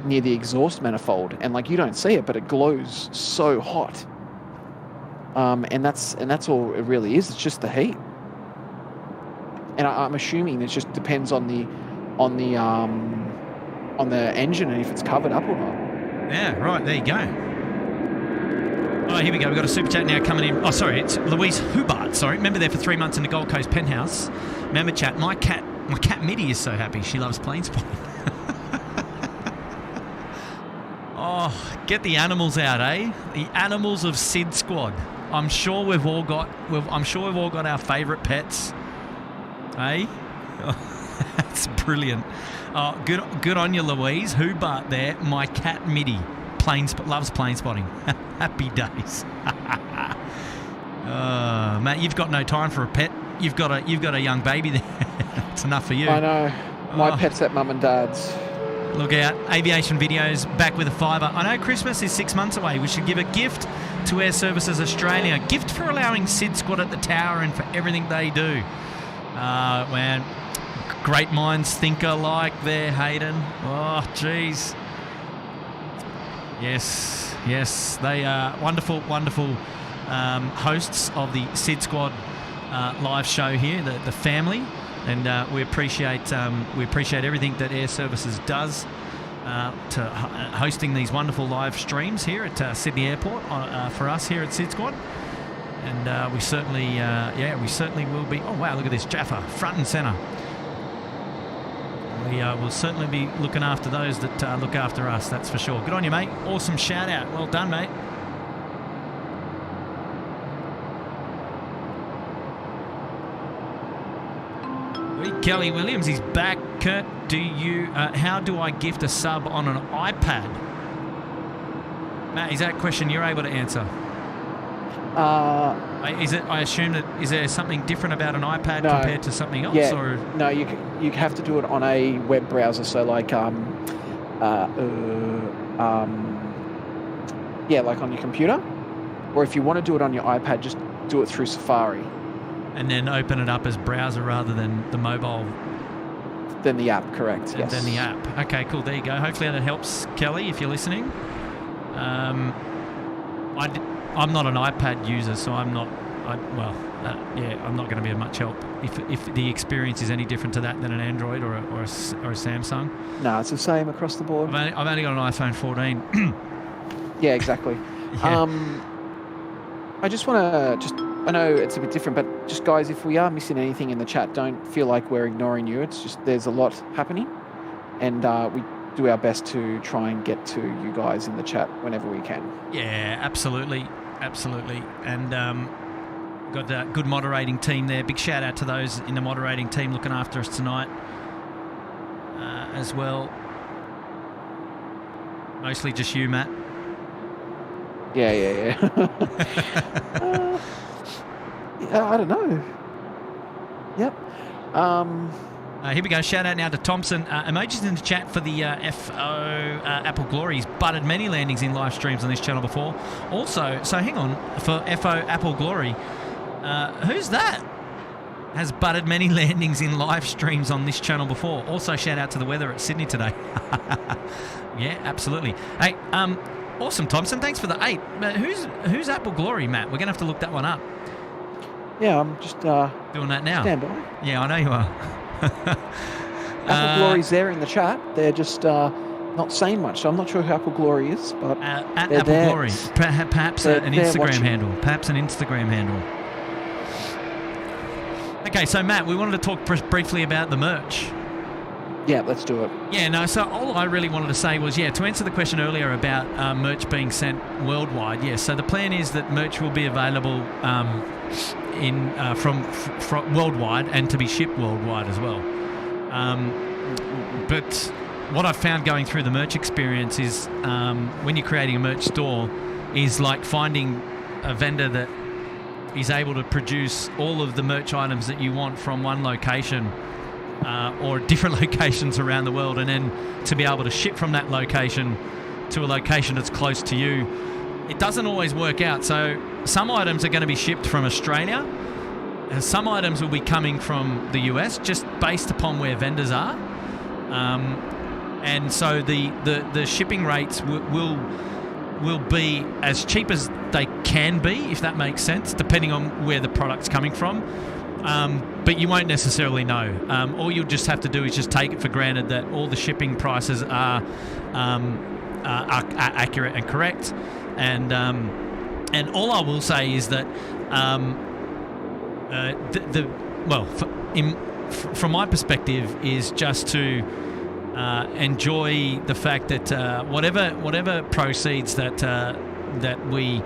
near the exhaust manifold, and like you don't see it, but it glows so hot. And that's all it really is. It's just the heat. And I'm assuming it just depends on the engine and if it's covered up or not. Yeah, right, there you go. Oh, here we go. We've got a super chat now coming in. Oh, sorry, it's Louise Hubart. Sorry, remember there for 3 months in the Gold Coast penthouse. Remember, chat. My cat Mitty is so happy. She loves plane spotting. Oh, get the animals out, eh? The animals of SydSquad. I'm sure we've all got our favourite pets, eh? Oh, that's brilliant. Oh, good on you, Louise. Hubart there. My cat Mitty loves plane spotting. Happy days. Matt, you've got no time for a pet. You've got a young baby there. It's enough for you. I know. My pet's at mum and dad's. Look out. Aviation Videos back with a $5. I know Christmas is 6 months away. We should give a gift to Air Services Australia. A gift for allowing SydSquad at the tower and for everything they do. Man, great minds think alike there, Hayden. Oh, jeez. Yes. They are wonderful hosts of the SydSquad live show here, the family. And we appreciate everything that Air Services does to hosting these wonderful live streams here at Sydney Airport for us here at SydSquad. And we certainly will be. Oh wow, look at this Jaffa front and centre. We will certainly be looking after those that look after us. That's for sure. Good on you, mate. Awesome shout out. Well done, mate. Kelly Williams, he's back. Kurt, how do I gift a sub on an iPad? Matt, is that a question you're able to answer? I assume that is there something different about an iPad compared to something else? Yeah, or? No, you have to do it on a web browser. So like like on your computer, or if you want to do it on your iPad, just do it through Safari. And then open it up as browser rather than the mobile. Then the app, correct? Yes. Then the app. Okay, cool. There you go. Hopefully that helps, Kelly, if you're listening. I'm not an iPad user, so I'm not. I'm not going to be of much help if the experience is any different to that than an Android or a Samsung. No, it's the same across the board. I've only got an iPhone 14. Yeah, exactly. Yeah. I just want to I know it's a bit different, but just guys, if we are missing anything in the chat, don't feel like we're ignoring you. It's just there's a lot happening, and we do our best to try and get to you guys in the chat whenever we can. Yeah, absolutely. And got a good moderating team there. Big shout out to those in the moderating team looking after us tonight as well. Mostly just you, Matt. Yeah. I don't know. Yep. Here we go. Shout out now to Thompson. Emojis in the chat for the FO Apple Glories. Butted many landings in live streams on this channel before. Also, so hang on, for FO Apple Glory, who's that? Has butted many landings in live streams on this channel before. Also, shout out to the weather at Sydney today. Yeah, absolutely. Hey, awesome, Thompson. Thanks for the 8. Who's Apple Glory, Matt? We're going to have to look that one up. Yeah, I'm just doing that now. Stand by. Yeah, I know you are. Apple Glory's there in the chat. They're just not saying much, so I'm not sure who Apple Glory is, but at Apple there. Glory, perhaps an Instagram handle. Perhaps an Instagram handle. Okay, so Matt, we wanted to talk briefly about the merch. Yeah, let's do it. Yeah, no, so all I really wanted to say was, to answer the question earlier about merch being sent worldwide, so the plan is that merch will be available from worldwide and to be shipped worldwide as well. But what I've found going through the merch experience is when you're creating a merch store is like finding a vendor that is able to produce all of the merch items that you want from one location or different locations around the world, and then to be able to ship from that location to a location that's close to you. It doesn't always work out. So some items are going to be shipped from Australia. Some items will be coming from the US, just based upon where vendors are. and so the shipping rates will be as cheap as they can be, if that makes sense, depending on where the product's coming from. But you won't necessarily know. All you'll just have to do is just take it for granted that all the shipping prices are accurate and correct. And all I will say is that from my perspective is just to enjoy the fact that whatever proceeds that we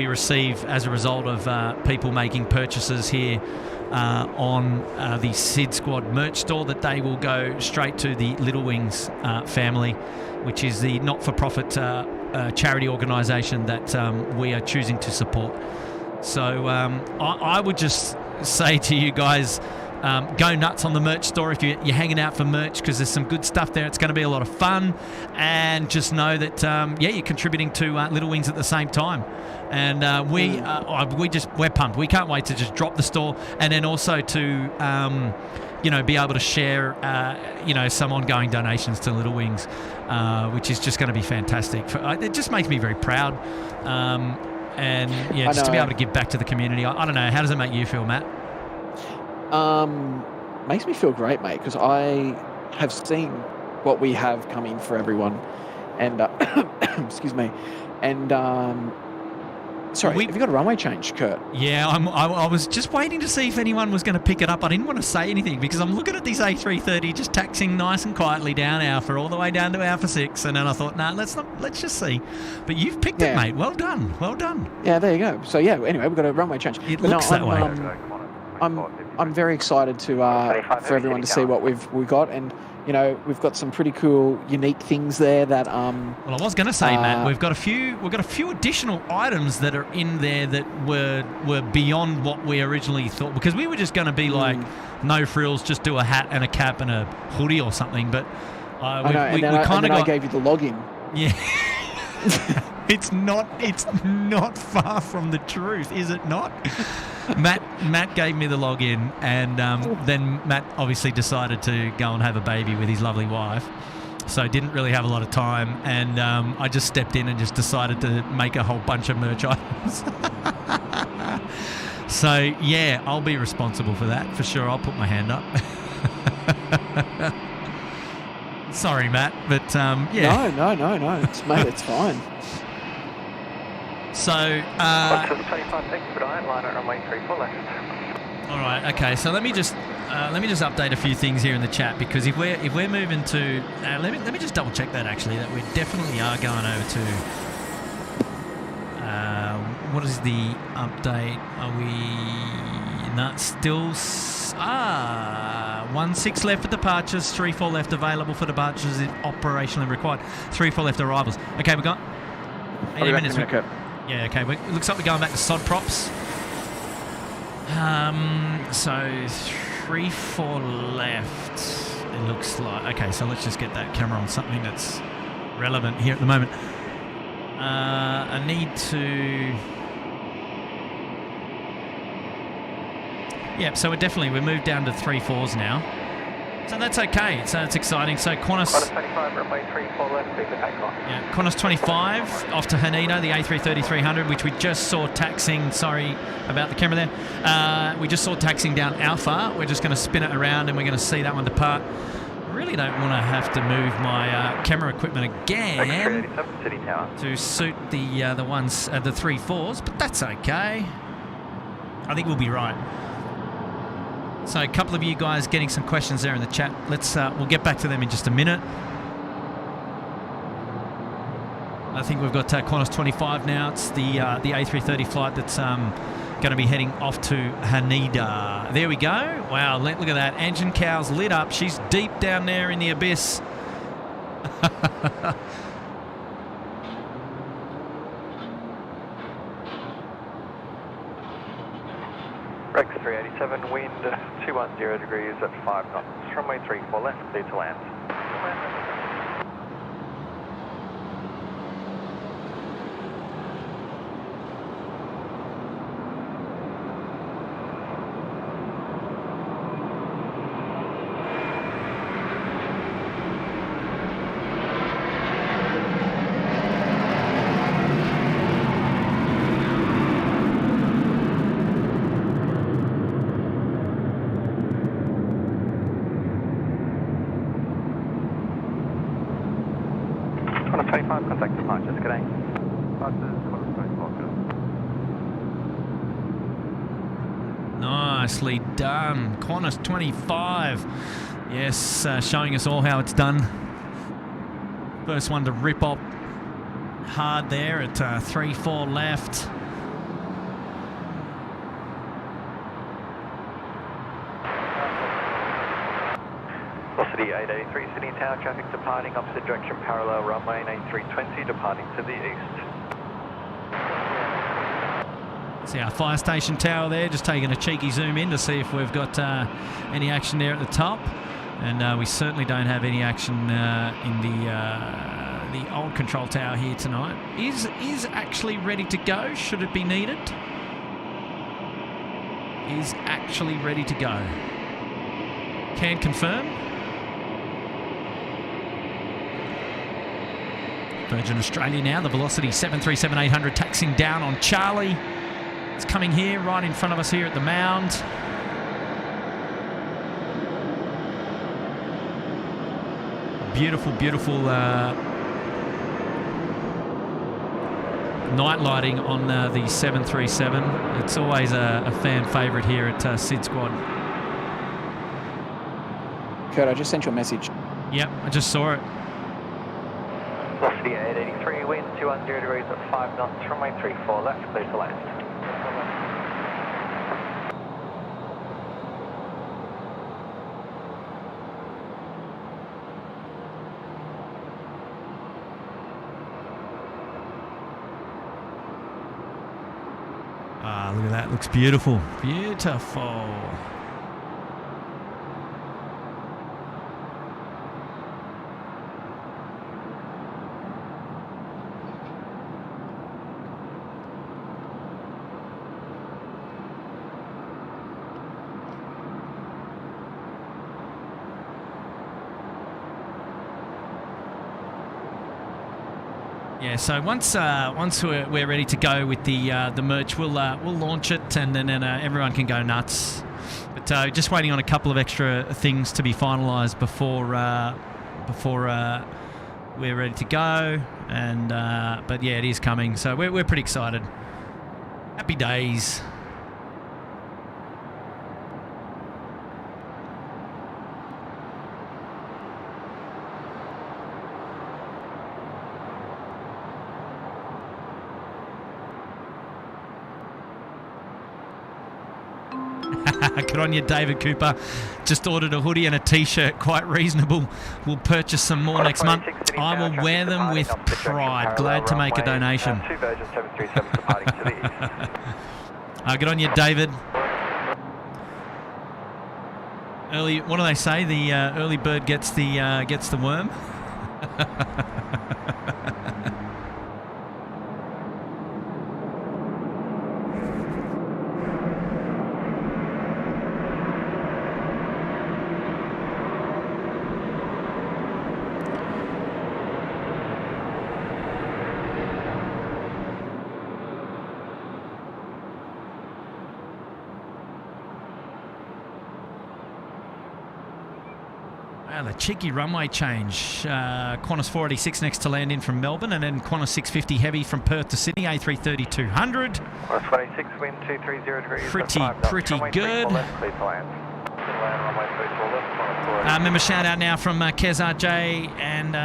receive as a result of people making purchases here on the SydSquad merch store, that they will go straight to the Little Wings family, which is the not-for-profit charity organisation that we are choosing to support. So I would just say to you guys, go nuts on the merch store if you're hanging out for merch, because there's some good stuff there. It's going to be a lot of fun, and just know that you're contributing to Little Wings at the same time. And we're pumped. We can't wait to just drop the store, and then also to be able to share some ongoing donations to Little Wings, which is just going to be fantastic. It just makes me very proud, and just to be able to give back to the community. I don't know, how does it make you feel, Matt? Makes me feel great, mate, because I have seen what we have coming for everyone, and excuse me, and sorry, have you got a runway change, Kurt? Yeah, I was just waiting to see if anyone was going to pick it up. I didn't want to say anything because I'm looking at these A330 just taxiing nice and quietly down Alpha all the way down to Alpha 6, and then I thought, let's just see. But you've picked it, mate. Well done. Yeah, there you go. So anyway, we've got a runway change. It looks that way. I'm very excited to for everyone to see what we've got, and we've got some pretty cool, unique things there that. Well, I was going to say, Matt, we've got a few additional items that are in there that were beyond what we originally thought, because we were just going to be like no frills, just do a hat and a cap and a hoodie or something. But we kind of got. I gave you the login. Yeah. It's not far from the truth, is it not? Matt gave me the login, and then Matt obviously decided to go and have a baby with his lovely wife, so didn't really have a lot of time, and I just stepped in and just decided to make a whole bunch of merch items. So yeah, I'll be responsible for that for sure. I'll put my hand up. Sorry, Matt, but yeah. No. It's fine. So, 25, thanks for diet, line at runway 34 left. All right, okay. So let me just update a few things here in the chat, because if we're moving to, let me just double check that actually, that we definitely are going over to. What is the update? Are we not still? 16 left for departures, 34 left available for departures if operationally required, 34 left arrivals. Okay, we've got 80 minutes. Yeah, okay. It looks like we're going back to sod props. So 34 left. It looks like. Okay, so let's just get that camera on something that's relevant here at the moment. I need to. Yep. So we're moved down to 3-4s now. So that's okay. So it's exciting. So Qantas 25, runway 34 left, clear for takeoff. Yeah, Qantas 25 off to Haneda, the A330-300, which we just saw taxiing. Sorry about the camera there. We just saw taxiing down Alpha. We're just going to spin it around and we're going to see that one depart. I really don't want to have to move my camera equipment again City Tower to suit the ones the 3-4s, but that's okay. I think we'll be right. So a couple of you guys getting some questions there in the chat. We'll get back to them in just a minute. I think we've got Qantas 25 now. It's the A330 flight that's going to be heading off to Haneda. There we go. Wow, look at that. Engine cow's lit up. She's deep down there in the abyss. Rex 387, wind 210 degrees at 5 knots. Runway 34 left, clear to land. Nicely done. Qantas 25. Yes, showing us all how it's done. First one to rip up hard there at 3-4 left. Velocity 883 Sydney Tower, traffic departing opposite direction parallel runway, and A320 departing to the east. See our fire station tower there, just taking a cheeky zoom in to see if we've got any action there at the top. And we certainly don't have any action in the old control tower here tonight. Is actually ready to go, should it be needed. Is actually ready to go. Can confirm. Virgin Australia now, the Velocity 737-800 taxiing down on Charlie. It's coming here, right in front of us here at the Mound. Beautiful, beautiful night lighting on the 737. It's always a fan favourite here at SydSquad. Kurt, I just sent you a message. Yep, I just saw it. Velocity 883, wind 210 degrees at 5 knots, runway 34 left, clear to land. Ah, look at that, looks beautiful. Beautiful. Yeah, so once we're ready to go with the merch, we'll launch it, and then everyone can go nuts. But just waiting on a couple of extra things to be finalised before we're ready to go. And but yeah, it is coming, so we're pretty excited. Happy days. Good on you, David Cooper. Just ordered a hoodie and a t-shirt, quite reasonable. We'll purchase some more next month. I will wear them with pride. Glad to make a donation. Two Virgin 737 departing to the east. Good on you, David. Early, what do they say? The early bird gets the worm. The cheeky runway change. Qantas 486 next to land in from Melbourne, and then Qantas 650 heavy from Perth to Sydney, A330 200. Qantas 186, wind 230 degrees. Pretty good. Member shout out now from Kez RJ, and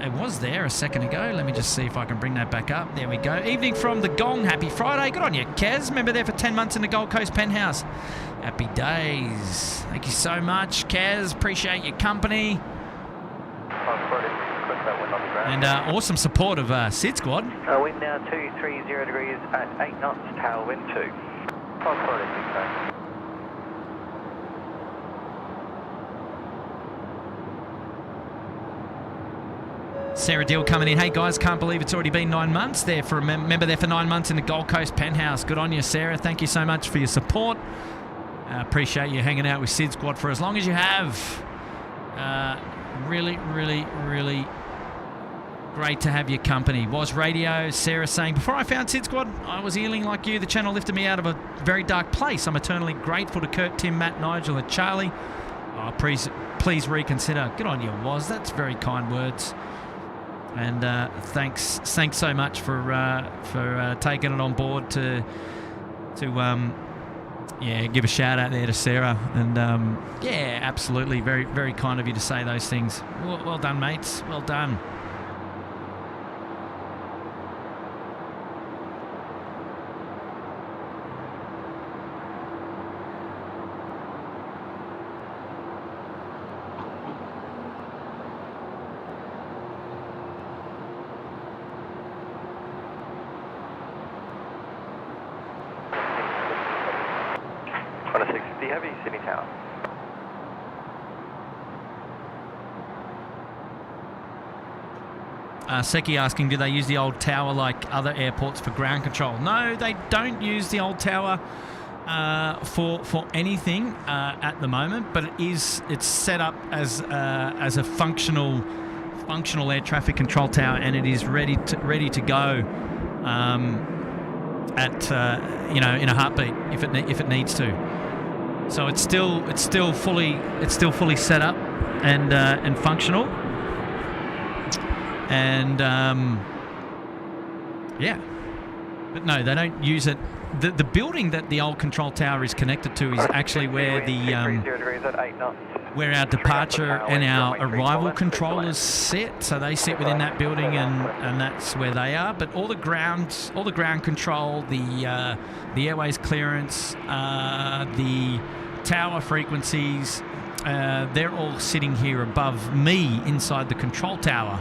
it was there a second ago. Let me just see if I can bring that back up. There we go. Evening from the Gong. Happy Friday. Good on you, Kez. Member there for 10 months in the Gold Coast penthouse. Happy days. Thank you so much, Kaz. Appreciate your company. And awesome support of SydSquad. Wind now 230 degrees at 8 knots, tailwind 2. Sarah Deal coming in. Hey guys, can't believe it's already been 9 months. There for a member there for 9 months in the Gold Coast penthouse. Good on you, Sarah. Thank you so much for your support. Appreciate you hanging out with SydSquad for as long as you have. Really, really, really great to have your company. Was Radio, Sarah saying, before I found SydSquad, I was healing like you. The channel lifted me out of a very dark place. I'm eternally grateful to Kurt, Tim, Matt, Nigel, and Charlie. Please reconsider. Good on you, Was. That's very kind words. And thanks so much for taking it on board to give a shout out there to Sarah. And yeah, absolutely, very, very kind of you to say those things. Well done, mates. Well done. A350 Heavy, Sydney Tower. Seki asking, do they use the old tower like other airports for ground control? No, they don't use the old tower for anything at the moment, but it's set up as a functional air traffic control tower, and it is ready to go in a heartbeat if it needs to. So it's still fully set up and functional. And yeah, but no, they don't use it. The building that the old control tower is connected to is actually where where our departure and our arrival controllers sit. So they sit within that building, and that's where they are. But all the ground control, the airways clearance, the tower frequencies, they're all sitting here above me inside the control tower.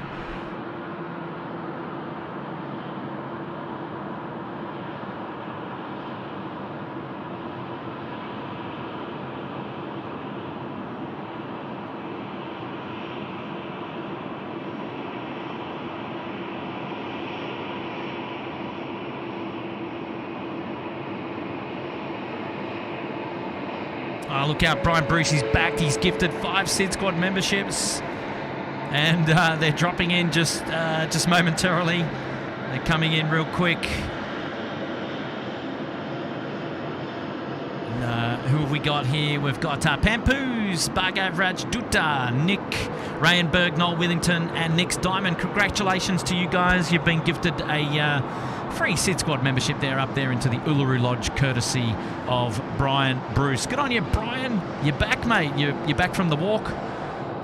Oh, look out, Brian Bruce is back. He's gifted 5 SydSquad memberships. And they're dropping in just momentarily. They're coming in real quick. And, who have we got here? We've got Pampoos, Bhargav Raj Dutta, Nick, Rayenberg, Noel Withington, and Nick's Diamond. Congratulations to you guys. You've been gifted a free SydSquad membership there up there into the Uluru Lodge, courtesy of Brian Bruce. Good on you, Brian. You're back, mate. You're back from the walk.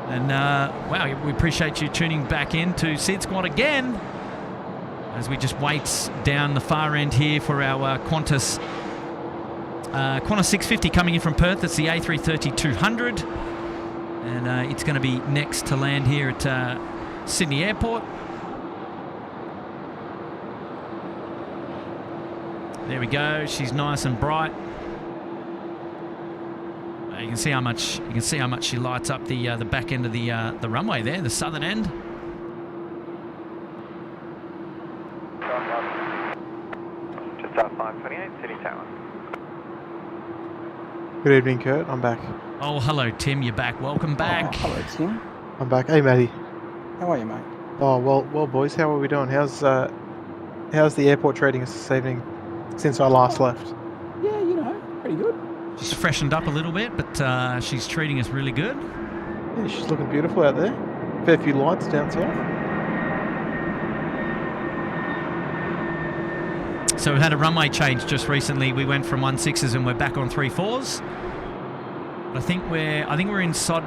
And, wow, we appreciate you tuning back in to SydSquad again as we just wait down the far end here for our Qantas 650 coming in from Perth. It's the A330-200. And it's going to be next to land here at Sydney Airport. There we go. She's nice and bright. You can see how much she lights up the back end of the runway there, the southern end. Just 528 Sydney Tower. Good evening, Kurt. I'm back. Oh, hello, Tim. You're back. Welcome back. Oh, hello, Tim. I'm back. Hey, Matty. How are you, mate? Oh, well, boys. How are we doing? How's the airport treating us this evening since I last left? Yeah, pretty good. She's freshened up a little bit, but she's treating us really good. Yeah, she's looking beautiful out there. Fair few lights down south. So we had a runway change just recently. We went from 16s and we're back on 34s. But I think we're in sod.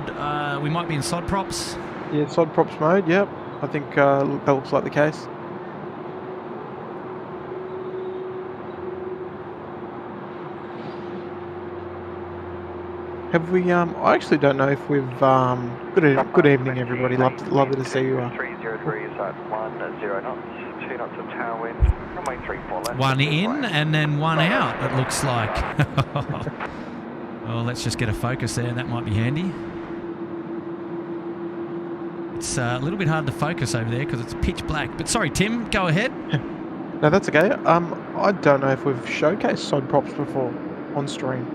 We might be in sod props. Yeah, sod props mode. Yep. I think that looks like the case. Have we? I actually don't know if we've. Good evening, everybody. Lovely to see you. 30 degrees at 10 knots, 2 knots of tower wind, runway 34 left. One in and then one out, it looks like. Well, let's just get a focus there. That might be handy. It's a little bit hard to focus over there because it's pitch black. But sorry, Tim, go ahead. No, that's okay. I don't know if we've showcased sod props before on stream.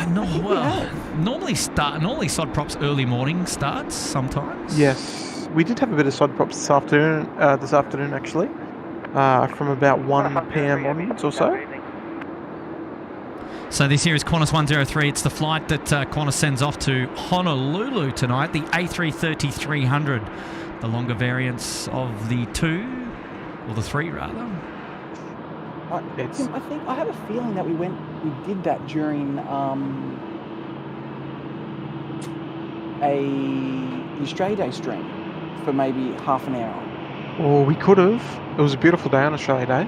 No, well, normally sod props early morning starts sometimes. Yes, we did have a bit of sod props this afternoon actually, from about 1 p.m. onwards or so. So this here is Qantas 103. It's the flight that Qantas sends off to Honolulu tonight, the A330-300, the longer variants of the 2, or the 3 rather. I think I have a feeling that we did that during the Australia Day stream for maybe half an hour. Or we could have. It was a beautiful day on Australia Day.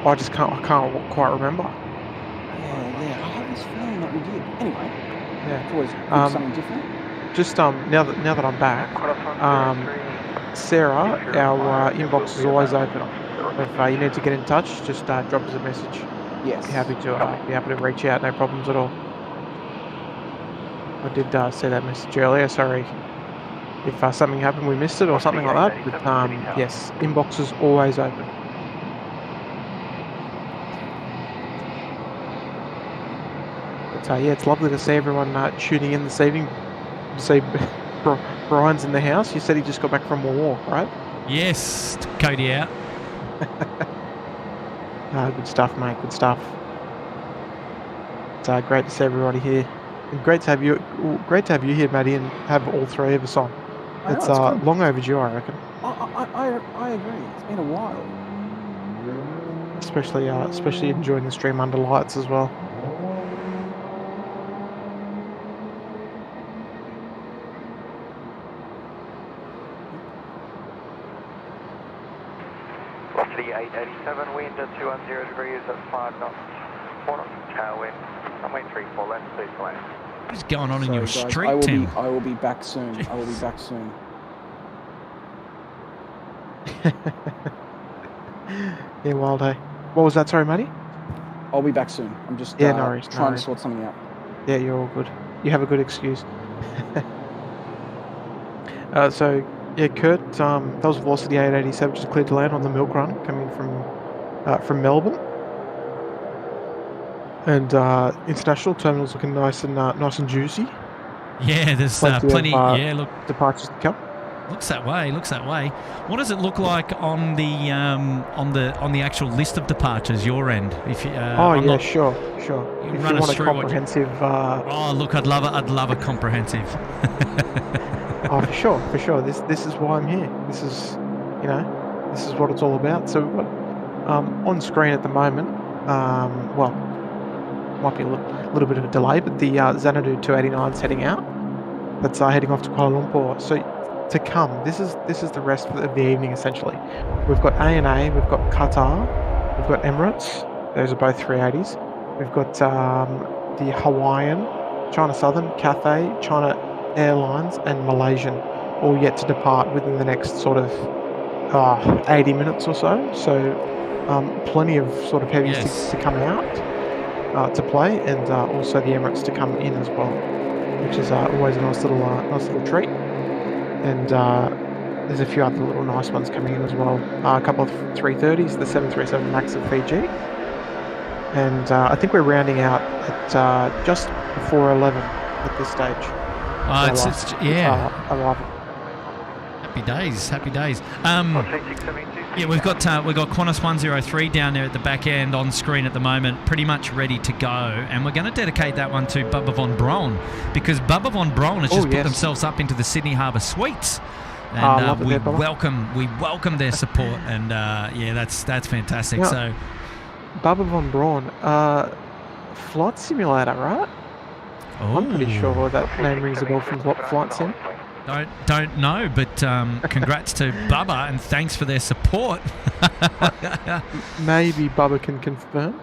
I can't quite remember. Yeah. I have this feeling that we did. Anyway, Yeah. it's always something different. Just now that I'm back, Sarah, our inbox is always open. If you need to get in touch, just drop us a message. Yes. Be happy to reach out. No problems at all. I did see that message earlier. Sorry if something happened, we missed it or something like that. But yes, inbox is always open. But yeah, it's lovely to see everyone tuning in this evening. See, Brian's in the house. You said he just got back from a walk, right? Yes, Cody out. Good stuff, mate. Good stuff. It's great to see everybody here. And great to have you here, Maddie, and have all three of us on. It's long overdue, I reckon. I agree. It's been a while. Especially enjoying the stream under lights as well. Velocity 887, wind at 210 degrees at 5 knots, 4 knots tailwind, runway 34 left, please land. What is going on in your Sorry, guys, street, Tim? I will be back soon. I will be back soon. Yeah, wild day. What was that? Sorry, Matty? I'll be back soon. I'm just no worries, trying to sort something out. Yeah, you're all good. You have a good excuse. So, yeah, Kurt, that was Velocity 887, just cleared to land on the milk run coming from Melbourne. And international terminal's looking nice and juicy. Yeah, there's plenty. Look, departures to come. Looks that way. What does it look like on the actual list of departures? Your end, if you. Sure. If you want a comprehensive. Look, I'd love a comprehensive. Oh, for sure. This is why I'm here. This is what it's all about. So we've got on screen at the moment. Might be a little bit of a delay, but the Xanadu 289 is heading out. That's heading off to Kuala Lumpur. So to come, this is the rest of the evening essentially. We've got ANA, we've got Qatar, we've got Emirates. Those are both 380s. We've got the Hawaiian, China Southern, Cathay, China Airlines, and Malaysian, all yet to depart within the next sort of 80 minutes or so. So plenty of sort of heavies to come out. To play, and also the Emirates to come in as well, which is always a nice little treat. And there's a few other little nice ones coming in as well. A couple of 330s, the 737 MAX of Fiji, and I think we're rounding out at just before 11 at this stage. Arrival. Happy days. Yeah, we've got Qantas 103 down there at the back end on screen at the moment, pretty much ready to go, and we're going to dedicate that one to Bubba von Braun, because Bubba von Braun has just put themselves up into the Sydney Harbour Suites, and we welcome their support, and that's fantastic. Yeah. So, Bubba von Braun, flight simulator, right? I'm pretty sure that name rings a bell from Flight Sim. Don't know, but congrats to Bubba and thanks for their support. Maybe Bubba can confirm.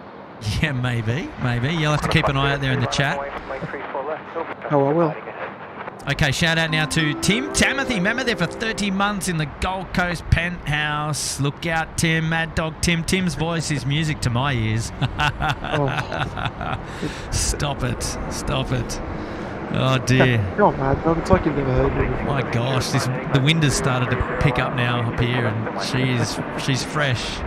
Yeah, maybe. You'll have to keep an eye out there in the chat. Oh, I will. Okay, shout out now to Tim Tamothy. Remember there for 30 months in the Gold Coast penthouse. Look out, Tim, Mad Dog Tim. Tim's voice is music to my ears. Stop it. Oh dear. Come on, Mad Dog. It's like you've never heard me before. My gosh, the wind has started to pick up now up here, and she's fresh.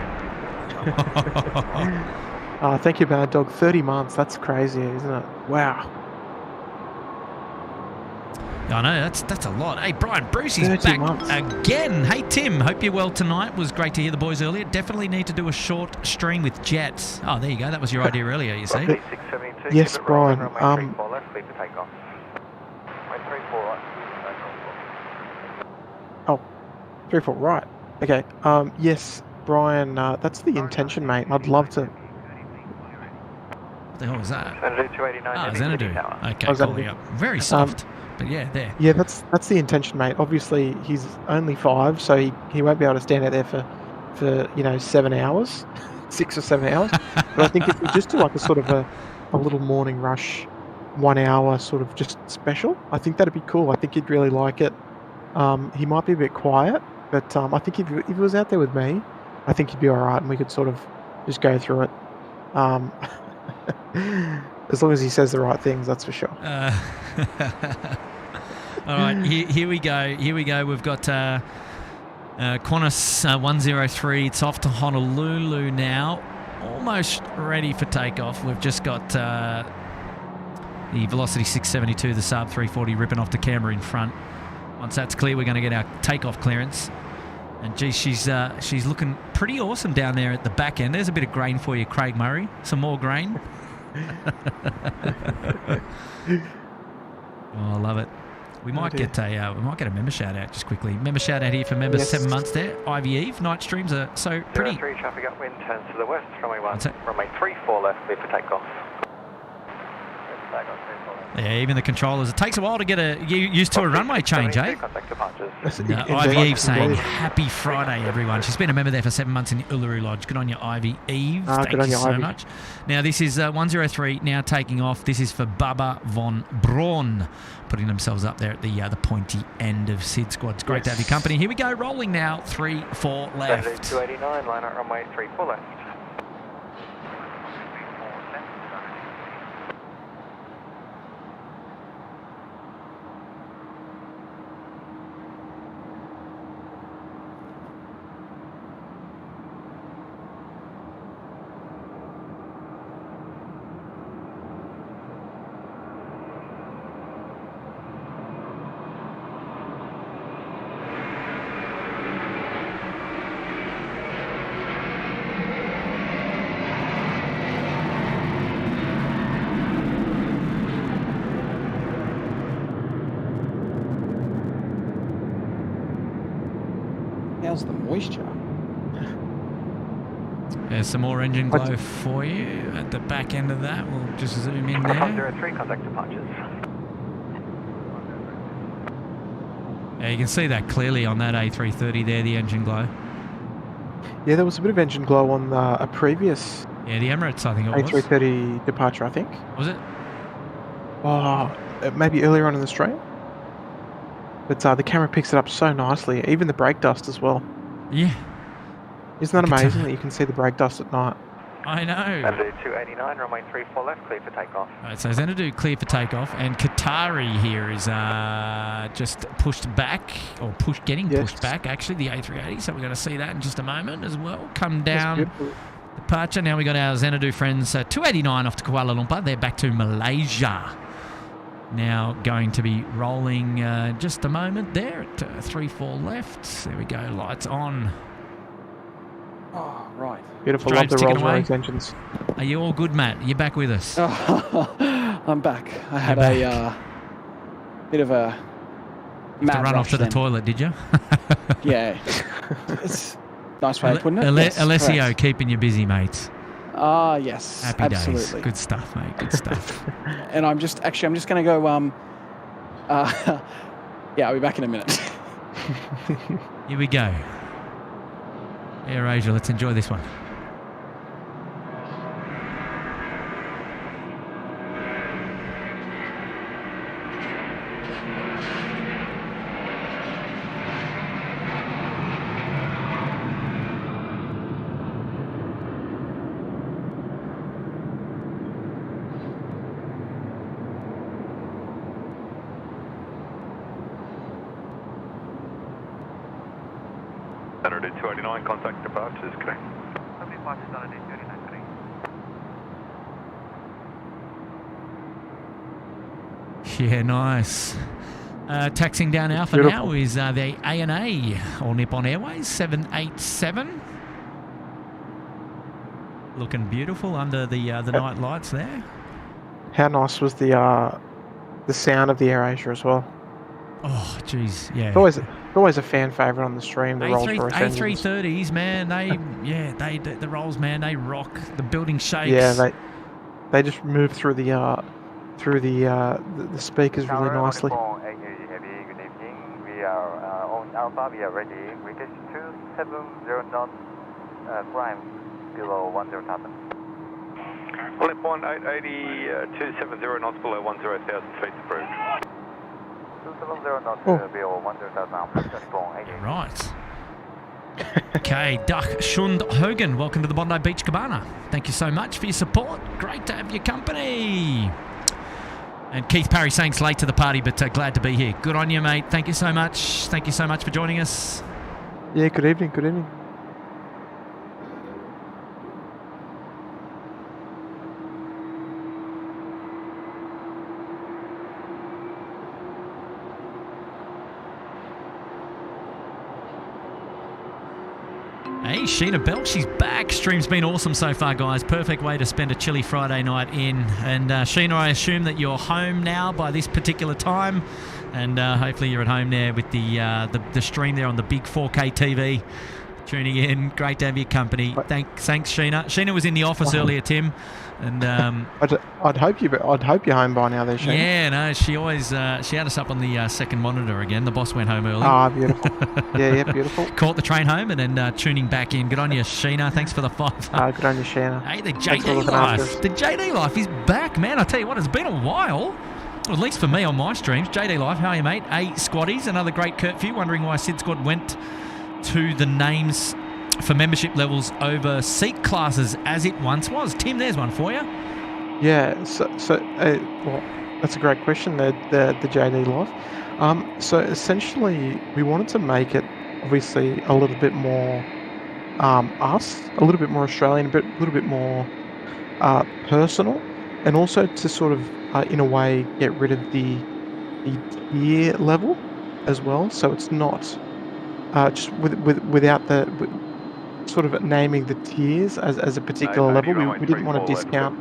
Thank you, Mad Dog. 30 months. That's crazy, isn't it? Wow. I know, that's a lot. Hey, Brian Bruce is 30 back months. again. Hey, Tim, hope you're well tonight. Was great to hear the boys earlier. Definitely need to do a short stream with jets. Oh, there you go. That was your idea earlier, you see. Yes, Brian. 3 4 left, clear for takeoff. Runway 34 right, Oh, 34 right. Okay. Yes, Brian. That's the intention, mate. I'd love to. What the hell was that? Xanadu 289 Ah, heavy, Xanadu. City Tower. Okay, Oh, calling Xanadu. up. Very soft, but yeah, there. Yeah, that's the intention, mate. Obviously, he's only 5, so he won't be able to stand out there for 7 hours, 6 or 7 hours. But I think if we just do like a sort of a little morning rush, 1 hour sort of just special, I think that'd be cool. I think he'd really like it. He might be a bit quiet, but I think if he was out there with me, I think he'd be all right, and we could sort of just go through it. As long as he says the right things, that's for sure. All right, here we go. Here we go. We've got Qantas 103. It's off to Honolulu now. Almost ready for takeoff. We've just got the Velocity 672, the Saab 340, ripping off to Canberra in front. Once that's clear, we're going to get our takeoff clearance. And geez, she's looking pretty awesome down there at the back end. There's a bit of grain for you, Craig Murray. Some more grain. Oh, I love it. We might get a member shout out just quickly. Member shout out here for members. Yes. 7 months there. Ivy Eve night streams are so pretty. 03 traffic upwind, turns to the west, runway 3 4 left, clear for takeoff. Yeah, even the controllers. It takes a while to get used to a runway change, eh? Contact departures. Ivy Eve saying happy Friday, everyone. She's been a member there for 7 months in the Uluru Lodge. Good on you, Ivy Eve. Thank good on you you, so Ivy. much. Now, this is 103 now taking off. This is for Baba von Braun, putting themselves up there at the pointy end of SydSquad. It's great to have your company. Here we go, rolling now. 3 4 left. Xanadu 289, line up runway 3 4 left. How's the moisture? There's some more engine glow for you at the back end of that. We'll just zoom in there. 103, contact departures. Yeah, you can see that clearly on that A330 there, the engine glow. Yeah, there was a bit of engine glow on a previous Yeah, the Emirates, I think it was. A330 departure, I think. Was it? Oh, maybe earlier on in the stream. But the camera picks it up so nicely, even the brake dust as well. Yeah. Isn't that amazing that you can see the brake dust at night? I know. Xanadu 289, runway 3 4 left, clear for takeoff. All right, so Xanadu clear for takeoff, and Qatari here is just pushed back, or getting pushed back, actually, the A380. So we're going to see that in just a moment as well. Come down. Departure. Now we got our Xanadu friends 289 off to Kuala Lumpur. They're back to Malaysia. Now going to be rolling just a moment there at 3 4 left. There we go. Lights on. Oh, right. Beautiful. Strobes Love the ticking away. Rolls-Royce engines. Are you all good, Matt? You're back with us. I'm back. I had a bit of a mad to run off to the then. toilet, did you? Yeah. It's a nice way of putting it. Yes, Alessio correct. keeping you busy, mates. Ah, yes. Happy absolutely. days. Good stuff, mate. Good stuff. And I'm just going to go. Yeah, I'll be back in a minute. Here we go. Air Asia, let's enjoy this one. Xanadu 289, contact departures, correct. Departures Xanadu 289, correct. Yeah, nice. Taxing down Alpha Beautiful. now is the ANA, All Nippon Airways 787. Looking beautiful under the night lights there. How nice was the sound of the AirAsia as well? Oh, jeez, yeah. It's always a fan favourite on the stream. The Rolls-Royce engines. A330s, man. They the Rolls, man. They rock. The building shakes. Yeah, they just move through the speakers really nicely. Heavy, good evening. We are on Alpha. We are ready. We get 270 knots. Climb below 10,000. Lip 1880, 270 knots below 10,000 feet approved. 270 knots below 10,000. Right. Okay, Duck Shund Hogan, welcome to the Bondi Beach Cabana. Thank you so much for your support. Great to have your company. And Keith Parry saying it's late to the party, but glad to be here. Good on you, mate. Thank you so much. Thank you so much for joining us. Yeah, good evening, good evening. Hey, Sheena Bell, she's back. Stream's been awesome so far, guys. Perfect way to spend a chilly Friday night in. And Sheena, I assume that you're home now by this particular time. And hopefully you're at home there with the stream there on the big 4K TV. Tuning in. Great to have your company. Thanks, Sheena. Sheena was in the office earlier, Tim. And I'd hope you're home by now, there, Shane. Yeah, no, she always she had us up on the second monitor again. The boss went home early. Ah, beautiful. yeah, beautiful. Caught the train home and then tuning back in. Good on you, Sheena. Thanks for the 5. Good on you, Sheena. Hey, the JD life. The JD life is back, man. I tell you what, it's been a while. Well, at least for me on my streams. JD life, how are you, mate? Squaddies, another great Curfew. Wondering why SydSquad went to the names for membership levels over seat classes as it once was. Tim, there's one for you. Yeah, so well, that's a great question, the JD Live. So essentially, we wanted to make it obviously a little bit more us, a little bit more Australian, a little bit more personal, and also to sort of, in a way, get rid of the tier level as well. So it's not just without the sort of naming the tiers as a particular level. We didn't want to discount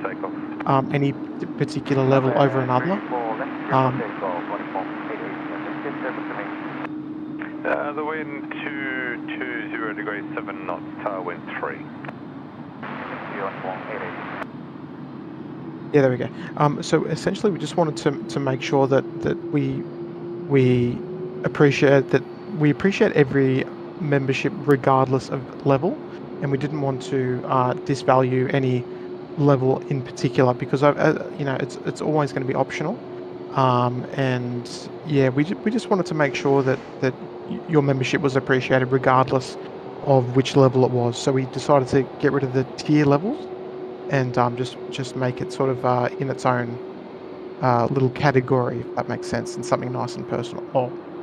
any particular level over another. The wind 220 degrees 7 knots, tailwind 3. Yeah, there we go. So essentially, we just wanted to make sure that we appreciate every membership regardless of level, and we didn't want to disvalue any level in particular, because it's always going to be optional, and yeah, we just wanted to make sure that your membership was appreciated regardless of which level it was. So we decided to get rid of the tier levels and just make it sort of in its own little category, if that makes sense, and something nice and personal.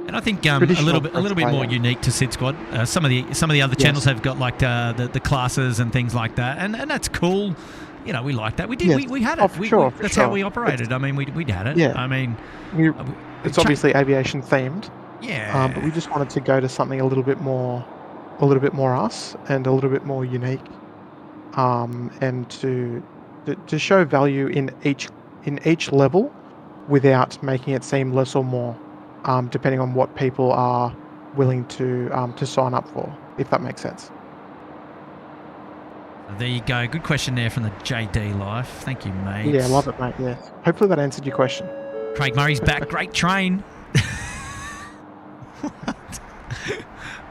And I think a little bit more unique to SydSquad. Some of the other channels have got like the classes and things like that, and that's cool. You know, we like that. We did. Yes. We had it. That's how we operated. I mean, we had it. Yeah. I mean, it's obviously aviation themed. Yeah. But we just wanted to go to something a little bit more us and a little bit more unique, and to show value in each level without making it seem less or more. Depending on what people are willing to sign up for, if that makes sense. There you go. Good question there from the JD Life. Thank you, mate. Yeah, I love it, mate. Yeah. Hopefully that answered your question. Craig Murray's back. Great train.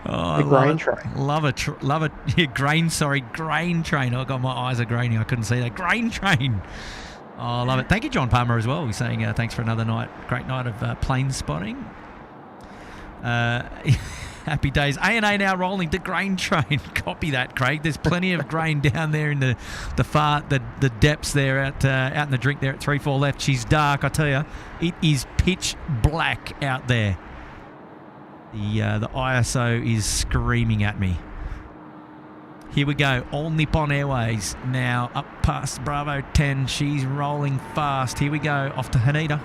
The grain train. Love it. Yeah, grain train. Oh, God, my eyes are grainy. I couldn't see that. Grain train. Oh, I love it. Thank you, John Palmer, as well. He's saying thanks for another great night of plane spotting. Happy days. A&A now rolling the grain train. Copy that, Craig. There's plenty of grain down there in the depths there out in the drink there at 3-4 left. She's dark, I tell you. It is pitch black out there. The ISO is screaming at me. Here we go. All Nippon Airways now up past Bravo 10. She's rolling fast. Here we go. Off to Haneda.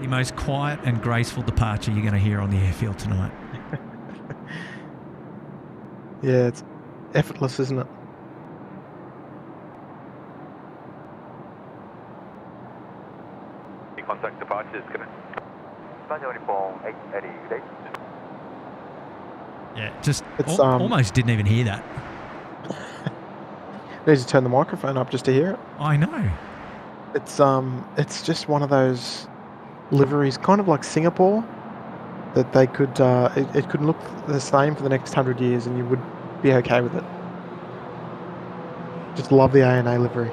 The most quiet and graceful departure you're going to hear on the airfield tonight. Yeah, it's effortless, isn't it? Contact departure is connect. 888. Yeah, just It's, almost didn't even hear that. Need to turn the microphone up just to hear it. I know. It's just one of those liveries, kind of like Singapore, that they could it could look the same for the next 100 years, and you would be okay with it. Just love the ANA livery.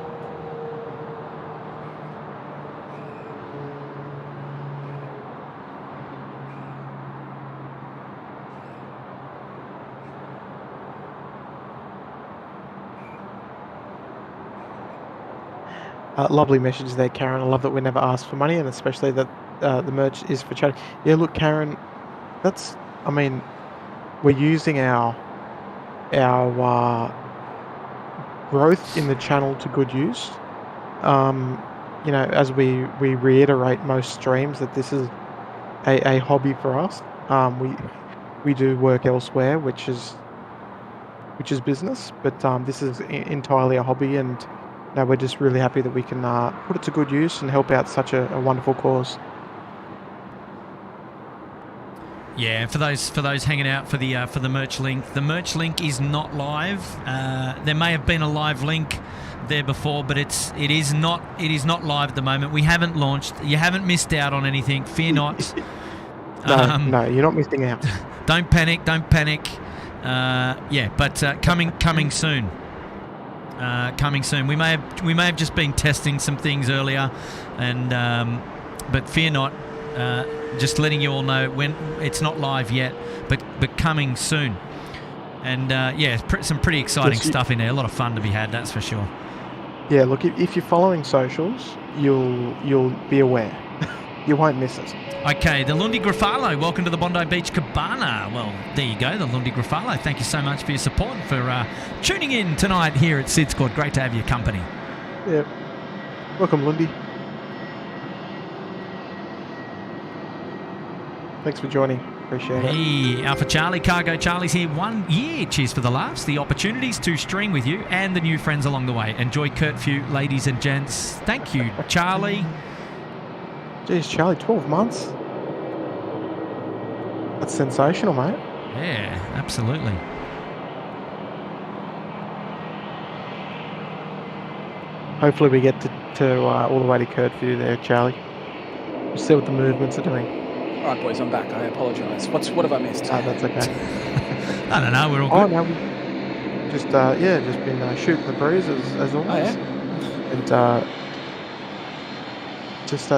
Lovely message there, Karen. I love that we never asked for money, and especially that the merch is for charity. Yeah, look, Karen, I mean, we're using our growth in the channel to good use. You know, as we reiterate most streams that this is a hobby for us. We do work elsewhere, which is business, but this is entirely a hobby, and no, we're just really happy that we can put it to good use and help out such a wonderful cause. Yeah, for those hanging out for the merch link, the merch link is not live. There may have been a live link there before, but it is not live at the moment. We haven't launched. You haven't missed out on anything. Fear not. No, you're not missing out. Don't panic. Yeah, but coming soon. Coming soon. We may have just been testing some things earlier, and but fear not. Just letting you all know when it's not live yet, but coming soon. And yeah, some pretty exciting stuff in there. A lot of fun to be had, that's for sure. Yeah, look, if you're following socials, you'll be aware. You won't miss it. Okay, the Lundi Grafalo, welcome to the Bondi Beach Cabana. Well, there you go, the Lundi Grafalo. Thank you so much for your support and for tuning in tonight here at SydSquad. Great to have your company. Yeah. Welcome, Lundi. Thanks for joining. Appreciate it. Hey, Alpha Charlie, Cargo Charlie's here. 1 year. Cheers for the laughs, the opportunities to stream with you, and the new friends along the way. Enjoy Curfew, ladies and gents. Thank you, Charlie. Jeez, Charlie, 12 months? That's sensational, mate. Yeah, absolutely. Hopefully we get to all the way to Curfew there, Charlie. We'll see what the movements are doing. All right, boys, I'm back. I apologise. What have I missed? That's okay. I don't know. We're all good. Oh, no, just been shooting the breeze as always. Oh, yeah? And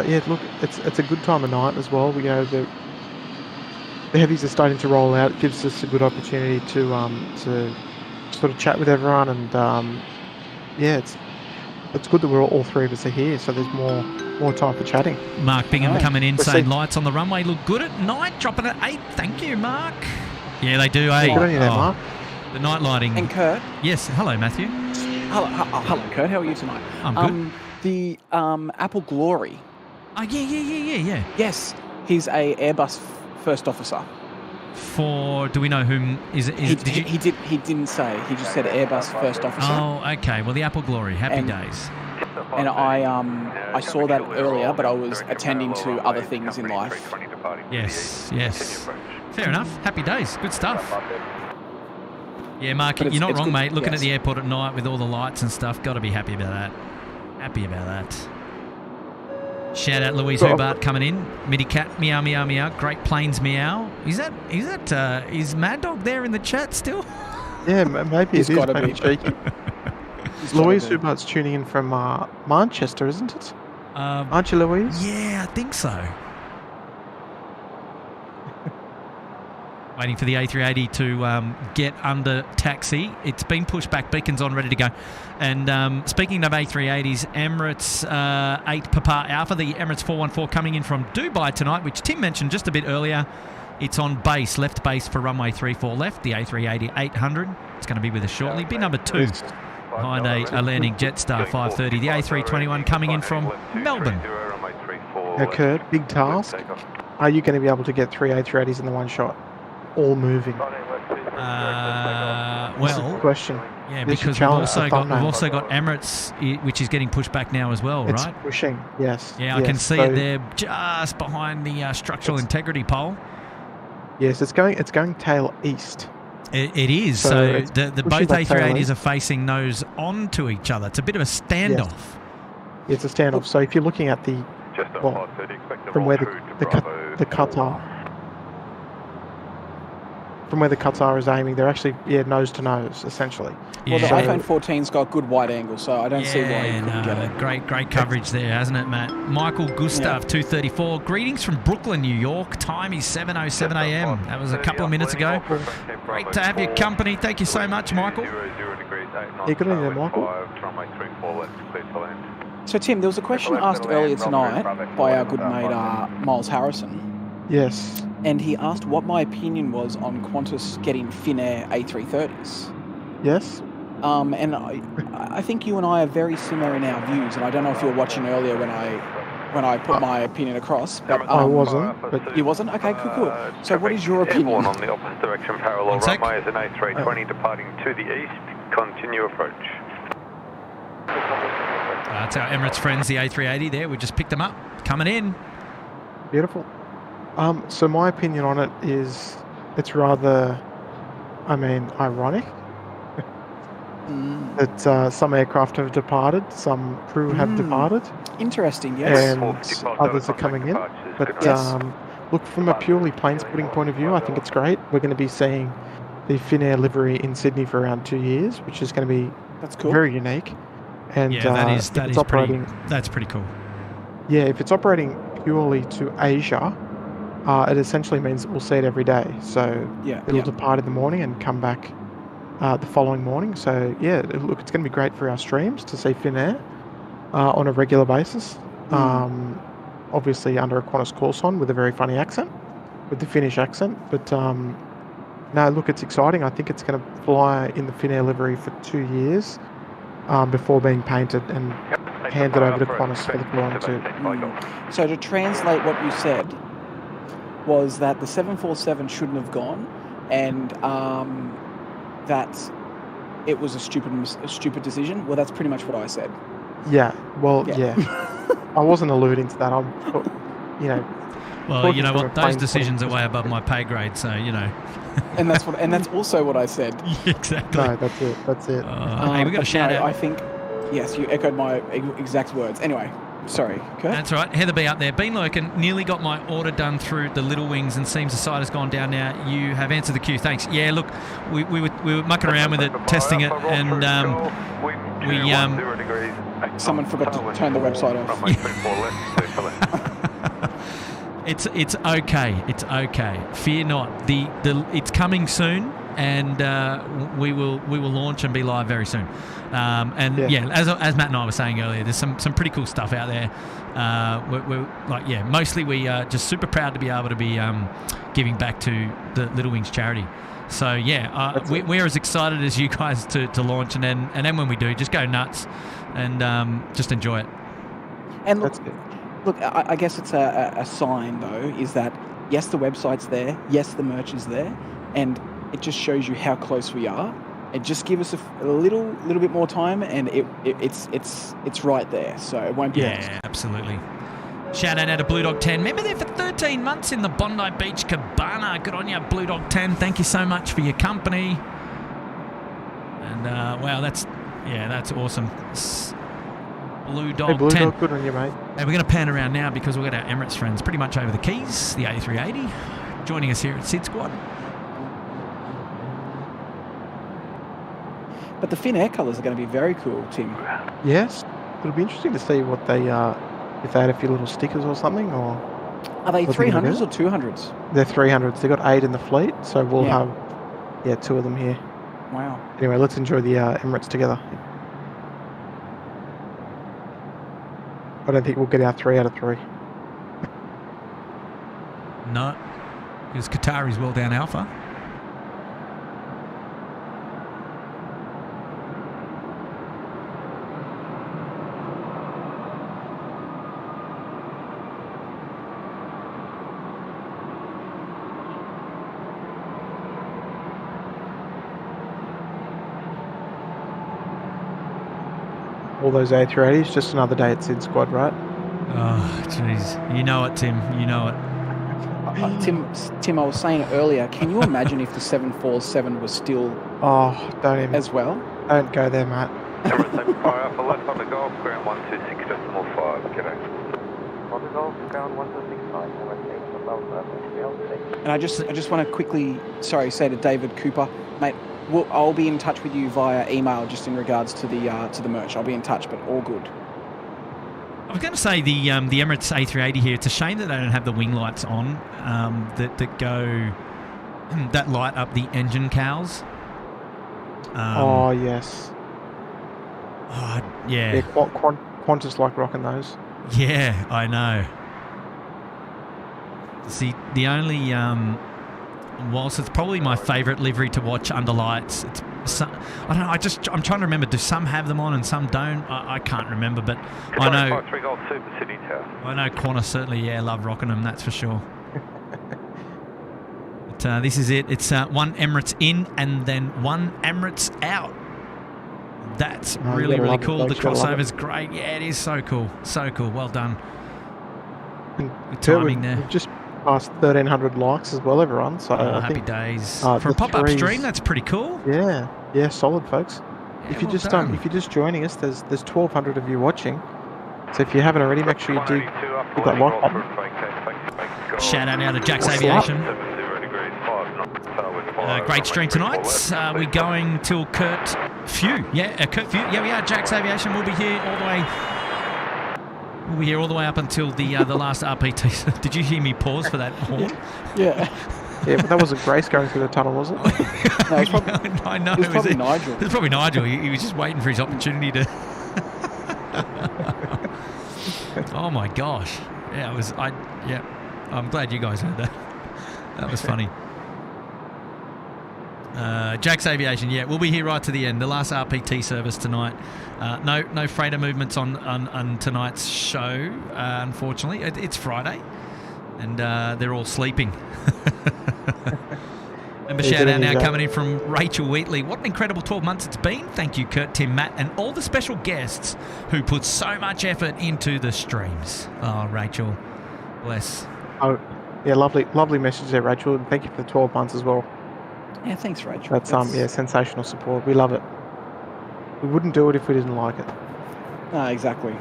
yeah, look, it's a good time of night as well. The heavies are starting to roll out. It gives us a good opportunity to sort of chat with everyone, and yeah, it's good that we're all three of us are here. So there's more time for chatting. Mark Bingham coming in, saying lights on the runway look good at night, dropping at 8. Thank you, Mark. Yeah, they do, eh? Good on you there, Mark. The night lighting. And Kurt. Yes, hello, Matthew. Hello, Kurt. How are you tonight? I'm good. The Apple Glory. Oh, yeah. Yes, he's a Airbus first officer. Do we know whom is it? He didn't say. He just said Airbus first officer. Oh, okay. Well, the Apple Glory. Happy days. And I saw that earlier, but I was attending to other things in life. Yes. Fair enough. Happy days. Good stuff. Yeah, Mark, you're not wrong, mate. Looking at the airport at night with all the lights and stuff, got to be happy about that. Shout out Louise Hobart coming in. Midi Cat, meow, meow, meow. Great Plains, meow. Is Mad Dog there in the chat still? Yeah, maybe He's it is. gotta Maybe be. cheeky. Louise Hubart's tuning in from Manchester, isn't it? Aren't you, Louise? Yeah, I think so. Waiting for the A380 to get under taxi. It's been pushed back. Beacon's on, ready to go. And speaking of A380s, Emirates 8 Papa Alpha, the Emirates 414 coming in from Dubai tonight, which Tim mentioned just a bit earlier. It's on base, left base for runway 34 left, the A380 800. It's going to be with us shortly. Be number 2 behind a landing Jetstar 530. The A321 coming in from Melbourne. Now, Kurt, big task. Are you going to be able to get 3 A380s in the one shot? All moving. This is the Well, question. yeah, This because should we've challenge the also thumbnail. got Emirates, which is getting pushed back now as well, It's right? pushing, yes. Yeah, I can see it there, just behind the structural integrity pole. Yes, it's going tail east. It is. So So it's the pushing both back tail A380s east. are facing nose on to each other. It's a bit of a standoff. It's a standoff. So if you're looking at the from where the Qatar is aiming, they're actually nose to nose essentially. Well, the Yeah. iPhone 14's got good wide angle, so I don't see why you couldn't get it. Great coverage there, hasn't it, Matt? Michael Gustav, 234. Greetings from Brooklyn, New York. Time is 7:07 a.m. That was a couple of minutes ago. Great to have your company. Thank you so much, Michael. Yeah, good evening, Michael. So, Tim, there was a question asked earlier tonight by our good mate Miles Harrison. Yes. And he asked what my opinion was on Qantas getting Finnair A330s. Yes. And I think you and I are very similar in our views. And I don't know if you were watching earlier when I put my opinion across. But I wasn't. But you wasn't? Okay, cool. So what is your opinion? Airborne on the opposite direction, parallel runway is an A320 departing to the east. Continue approach. That's our Emirates friends, the A380 there. We just picked them up. Coming in. Beautiful. So my opinion on it is it's rather, ironic that some aircraft have departed, some crew have departed. Interesting, yes. And others are coming in. But look, from a purely plane spotting point of view, I think it's great. We're going to be seeing the Finnair livery in Sydney for around 2 years, which is going to be very unique. And that's pretty cool. Yeah, if it's operating purely to Asia, it essentially means we'll see it every day. So it'll depart in the morning and come back the following morning. So yeah, look, it's going to be great for our streams to see Finnair on a regular basis. Obviously under a Qantas course on with a very funny accent, with the Finnish accent. But no, look, it's exciting. I think it's going to fly in the Finnair livery for 2 years before being painted and handed over to Qantas for the following 2. So to translate what you said was that the 747 shouldn't have gone, and that it was a stupid decision. Well, that's pretty much what I said. Yeah. Well, yeah. I wasn't alluding to that. Well, you know what? Those decisions are way above my pay grade, so you know. and that's also what I said. Exactly. No, that's it. Hey, we got a shout out. I think yes, you echoed my exact words. Anyway. Sorry, Kurt? That's right. Heather B up there. Been lurking. Nearly got my order done through the Little Wings, and seems the site has gone down now. You have answered the queue. Thanks. Yeah, look, we were mucking around with it, testing it, and someone forgot to turn the website off. It's okay. It's okay. Fear not. It's coming soon, and we will launch and be live very soon. As Matt and I were saying earlier, there's some pretty cool stuff out there. Mostly we are just super proud to be able to be giving back to the Little Wings charity. So we're as excited as you guys to launch, and then when we do, just go nuts and just enjoy it. And look, I guess it's a sign though, is that yes, the website's there, yes, the merch is there, and it just shows you how close we are. And just give us a little bit more time, and it's right there. So it won't be. Yeah, absolutely. Shout out to Blue Dog 10. Remember there for 13 months in the Bondi Beach Cabana. Good on you, Blue Dog 10. Thank you so much for your company. And wow, that's awesome. Blue Dog 10. Dog, good on you, mate. And we're going to pan around now because we've got our Emirates friends pretty much over the keys. The A380 joining us here at SydSquad. But the Finnair colours are going to be very cool, Tim. Yes, it'll be interesting to see what they if they had a few little stickers or something, or are they 300s or 200s? They're 300s. They've got 8 in the fleet, so we'll have 2 of them here. Wow. Anyway, let's enjoy the Emirates together. I don't think we'll get our 3 out of 3. No, because Qatar is well down Alpha. all those A380s. Just another day at SydSquad, right? Oh, jeez. You know it, Tim. You know it. Tim, I was saying earlier, can you imagine if the 747 was still don't even as well? Don't go there, mate. Emirates fire Alpha left on the Golf, ground 126.5, g'day. On the Golf, ground 126.5, Emirates above that, And I just want to quickly, say to David Cooper, mate, I'll be in touch with you via email just in regards to the merch. I'll be in touch, but all good. I was going to say the Emirates A380 here. It's a shame that they don't have the wing lights on that go that light up the engine cowls. Oh yes. Oh yeah. Qantas like rocking those. Yeah, I know. See, the only whilst it's probably my favourite livery to watch under lights, I don't know. I'm trying to remember. Do some have them on and some don't? I can't remember, but I know. 3 Golf Super City Tower. I know Qantas certainly, love rocking them. That's for sure. But this is it. It's one Emirates in and then one Emirates out. That's really cool. The crossover's great. Yeah, it is so cool. So cool. Well done. Good timing there. We've just past 1,300 likes as well, everyone. So happy days. For a pop-up stream, that's pretty cool. Yeah, solid, folks. Yeah, if you're just joining us, there's 1,200 of you watching. So if you haven't already, make sure you do hit that like button. Shout out now to Jack's Aviation. Great stream tonight. We're going till Curfew. Curfew. Yeah, we are. Jack's Aviation. We'll be here all the way. We'll be here all the way up until the last RPT. Did you hear me pause for that horn? Yeah. Yeah, but that wasn't Grace going through the tunnel, was it? No, it's probably, I know. It was probably Nigel. It was probably Nigel. He was just waiting for his opportunity to... Oh my gosh. Yeah, I'm glad you guys heard that. That was funny. Jack's Aviation, we'll be here right to the end. The last RPT service tonight. No freighter movements on tonight's show, unfortunately. It's Friday, and they're all sleeping. And a shout out now coming in from Rachel Wheatley. What an incredible 12 months it's been. Thank you, Kurt, Tim, Matt, and all the special guests who put so much effort into the streams. Oh, Rachel, bless. Oh, yeah, lovely message there, Rachel. And thank you for the 12 months as well. Yeah, thanks, Rachel. That's sensational support. We love it. We wouldn't do it if we didn't like it. No, exactly.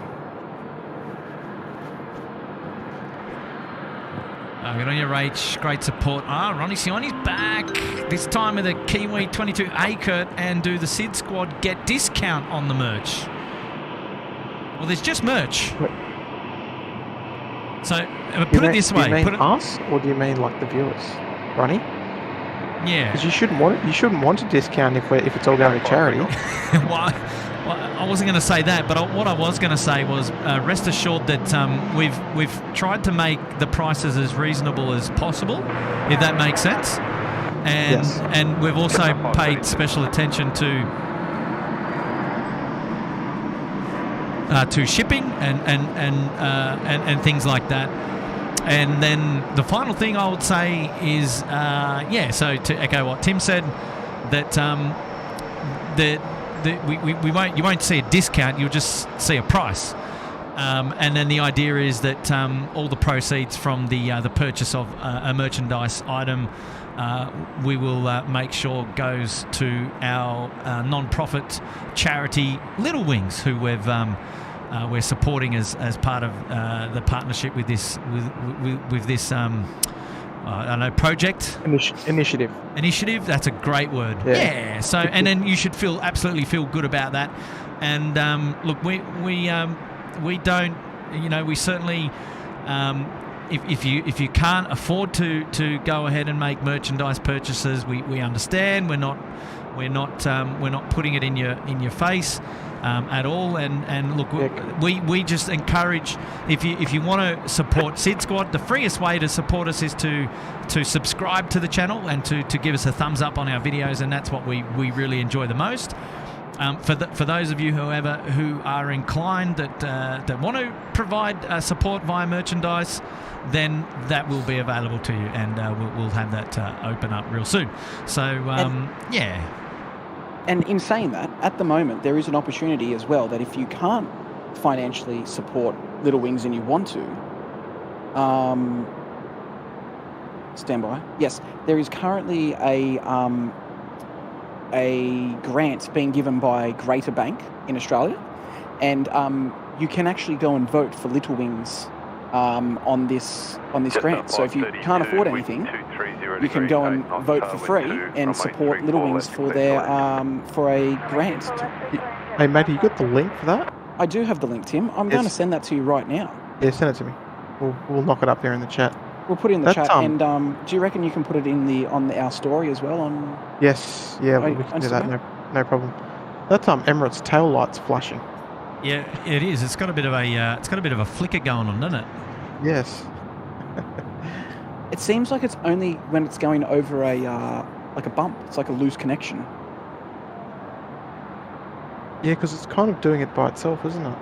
Good on you, Rach. Great support. Ronnie Sioni's back. This time with a Kiwi 22A Kurt, and do the SydSquad get discount on the merch? Well, there's just merch. So put it this way. Do you mean us, or do you mean like the viewers, Ronnie? Yeah. Because you shouldn't want a discount if it's all going to charity. Well, I wasn't going to say that, but what I was going to say was rest assured that we've tried to make the prices as reasonable as possible, if that makes sense. And yes. And we've also paid special attention to shipping and things like that. And then the final thing I would say is, so to echo what Tim said, that you won't see a discount, you'll just see a price. And then the idea is that all the proceeds from the purchase of a merchandise item, we will make sure goes to our non-profit charity Little Wings, who we're supporting as part of the partnership with this with this I don't know, project initiative. That's a great word. Yeah. So and then you should absolutely feel good about that. And look, we don't, we certainly if you can't afford to go ahead and make merchandise purchases, we understand. We're not putting it in your face at all. And look, we just encourage, if you want to support SydSquad, the freest way to support us is to subscribe to the channel and to give us a thumbs up on our videos, and that's what we really enjoy the most. For those of you who are inclined that want to provide support via merchandise, then that will be available to you, and we'll have that open up real soon. So And in saying that, at the moment, there is an opportunity as well that if you can't financially support Little Wings and you want to, stand by. Yes, there is currently a grant being given by Greater Bank in Australia, and you can actually go and vote for Little Wings on this grant. So if you can't afford anything, you can go and vote for free and support Little Wings for their for a grant. Hey, Matty, you got the link for that? I do have the link, Tim. I'm going to send that to you right now. Yeah, send it to me. We'll knock it up there in the chat. We'll put it in the chat. And do you reckon you can put it in on our story as well? Yes, yeah, we can do that. No problem. That's Emirates tail lights flashing. Yeah, it is. It's got a bit of a flicker going on, doesn't it? Yes. It seems like it's only when it's going over like a bump. It's like a loose connection. Yeah, because it's kind of doing it by itself, isn't it?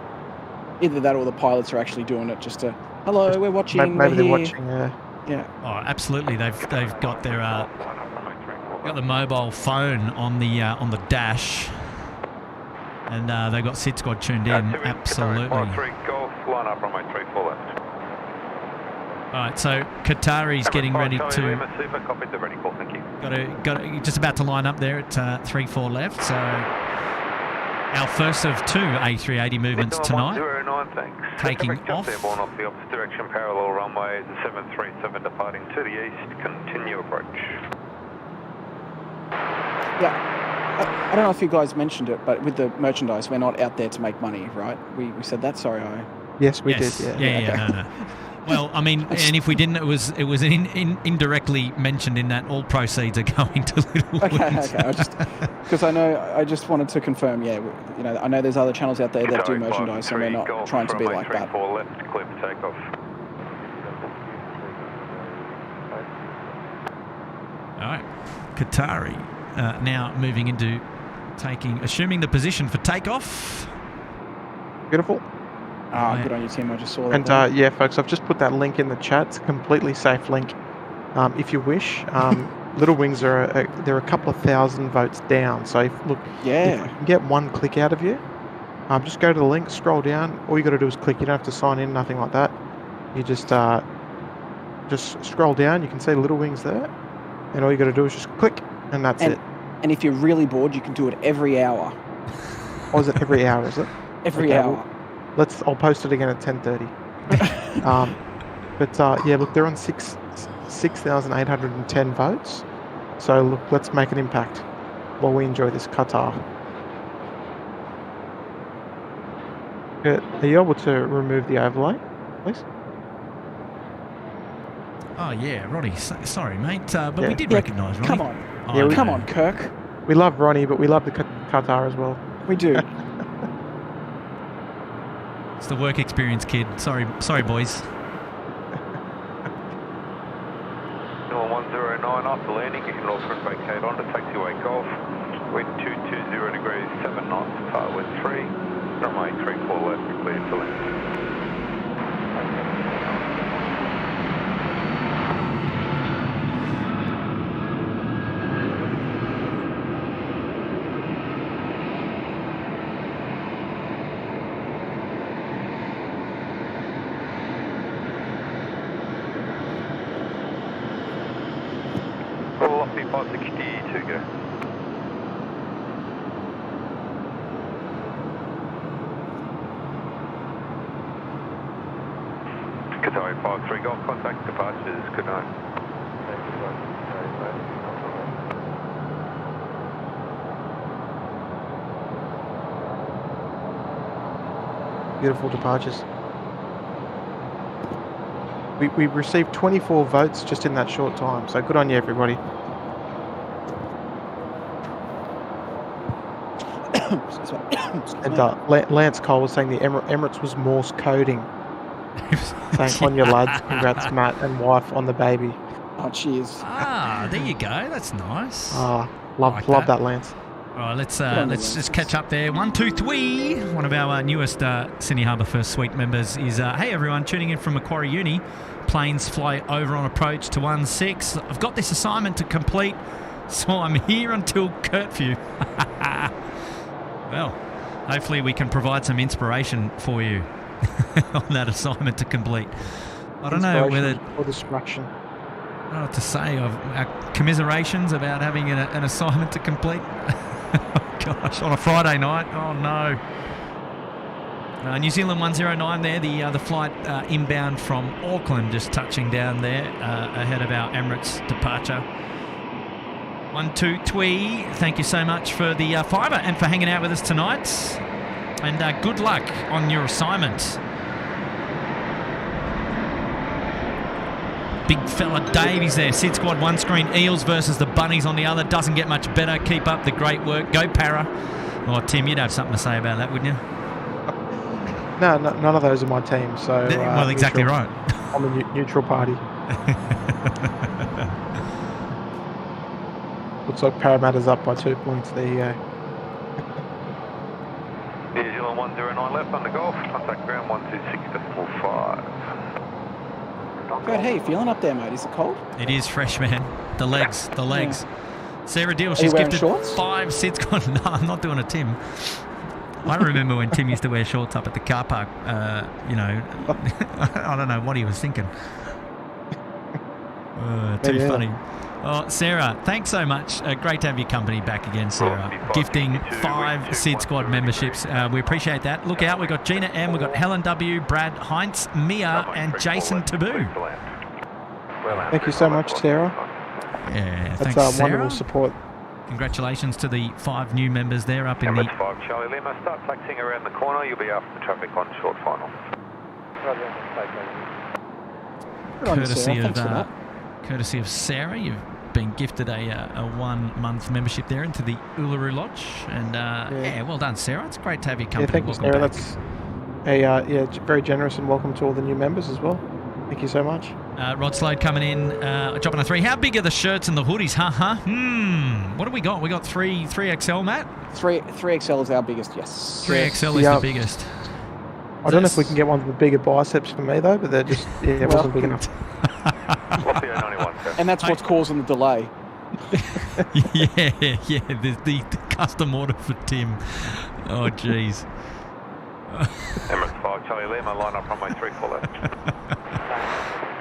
Either that or the pilots are actually doing it just to, hello, we're watching, maybe they're here. Watching, yeah. Oh, absolutely. They've got their got the mobile phone on the dash, and they've got SydSquad tuned in. Absolutely. Line up runway 34 left. All right, so Qatari's getting ready to. Copy the ready call. Thank you. Got just about to line up there at 34 left. So our first of two A380 movements tonight. 109, thanks. Taking off. Airborne off the opposite direction, parallel runway, the 737 departing to the east. Continue approach. Yeah. I don't know if you guys mentioned it, but with the merchandise, we're not out there to make money, right? We said that. Sorry, Yes, we did. Yeah. Okay. No. Well, I mean, and if we didn't, it was indirectly mentioned in that all proceeds are going to Little Wings. Okay. Because I just wanted to confirm. Yeah, I know there's other channels out there that do merchandise, and we're not trying to be like that. 4 left, clear for takeoff. All right, Qatari now moving into assuming the position for takeoff. Beautiful. Good on you, Tim. I just saw that. And yeah, folks, I've just put that link in the chat. It's a completely safe link. If you wish, Little Wings they're a couple of thousand votes down. So if I can get one click out of you, just go to the link, scroll down. All you got to do is click. You don't have to sign in, nothing like that. You just scroll down. You can see Little Wings there, and all you got to do is just click, and that's it. And if you're really bored, you can do it every hour. Or is it every hour? Is it every hour? I'll post it again at 10:30. But yeah, look, they're on 6,810 votes. So look, let's make an impact while we enjoy this Qatar. Are you able to remove the overlay, please? Oh yeah, Roddy. Sorry, mate, but we did recognise Roddy. Come on, come on, Kirk. We love Ronnie, but we love the Qatar as well. We do. It's the work experience, kid. Sorry, boys. 1109 after landing, you can also vacate on to taxiway Golf. Wind 220 degrees, 7 knots, part wind 3. Runway 34 left, clear to land. Lofty 560 to go. Qatari 53 Golf, contact departures, good night. Beautiful departures. We received 24 votes just in that short time, so good on you, everybody. And Lance Cole was saying the Emirates was Morse coding. Saying on your lads, congrats Matt and wife on the baby. Oh, cheers. There you go. That's nice. Love that, Lance. All right, let's just catch up there. 1, 2, 3. One of our newest Sydney Harbour First Suite members is, hey everyone, tuning in from Macquarie Uni. Planes fly over on approach to 16. I've got this assignment to complete. so I'm here until curfew. Well, hopefully we can provide some inspiration for you on that assignment to complete. I don't know whether... Or destruction. I don't know what to say. Commiserations about having an assignment to complete. Oh, gosh, on a Friday night. Oh, no. New Zealand 109 there, the flight inbound from Auckland, just touching down there ahead of our Emirates departure. 12 Twee, thank you so much for the fiver and for hanging out with us tonight. And good luck on your assignment. Big fella Davies there. SydSquad one screen, Eels versus the Bunnies on the other. Doesn't get much better. Keep up the great work. Go Para. Oh, Tim, you'd have something to say about that, wouldn't you? No, none of those are my team. So well, exactly neutral. right. I'm a neutral party. Looks like Parramatta's up by 2 points. There you go. New Zealand 109 left on the Gulf. Contact ground 126.45. Good, how you feeling up there, mate? Is it cold? It is fresh, man. The legs. Yeah. Sarah Deal, she's wearing gifted shorts? 5 SydSquad. No, I'm not doing a Tim. I remember when Tim used to wear shorts up at the car park. I don't know what he was thinking. Too funny. Oh, Sarah, thanks so much. Great to have your company back again, Sarah. Gifting 5 SydSquad memberships. We appreciate that. Look out, we've got Gina M, we've got Helen W, Brad, Heinz, Mia, and Jason Taboo. Thank you so much, Sarah. Yeah, that's thanks, Sarah. wonderful support. Congratulations to the 5 new members there up in the... Emirates 5 Charlie Lima, start taxiing around the corner. You'll be after the traffic on short final. Courtesy of Sarah, you've been gifted a 1-month membership there into the Uluru Lodge, and well done, Sarah. It's great to have your company. Yeah, thank you, Sarah. That's very generous, and welcome to all the new members as well. Thank you so much. Rod Slade coming in, dropping a 3. How big are the shirts and the hoodies? What do we got? We got 3XL, Matt? 3XL is our biggest, yes. 3XL is the biggest. I don't know if we can get one with the bigger biceps for me though, but they're just it wasn't big enough. And that's what's causing the delay. The custom order for Tim. Oh, jeez. Emirates 5 Charlie Lima, line up runway 34 left.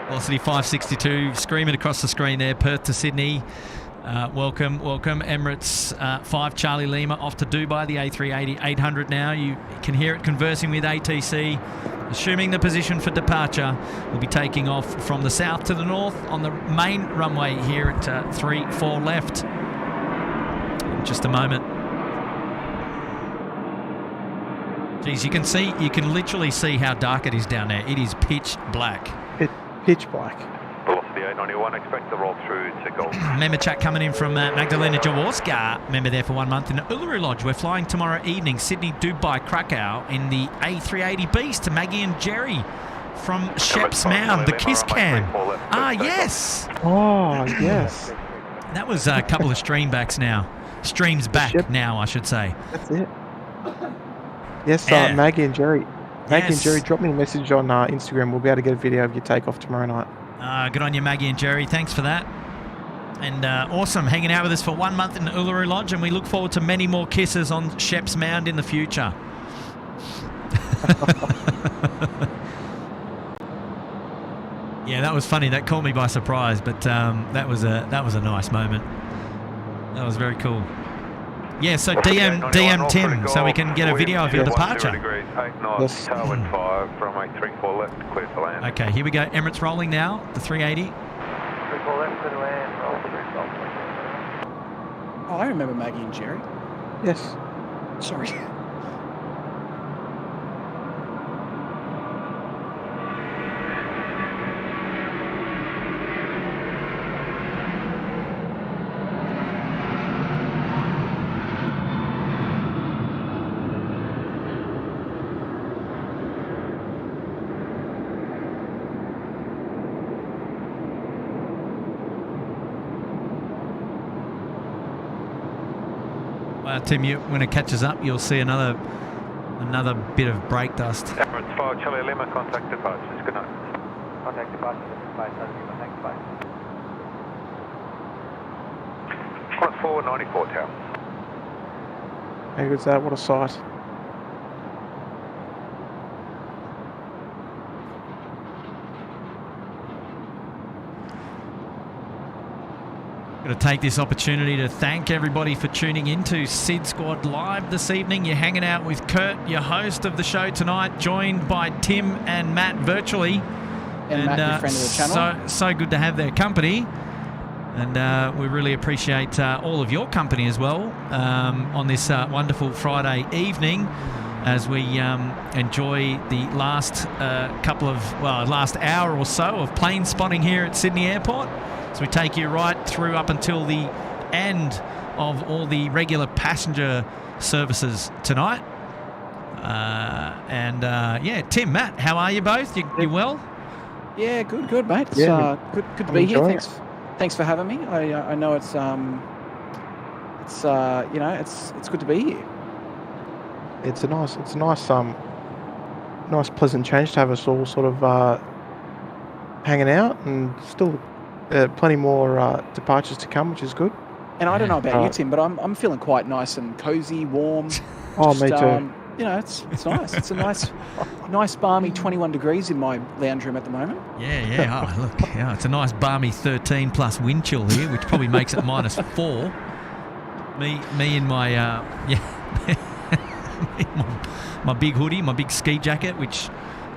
Velocity 562, screaming across the screen there, Perth to Sydney. Welcome. Emirates 5 Charlie Lima off to Dubai, the A380 800 now. You can hear it conversing with ATC. Assuming the position for departure, we'll be taking off from the south to the north on the main runway here at 3-4 left. In just a moment. Geez, you can literally see how dark it is down there. It is pitch black. Pitch black. Velocity 891, expect the roll through to Gold. Member chat coming in from Magdalena Jaworska, member there for 1 month in the Uluru Lodge. We're flying tomorrow evening, Sydney, Dubai, Krakow in the A380 Beast to Maggie and Jerry from Shep's Mound, the Kiss Cam. Yes. Oh, yes. That was a couple of streams back now, I should say. That's it. Yes, Maggie and Jerry. Maggie and Jerry, drop me a message on Instagram. We'll be able to get a video of your takeoff tomorrow night. Good on you, Maggie and Jerry. Thanks for that. And awesome, hanging out with us for 1 month in the Uluru Lodge, and we look forward to many more kisses on Shep's Mound in the future. Yeah, that was funny. That caught me by surprise, but that was a nice moment. That was very cool. Yeah, so DM Tim so we can get a video of your departure. 8 knots, tailwind 5, runway 34 left, clear to land. Okay, here we go. Emirates rolling now, the 380. 34 left, clear to land, roll 3 Oh, I remember Maggie and Jerry. Yes. Sorry. Tim, when it catches up, you'll see another bit of brake dust. Emirates 5 Charlie Lima, contact departures. Good night. Contact departures, base, thanks, base. 494 tower. How good's that? What a sight. Going to take this opportunity to thank everybody for tuning into SydSquad Live this evening. You're hanging out with Kurt, your host of the show tonight, joined by Tim and Matt virtually. And Matt, your friend of the channel. So good to have their company. And we really appreciate all of your company as well on this wonderful Friday evening as we enjoy the last last hour or so of plane spotting here at Sydney Airport. So we take you right through up until the end of all the regular passenger services tonight. Yeah, Tim, Matt, how are you both? You well? Yeah, good, mate. It's Yeah, good to be here. Thanks for having me. I know it's good to be here. It's a nice pleasant change to have us all sort of hanging out, and still plenty more departures to come, which is good. And I don't know about you, Tim, but I'm feeling quite nice and cozy, warm. Oh, me too. It's nice. It's a nice balmy 21 degrees in my lounge room at the moment. Yeah. Oh, look, yeah, it's a nice balmy 13 plus wind chill here, which probably makes it -4. Me in my my big hoodie, my big ski jacket, which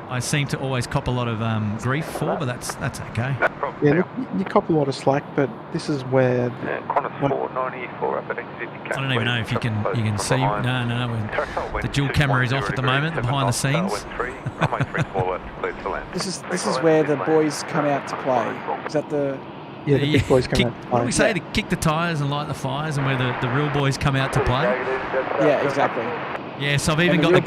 I seem to always cop a lot of grief for, but that's okay. Yeah, look, you cop a lot of slack, but this is where. Qantas 494 up at exit. I don't even know if you can see. No. The dual camera is off at the moment, behind the scenes. This is where the boys come out to play. Is that the? Yeah, the big boys come out to play. What do we say? To kick the tyres and light the fires, and where the real boys come out to play. Yeah, exactly. Yes, I've even got the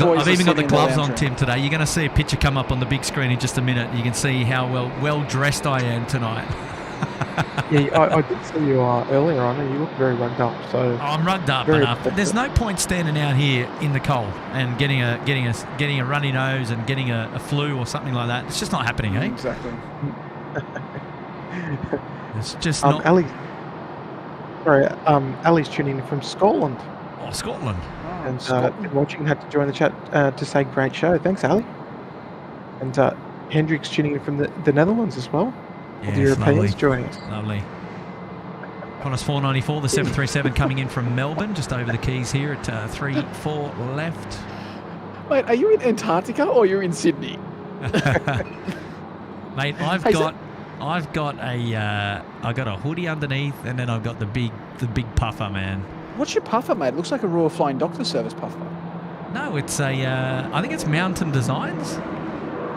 gloves on, Tim, today. You're going to see a picture come up on the big screen in just a minute. You can see how well dressed I am tonight. Yeah, I did see you earlier on, and you look very rugged up. So I'm rugged up enough. But there's no point standing out here in the cold and getting a runny nose and getting a flu or something like that. It's just not happening, eh? Exactly. It's just not. Ali's tuning in from Scotland. Oh, Scotland. And watching, had to join the chat to say great show. Thanks, Ali. And Hendrik's tuning in from the Netherlands as well. Yeah, the Europeans joining us. Lovely. Qantas 494, the 737 coming in from Melbourne, just over the keys here at 3-4 left. Mate, are you in Antarctica or you're in Sydney? Mate, I've got a hoodie underneath, and then I've got the big puffer, man. What's your puffer, mate? It looks like a Royal Flying Doctor Service puffer. No, it's I think it's Mountain Designs.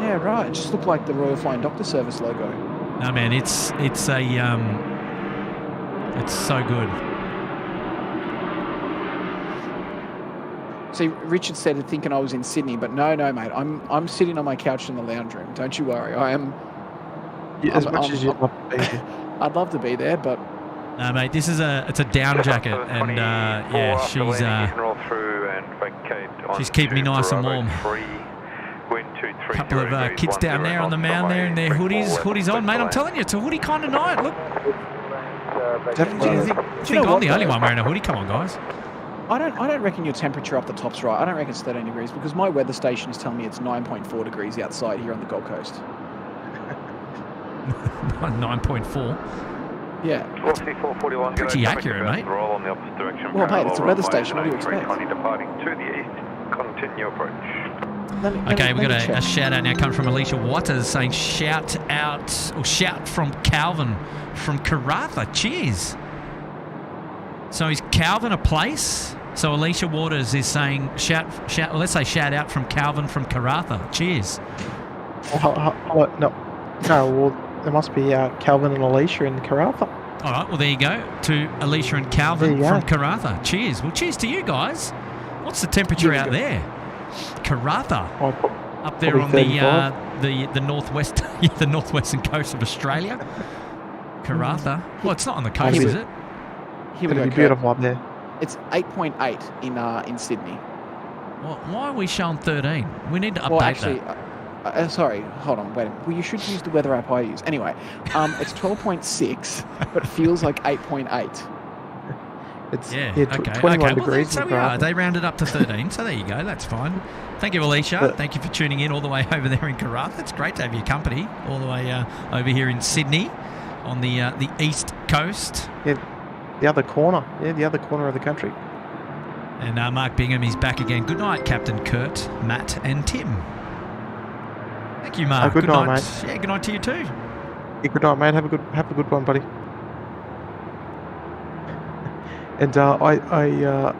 Yeah, right. It just looked like the Royal Flying Doctor Service logo. No, man, it's so good. See, Richard said it thinking I was in Sydney, but no, mate. I'm sitting on my couch in the lounge room. Don't you worry. I am. As much as you'd love to be there. I'd love to be there, but. No, mate, it's a down jacket, and she's keeping me nice and warm. A couple of kids down there on the mound there in their hoodies on, mate. I'm telling you, it's a hoodie kind of night. Look. Definitely. I think I'm the only one wearing a hoodie. Come on, guys. I don't reckon your temperature up the top's right. I don't reckon it's 13 degrees because my weather station is telling me it's 9.4 degrees outside here on the Gold Coast. 9.4. Yeah. Pretty accurate, mate. Well, mate, it's a weather station. What do you expect? Departing to the east. Continue approach. Okay, we've got a shout out now coming from Alicia Waters saying shout from Calvin from Karratha. Cheers. So is Calvin a place? So Alicia Waters is saying let's say shout out from Calvin from Karratha. Cheers. No, well, there must be Calvin and Alicia in Karratha. All right, well, there you go. To Alicia and Calvin from Karratha. Cheers. Well, cheers to you guys. What's the temperature out there? Karratha. Up there on the northwest, the northwestern coast of Australia. Karratha. Well, it's not on the coast, is it? Here we go. It'll be beautiful up there. It's 8.8 in Sydney. Well, why are we showing 13? We need to update that. Sorry, hold on, wait a minute. Well, you should use the weather app I use. Anyway, it's 12.6, but feels like 8.8. It's Yeah, yeah, okay. 21 Well, degrees. so in we are. Karratha. They rounded up to 13, so there you go. That's fine. Thank you, Alicia. Thank you for tuning in all the way over there in Karratha. It's great to have your company all the way over here in Sydney on the east coast. Yeah, the other corner. Yeah, the other corner of the country. And Mark Bingham is back again. Good night, Captain Kurt, Matt, and Tim. Thank you, Mark. Good night, mate. Yeah, good night to you too. Yeah, good night, mate. Have a good one, buddy. And I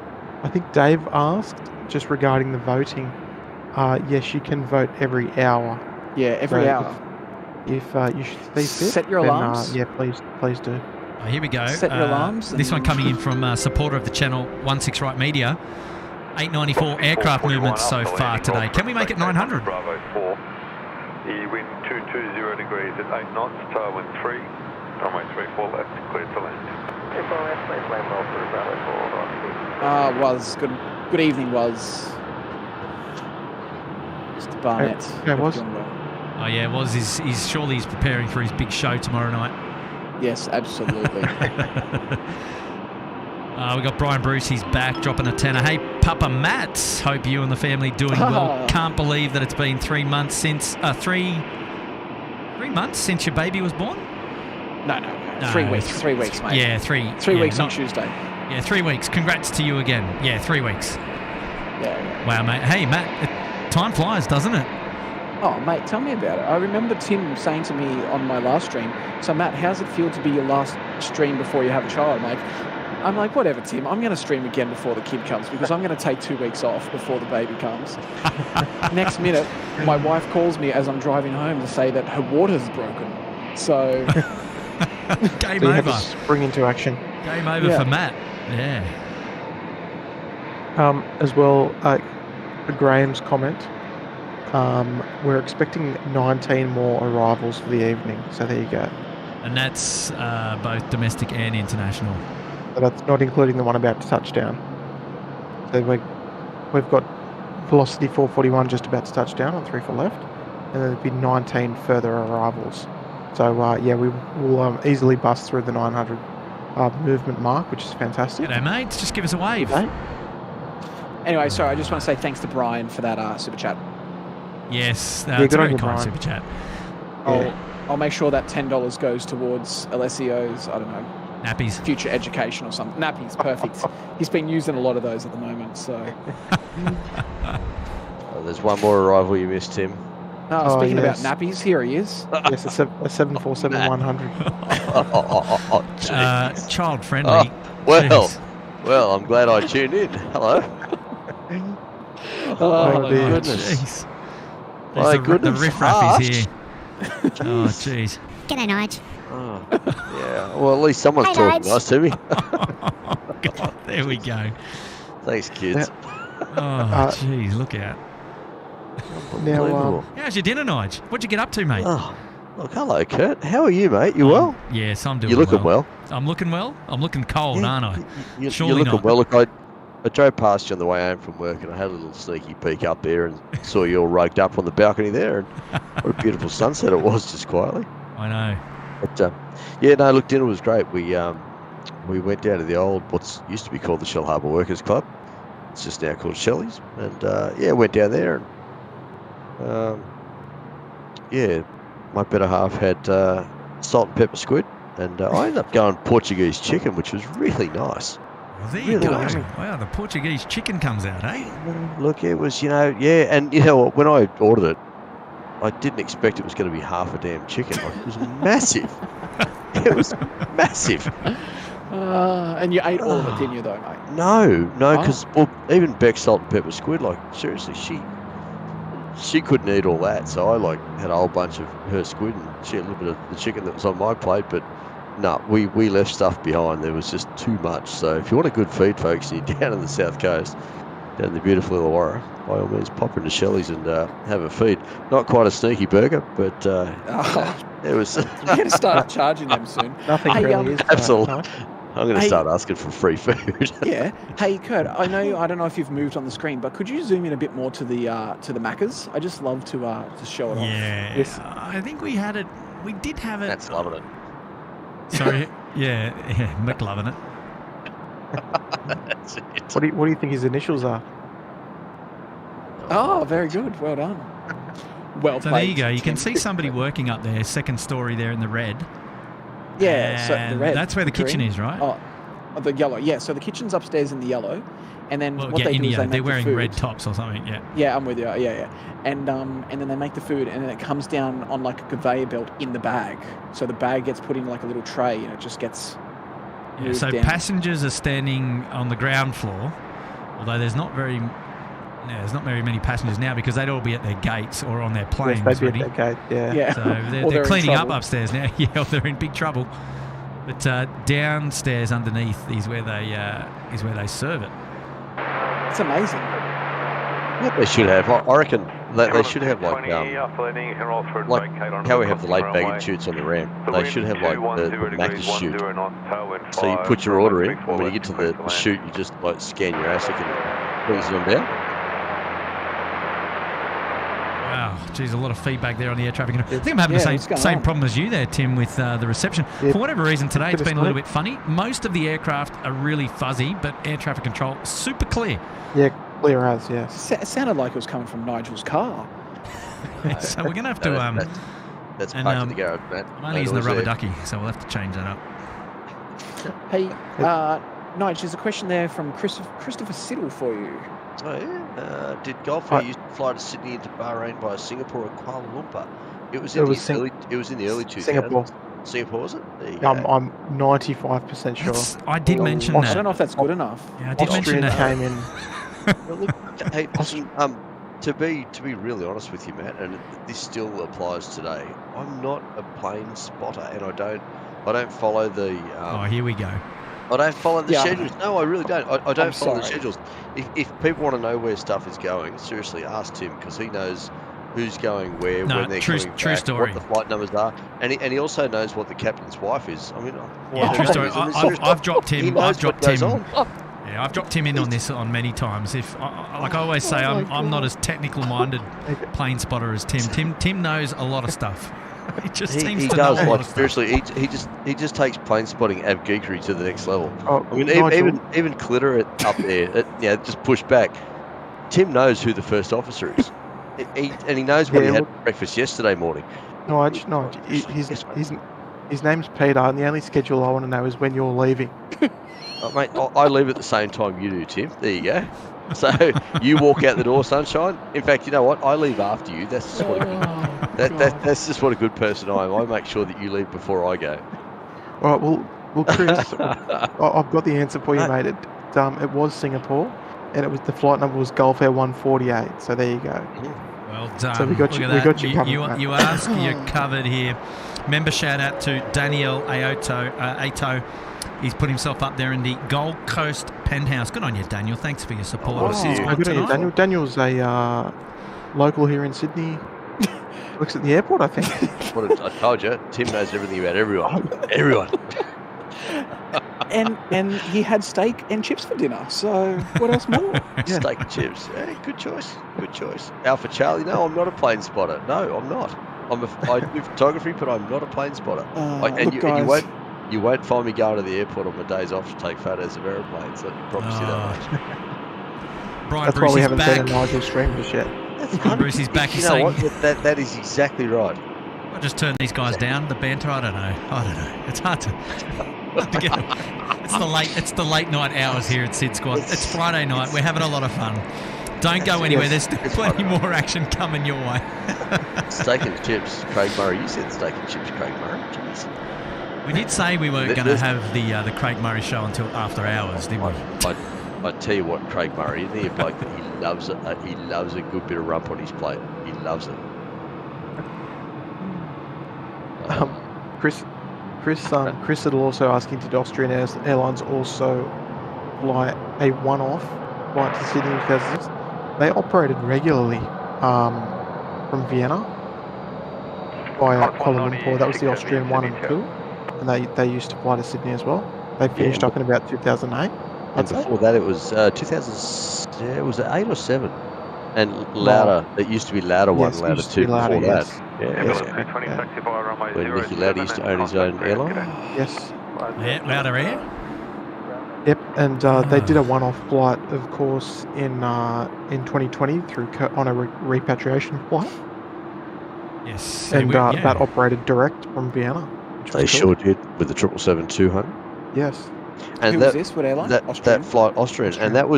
think Dave asked just regarding the voting. Yes, you can vote every hour. Yeah, every hour. If you should see fit, Set your then, alarms. yeah, please do. Oh, here we go. Set your alarms. This one coming in from supporter of the channel 16 Right Media. 894 aircraft movements so far today. Can we make it 900? Bravo 4. The wind 220 degrees at 8 knots, tailwind 3. Runway 34 left, clear to land. Was good evening, was Mr. Barnett. Yeah, was. Oh yeah, he's surely he's preparing for his big show tomorrow night. Yes, absolutely. We got Brian Bruce, he's back, dropping a tenner. Hey, Papa Matt, hope you and the family doing well. Can't believe that it's been 3 months since 3 months since your baby was born. No, 3 weeks. 3 weeks, mate. Yeah, 3 weeks on Tuesday. Yeah, 3 weeks. Congrats to you again. Yeah, 3 weeks. Yeah. Wow, mate. Hey, Matt, time flies, doesn't it? Oh, mate, tell me about it. I remember Tim saying to me on my last stream, so Matt, how's it feel to be your last stream before you have a child? I'm like, whatever, Tim. I'm going to stream again before the kid comes because I'm going to take 2 weeks off before the baby comes. Next minute, my wife calls me as I'm driving home to say that her water's broken. So... Game so you over. have to spring into action. Game over for Matt. Yeah. As well, Graham's comment. We're expecting 19 more arrivals for the evening. So there you go. And that's both domestic and international. So that's not including the one about to touch down. So we've got Velocity 441 just about to touch down on 34 left, and then there'll be 19 further arrivals. So yeah, we will easily bust through the 900 movement mark, which is fantastic. G'day, mates. Just give us a wave. G'day. Anyway, sorry, I just want to say thanks to Brian for that super chat. Yes, yeah, it's a very you, kind Brian. super chat. I'll make sure that $10 goes towards Alessio's, I don't know, nappies, future education or something. Nappies, perfect. He's been using a lot of those at the moment, so. There's one more arrival you missed, Tim. Speaking about nappies, here he is. Yes, a 747-100. Child friendly. Well, I'm glad I tuned in. Hello. Oh, my goodness. My goodness. The riffraff is here. Oh, jeez. G'day, Nige. Oh, yeah. Well, at least someone's talking nice to me. Oh, God, there we go. Thanks, kids. Oh, jeez, look out. Now, how's your dinner, Nige? What'd you get up to, mate? Oh, look, hello, Kurt. How are you, mate? You well? Yes, I'm doing You're looking well. I'm looking well? I'm looking cold, aren't I? You're Surely looking not. well. Look, I drove past you on the way home from work and I had a little sneaky peek up there and saw you all rugged up on the balcony there. And what a beautiful sunset it was, just quietly. I know. But, yeah, no, look, dinner was great. We went down to the old, what's used to be called the Shell Harbour Workers Club. It's just now called Shelley's. And, yeah, went down there and, yeah, my better half had salt and pepper squid. And I ended up going Portuguese chicken, which was really nice. Well, there Really you go. nice. Wow, the Portuguese chicken comes out, eh? Look, it was, yeah, and you know what, when I ordered it, I didn't expect it was going to be half a damn chicken. Like, it was massive. It was massive. And you ate all of it, didn't you, though, mate? No, because even Beck's salt and pepper squid, like, seriously, she couldn't eat all that. So I, had a whole bunch of her squid and she had a little bit of the chicken that was on my plate, but no, we left stuff behind. There was just too much. So if you want a good feed, folks, and you're down on the south coast, down in the beautiful Illawarra, by all means, pop into Shelley's and have a feed. Not quite a sneaky burger, but it was... You're going to start charging them soon. Nothing really is. Absolutely. I'm going to start asking for free food. Yeah. Hey, Kurt, I don't know if you've moved on the screen, but could you zoom in a bit more to the Maccas? I just love to show it off. Yeah. Yes. I think we had it. We did have it. That's loving it. Sorry. yeah, McLovin it. That's it. What do you think his initials are? Oh, very good. Well done. Well So played. there you go. You can Tim. see somebody working up there, second story there in the red. Yeah, so the And red. that's where the kitchen green. is, right? Oh, the yellow. Yeah, so the kitchen's upstairs in the yellow, and then Well, what yeah, they in do the is they yellow. make They're the wearing food. red tops or something. Yeah. Yeah, I'm with you. Yeah. And then they make the food, and then it comes down on like a conveyor belt in the bag. So the bag gets put in like a little tray, and it just gets Yeah, moved so down. passengers are standing on the ground floor, although there's not very many passengers now because they'd all be at their gates or on their planes Yes, they'd be ready. at that gate. Yeah. Yeah. So Or they're they're in cleaning up trouble. upstairs now. Yeah, they're in big trouble. But downstairs underneath is where they serve it. It's amazing. What they should have, I reckon, they should have like how we have the late baggage chutes on the ramp. They should have like the Macca's chute. So you put your order in, and when you get to the chute, you just like scan your ASIC and it brings them down. Wow, geez, a lot of feedback there on the air traffic. I think I'm having Yeah, the what's going same on? problem as you there, Tim, with the reception. Yeah. For whatever reason today, it's Bit of been a little split. bit funny. Most of the aircraft are really fuzzy, but air traffic control super clear. Yeah, clear as, yes. It sounded like it was coming from Nigel's car. So we're going to have to... That's and, parked in the garage, Matt. I'm only using the rubber ducky, so we'll have to change that up. Hey, Nigel, there's a question there from Christopher Siddle for you. Oh yeah. Did Golfer used to fly to Sydney into Bahrain via Singapore or Kuala Lumpur? It was in the early 2000s. Singapore, was it? There you go. I'm 95% sure. I did mention I that. don't know if that's good enough. Yeah, I did mention Austrian that. came in. Well, look, hey, to be really honest with you, Matt, and this still applies today. I'm not a plane spotter, and I don't follow the. Oh, here we go. I don't follow the schedules. No, I really don't. I don't follow the sorry. schedules. If people want to know where stuff is going, seriously, ask Tim because he knows who's going where, No, when they're true coming story. what the flight numbers are, and he also knows what the captain's wife is. I mean, Yeah, true story. I've dropped him. He knows what goes on. Yeah, I've dropped him in on this on many times. Like I always say, I'm not as technical minded plane spotter as Tim. Tim knows a lot of stuff. He just seems to know a lot of stuff. Seriously, he just takes plane spotting ab geekery to the next level. Oh, I mean, Nigel. even Clitter up there, just push back. Tim knows who the first officer is, and he knows what he had for breakfast yesterday morning. Nigel, his name's Peter, and the only schedule I want to know is when you're leaving. Mate, I leave at the same time you do, Tim. There you go. So you walk out the door, sunshine. In fact, you know what? I leave after you. That's just what that's just what a good person I am. I make sure that you leave before I go. All right, well, Chris, I've got the answer for you, mate. It was Singapore, and it was the flight number was Gulf Air 148. So there you go. Well done. So we got Look you. at We that. got you covered. You asked, you're covered here. Member shout out to Daniel Ato. He's put himself up there in the Gold Coast penthouse. Good on you, Daniel. Thanks for your support of SydSquad good on you, tonight. Daniel. Daniel's a local here in Sydney. Works at the airport, I think. I told you, Tim knows everything about everyone. Everyone. And he had steak and chips for dinner. So what else more? Steak and chips. Yeah, good choice. Good choice. Alpha Charlie. No, I'm not a plane spotter. No, I'm not. I do photography, but I'm not a plane spotter. You won't find me going to the airport on my days off to take photos of aeroplanes. I can promise you that much. Brian That's Bruce why we is haven't back. seen a Nigel stream just yet. Brian Bruce is back. He's You know saying, what? That is exactly right. I just turn these guys down. The banter, I don't know. It's hard to get them. It's the late night hours here at SydSquad. It's Friday night. We're having a lot of fun. Don't go anywhere. There's still plenty more action coming your way. Steak and chips, Craig Murray. You said steak and chips, Craig Murray. Jeez. We did say we weren't going to have the Craig Murray show until after hours, didn't we? I tell you what, Craig Murray, isn't he a bloke that he loves it? He loves a good bit of rump on his plate. He loves it. Chris Siddle also asking, did Austrian Airlines also fly a one-off flight to Sydney in 2006? They operated regularly from Vienna via Kuala Lumpur. That was the Austrian 1 and 2, and they used to fly to Sydney as well. They finished up in about 2008. And before that, it was 2000. Yeah, was it 8 or 7? And Lauda, it used to be Lauda 1, Yes, Lauda 2 before that. yes. When Nicky Lauda used to own his own airline. Yes. Yeah, Lauda Air. Yep, and they did a one-off flight, of course, in 2020 on a repatriation flight. Yes. And that operated direct from Vienna. They sure did with the 777-200. Yes. And Who was this? What airline? That flight, Austrian, and that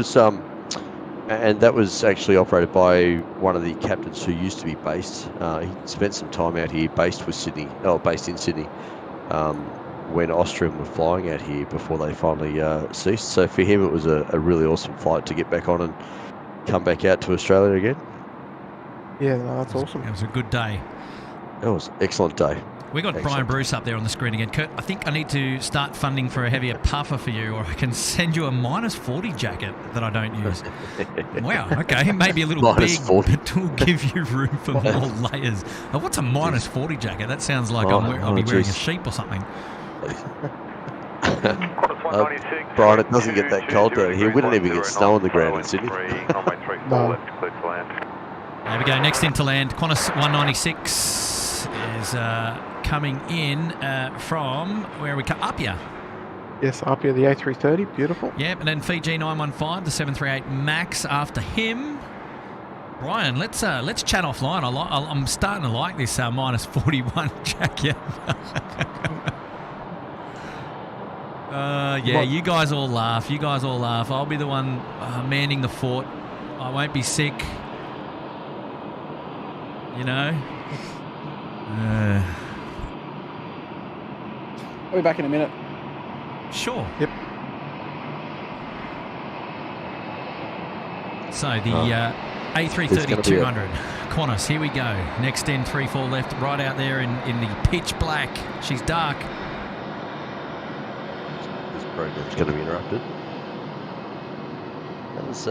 was actually operated by one of the captains who used to be based. He spent some time out here, based in Sydney, when Austrian were flying out here before they finally ceased. So for him, it was a really awesome flight to get back on and come back out to Australia again. Yeah, no, that's awesome. It was a good day. It was an excellent day. We got Brian Bruce up there on the screen again. Kurt, I think I need to start funding for a heavier puffer for you, or I can send you a -40 jacket that I don't use. Wow, okay, maybe a little big, but it will give you room for more layers. Oh, what's a -40 jacket? That sounds like I'll be wearing a sheep or something. Brian, it doesn't get that cold down here. We don't even get snow on the ground in Sydney. No. There we go, next in to land. Qantas 196 is coming in from, where are we? Apia. Yes, Apia, the A330, beautiful. Yep, and then Fiji 915, the 738 MAX after him. Brian, let's chat offline. I'm starting to like this -41 jacket. You guys all laugh. I'll be the one manning the fort. I won't be sick. You know. I'll be back in a minute. Sure. Yep. So the A330-200 Qantas, here we go. Next in, 3-4 left, right out there in the pitch black. She's dark. This program's going to be interrupted. That was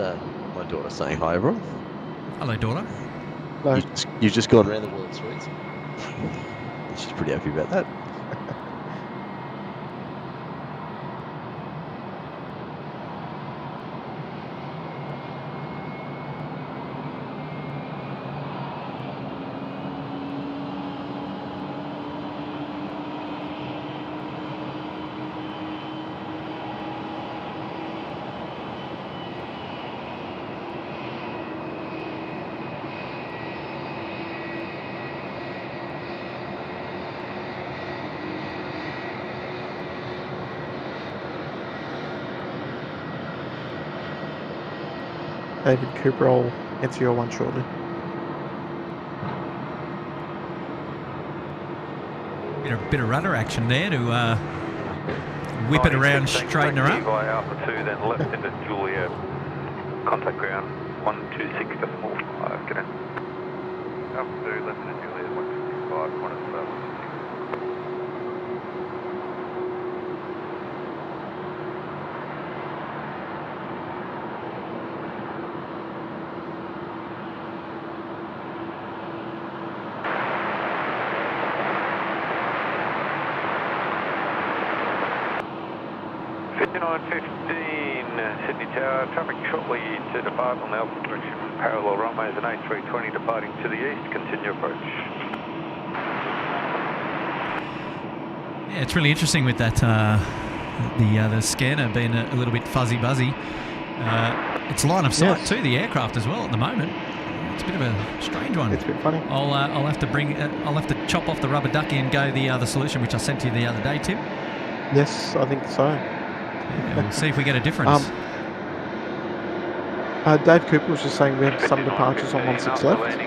my daughter saying hi, everyone. Hello, daughter. Hello. You've just gone around the world, sweets. She's pretty happy about that. David Cooper, I'll answer your one shortly. Bit of rudder action there to whip it around, straighten her up. By Alpha 2, then left into Juliet. Contact ground 126.5. Get in. Alpha 2, left into Juliet 165. Qantas 126. Sydney Tower, traffic shortly to depart on the Alpha direction, parallel runways and A320 departing to the east, continue approach. Yeah, it's really interesting with that, the scanner being a little bit fuzzy-buzzy. It's line of sight to the aircraft as well at the moment. It's a bit of a strange one. It's a bit funny. I'll have to chop off the rubber ducky and go the other solution which I sent you the other day, Tim. Yes, I think so. Yeah, we'll see if we get a difference. Dave Cooper was just saying we have some departures on 16 left.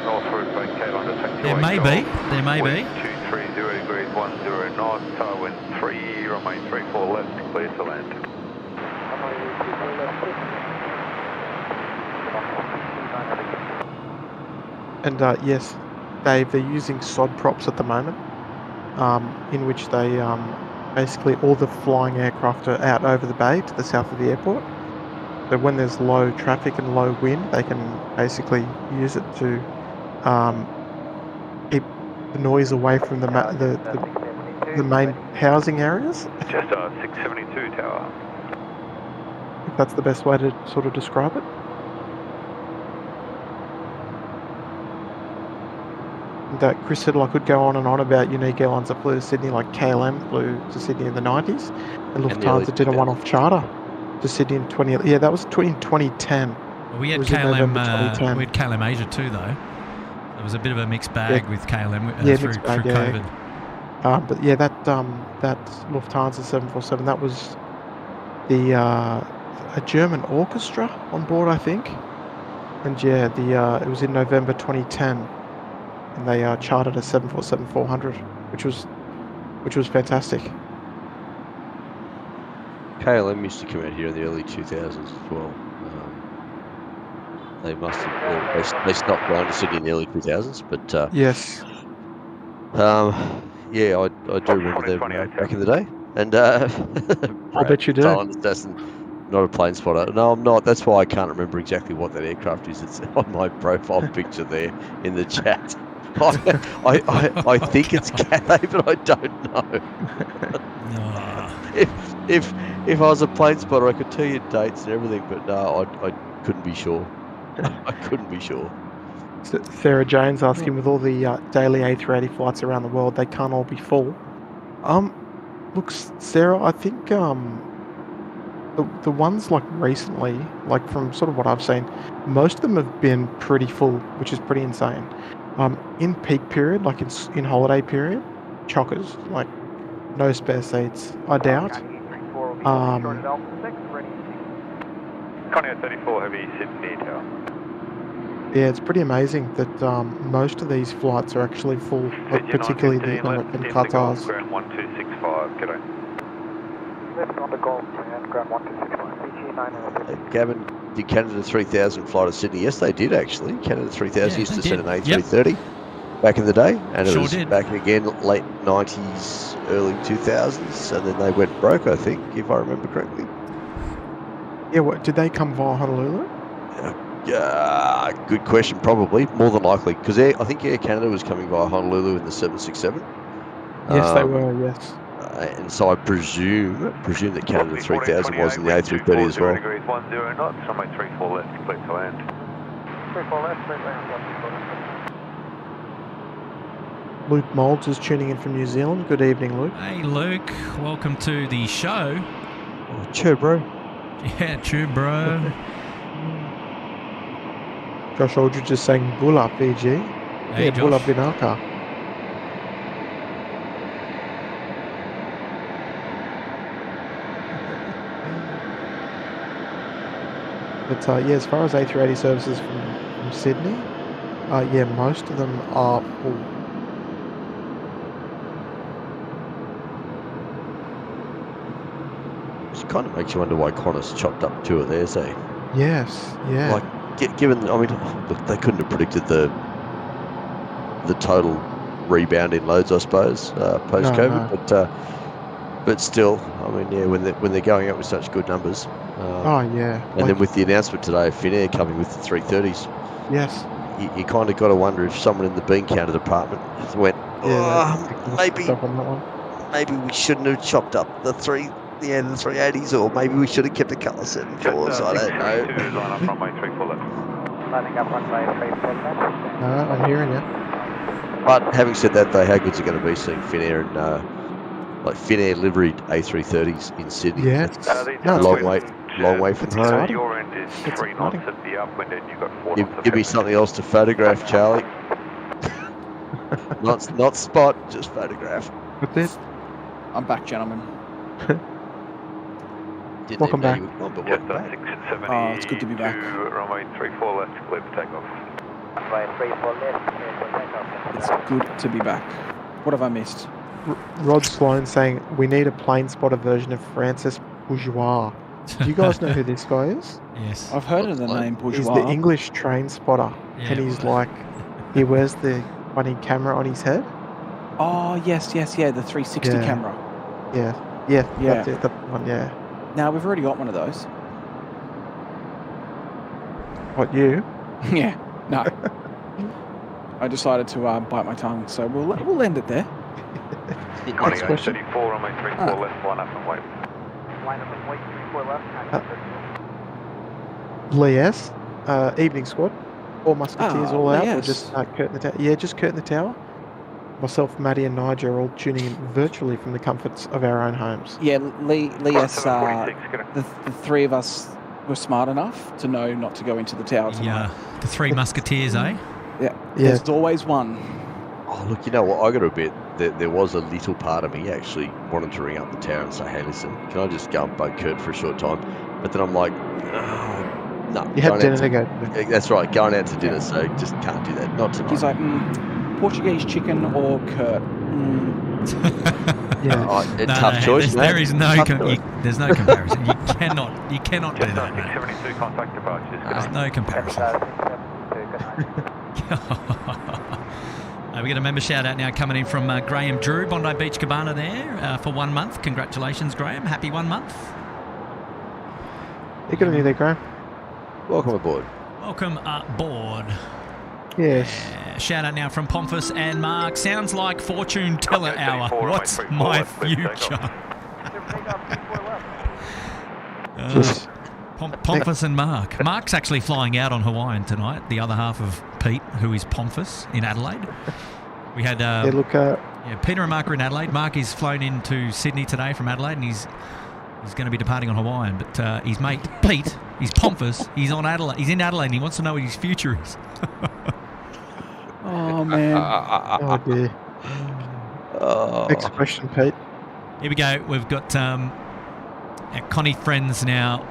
There may be. 230 degrees 10 knots, tower wind 3, runway 34 left, clear to land. And yes, Dave, they're using sod props at the moment, in which they basically all the flying aircraft are out over the bay to the south of the airport. So when there's low traffic and low wind, they can basically use it to keep the noise away from the main housing areas. Just 672 tower. If that's the best way to sort of describe it. That Chris said I could go on and on about unique airlines that flew to Sydney, like KLM flew to Sydney in the 90s, and Lufthansa did a one-off charter to Sydney in 20. Yeah, that was 2010. Well, we It had was in KLM. November 2010. We had KLM Asia too, though. It was a bit of a mixed bag with KLM through mixed bag, COVID. But yeah, that Lufthansa 747, that was a German orchestra on board, I think. And yeah, it was in November 2010, and they chartered a 747-400, which was fantastic. KLM used to come out here in the early 2000s as well. They must have they stopped going to Sydney in the early 2000s, but yes. Yeah, I do remember them back in the day. And I bet you do. Silent assassin, not a plane spotter. No, I'm not. That's why I can't remember exactly what that aircraft is. It's on my profile picture there in the chat. I think it's Cathay, but I don't know. If I was a plane spotter, I could tell you dates and everything, but no, I couldn't be sure. I couldn't be sure. Sarah Jane's asking, with all the daily A380 flights around the world, they can't all be full. Look, Sarah, I think the ones like recently, like from sort of what I've seen, most of them have been pretty full, which is pretty insane. In peak period, like in holiday period, chockers, like no spare seats. I doubt. Contact 34 Heavy Sydney Tower. Yeah, it's pretty amazing that most of these flights are actually full, like particularly the Qatar's. Ground 1265, g'day. Left on the Golf, ground 1265, PG9. Gavin, did Canada 3000 fly to Sydney? Yes, they did actually. Canada 3000 used to send an A330 back in the day, and it was back again late 90s, early 2000s, and then they went broke, I think, if I remember correctly. Yeah, what did they come via Honolulu? Good question. Probably, more than likely, because I think Air Canada was coming via Honolulu in the 767. Yes, they were. Yes. And so I presume that Canada 3000 was in the A330 as well. 10 knots, runway 34 left, clear to land. 34 left, clear to land. Luke Moulds is tuning in from New Zealand. Good evening, Luke. Hey, Luke. Welcome to the show. Oh, cheer, bro. Yeah, true, bro. Josh Aldridge just saying bull up, VG. Hey, yeah, bull up Vinaka. But yeah, as far as A380 services from Sydney, yeah, most of them are full. It kind of makes you wonder why Qantas chopped up two of theirs, eh? Yes, yeah. Like, given, I mean, look, they couldn't have predicted the total rebound in loads, I suppose, post-COVID. No. But still, I mean, yeah, when they're going up with such good numbers. Oh yeah. And then with the announcement today of Finnair coming with the 330s. Yes. You kind of got to wonder if someone in the bean counter department went, maybe we shouldn't have chopped up the 380s, or maybe we should have kept a couple of 74s. I don't know. Line up runway 34 left. Lining up runway 34 left. I'm hearing you. But having said that, though, how good's it going to be seeing Finnair and like Finnair liveried A330s in Sydney? Yes. Long way from home. Your end is 3 knots at the upwind, and you've got 4 knots. Give me something else to photograph, Charlie. not spot, just photograph. That's it. I'm back, gentlemen. Welcome back. It's good to be back. Runway 34 left, clear for takeoff. Runway 34 left, clear for takeoff. It's good to be back. What have I missed? Rod Sloan saying, we need a plane spotter version of Francis Bourgeois. Do you guys know who this guy is? Yes. I've heard of the name Bourgeois. He's the English train spotter. Yeah, and he's like, he wears the funny camera on his head. Oh, yes, the 360 camera. Yeah. That's it, that one, yeah. Now, we've already got one of those. What, you? Yeah, no. I decided to bite my tongue, so we'll end it there. Next question. 34, runway 34 left, line up and wait. Line up and wait, 34 left. Lee S. Evening squad. All musketeers all out. yes. Or just curtain the tower? Yeah, just curtain the tower. myself, Maddie, and Nigel are all tuning in virtually from the comforts of our own homes. Yeah, Leas, the three of us were smart enough to know not to go into the tower tonight. The three musketeers, eh? Yeah, there's always one. Oh, look, you know what? I got to admit that there was a little part of me actually wanting to ring up the tower and say, hey, listen, can I just go and bug Kurt for a short time? But then I'm like, no. You had dinner to go. That's right, going out to dinner, so just can't do that. Not tonight. He's like, Portuguese chicken or Kurt? Tough choice, there is there's no comparison. You cannot do that, mate. 72 contact departures. There's no comparison. We get a member shout out now coming in from Graham Drew, Bondi Beach Cabana there for 1 month. Congratulations, Graham. Happy 1 month. You good on you there, Graham. Welcome aboard. Welcome aboard. Yes. Shout out now from Pomphus and Mark. Sounds like fortune teller hour. What's my future? Pomphus and Mark. Mark's actually flying out on Hawaiian tonight. The other half of Pete, who is Pomphus in Adelaide. We had Peter and Mark are in Adelaide. Mark is flown into Sydney today from Adelaide, and he's going to be departing on Hawaiian. But his mate Pete, he's Pomphus. He's on Adelaide. He's in Adelaide, and he wants to know what his future is. Oh man! Oh dear. Next question, Pete. Here we go. We've got our Connie friends now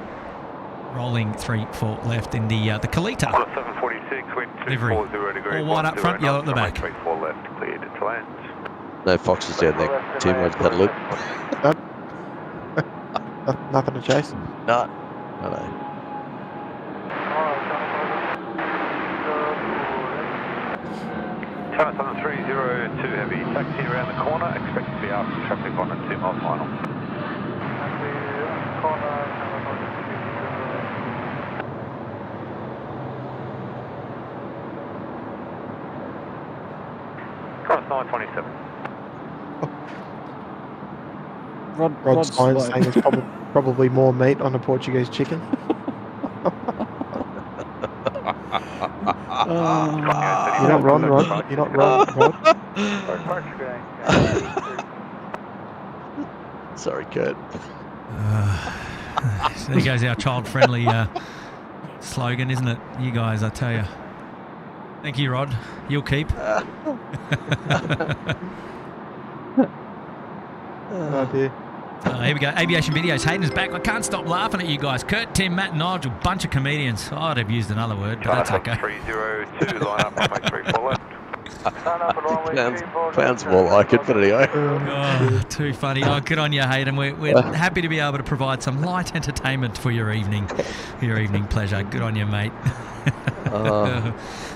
rolling 3-4 left in the Kalita. 746, wind 240 degrees. All wide up front, yellow at the back. 3-4 left, cleared to land. No foxes down there. Tim, I've had a look. Nothing to chase. No. Tower 7302 heavy, taxi around the corner, expect to be after traffic on a 2 mile final. Cross 927. Rod's saying there's probably more meat on a Portuguese chicken. You're not wrong, Rod. You're not wrong, Rod. Sorry, Kurt. So there goes our child-friendly slogan, isn't it? You guys, I tell you. Thank you, Rod. You'll keep. Oh dear. Here we go. Aviation videos. Hayden's back. I can't stop laughing at you guys. Kurt, Tim, Matt, Nigel, bunch of comedians. Oh, I'd have used another word, but that's okay. 302, line up, runway 34 left. Sounds more like it, but anyway. Oh, too funny. Oh, good on you, Hayden. We're happy to be able to provide some light entertainment for your evening pleasure. Good on you, mate.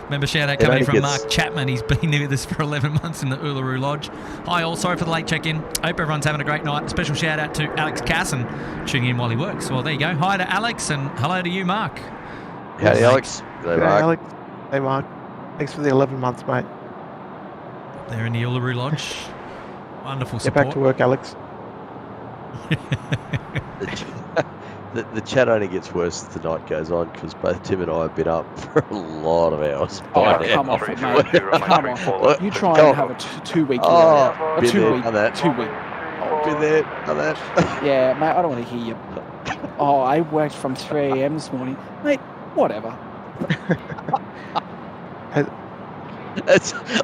Remember, shout out coming from Mark Chapman. He's been with us for 11 months in the Uluru Lodge. Hi all, sorry for the late check-in. Hope everyone's having a great night. Special shout out to Alex Casson tuning in while he works. Well, there you go. Hi to Alex and hello to you, Mark. Hey, Alex. Hey, Mark. Alex. Hey, Mark. Thanks for the 11 months, mate. There in the Uluru Lodge. Wonderful support. Get back to work, Alex. The chat only gets worse as the night goes on because both Tim and I have been up for a lot of hours. Come off it, mate. Come on. You try and have a 2 week. A 2 week. 2 week. Been there, done that. Yeah, mate, I don't want to hear you. Oh, I worked from 3 a.m. this morning. Mate, whatever.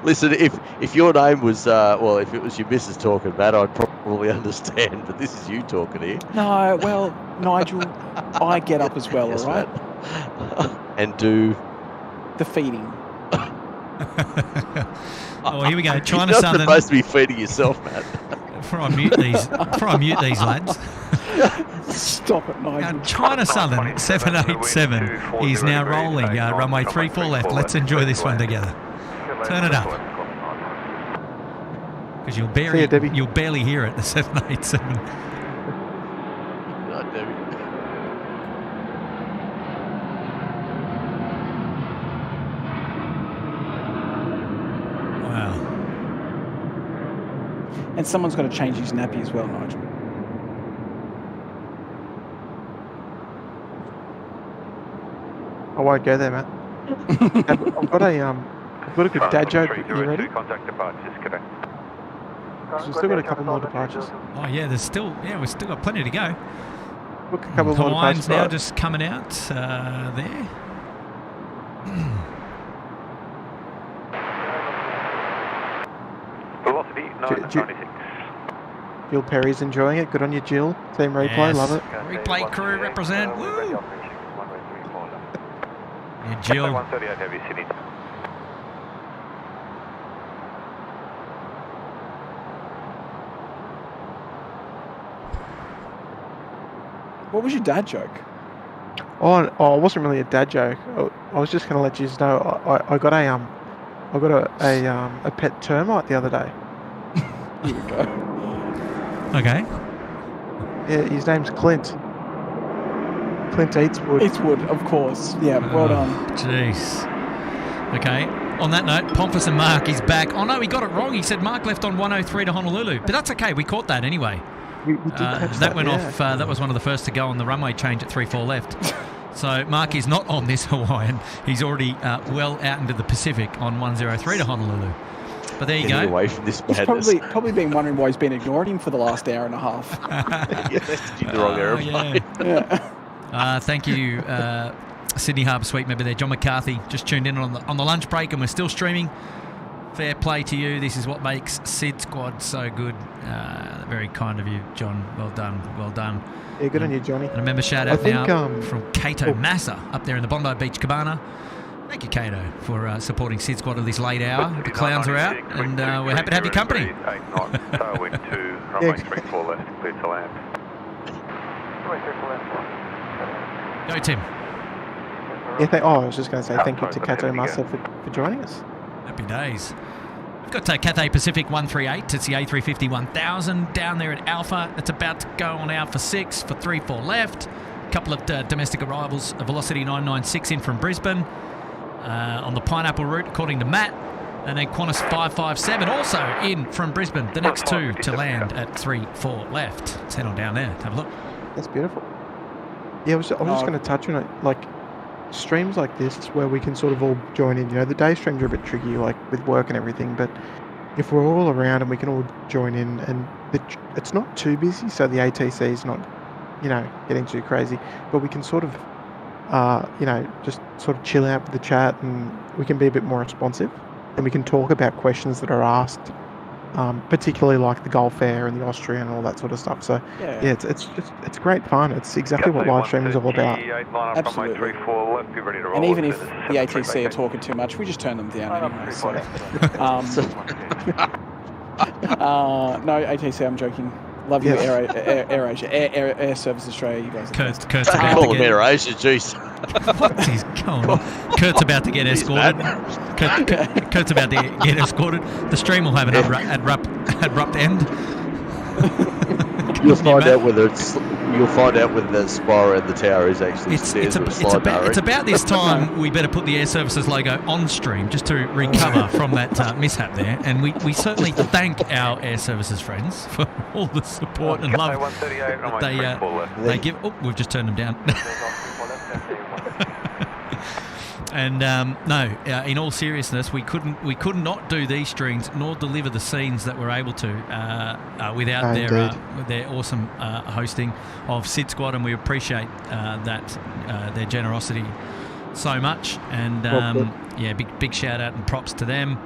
Listen, if your name was, if it was your missus talking, Matt, I'd probably understand, but this is you talking here. No, well, Nigel, I get up as well, yes, all right? And do? The feeding. Oh, here we go. China You're Southern. You're supposed to be feeding yourself, Matt. Before I mute these lads. Stop it, Nigel. China Southern 787 is now rolling. Runway 34 left. Let's enjoy this one together. Turn it up. Because you'll barely hear it, the 787. God, Debbie. Wow. And someone's got to change his nappy as well, Nigel. I won't go there, Matt. I've got a I've got a good dad joke. You ready? Contact departures, Cadet. We've still got a couple more departures. Oh yeah, we've still got plenty to go. Look, a couple more Hawaiians departures. now just coming out there. Velocity 996. Jill Perry's enjoying it. Good on you, Jill. Team replay, Yes. love it. Replay crew represent. Woo! Yeah, Jill. 138 heavy Sydney. What was your dad joke? Oh, it wasn't really a dad joke. I was just going to let you know I got a pet termite the other day. Here we go. Okay. Yeah, his name's Clint. Clint Eastwood. Eastwood, of course. Yeah, well done. Jeez. Okay. On that note, Pompous and Mark is back. Oh no, he got it wrong. He said Mark left on 103 to Honolulu, but that's okay. We caught that anyway. We did catch that went off. That was one of the first to go on the runway change at 34 left. So Mark is not on this Hawaiian. He's already well out into the Pacific on 103 to Honolulu. But there you go. Away from this He's madness. probably been wondering why he's been ignoring him for the last hour and a half. Yeah, that's in the wrong aeroplane. Yeah. Thank you, Sydney Harbour Suite member there, John McCarthy, just tuned in on the lunch break, and we're still streaming. Fair play to you. This is what makes SydSquad so good. Very kind of you, John. Well done. Well done. Yeah, good on you, Johnny. And a member shout out from Kato Massa up there in the Bondi Beach Cabana. Thank you, Kato, for supporting SydSquad at this late hour. The clowns are out, and we're happy to have your company. 8 knots, tailwind 2, runway 34 left, clear to land. Go, Tim. Yeah, I was just going to say thank you to Kato Massa for joining us. Happy days. We've got Cathay Pacific 138. It's the A350 1000 down there at Alpha. It's about to go on Alpha 6 for 34 left. A couple of domestic arrivals. A Velocity 996 in from Brisbane on the Pineapple route, according to Matt. And then Qantas 557 also in from Brisbane. The next two to land at 34 left. Let's head on down there. Have a look. That's beautiful. Yeah, I was just going to touch on it. Like, streams like this where we can sort of all join in. You know, the day streams are a bit tricky, like with work and everything, but if we're all around and we can all join in, and it's not too busy, so the ATC is not, you know, getting too crazy, but we can sort of, you know, just sort of chill out with the chat, and we can be a bit more responsive, and we can talk about questions that are asked, particularly like the Gulf Air and the Austrian and all that sort of stuff. So yeah, it's great fun. It's exactly what live streaming is all about. Absolutely. And even if the ATC are talking too much, we just turn them down anyway. So. No, ATC, I'm joking. Love you, AirAsia, Air Service Australia. You guys. Kurt's I call them AirAsia, jeez. What is going on? Kurt's about to get escorted. Kurt's about to get escorted. The stream will have an abrupt end. You'll find out whether the spire and the tower is actually stairs or slide. It's about this time we better put the Air Services logo on stream just to recover from that mishap there. And we certainly thank our Air Services friends for all the support and love that they give. Oh, we've just turned them down. And no, in all seriousness, we could not do these streams nor deliver the scenes that we're able to without their awesome hosting of SydSquad, and we appreciate their generosity so much. And yeah, big shout out and props to them.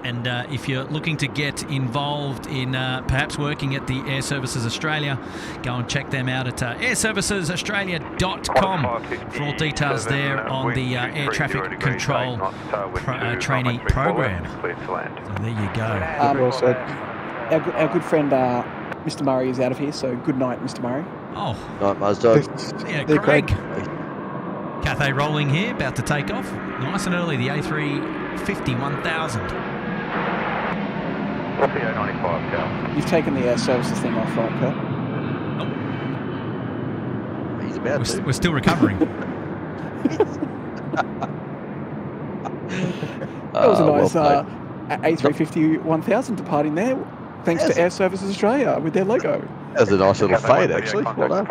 And if you're looking to get involved in perhaps working at the Air Services Australia, go and check them out at airservicesaustralia.com for all details there on the air traffic control trainee program. So there you go. Our good friend Mr. Murray is out of here, so good night, Mr. Murray. Oh. Night, Mazda. Yeah, Craig. Cathay rolling here, about to take off. Nice and early, the A350 1000. You've taken the Air Services thing off, right, Kurt? Nope. He's about to. We're still recovering. That was a nice A350 1000 departing there, thanks to Air Services Australia with their logo. That was a nice little fade, actually. Well done.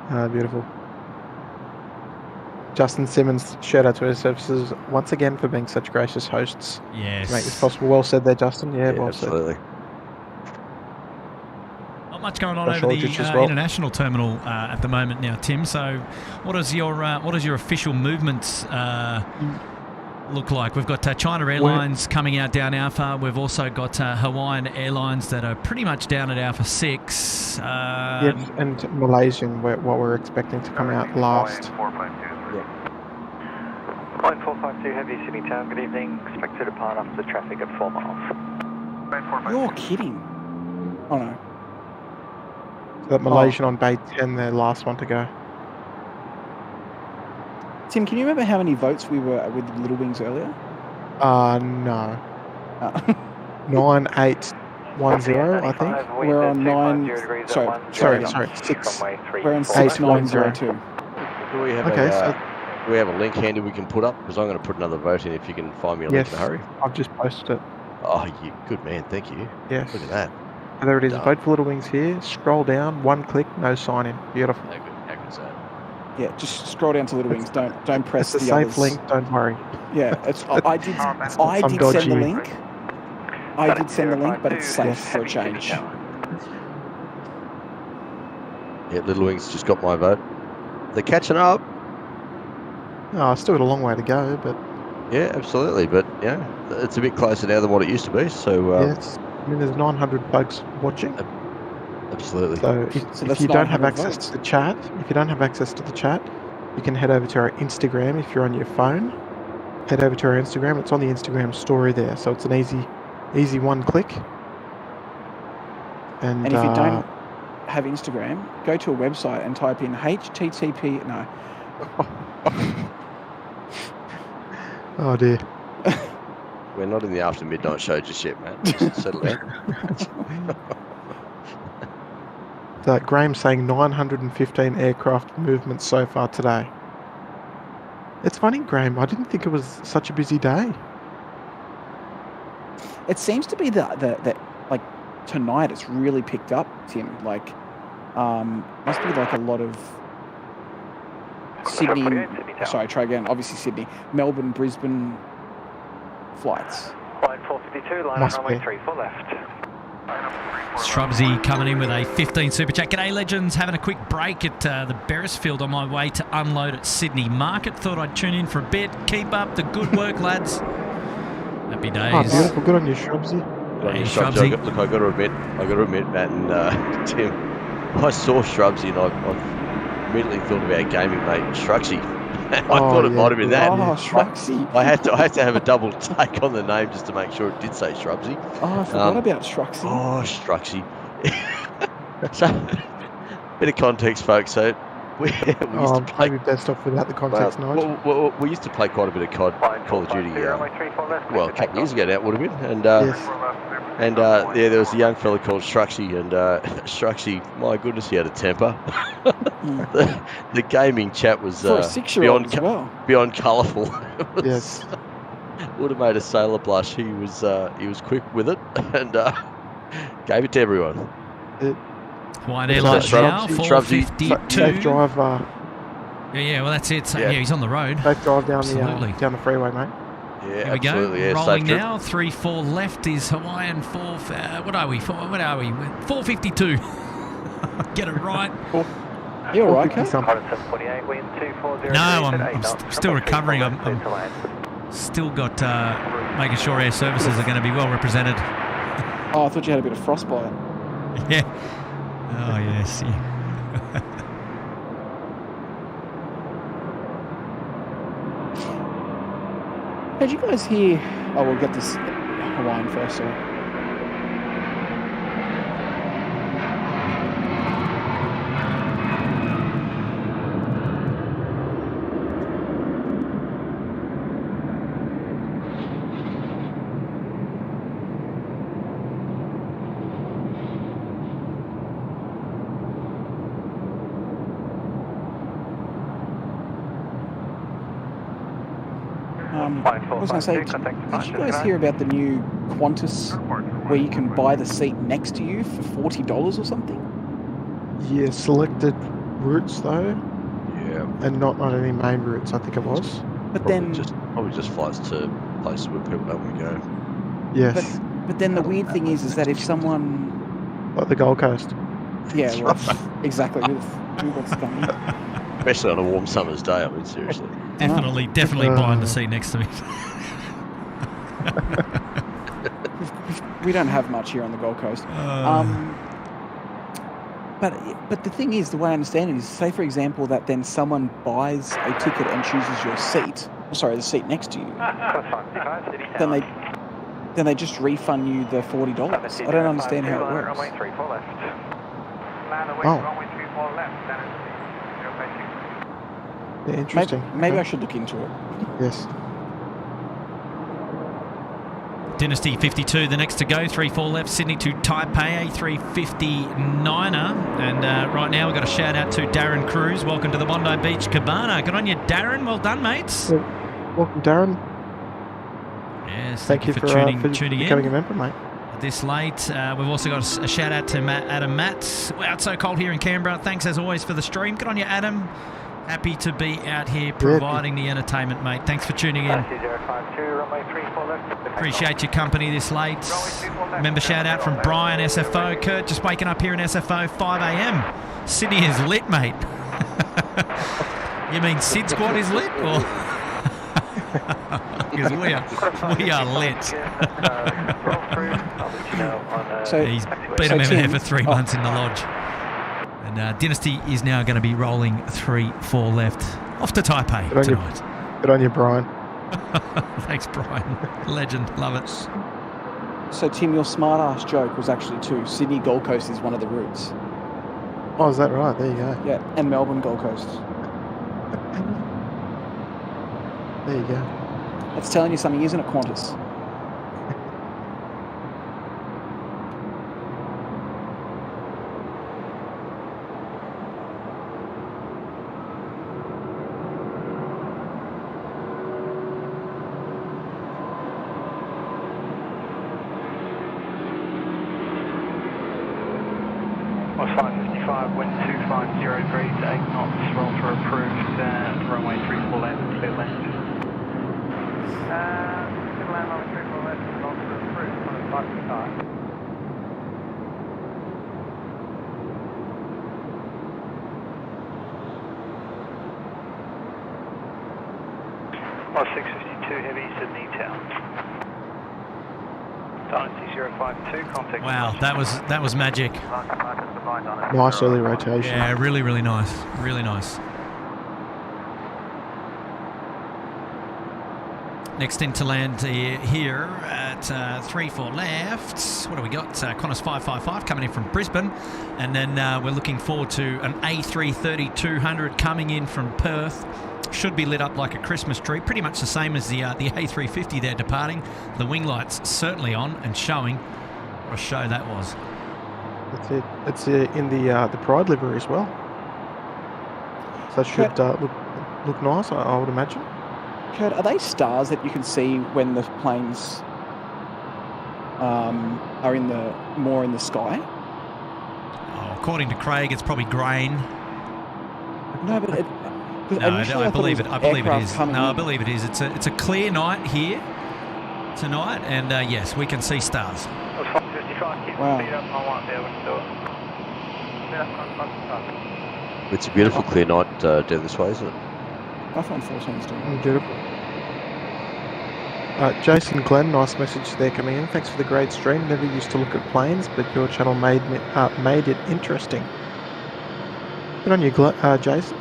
Beautiful. Justin Simmons, shout out to our services once again for being such gracious hosts Yes. to make this possible. Well said there, Justin. Yeah, well absolutely. said. Not much going on Josh over the Aldrich as well. international terminal at the moment now, Tim. So, what does your official movements look like? We've got China Airlines coming out down Alpha. We've also got Hawaiian Airlines that are pretty much down at Alpha 6. Yes, and Malaysian, what we're expecting to come out last. Line 452 Heavy, Sydney Town, good evening. Expect to depart after traffic at 4 miles. You're kidding. Oh no. So that Malaysian on Bay 10, their last one to go. Tim, can you remember how many votes we were with Little Wings earlier? No. 9810, I think. We're on 9. Sorry. 6. We're on 6902. Do we have do we have a link handy we can put up? Because I'm going to put another vote in if you can find me a link in a hurry. I've just posted it. Oh, you good man, thank you. Yes. Look at that. And there it is. Vote for Little Wings here. Scroll down, one click, no sign in. Beautiful. How good's that? Yeah, just scroll down to Little Wings. Don't press it's the a others. safe link. Don't worry. Yeah, I did send the link. I did send the link, but it's safe for a change. Yeah, Little Wings just got my vote. They're catching up. Oh, still got a long way to go, but yeah, absolutely. But yeah, it's a bit closer now than what it used to be. So yes, I mean, there's 900 folks watching. Absolutely. So if you don't have access to the chat, you can head over to our Instagram if you're on your phone. Head over to our Instagram. It's on the Instagram story there, so it's an easy one click. And if you don't have Instagram, go to a website and type in HTTP. No. Oh dear. We're not in the after midnight show just yet, man. Just settle down. Graham's saying 915 aircraft movements so far today. It's funny, Graham. I didn't think it was such a busy day. It seems to be that like tonight it's really picked up, Tim. Like, must be like a lot of Sydney. Sorry, try again. Obviously Sydney, Melbourne, Brisbane flights. Line 452, line runway 34 left. Shrubsy coming in with a 15 super chat. G'day legends, having a quick break at the Beresfield on my way to unload at Sydney Market. Thought I'd tune in for a bit. Keep up the good work, lads. Happy days. Oh, beautiful. Good on you, Shrubsy. Hey, Shrubsy. Look, I got to admit, Matt and Tim, I saw Shrubsy and I immediately thought of our gaming mate, Shruxy. I thought it might have been that. Oh, Shruxy. I had to have a double take on the name just to make sure it did say Shrubsy. Oh, I forgot about Shruxy. Oh, Shruxy. So, bit of context, folks. So, we used to play. Maybe best off without the context, Nigel. Well, we used to play quite a bit of Call of Duty. Well, a couple of years ago now, it would have been. And yeah, there was a young fella called Shruxy, and Shruxy, my goodness, he had a temper. The gaming chat was for a 6-year-old as well. Beyond colourful. Yes, would have made a sailor blush. He was quick with it and gave it to everyone. Hawaiian Airlines now, 452. Safe drive. Yeah, well that's it. So, yeah, he's on the road. Safe drive down the freeway, mate. Yeah, here we go. Yeah, rolling now. 3-4 left is Hawaiian 4. What are we? 452. Get it right. You all right, Kate? No, I'm still recovering. I'm still got making sure air services are going to be well represented. Oh, I thought you had a bit of frostbite. Yeah. Oh yes. Yeah. Did you guys hear? Oh, we'll get this Hawaiian first. Sorry. I was going to say, did you guys hear about the new Qantas where you can buy the seat next to you for $40 or something? Yeah, selected routes though, Yeah. and not on any main routes. I think it was. But Probably then, probably just flights to places where people don't want to go. Yes, but then the weird thing is that if someone, like the Gold Coast. yeah, well, exactly with what's coming. Especially on a warm summer's day. I mean, seriously. Definitely buying the seat next to me. We don't have much here on the Gold Coast. But the thing is, the way I understand it is, say for example that then someone buys a ticket and chooses your seat, the seat next to you, then they just refund you the $40. I don't understand how it works. Oh. Yeah, interesting. Maybe I should look into it. Yes. Dynasty 52, the next to go, 3-4 left, Sydney to Taipei, A350-9er. And right now we've got a shout out to Darren Cruz. Welcome to the Bondi Beach Cabana. Good on you, Darren. Well done, mates. Welcome, Darren. Yes, Thank you for tuning becoming in. a member, mate. This late. We've also got a shout out to Adam Matts. Wow, it's so cold here in Canberra. Thanks as always for the stream. Good on you, Adam. Happy to be out here providing the entertainment, mate. Thanks for tuning in. Appreciate your company this late. Remember, shout out from Brian, SFO. Kurt, just waking up here in SFO, 5 a.m. Sydney is lit, mate. You mean SydSquad is lit? Or? Because we are lit. So he's been a member here for 3 months in the lodge. And Dynasty is now going to be rolling 3-4 left off to Taipei tonight. Good on you, Brian. Thanks, Brian. Legend. Love it. So, Tim, your smart-ass joke was actually too. Sydney Gold Coast is one of the routes. Oh, is that right? There you go. Yeah, and Melbourne Gold Coast. There you go. That's telling you something, isn't it, Qantas? Wind 250 degrees, 8 knots, roll for approved, runway 34 left, clear left. Clear land, runway 34 left, roll for approved, 555. Well, 652 heavy, Sydney Town. Dynasty 052, contact. Wow, that was magic. Nice early rotation. Yeah, really, really nice. Really nice. Next in to land here at 3-4 left. What do we got? Qantas 555 coming in from Brisbane. And then we're looking forward to an A330-200 coming in from Perth. Should be lit up like a Christmas tree. Pretty much the same as the A350 they're departing. The wing lights certainly on and showing. What a show that was. That's it. It's in the Pride livery as well. So that should look nice, I would imagine. Kurt, are they stars that you can see when the planes are more in the sky? Oh, according to Craig, it's probably grain. No, but I believe it. I believe it is. No, I believe it is. It's a clear night here tonight, and yes, we can see stars. Wow. It's a beautiful clear night down this way, isn't it? iPhone 14 is doing beautiful. Jason Glenn, nice message there coming in. Thanks for the great stream. Never used to look at planes, but your channel made it interesting. Good on you, Jason.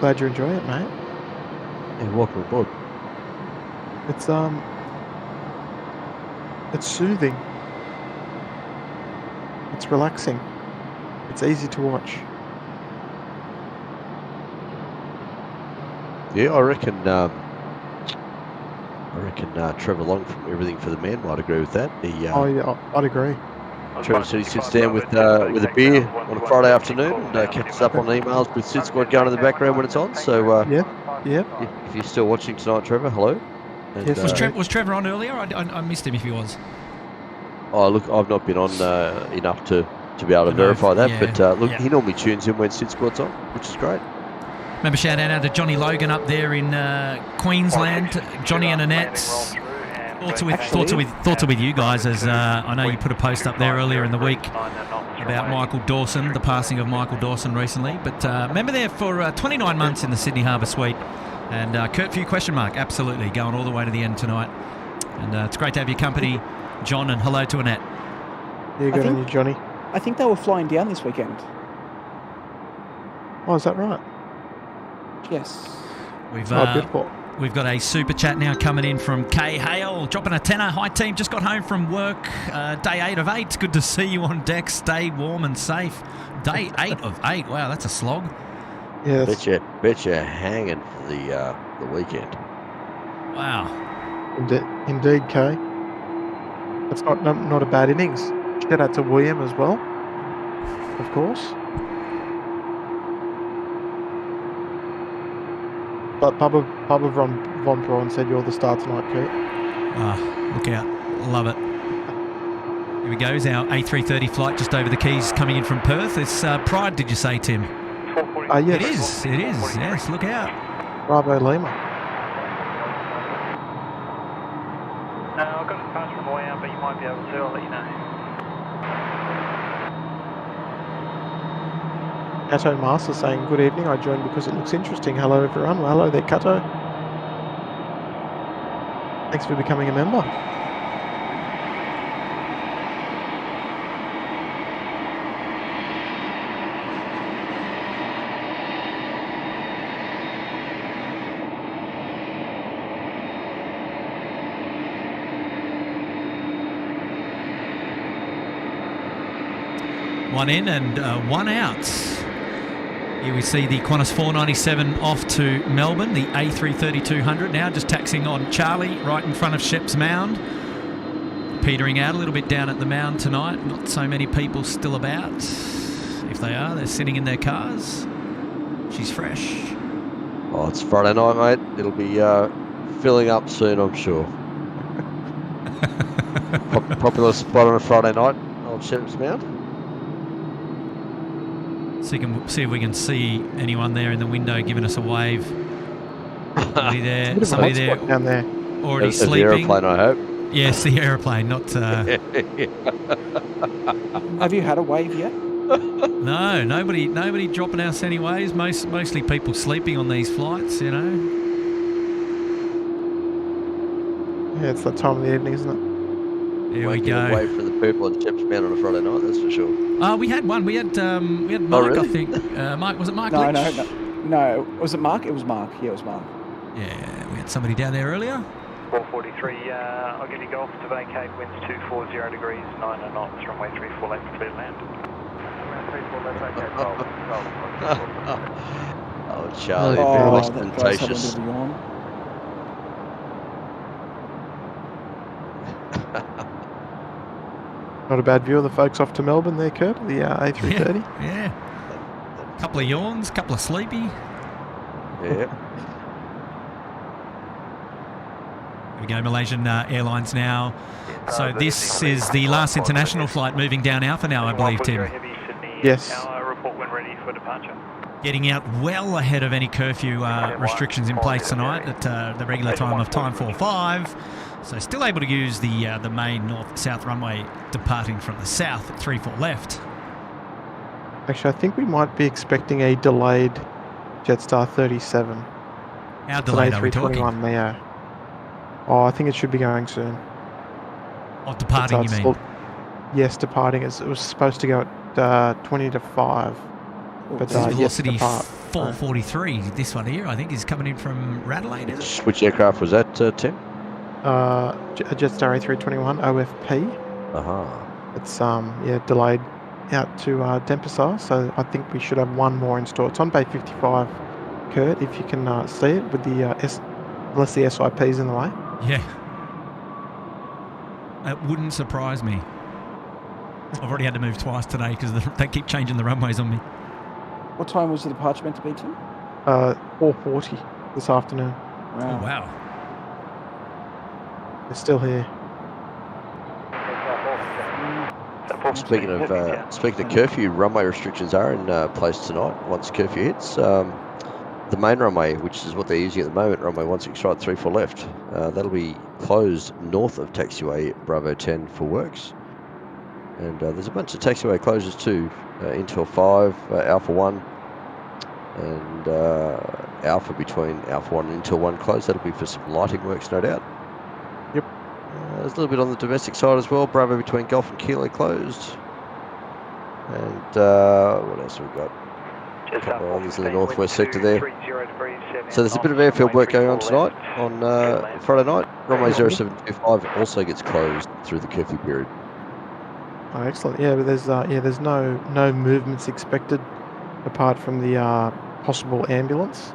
Glad you're enjoying it, mate. Yeah, welcome aboard. It's soothing. It's relaxing. It's easy to watch. Yeah, I reckon Trevor Long from Everything for the Man might agree with that. Yeah, I'd agree. Trevor said he sits down with a beer on a Friday afternoon and catches up on emails with SydSquad going in the background when it's on. So yeah. If you're still watching tonight, Trevor, hello. And, yes, was Trevor on earlier? I missed him if he was. Oh, look, I've not been on enough to to be able to verify that. Yeah, But look, yeah. he normally tunes in when SydSquad's on, which is great. Remember, shout out to Johnny Logan up there in Queensland. Johnny and Annette. Thoughts are with you guys, as I know you put a post up there earlier in the week about Michael Dawson, the passing of Michael Dawson recently. But remember there for 29 months in the Sydney Harbour Suite. And Curfew ? Absolutely, going all the way to the end tonight. And it's great to have your company, John, and hello to Annette. Yeah, good on you, Johnny. I think they were flying down this weekend. Oh, is that right? Yes. We've got a super chat now coming in from Kay Hale, dropping a tenner. Hi team, just got home from work, day 8 of 8. Good to see you on deck. Stay warm and safe. Day 8 of 8. Wow, that's a slog. Yeah. Bet you're hanging for the weekend. Wow. Indeed, Kay. That's not a bad innings. Shout out to William as well, of course. But Bubba Von Braun said you're the star tonight, Kurt. Look out. Love it. Here we go. Is our A330 flight just over the Keys coming in from Perth. It's Pride, did you say, Tim? Yes. It is. Yes, look out. Bravo Lima. No, I've got a pass from the way out, but you might be able to. I'll let you know. Kato Master saying, good evening, I joined because it looks interesting. Hello everyone. Well, hello there, Kato. Thanks for becoming a member. One in and one out. Here we see the Qantas 497 off to Melbourne, the A330-200 now just taxiing on Charlie right in front of Shep's Mound. Petering out a little bit down at the Mound tonight. Not so many people still about. If they are, they're sitting in their cars. She's fresh. Oh, it's Friday night, mate. It'll be filling up soon, I'm sure. Popular spot on a Friday night, old Shep's Mound. See if we can see anyone there in the window giving us a wave. Somebody there. Somebody there. Down there. Already sleeping. The aeroplane, I hope. Yes, the aeroplane, not... Have you had a wave yet? No, nobody dropping us any waves. Mostly people sleeping on these flights, you know. Yeah, it's that time of the evening, isn't it? Here we go. Away for the people on Shep's Mound on a Friday night, that's for sure. We had one. We had Mike, really? I think. Mike, was it Mike? No. Was it Mark? It was Mark. Yeah, it was Mark. Yeah, we had somebody down there earlier. 443, I'll give you golf to vacate, winds 240 degrees, 9 knots, runway 34 left, clear land. Oh, Charlie, ostentatious. Not a bad view of the folks off to Melbourne there, Kurt, the A330. Yeah. Couple of yawns, couple of sleepy. Yeah. Here we go, Malaysian Airlines now. So this is the last international flight moving down Alpha now, I believe, Tim. Yes. Report when ready for departure. Getting out well ahead of any curfew restrictions in place tonight at the regular time of time 45. So still able to use the main north-south runway departing from the south at 34 left. Actually, I think we might be expecting a delayed Jetstar 37. How delayed are we talking? Neo. Oh, I think it should be going soon. Oh, departing, you mean? Yes, departing. It was supposed to go at 20 to 5. But velocity 443. This one here, I think, is coming in from Radelaide, is it? Which aircraft was that, Tim? A Jetstar A321 OFP. It's delayed out to Denpasar, so I think we should have one more in store. It's on Bay 55, Kurt, if you can see it, with the unless the SIP's in the way. Yeah. It wouldn't surprise me. I've already had to move twice today because they keep changing the runways on me. What time was the departure meant to be, Tim? 4:40 this afternoon. Wow. Oh, wow. They're still here. Speaking of curfew, runway restrictions are in place tonight. Once curfew hits, the main runway, which is what they're using at the moment, runway 16 right, 34 left, that'll be closed north of taxiway Bravo 10 for works. And there's a bunch of taxiway closures too. Intel 5, Alpha 1, and Alpha between Alpha 1 and Intel 1 closed. That'll be for some lighting works, no doubt. Yep. There's a little bit on the domestic side as well. Bravo between Gulf and Kilo closed. And what else have we got? A couple of others in the northwest sector there. So there's a bit of airfield work going on tonight on Friday night. Runway 0725 also gets closed through the curfew period. Oh, excellent. Yeah, but there's no movements expected apart from the possible ambulance.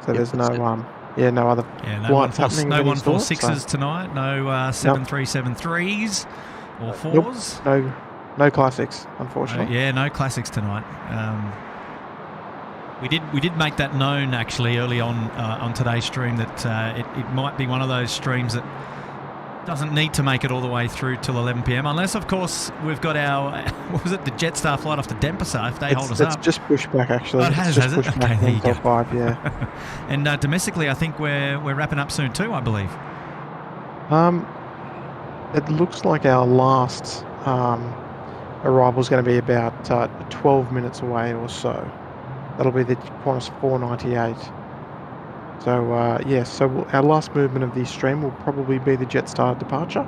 So there's no other flights happening. No 146s tonight. No 737-3s or 4s. Nope. No classics, unfortunately. No classics tonight. We did make that known actually early on today's stream that it might be one of those streams that doesn't need to make it all the way through till 11 p.m. unless, of course, we've got our the Jetstar flight off to Denpasar if they hold us up. It's just pushback actually. Oh, it has it? Okay, there you go. 5, yeah. And domestically, I think we're wrapping up soon too, I believe. It looks like our last arrival is going to be about 12 minutes away or so. That'll be the Qantas 498. So, so our last movement of the stream will probably be the Jetstar departure,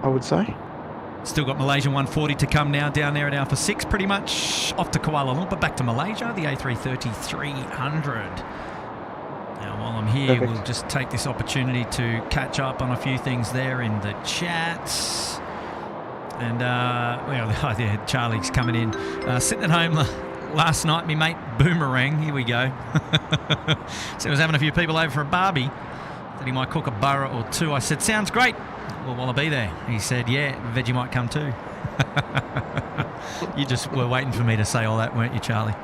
I would say. Still got Malaysian 140 to come now, down there at Alpha 6, pretty much off to Kuala Lumpur, back to Malaysia, the A330 300. Now, while I'm here, we'll just take this opportunity to catch up on a few things there in the chats. And, Charlie's coming in. Sitting at home last night, my mate Boomerang, here we go. So he was having a few people over for a barbie. Said he might cook a burra or two. I said, sounds great. Well, will I be there? He said, yeah, Veggie might come too. You just were waiting for me to say all that, weren't you, Charlie?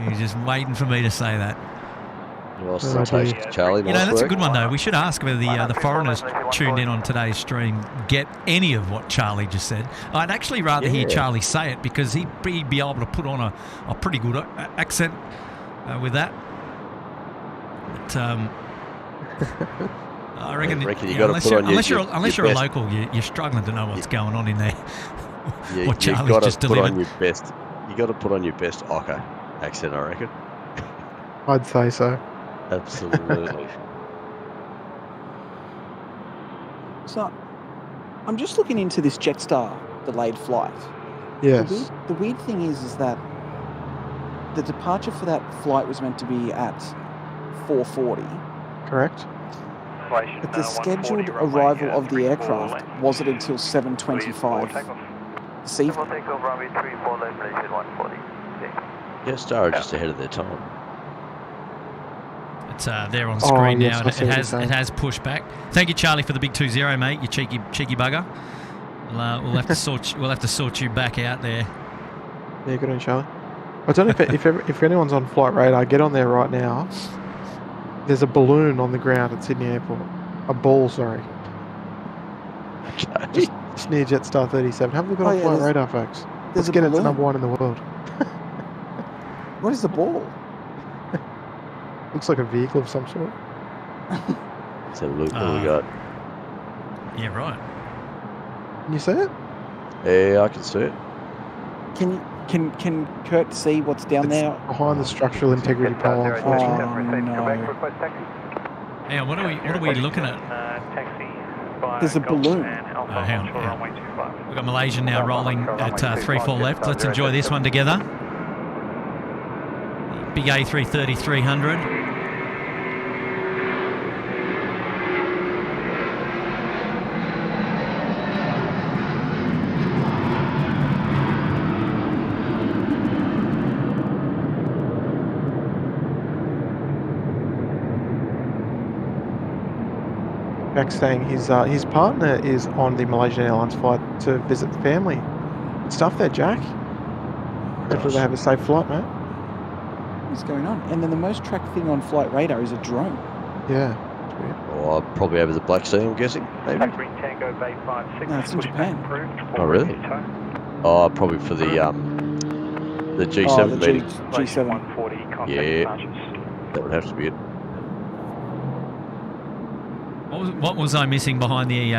You were just waiting for me to say that. Well, Charlie, nice that's work. a good one, though. We should ask whether the foreigners tuned in on today's stream get any of what Charlie just said. I'd actually rather hear Charlie say it because he'd be able to put on a pretty good accent with that. But, I reckon unless you're a local, you're struggling to know what's going on in there. What Charlie's just delivered. You got to put on your best Ocker accent, I reckon. I'd say so. Absolutely. So, I'm just looking into this Jetstar delayed flight. Yes. The weird thing is that the departure for that flight was meant to be at 4:40. Correct. But the scheduled arrival of the aircraft wasn't until 7:25 this evening. Jetstar are just ahead of their time. It's there on screen now. It has pushed back. Thank you, Charlie, for the big 20, mate. You cheeky bugger. We'll have to sort you back out there. Yeah, good on Charlie. I don't know if anyone's on flight radar. Get on there right now. There's a balloon on the ground at Sydney Airport. A ball, sorry. Just near Jetstar 37. Have a look on flight radar, folks. Let's get it to number 1 in the world. What is the ball? Looks like a vehicle of some sort. Let's have a look what we got. Yeah, right. Can you see it? Yeah, I can see it. Can Kurt see what's down there? Behind the structural integrity pole, unfortunately. Hang on, what are we looking at? There's a balloon. Hang on. We've got Malaysian now rolling at 3-4 left. Let's enjoy this one together. Big A330 300. Jack's saying his partner is on the Malaysian Airlines flight to visit the family. Good stuff there, Jack. Hopefully they have a safe flight, mate. What's going on? And then the most tracked thing on flight radar is a drone. Yeah. weird. Or probably over the Black Sea, I'm guessing. Maybe. Green Tango Bay 56. No, it's in Japan. Oh, really? Oh, probably for the G7 Oh, the meeting. G7. 140 contact Yeah. departures. That would have to be it. What was I missing behind the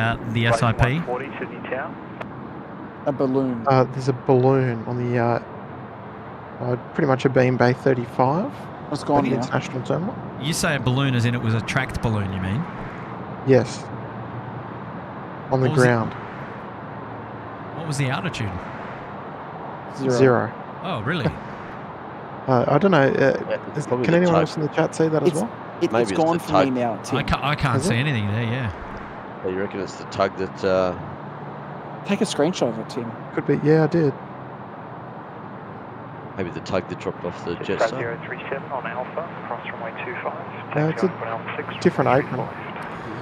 SIP? 140 Sydney Tower. A balloon. There's a balloon on the pretty much a beam bay 35. It's gone the now. international terminal. You say a balloon as in it was a tracked balloon, you mean? Yes. On the What was ground. What was the altitude? Zero. Oh, really? I don't know. probably Can the anyone tug. else in the chat see that as well? It's Maybe it's gone the for me tug. now, Tim. I can't Is see it? anything there, yeah. You reckon it's the tug that... Take a screenshot of it, Tim. Could be. Yeah, I did. maybe the tug that dropped off the Jet Jetstar? 037 on Alpha, cross runway 25. It's a different apron.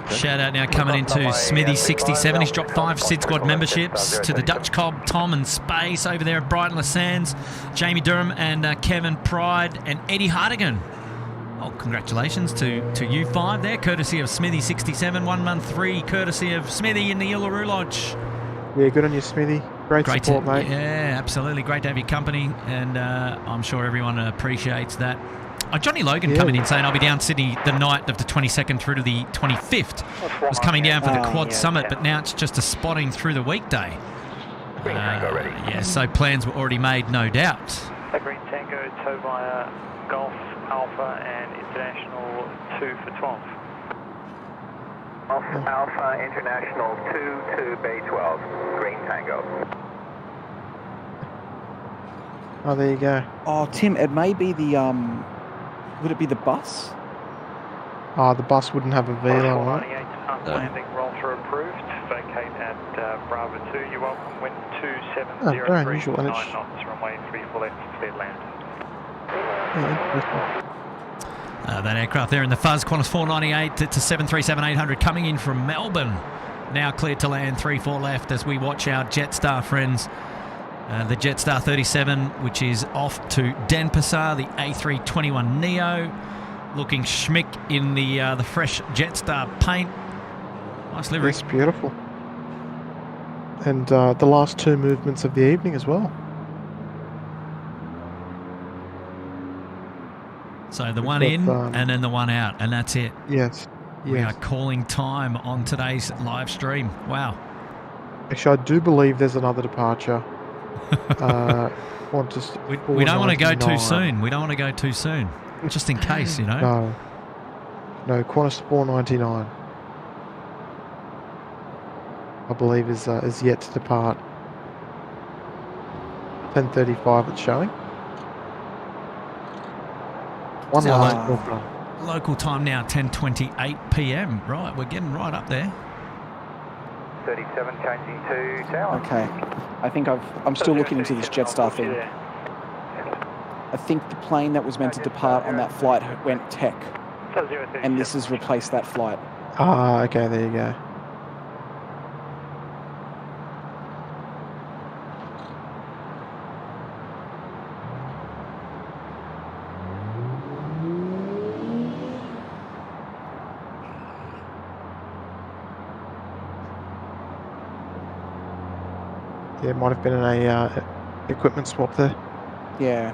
Shout out now coming into Smithy67. He's dropped 5 SydSquad memberships to the Dutch Cobb, Tom and Space over there at Brighton Le Sands, Jamie Durham and Kevin Pride and Eddie Hardigan. Oh, congratulations to you 5 there, courtesy of Smithy67. 1 month free, courtesy of Smithy in the Uluru Lodge. Yeah, good on you, Smithy. Great support, mate. Yeah, absolutely. Great to have your company, and I'm sure everyone appreciates that. Johnny Logan coming in saying, I'll be down Sydney the night of the 22nd through to the 25th. Was coming down for the Quad Summit, but now it's just a spotting through the weekday. Yeah, so plans were already made, no doubt. Green Tango, tow via Golf, Alpha and International 2 for 12. Alpha International 2 to Bay 12, Green Tango. Oh, there you go. Oh, Tim, it may be the would it be the bus? Oh, the bus wouldn't have a velo on it. Landing roll through approved. Vacate at Bravo 2. You're welcome. Wind 270 very unusual, 9 and it's- knots. Runway 34 left. Cleared land. That aircraft there in the fuzz, Qantas 498 to 737-800 coming in from Melbourne. Now cleared to land, 34 left as we watch our Jetstar friends. The Jetstar 37, which is off to Denpasar, the A321neo, looking schmick in the fresh Jetstar paint. Nice livery. It's beautiful. And the last 2 movements of the evening as well. So the one in and then the one out, and that's it. Yes. We are calling time on today's live stream. Wow. Actually, I do believe there's another departure. We don't want to go too soon. We don't want to go too soon. Just in case, you know. No, Qantas 499. I believe is yet to depart. 10:35 it's showing. One last movement. Local time now, 10:28 p.m. Right, we're getting right up there. 37 changing to tower. Okay. I think I'm still looking into this Jetstar thing. I think the plane that was meant to depart on that flight went tech, and this has replaced that flight. Ah, okay, there you go. Yeah, it might have been a equipment swap there. Yeah.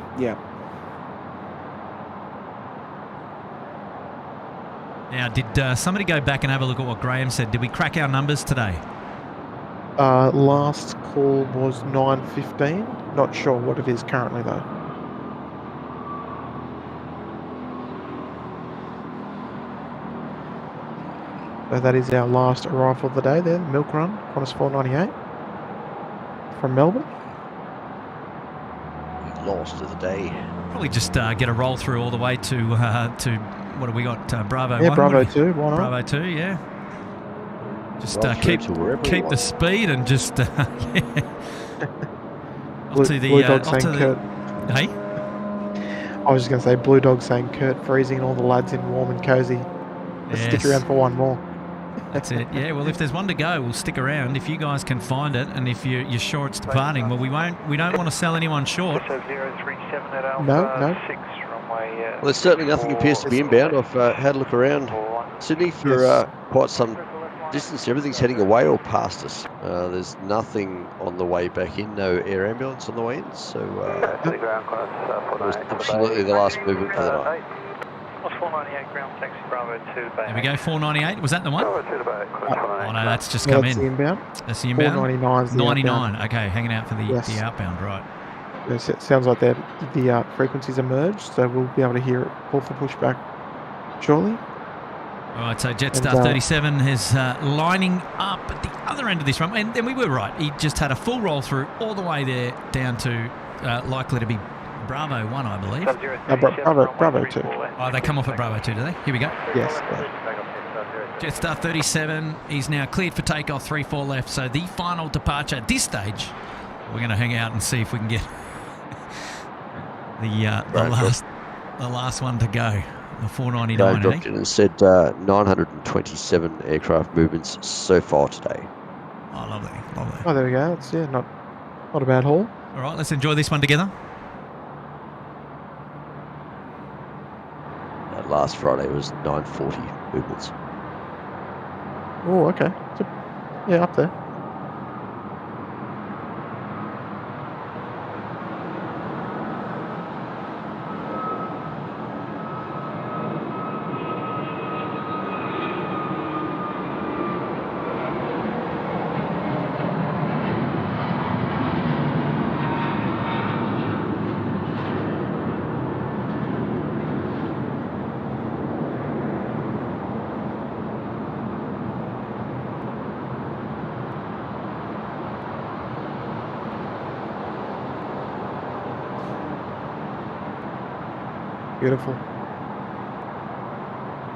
Now, did somebody go back and have a look at what Graham said? Did we crack our numbers today? Last call was 9:15. Not sure what it is currently though. So that is our last arrival of the day there, Milk Run, Qantas 498 from Melbourne. Lost of the day. Probably just get a roll through all the way to what have we got? Bravo 1? Bravo 2, why not? Bravo 2, yeah. Just keep the speed and just Blue Dog saying Kurt. Hey? I was just going to say Blue Dog saying Kurt freezing and all the lads in warm and cosy. Let's stick around for one more. That's it. Yeah, well, if there's one to go, we'll stick around. If you guys can find it, and if you're sure it's departing, well, we don't want to sell anyone short. No. Well, there's certainly nothing appears to be inbound. I've had a look around Sydney, for quite some distance, everything's heading away or past us. There's nothing on the way back in, no air ambulance on the way in, so it was absolutely the last movement for the night. 498 ground taxi Bravo 2 Bay. There we go, 498. Was that the one? Bravo 2 to Bay. Oh no, that's just come That's in. the inbound. That's the inbound. 499 is the 99. outbound. Okay, hanging out for the outbound, right? Yes, it sounds like the frequencies emerged, so we'll be able to hear it call for pushback shortly. All right, so Jetstar 37 is lining up at the other end of this runway, and we were right. He just had a full roll through all the way there down to likely to be Bravo 1, I believe. Bravo 2. Oh, they come off at Bravo 2, do they? Here we go. Yes. Jetstar 37 is now cleared for takeoff, 3-4 left. So the final departure at this stage, we're going to hang out and see if we can get the last one to go. The 499. Dropped in and said 927 aircraft movements so far today. Oh, lovely, lovely. Oh, there we go. It's not a bad haul. All right, let's enjoy this one together. Last Friday was 940 movements. Oh, okay. So, yeah, up there. Beautiful.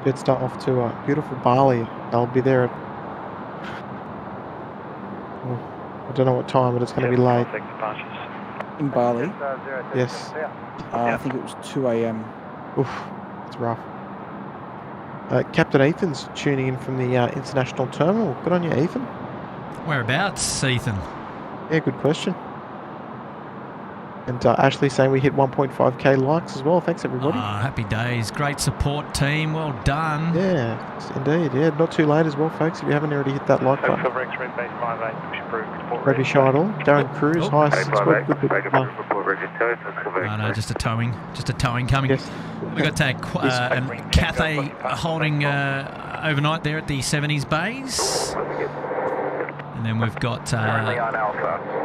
Jetstar off to beautiful Bali. They'll be there at, I don't know what time, but it's going to be late. In Bali? Yes. I think it was 2 a.m. Oof, it's rough. Captain Ethan's tuning in from the international terminal. Good on you, Ethan. Whereabouts, Ethan? Yeah, good question. And Ashley saying we hit 1.5k likes as well. Thanks, everybody. Happy days. Great support, team. Well done. Yeah, indeed. Yeah, not too late as well, folks. If you haven't already hit that like button. Ready shuttle. Darren Cruz. Hi, SydSquad. Good. No, just a towing. Just a towing coming. Yes. We've got Cathay holding overnight there at the 70s base. And then we've got a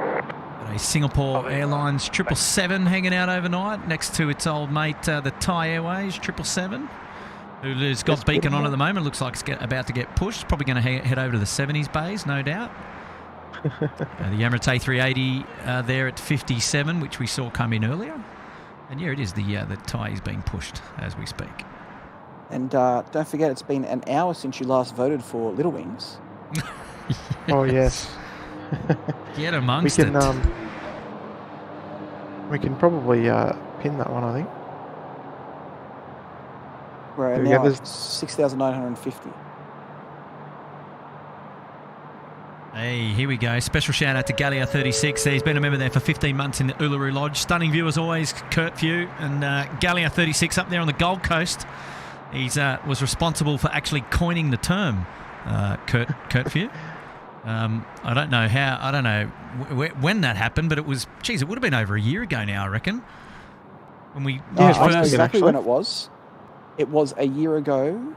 Singapore Airlines 777 hanging out overnight next to its old mate, the Thai Airways 777, who's got beacon on at the moment. Looks like it's about to get pushed. Probably going to head over to the 70s bays, no doubt. The Emirates A380 there at 57, which we saw come in earlier. And yeah, it is the Thai is being pushed as we speak. And don't forget, it's been an hour since you last voted for Little Wings. Yes. Oh, yes. Get amongst it. We can probably pin that one, I think. We're now at 6,950. Hey, here we go. Special shout out to Gallia 36. He's been a member there for 15 months in the Uluru Lodge. Stunning view as always, Curfew. And Gallia 36 up there on the Gold Coast. He's was responsible for actually coining the term Curfew. I don't know how. I don't know when that happened, but it was. Geez, it would have been over a year ago now, I reckon. When we I know exactly when it was. It was a year ago.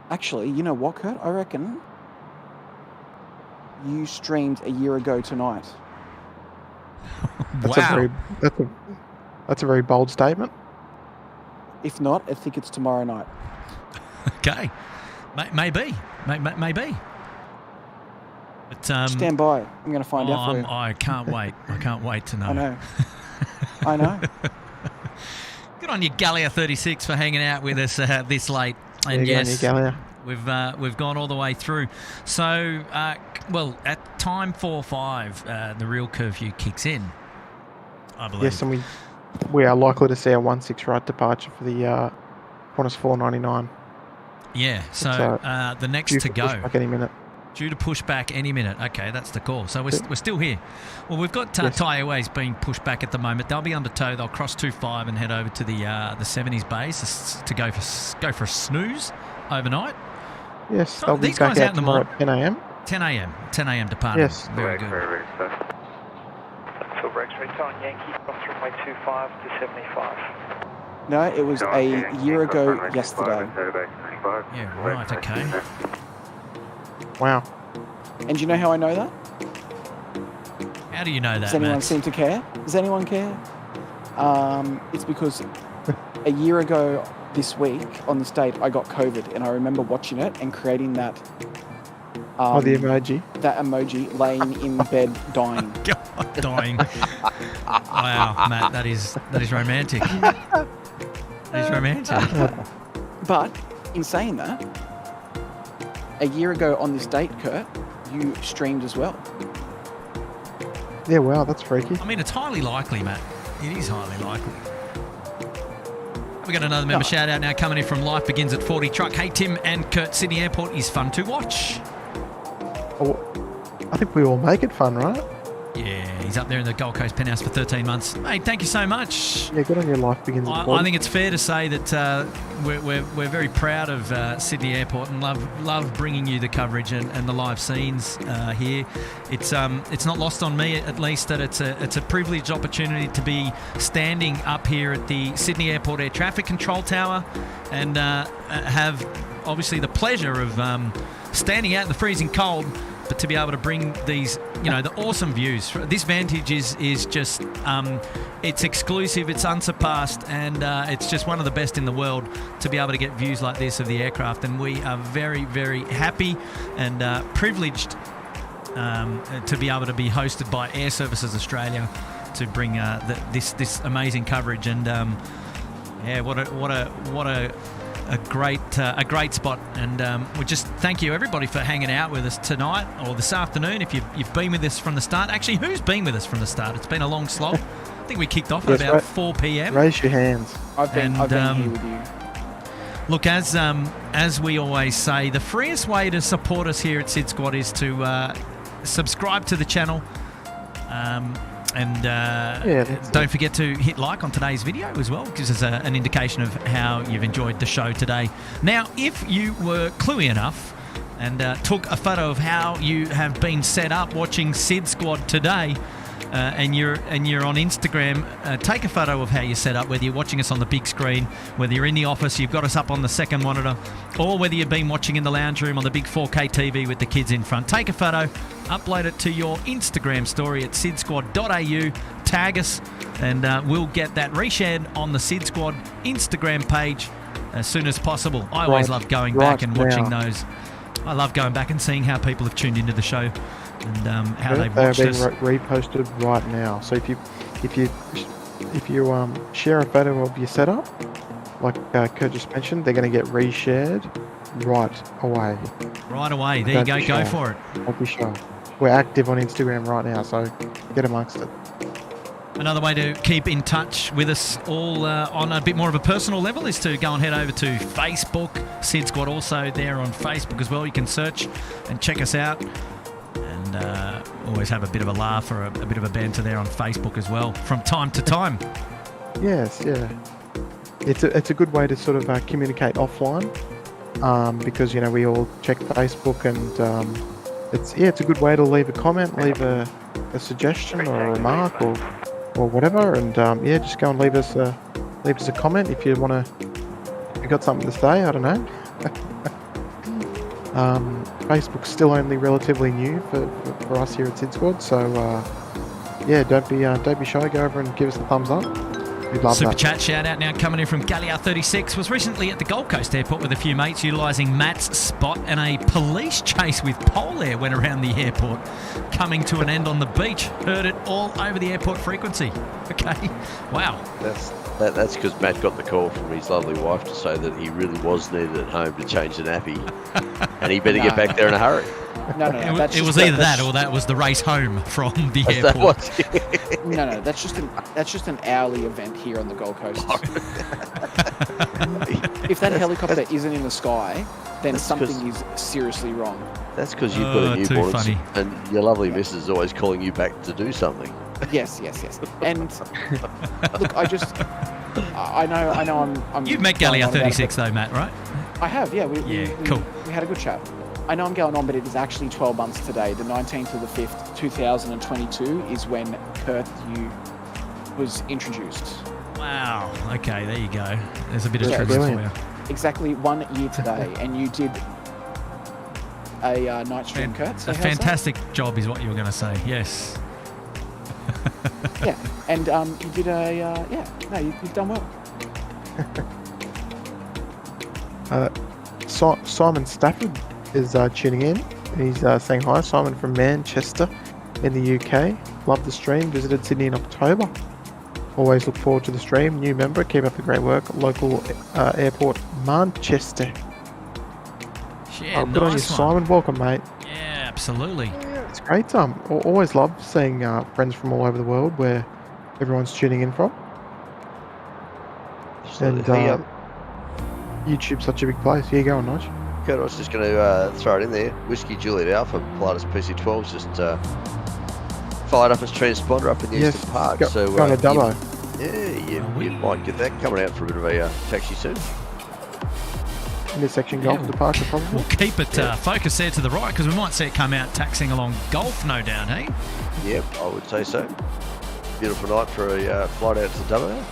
Actually, you know what, Kurt? I reckon you streamed a year ago tonight. Wow. That's a very bold statement. If not, I think it's tomorrow night. Okay, maybe. But, stand by. I'm going to find out for you. I can't wait. I can't wait to know. I know. I know. Good on you, Gallia 36, for hanging out with us this late. And yes, we've gone all the way through. So, well, at time 4:05, the real curfew kicks in, I believe. Yes, and we are likely to see a 16 right departure for the Qantas 499. Yeah, so the next to go. Like any minute. Due to pushback any minute. Okay, that's the call. So we're still here. Well, we've got Thai Airways being pushed back at the moment. They'll be under tow. They'll cross 25 and head over to the 70s base to go for a snooze overnight. Yes, So they'll be these back guys out out in the tomorrow morning. at 10 a.m. 10 a.m. departure. Yes. Very good. Full brakes ready on Yankee, cross runway 25 to 75. No, it was a year ago yesterday. Yeah, right, okay. Wow. And do you know how I know that? How do you know that, Does anyone Matt? seem to care? Does anyone care? It's because a year ago this week on this date I got COVID, and I remember watching it and creating that. The emoji. That emoji, laying in bed dying. God, dying. Wow, Matt, that is romantic. That is romantic. But in saying that, a year ago on this date, Kurt, you streamed as well. Yeah, wow, that's freaky. I mean, it's highly likely, Matt. It is highly likely. We've got another member shout out now coming in from Life Begins at 40 Truck. Hey, Tim and Kurt, Sydney Airport is fun to watch. Oh, I think we all make it fun, right? Yeah, he's up there in the Gold Coast penthouse for 13 months. Mate, thank you so much. Yeah, good on your. Life begins at 40. I think it's fair to say that we're very proud of Sydney Airport and love bringing you the coverage and the live scenes here. It's not lost on me, at least, that it's a privileged opportunity to be standing up here at the Sydney Airport Air Traffic Control Tower and have obviously the pleasure of standing out in the freezing cold, but to be able to bring these, the awesome views. This vantage is just, it's exclusive, it's unsurpassed, and it's just one of the best in the world to be able to get views like this of the aircraft. And we are very, very happy and privileged to be able to be hosted by Air Services Australia to bring this amazing coverage. And what a great spot, and we just thank you everybody for hanging out with us tonight or this afternoon. If you've been with us from the start, actually, who's been with us from the start? It's been a long slog. I think we kicked off at about 4 p.m. Raise your hands. I've been here with you. Look, as we always say, the freest way to support us here at SydSquad is to subscribe to the channel. Don't forget to hit like on today's video as well, because it's an indication of how you've enjoyed the show today. Now, if you were cluey enough and took a photo of how you have been set up watching SydSquad today, and you're on Instagram, take a photo of how you're set up, whether you're watching us on the big screen, whether you're in the office, you've got us up on the second monitor, or whether you've been watching in the lounge room on the big 4K TV with the kids in front. Take a photo, upload it to your Instagram story at sydsquad.au, tag us, and we'll get that reshared on the SydSquad Instagram page as soon as possible. I always love going back and watching those. I love going back and seeing how people have tuned into the show and how they've watched us. They're being reposted right now. So if you share a photo of your setup, like Kurt just mentioned, they're going to get reshared right away. Right away. There you go. Go for it. Don't be shy. We're active on Instagram right now, so get amongst it. Another way to keep in touch with us all on a bit more of a personal level is to go and head over to Facebook. SydSquad also there on Facebook as well. You can search and check us out. And always have a bit of a laugh or a bit of a banter there on Facebook as well from time to time. Yes, yeah. It's a good way to sort of communicate offline because, we all check Facebook, and it's a good way to leave a comment, leave a suggestion or a remark or whatever, and just go and leave us a comment if you want to. If you got something to say, I don't know. Facebook's still only relatively new for us here at SydSquad, so don't be shy. Go over and give us the thumbs up. We'd love Super that. chat shout out now coming in from Galliard36. Was recently at the Gold Coast Airport with a few mates utilising Matt's spot, and a police chase with Pole Air went around the airport, coming to an end on the beach. Heard it all over the airport frequency. Okay, wow. That's because Matt got the call from his lovely wife to say that he really was needed at home to change the nappy, and he better get back there in a hurry. No, that's It just was either that or that was the race home from the That airport. was- no. That's just an hourly event here on the Gold Coast. If that helicopter isn't in the sky, then something is seriously wrong. That's because you've got a too newborn, funny. and your lovely missus is always calling you back to do something. Yes. And look, I know I'm You've met going Galley on about it, R36 though, Matt, right? I have, yeah. Cool. We had a good chat. I know I'm going on, but it is actually 12 months today. The 19th of the 5th, 2022 is when Curfew was introduced. Wow. Okay, there you go. There's a bit of Yeah, trivia for brilliant. you. Exactly 1 year today, and you did a night stream, Kurt. So A how's that? fantastic job is what you were going to say. Yes. Yeah, and you did you've done well. Simon Stafford is tuning in. He's saying hi. Simon from Manchester in the UK. Love the stream. Visited Sydney in October. Always look forward to the stream. New member. Keep up the great work. Local airport, Manchester. Yeah, Good on you, nice one. Simon. Welcome, mate. Yeah, absolutely. It's great. Always love seeing friends from all over the world where everyone's tuning in from. And YouTube's such a big place. Here you go, Nige. Kurt, I was just going to throw it in there. Whiskey Juliet Alpha, Pilatus PC-12's just fired up its transponder up in the Eastern Park. Got a dubbo. You might get that coming out for a bit of a taxi soon. Intersection Golf departure, probably. We'll keep it focused there to the right because we might see it come out taxiing along Golf, no doubt, hey? Yep, I would say so. Beautiful night for a flight out to the Dubbo.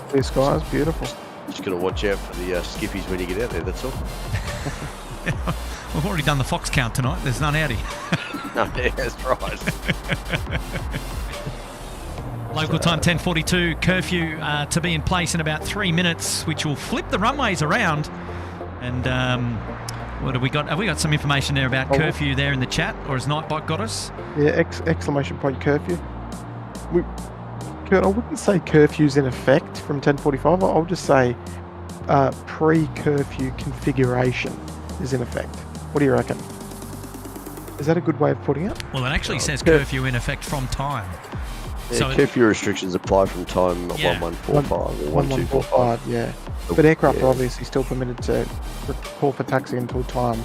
Clear skies, beautiful. Just got to watch out for the skippies when you get out there, that's all. We've already done the fox count tonight. There's none out here. No, yeah, that's right. Local time 10:42. Curfew to be in place in about 3 minutes, which will flip the runways around. And what have we got? Have we got some information there about curfew there in the chat, or has Nightbot got us? Yeah, exclamation point curfew. Kurt, I wouldn't say curfew's in effect from 10:45. I'll just say pre-curfew configuration is in effect. What do you reckon? Is that a good way of putting it? Well, it actually says curfew in effect from time. Yeah, So curfew restrictions apply from time 1145 or 1145, yeah. But aircraft are obviously still permitted to call for taxi until time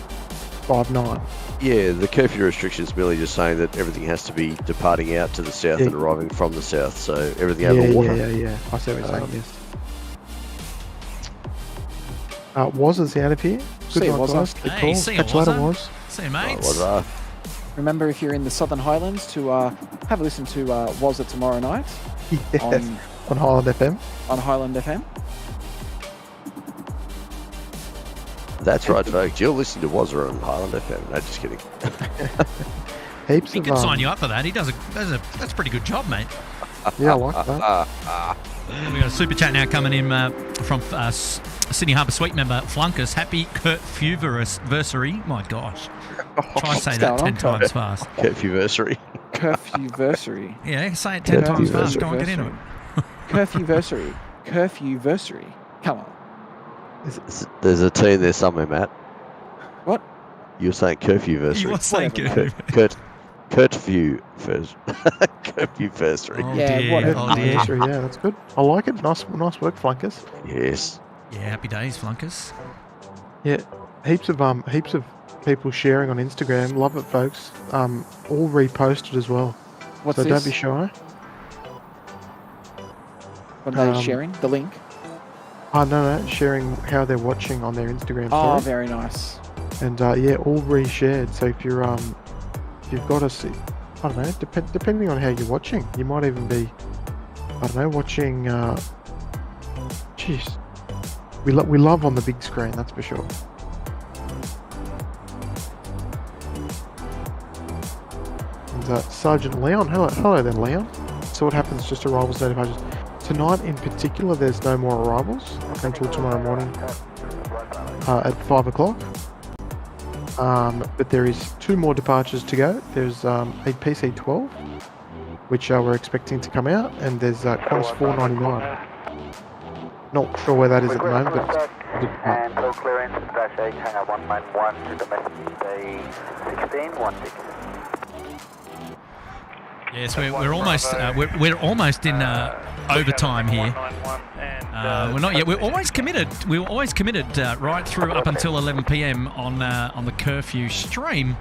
59. Yeah, the curfew restrictions merely just saying that everything has to be departing out to the south and arriving from the south, so everything over water. Yeah. I see what you're saying, yes. Was is out of here. Good night, guys. Good Hey, call. see you, Catch you later, Wazza. was. See you, mates. Remember, if you're in the Southern Highlands, to have a listen to Wazza tomorrow night Yes, on Highland FM. On Highland FM. That's right, folks. You're listening to Wazza on Highland FM. No, just kidding. Heaps He of could sign you up for that. He does that's a pretty good job, mate. Yeah, I like that. We got a super chat now coming in from Sydney Harbour Suite member Flunkus. Happy Curfewversary. My gosh. Try and say that 10 times fast. Curfewversary. Curfewversary. Yeah, say it 10 times fast. Go on, get into it. Curfewversary. Curfewversary. Come on. There's a T in there somewhere, Matt. What? You were saying curfewversary. You were saying Curfewversary. Oh, Yeah, dear. whatever. Oh, dear. Yeah, that's good. I like it. Nice work, Flunkers. Yes. Yeah, happy days, Flunkers. Yeah, heaps of people sharing on Instagram. Love it, folks. All reposted as well. What's so this? don't be shy. What are they sharing? The link? Oh, no, sharing how they're watching on their Instagram story. Oh, very nice. And yeah, all reshared. So if you're if you've got a, I don't know, depending on how you're watching, you might even be, I don't know, watching. Jeez, we love on the big screen, that's for sure. And Sergeant Leon, hello then, Leon. So what happens? Just arrivals notifications. Tonight in particular, there's no more arrivals until tomorrow morning at 5 o'clock. But there is 2 more departures to go. There's a PC-12, which we're expecting to come out, and there's Qantas 499. Not sure where that is at the moment, but And full clearance, dash 8, hangar 191 to domestic bay 1616. Yes, we're almost in overtime here. We're not yet. We're always committed. We were always committed right through up until 11 p.m. on the Curfew stream.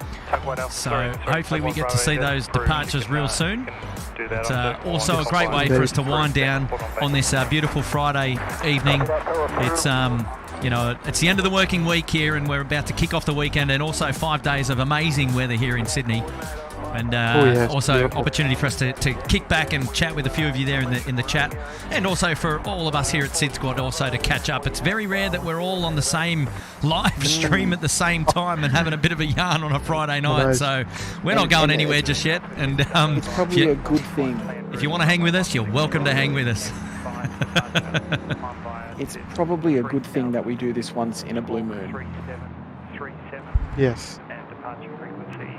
So hopefully we get to see those departures real soon. It's also a great way for us to wind down on this beautiful Friday evening. It's it's the end of the working week here, and we're about to kick off the weekend, and also 5 days of amazing weather here in Sydney. And also beautiful opportunity for us to kick back and chat with a few of you there in the chat, and also for all of us here at SydSquad also to catch up. It's very rare that we're all on the same live stream at the same time and having a bit of a yarn on a Friday night. So we're not going anywhere just yet. And it's probably a good thing. If you want to hang with us, you're welcome to hang with us. It's probably a good thing that we do this once in a blue moon. Yes. And departure frequency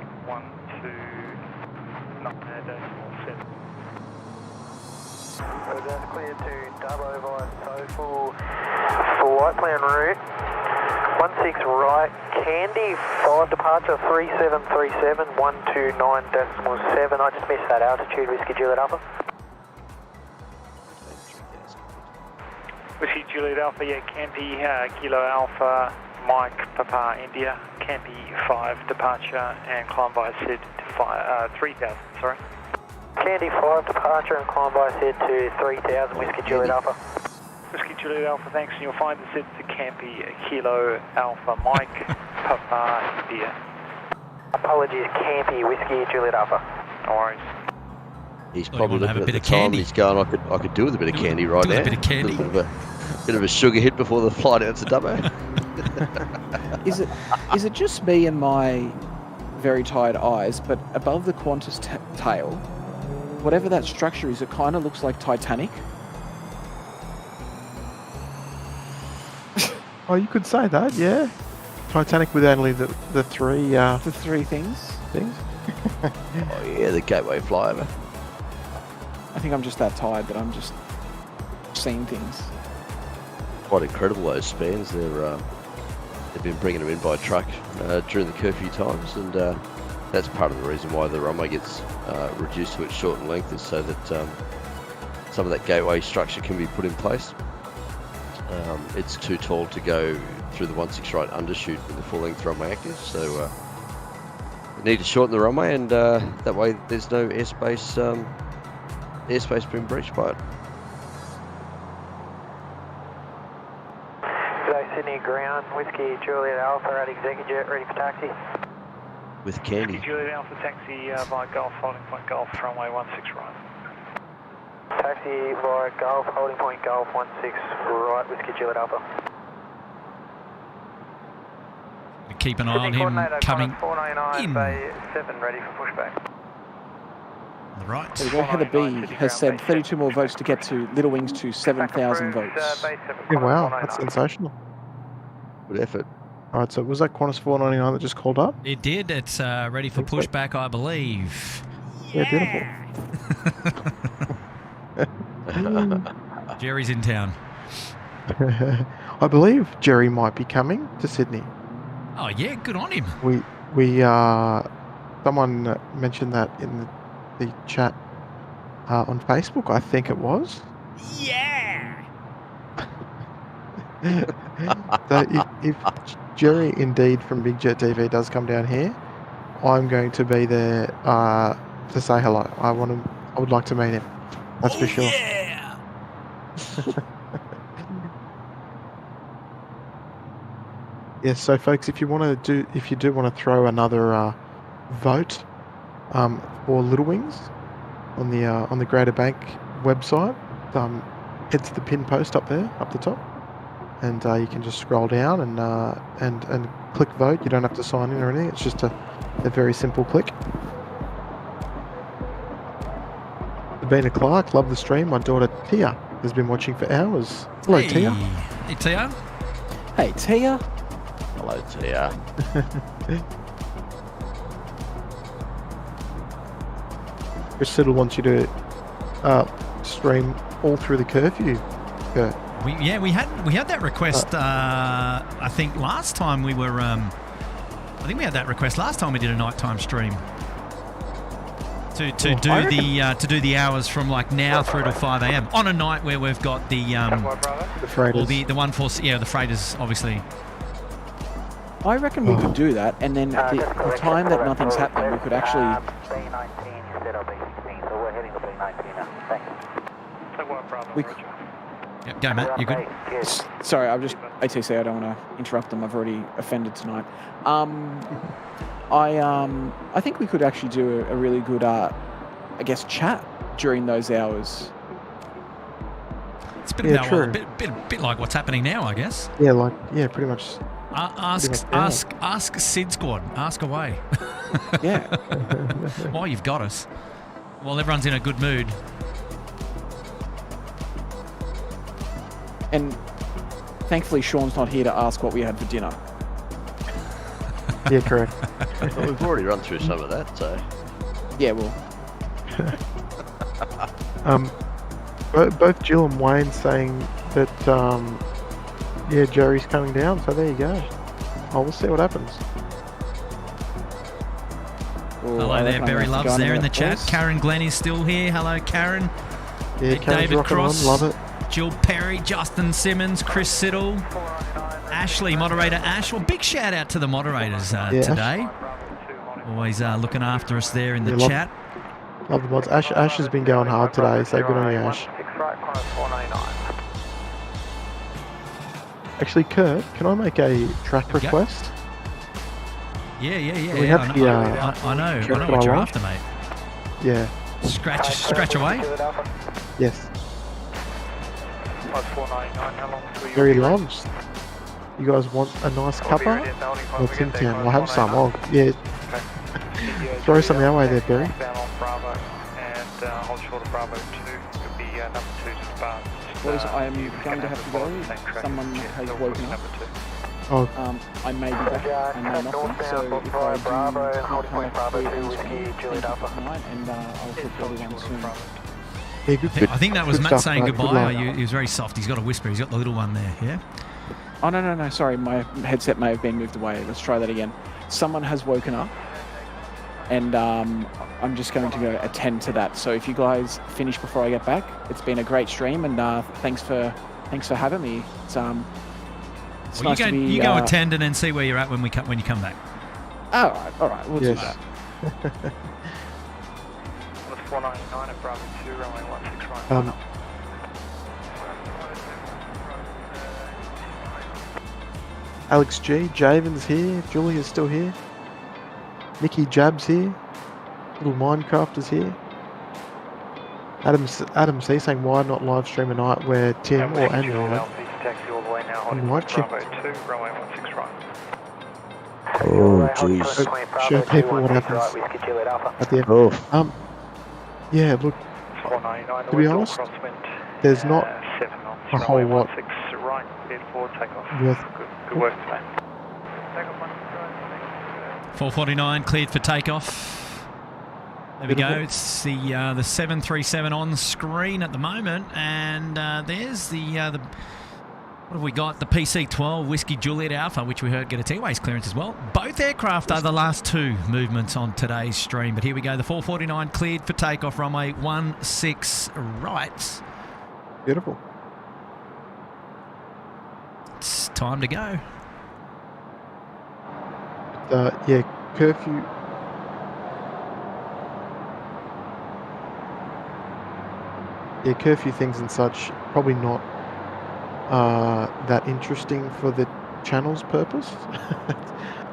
12.9.7. So that's clear to double over SOFL for white plan route 16 right, Candy 5 departure 3737 129.7. I just missed that altitude. Whiskey Juliet Alpha. Whiskey Juliet Alpha, yeah, Candy Kilo Alpha, Mike Papa India, Candy 5 departure and climb by Sid to 3000, sorry. Candy 5 departure and climb by Sid to 3000, Whiskey Juliet Alpha. Whiskey Juliet Alpha, thanks, and you'll find the Sid to Campy Kilo Alpha, Mike Papa India. Apologies, Campy Whiskey Juliet Alpha. No worries. He's probably looking at the time. He's going, I could do with a bit of candy right now. A bit of candy. Bit of a sugar hit before the flight out to Dubbo. Is it just me and my very tired eyes, but above the Qantas tail, whatever that structure is, it kind of looks like Titanic? Oh, you could say that, yeah. Titanic with only the three... the three things? Oh yeah, the gateway flyover. I think I'm just that tired that I'm just seeing things. Quite incredible, those spans. They've been bringing them in by truck during the curfew times, and that's part of the reason why the runway gets reduced to its shortened length, is so that some of that gateway structure can be put in place. It's too tall to go through the 16 right undershoot with the full length runway active, so we need to shorten the runway, and that way there's no airspace being breached by it. G'day, Sydney ground, Whiskey Juliet Alpha at Executive, ready for taxi. With candy. Whiskey Juliet Alpha, taxi via Golf, holding point Golf, runway 16 right. Taxi via Golf, holding point Golf, 16 right, Whiskey Juliet Alpha. Keep an eye on him coming 499, in. Bay 7, ready for pushback. On the right. There we go. Heather B has said 32 more votes to get to Little Wings to 7,000 votes. Yeah, wow, that's sensational. Good effort. All right, so was that Qantas 499 that just called up? It did. It's ready for pushback, I believe. Yeah, beautiful. Jerry's in town. I believe Jerry might be coming to Sydney. Oh yeah, good on him. We someone mentioned that in the chat on Facebook, I think it was. Yeah. So if Jerry indeed from Big Jet TV does come down here, I'm going to be there to say hello. I would like to meet him. That's for sure. Yeah. Yes, so folks, if you do want to throw another vote for Little Wings on the Greater Bank website, head to the pin post up there, up the top, and you can just scroll down and click vote. You don't have to sign in or anything. It's just a very simple click. Sabina Clark, love the stream. My daughter Tia has been watching for hours. Hello, hey. Tia. Hey, Tia. Hey, Tia. Hello, Tia. Chris Siddle wants you to stream all through the curfew. We had that request. I think last time we were. I think we had that request last time we did a nighttime stream. To do the hours from like now through to 5 a.m. on a night where we've got the freighters. the 147, the freighters, obviously. I reckon we could do that, and then the time that nothing's happening, we could actually. B19 instead of B16, so we're heading to B19 now. Thanks. We, Yep, go, Matt. You good? Sorry, I'm just ATC. I don't want to interrupt them. I've already offended tonight. I think we could actually do a really good, I guess, chat during those hours. It's a bit like what's happening now, I guess. Yeah, pretty much. Ask SydSquad. Ask away. Yeah. While you've got us, while everyone's in a good mood. And thankfully, Sean's not here to ask what we had for dinner. Yeah, correct. Well, we've already run through some of that, so. Yeah, well. Both Jill and Wayne saying that, yeah, Jerry's coming down, so there you go. Oh, we'll see what happens. Hello there, Barry Loves there in the chat. Karen Glenn is still here. Hello, Karen. Yeah, David Cross. On, love it. Jill Perry, Justin Simmons, Chris Siddle, Ashley, moderator Ash. Well, big shout out to the moderators today. Always looking after us there in the chat. Love the mods. Ash has been going hard today, so good on you, Ash. Actually, Kurt, can I make a track request? Yeah. We have the, I know what you're after, mate. Yeah. Scratch away? Yes. Very loves. You guys want a nice cuppa? Well, it's in town. We'll have some. Oh, yeah. Throw some our way there, Barry. Boys, I am going to have to go. Someone has woken up. Oh. I may be back. I may not be. So if I do come back to tonight, and I'll talk to everyone soon. Yeah, good. I think that was Matt saying goodbye. He was very soft. He's got a whisper. He's got the little one there, yeah? Oh, no. Sorry, my headset may have been moved away. Let's try that again. Someone has woken up, and I'm just going to go attend to that. So if you guys finish before I get back, it's been a great stream, and thanks for having me. It's nice to be, you go attend and then see where you're at when you come back. All right. We'll do that. 499 at Bravo 2, runway 16 right. Alex G, Javen's here, Julia's still here, Nikki Jab's here, Little Minecraft is here. Adam C saying why not live stream a night where Tim or Andrew are night shift. Oh jeez. Show people what happens at the end. Oh. Yeah, look, to be honest, there's not a whole lot worth. Good work, mate. 449 cleared for takeoff. There we go. It's the 737 on screen at the moment, and there's the what have we got? The PC-12 Whiskey Juliet Alpha, which we heard get a T-Ways clearance as well. Both aircraft are the last two movements on today's stream. But here we go. The 449 cleared for takeoff, runway 16 right. Beautiful. It's time to go. Yeah, curfew. Yeah, curfew things and such, probably not that interesting for the channel's purpose.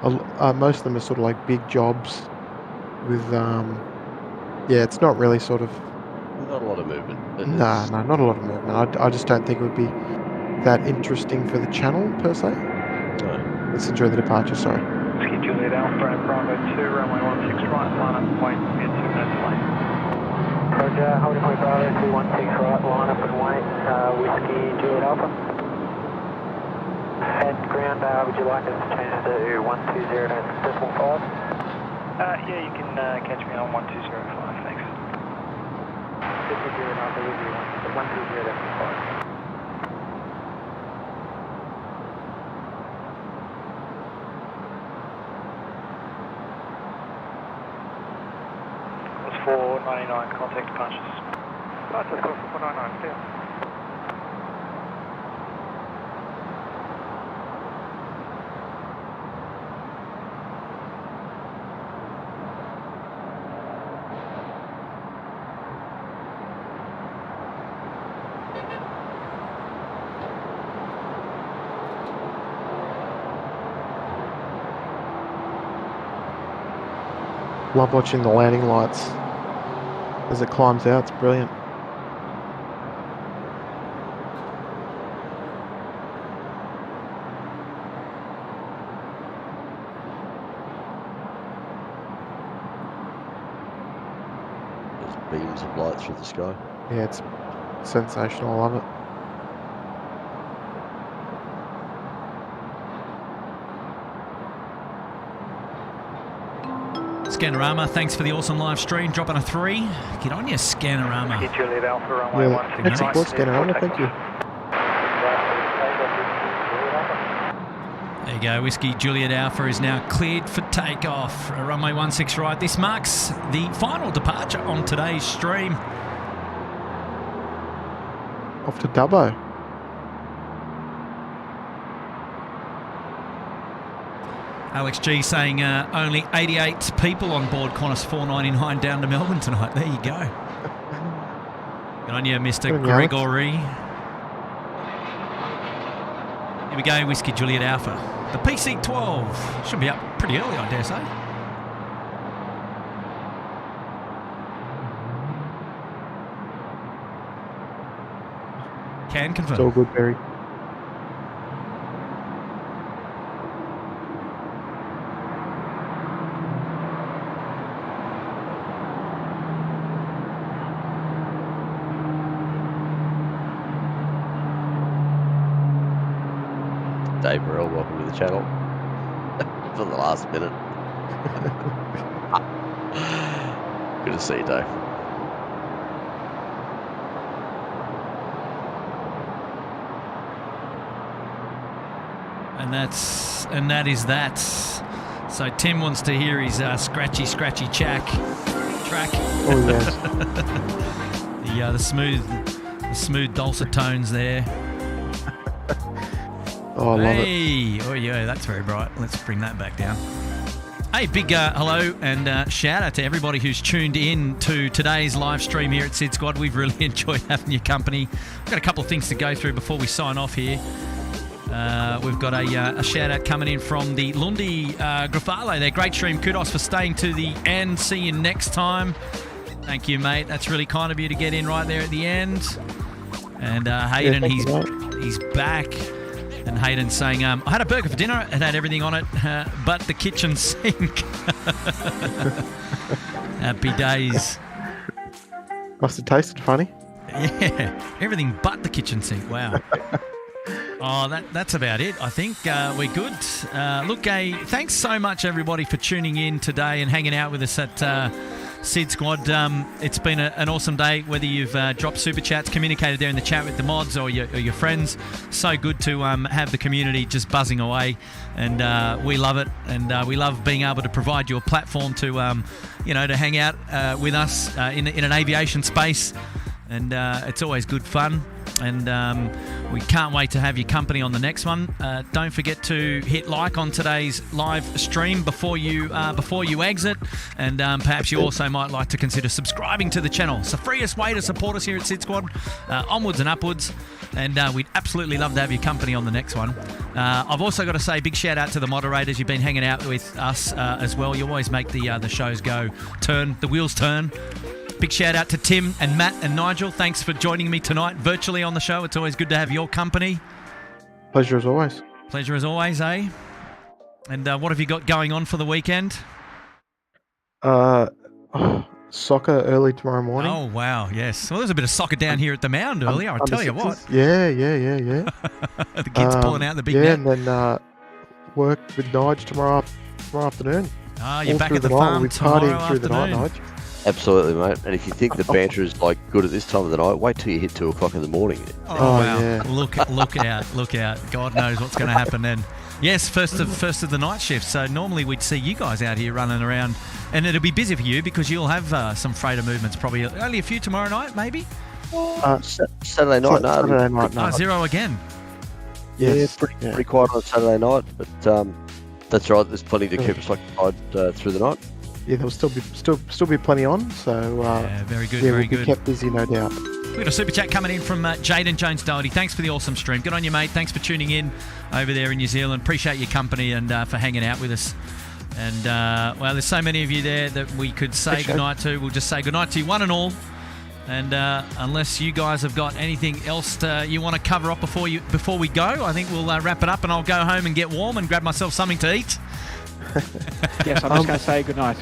Most of them are sort of like big jobs with, yeah, it's not really sort of... Not a lot of movement. No, not a lot of movement. I just don't think it would be that interesting for the channel, per se. No. Let's enjoy the departure, sorry. Whiskey Juliet Alpha and Bravo 2, runway 16 right, line up, wait, get 2 minutes late. Roger, holding point Bravo 216 right, line up and wait, Whiskey Juliet Alpha. And ground, would you like us to change to 120.5? Yeah, you can catch me on 1205, thanks. Whiskey Juliet Alpha with you, 120.5. 499, contact departures. Departures, call 499, clear. Love watching the landing lights as it climbs out. It's brilliant. There's beams of light through the sky. Yeah, it's sensational. I love it. Scanorama, thanks for the awesome live stream. Dropping a 3. Get on your Scanorama. Get Juliet Alpha, runway Yeah, 16 thanks, right. support Scanorama. Thank you. There you go. Whiskey Juliet Alpha is now cleared for takeoff. Runway 16 right. This marks the final departure on today's stream. Off to Dubbo. Alex G saying only 88 people on board Qantas 499 down to Melbourne tonight. There you go. Good on you, Mr. Gregory. Here we go, Whiskey Juliet Alpha. The PC-12 should be up pretty early, I dare say. Can confirm. It's all good, Barry. Dave Morrell, welcome to the channel. For the last minute. Good to see you, Dave. And that is that. So Tim wants to hear his scratchy track. Oh yes. the smooth dulcet tones there. Oh, I love it. Hey, oh yeah, that's very bright. Let's bring that back down. Hey, big hello and shout out to everybody who's tuned in to today's live stream here at SydSquad. We've really enjoyed having your company. We've got a couple of things to go through before we sign off here. We've got a shout out coming in from the Lundi Grafale there. Great stream. Kudos for staying to the end. See you next time. Thank you, mate. That's really kind of you to get in right there at the end. And Hayden, he's back. And Hayden's saying, I had a burger for dinner. It had everything on it, but the kitchen sink. Happy days. Must have tasted funny. Yeah, everything but the kitchen sink. Wow. Oh, that's about it. I think we're good. Look, thanks so much, everybody, for tuning in today and hanging out with us at SydSquad. It's been an awesome day, whether you've dropped super chats, communicated there in the chat with the mods or your friends. So good to have the community just buzzing away, and we love it, and we love being able to provide you a platform to to hang out with us in an aviation space, and it's always good fun. And we can't wait to have your company on the next one. Don't forget to hit like on today's live stream before you exit, and perhaps you also might like to consider subscribing to the channel. It's the freest way to support us here at SydSquad, onwards and upwards, and we'd absolutely love to have your company on the next one. I've also got to say big shout out to the moderators. You've been hanging out with us as well. You always make the shows the wheels turn. Big shout out to Tim and Matt and Nigel. Thanks for joining me tonight virtually on the show. It's always good to have your company. Pleasure as always. Pleasure as always, eh? And what have you got going on for the weekend? Soccer early tomorrow morning. Oh, wow, yes. Well, there's a bit of soccer down here at the Mound earlier, I'll tell you what. Yeah. The kids pulling out the big net. Yeah, and then work with Nige tomorrow afternoon. Ah, you're back at the farm We'll be partying through the night, Nige. Absolutely, mate. And if you think the banter is like good at this time of the night, wait till you hit 2 o'clock in the morning. Oh wow! Yeah. Look out! God knows what's going to happen then. Yes, first of the night shift. So normally we'd see you guys out here running around And it'll be busy for you because you'll have some freighter movements, probably only a few tomorrow night, maybe? Saturday night, no. Saturday night, no. Zero again. Yes. Pretty quiet on Saturday night, but that's right. There's plenty to keep us occupied through the night. Yeah, there'll still be plenty on. So very good, yeah, very we'll be kept busy, no doubt. We've got a super chat coming in from Jaden Jones Doherty. Thanks for the awesome stream. Good on you, mate. Thanks for tuning in over there in New Zealand. Appreciate your company and for hanging out with us. And well, there's so many of you there that we could say goodnight to. We'll just say goodnight to you, one and all. And unless you guys have got anything else you want to cover up before we go, I think we'll wrap it up, and I'll go home and get warm and grab myself something to eat. Yes, I'm just going to say goodnight.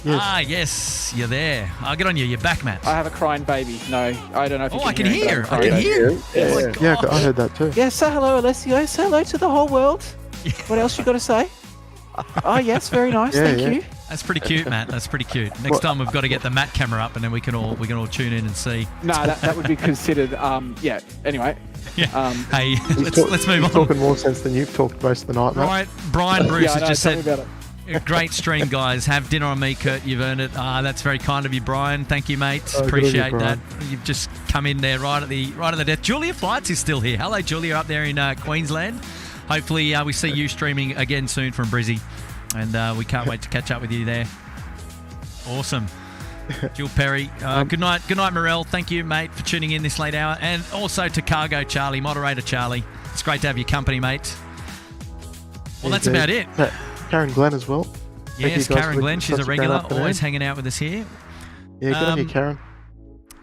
Yes. Yes, you're there. I'll get on you. You're back, Matt. I have a crying baby. No, I don't know if you I can hear. I can hear. Yeah, I heard that too. Yeah, say hello, Alessio. Say hello to the whole world. What else you got to say? Oh, yes, very nice. Thank you. That's pretty cute, Matt. That's pretty cute. Next time we've got to get the Matt camera up, and then we can all tune in and see. No, that would be considered. Yeah. Anyway. Yeah. Hey, let's move on. He's talking more sense than you've talked most of the night, mate. Brian Bruce has just said, great stream, guys. Have dinner on me, Kurt. You've earned it. That's very kind of you, Brian. Thank you, mate. Appreciate that. You've just come in there right at the death. Julia Flights is still here. Hello, Julia, up there in Queensland. Hopefully, we see you streaming again soon from Brizzy, and we can't wait to catch up with you there. Awesome. Jill Perry. Good night, Morel. Thank you, mate, for tuning in this late hour. And also to Cargo Charlie, moderator Charlie. It's great to have your company, mate. Well, that's about it. Karen Glenn as well. Yes, Karen Glenn. She's a regular, always hanging out with us here. Yeah, good on you, Karen.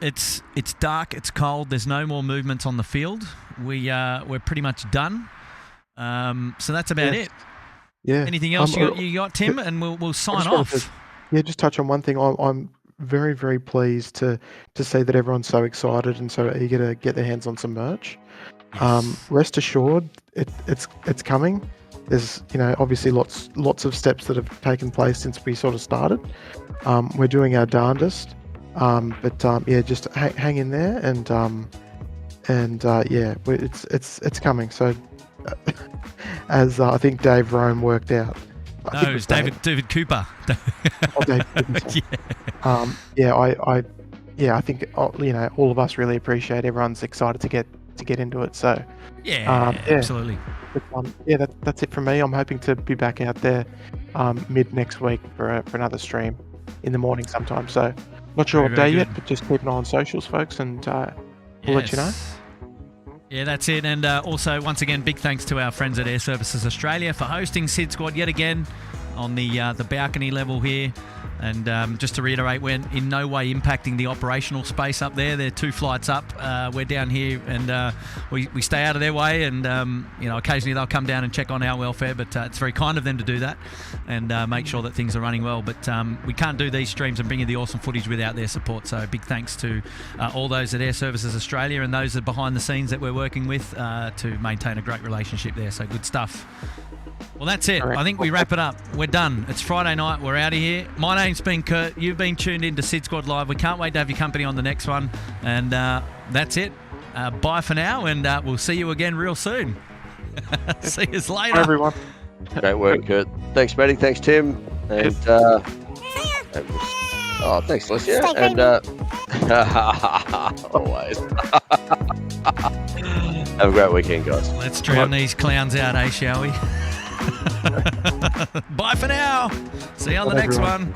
It's dark. It's cold. There's no more movements on the field. We're pretty much done. So that's about it. Yeah. Anything else you got, Tim? And we'll sign off. Just touch on one thing. I'm very, very pleased to see that everyone's so excited and so eager to get their hands on some merch. Yes. Rest assured, it's coming. There's obviously lots of steps that have taken place since we sort of started. We're doing our darndest, but just hang in there and it's coming. So as I think Dave Rome worked out. No, it was David Cooper. David Cooper. I think all of us really appreciate everyone's excited to get into it. So absolutely. That's it from me. I'm hoping to be back out there mid next week for another stream in the morning sometime. So not sure what day yet, but just keep an eye on socials, folks, and we'll let you know. Yeah, that's it. And also, once again, big thanks to our friends at Air Services Australia for hosting SydSquad yet again on the balcony level here. And just to reiterate, we're in no way impacting the operational space up there. They're 2 flights up. We're down here, and we stay out of their way. And occasionally they'll come down and check on our welfare. But it's very kind of them to do that and make sure that things are running well. But we can't do these streams and bring you the awesome footage without their support. So big thanks to all those at Air Services Australia and those that behind the scenes that we're working with to maintain a great relationship there. So good stuff. Well, that's it. I think we wrap it up. We're done. It's Friday night. We're out of here. My name's been Kurt. You've been tuned in to SydSquad Live. We can't wait to have your company on the next one. And that's it. Bye for now, and we'll see you again real soon. See you later. Bye, everyone. Great work, Kurt. Thanks, Matty. Thanks, Tim. And thanks, Alicia. And always. Have a great weekend, guys. Let's drown these clowns out, shall we? Bye for now. See you on the next one.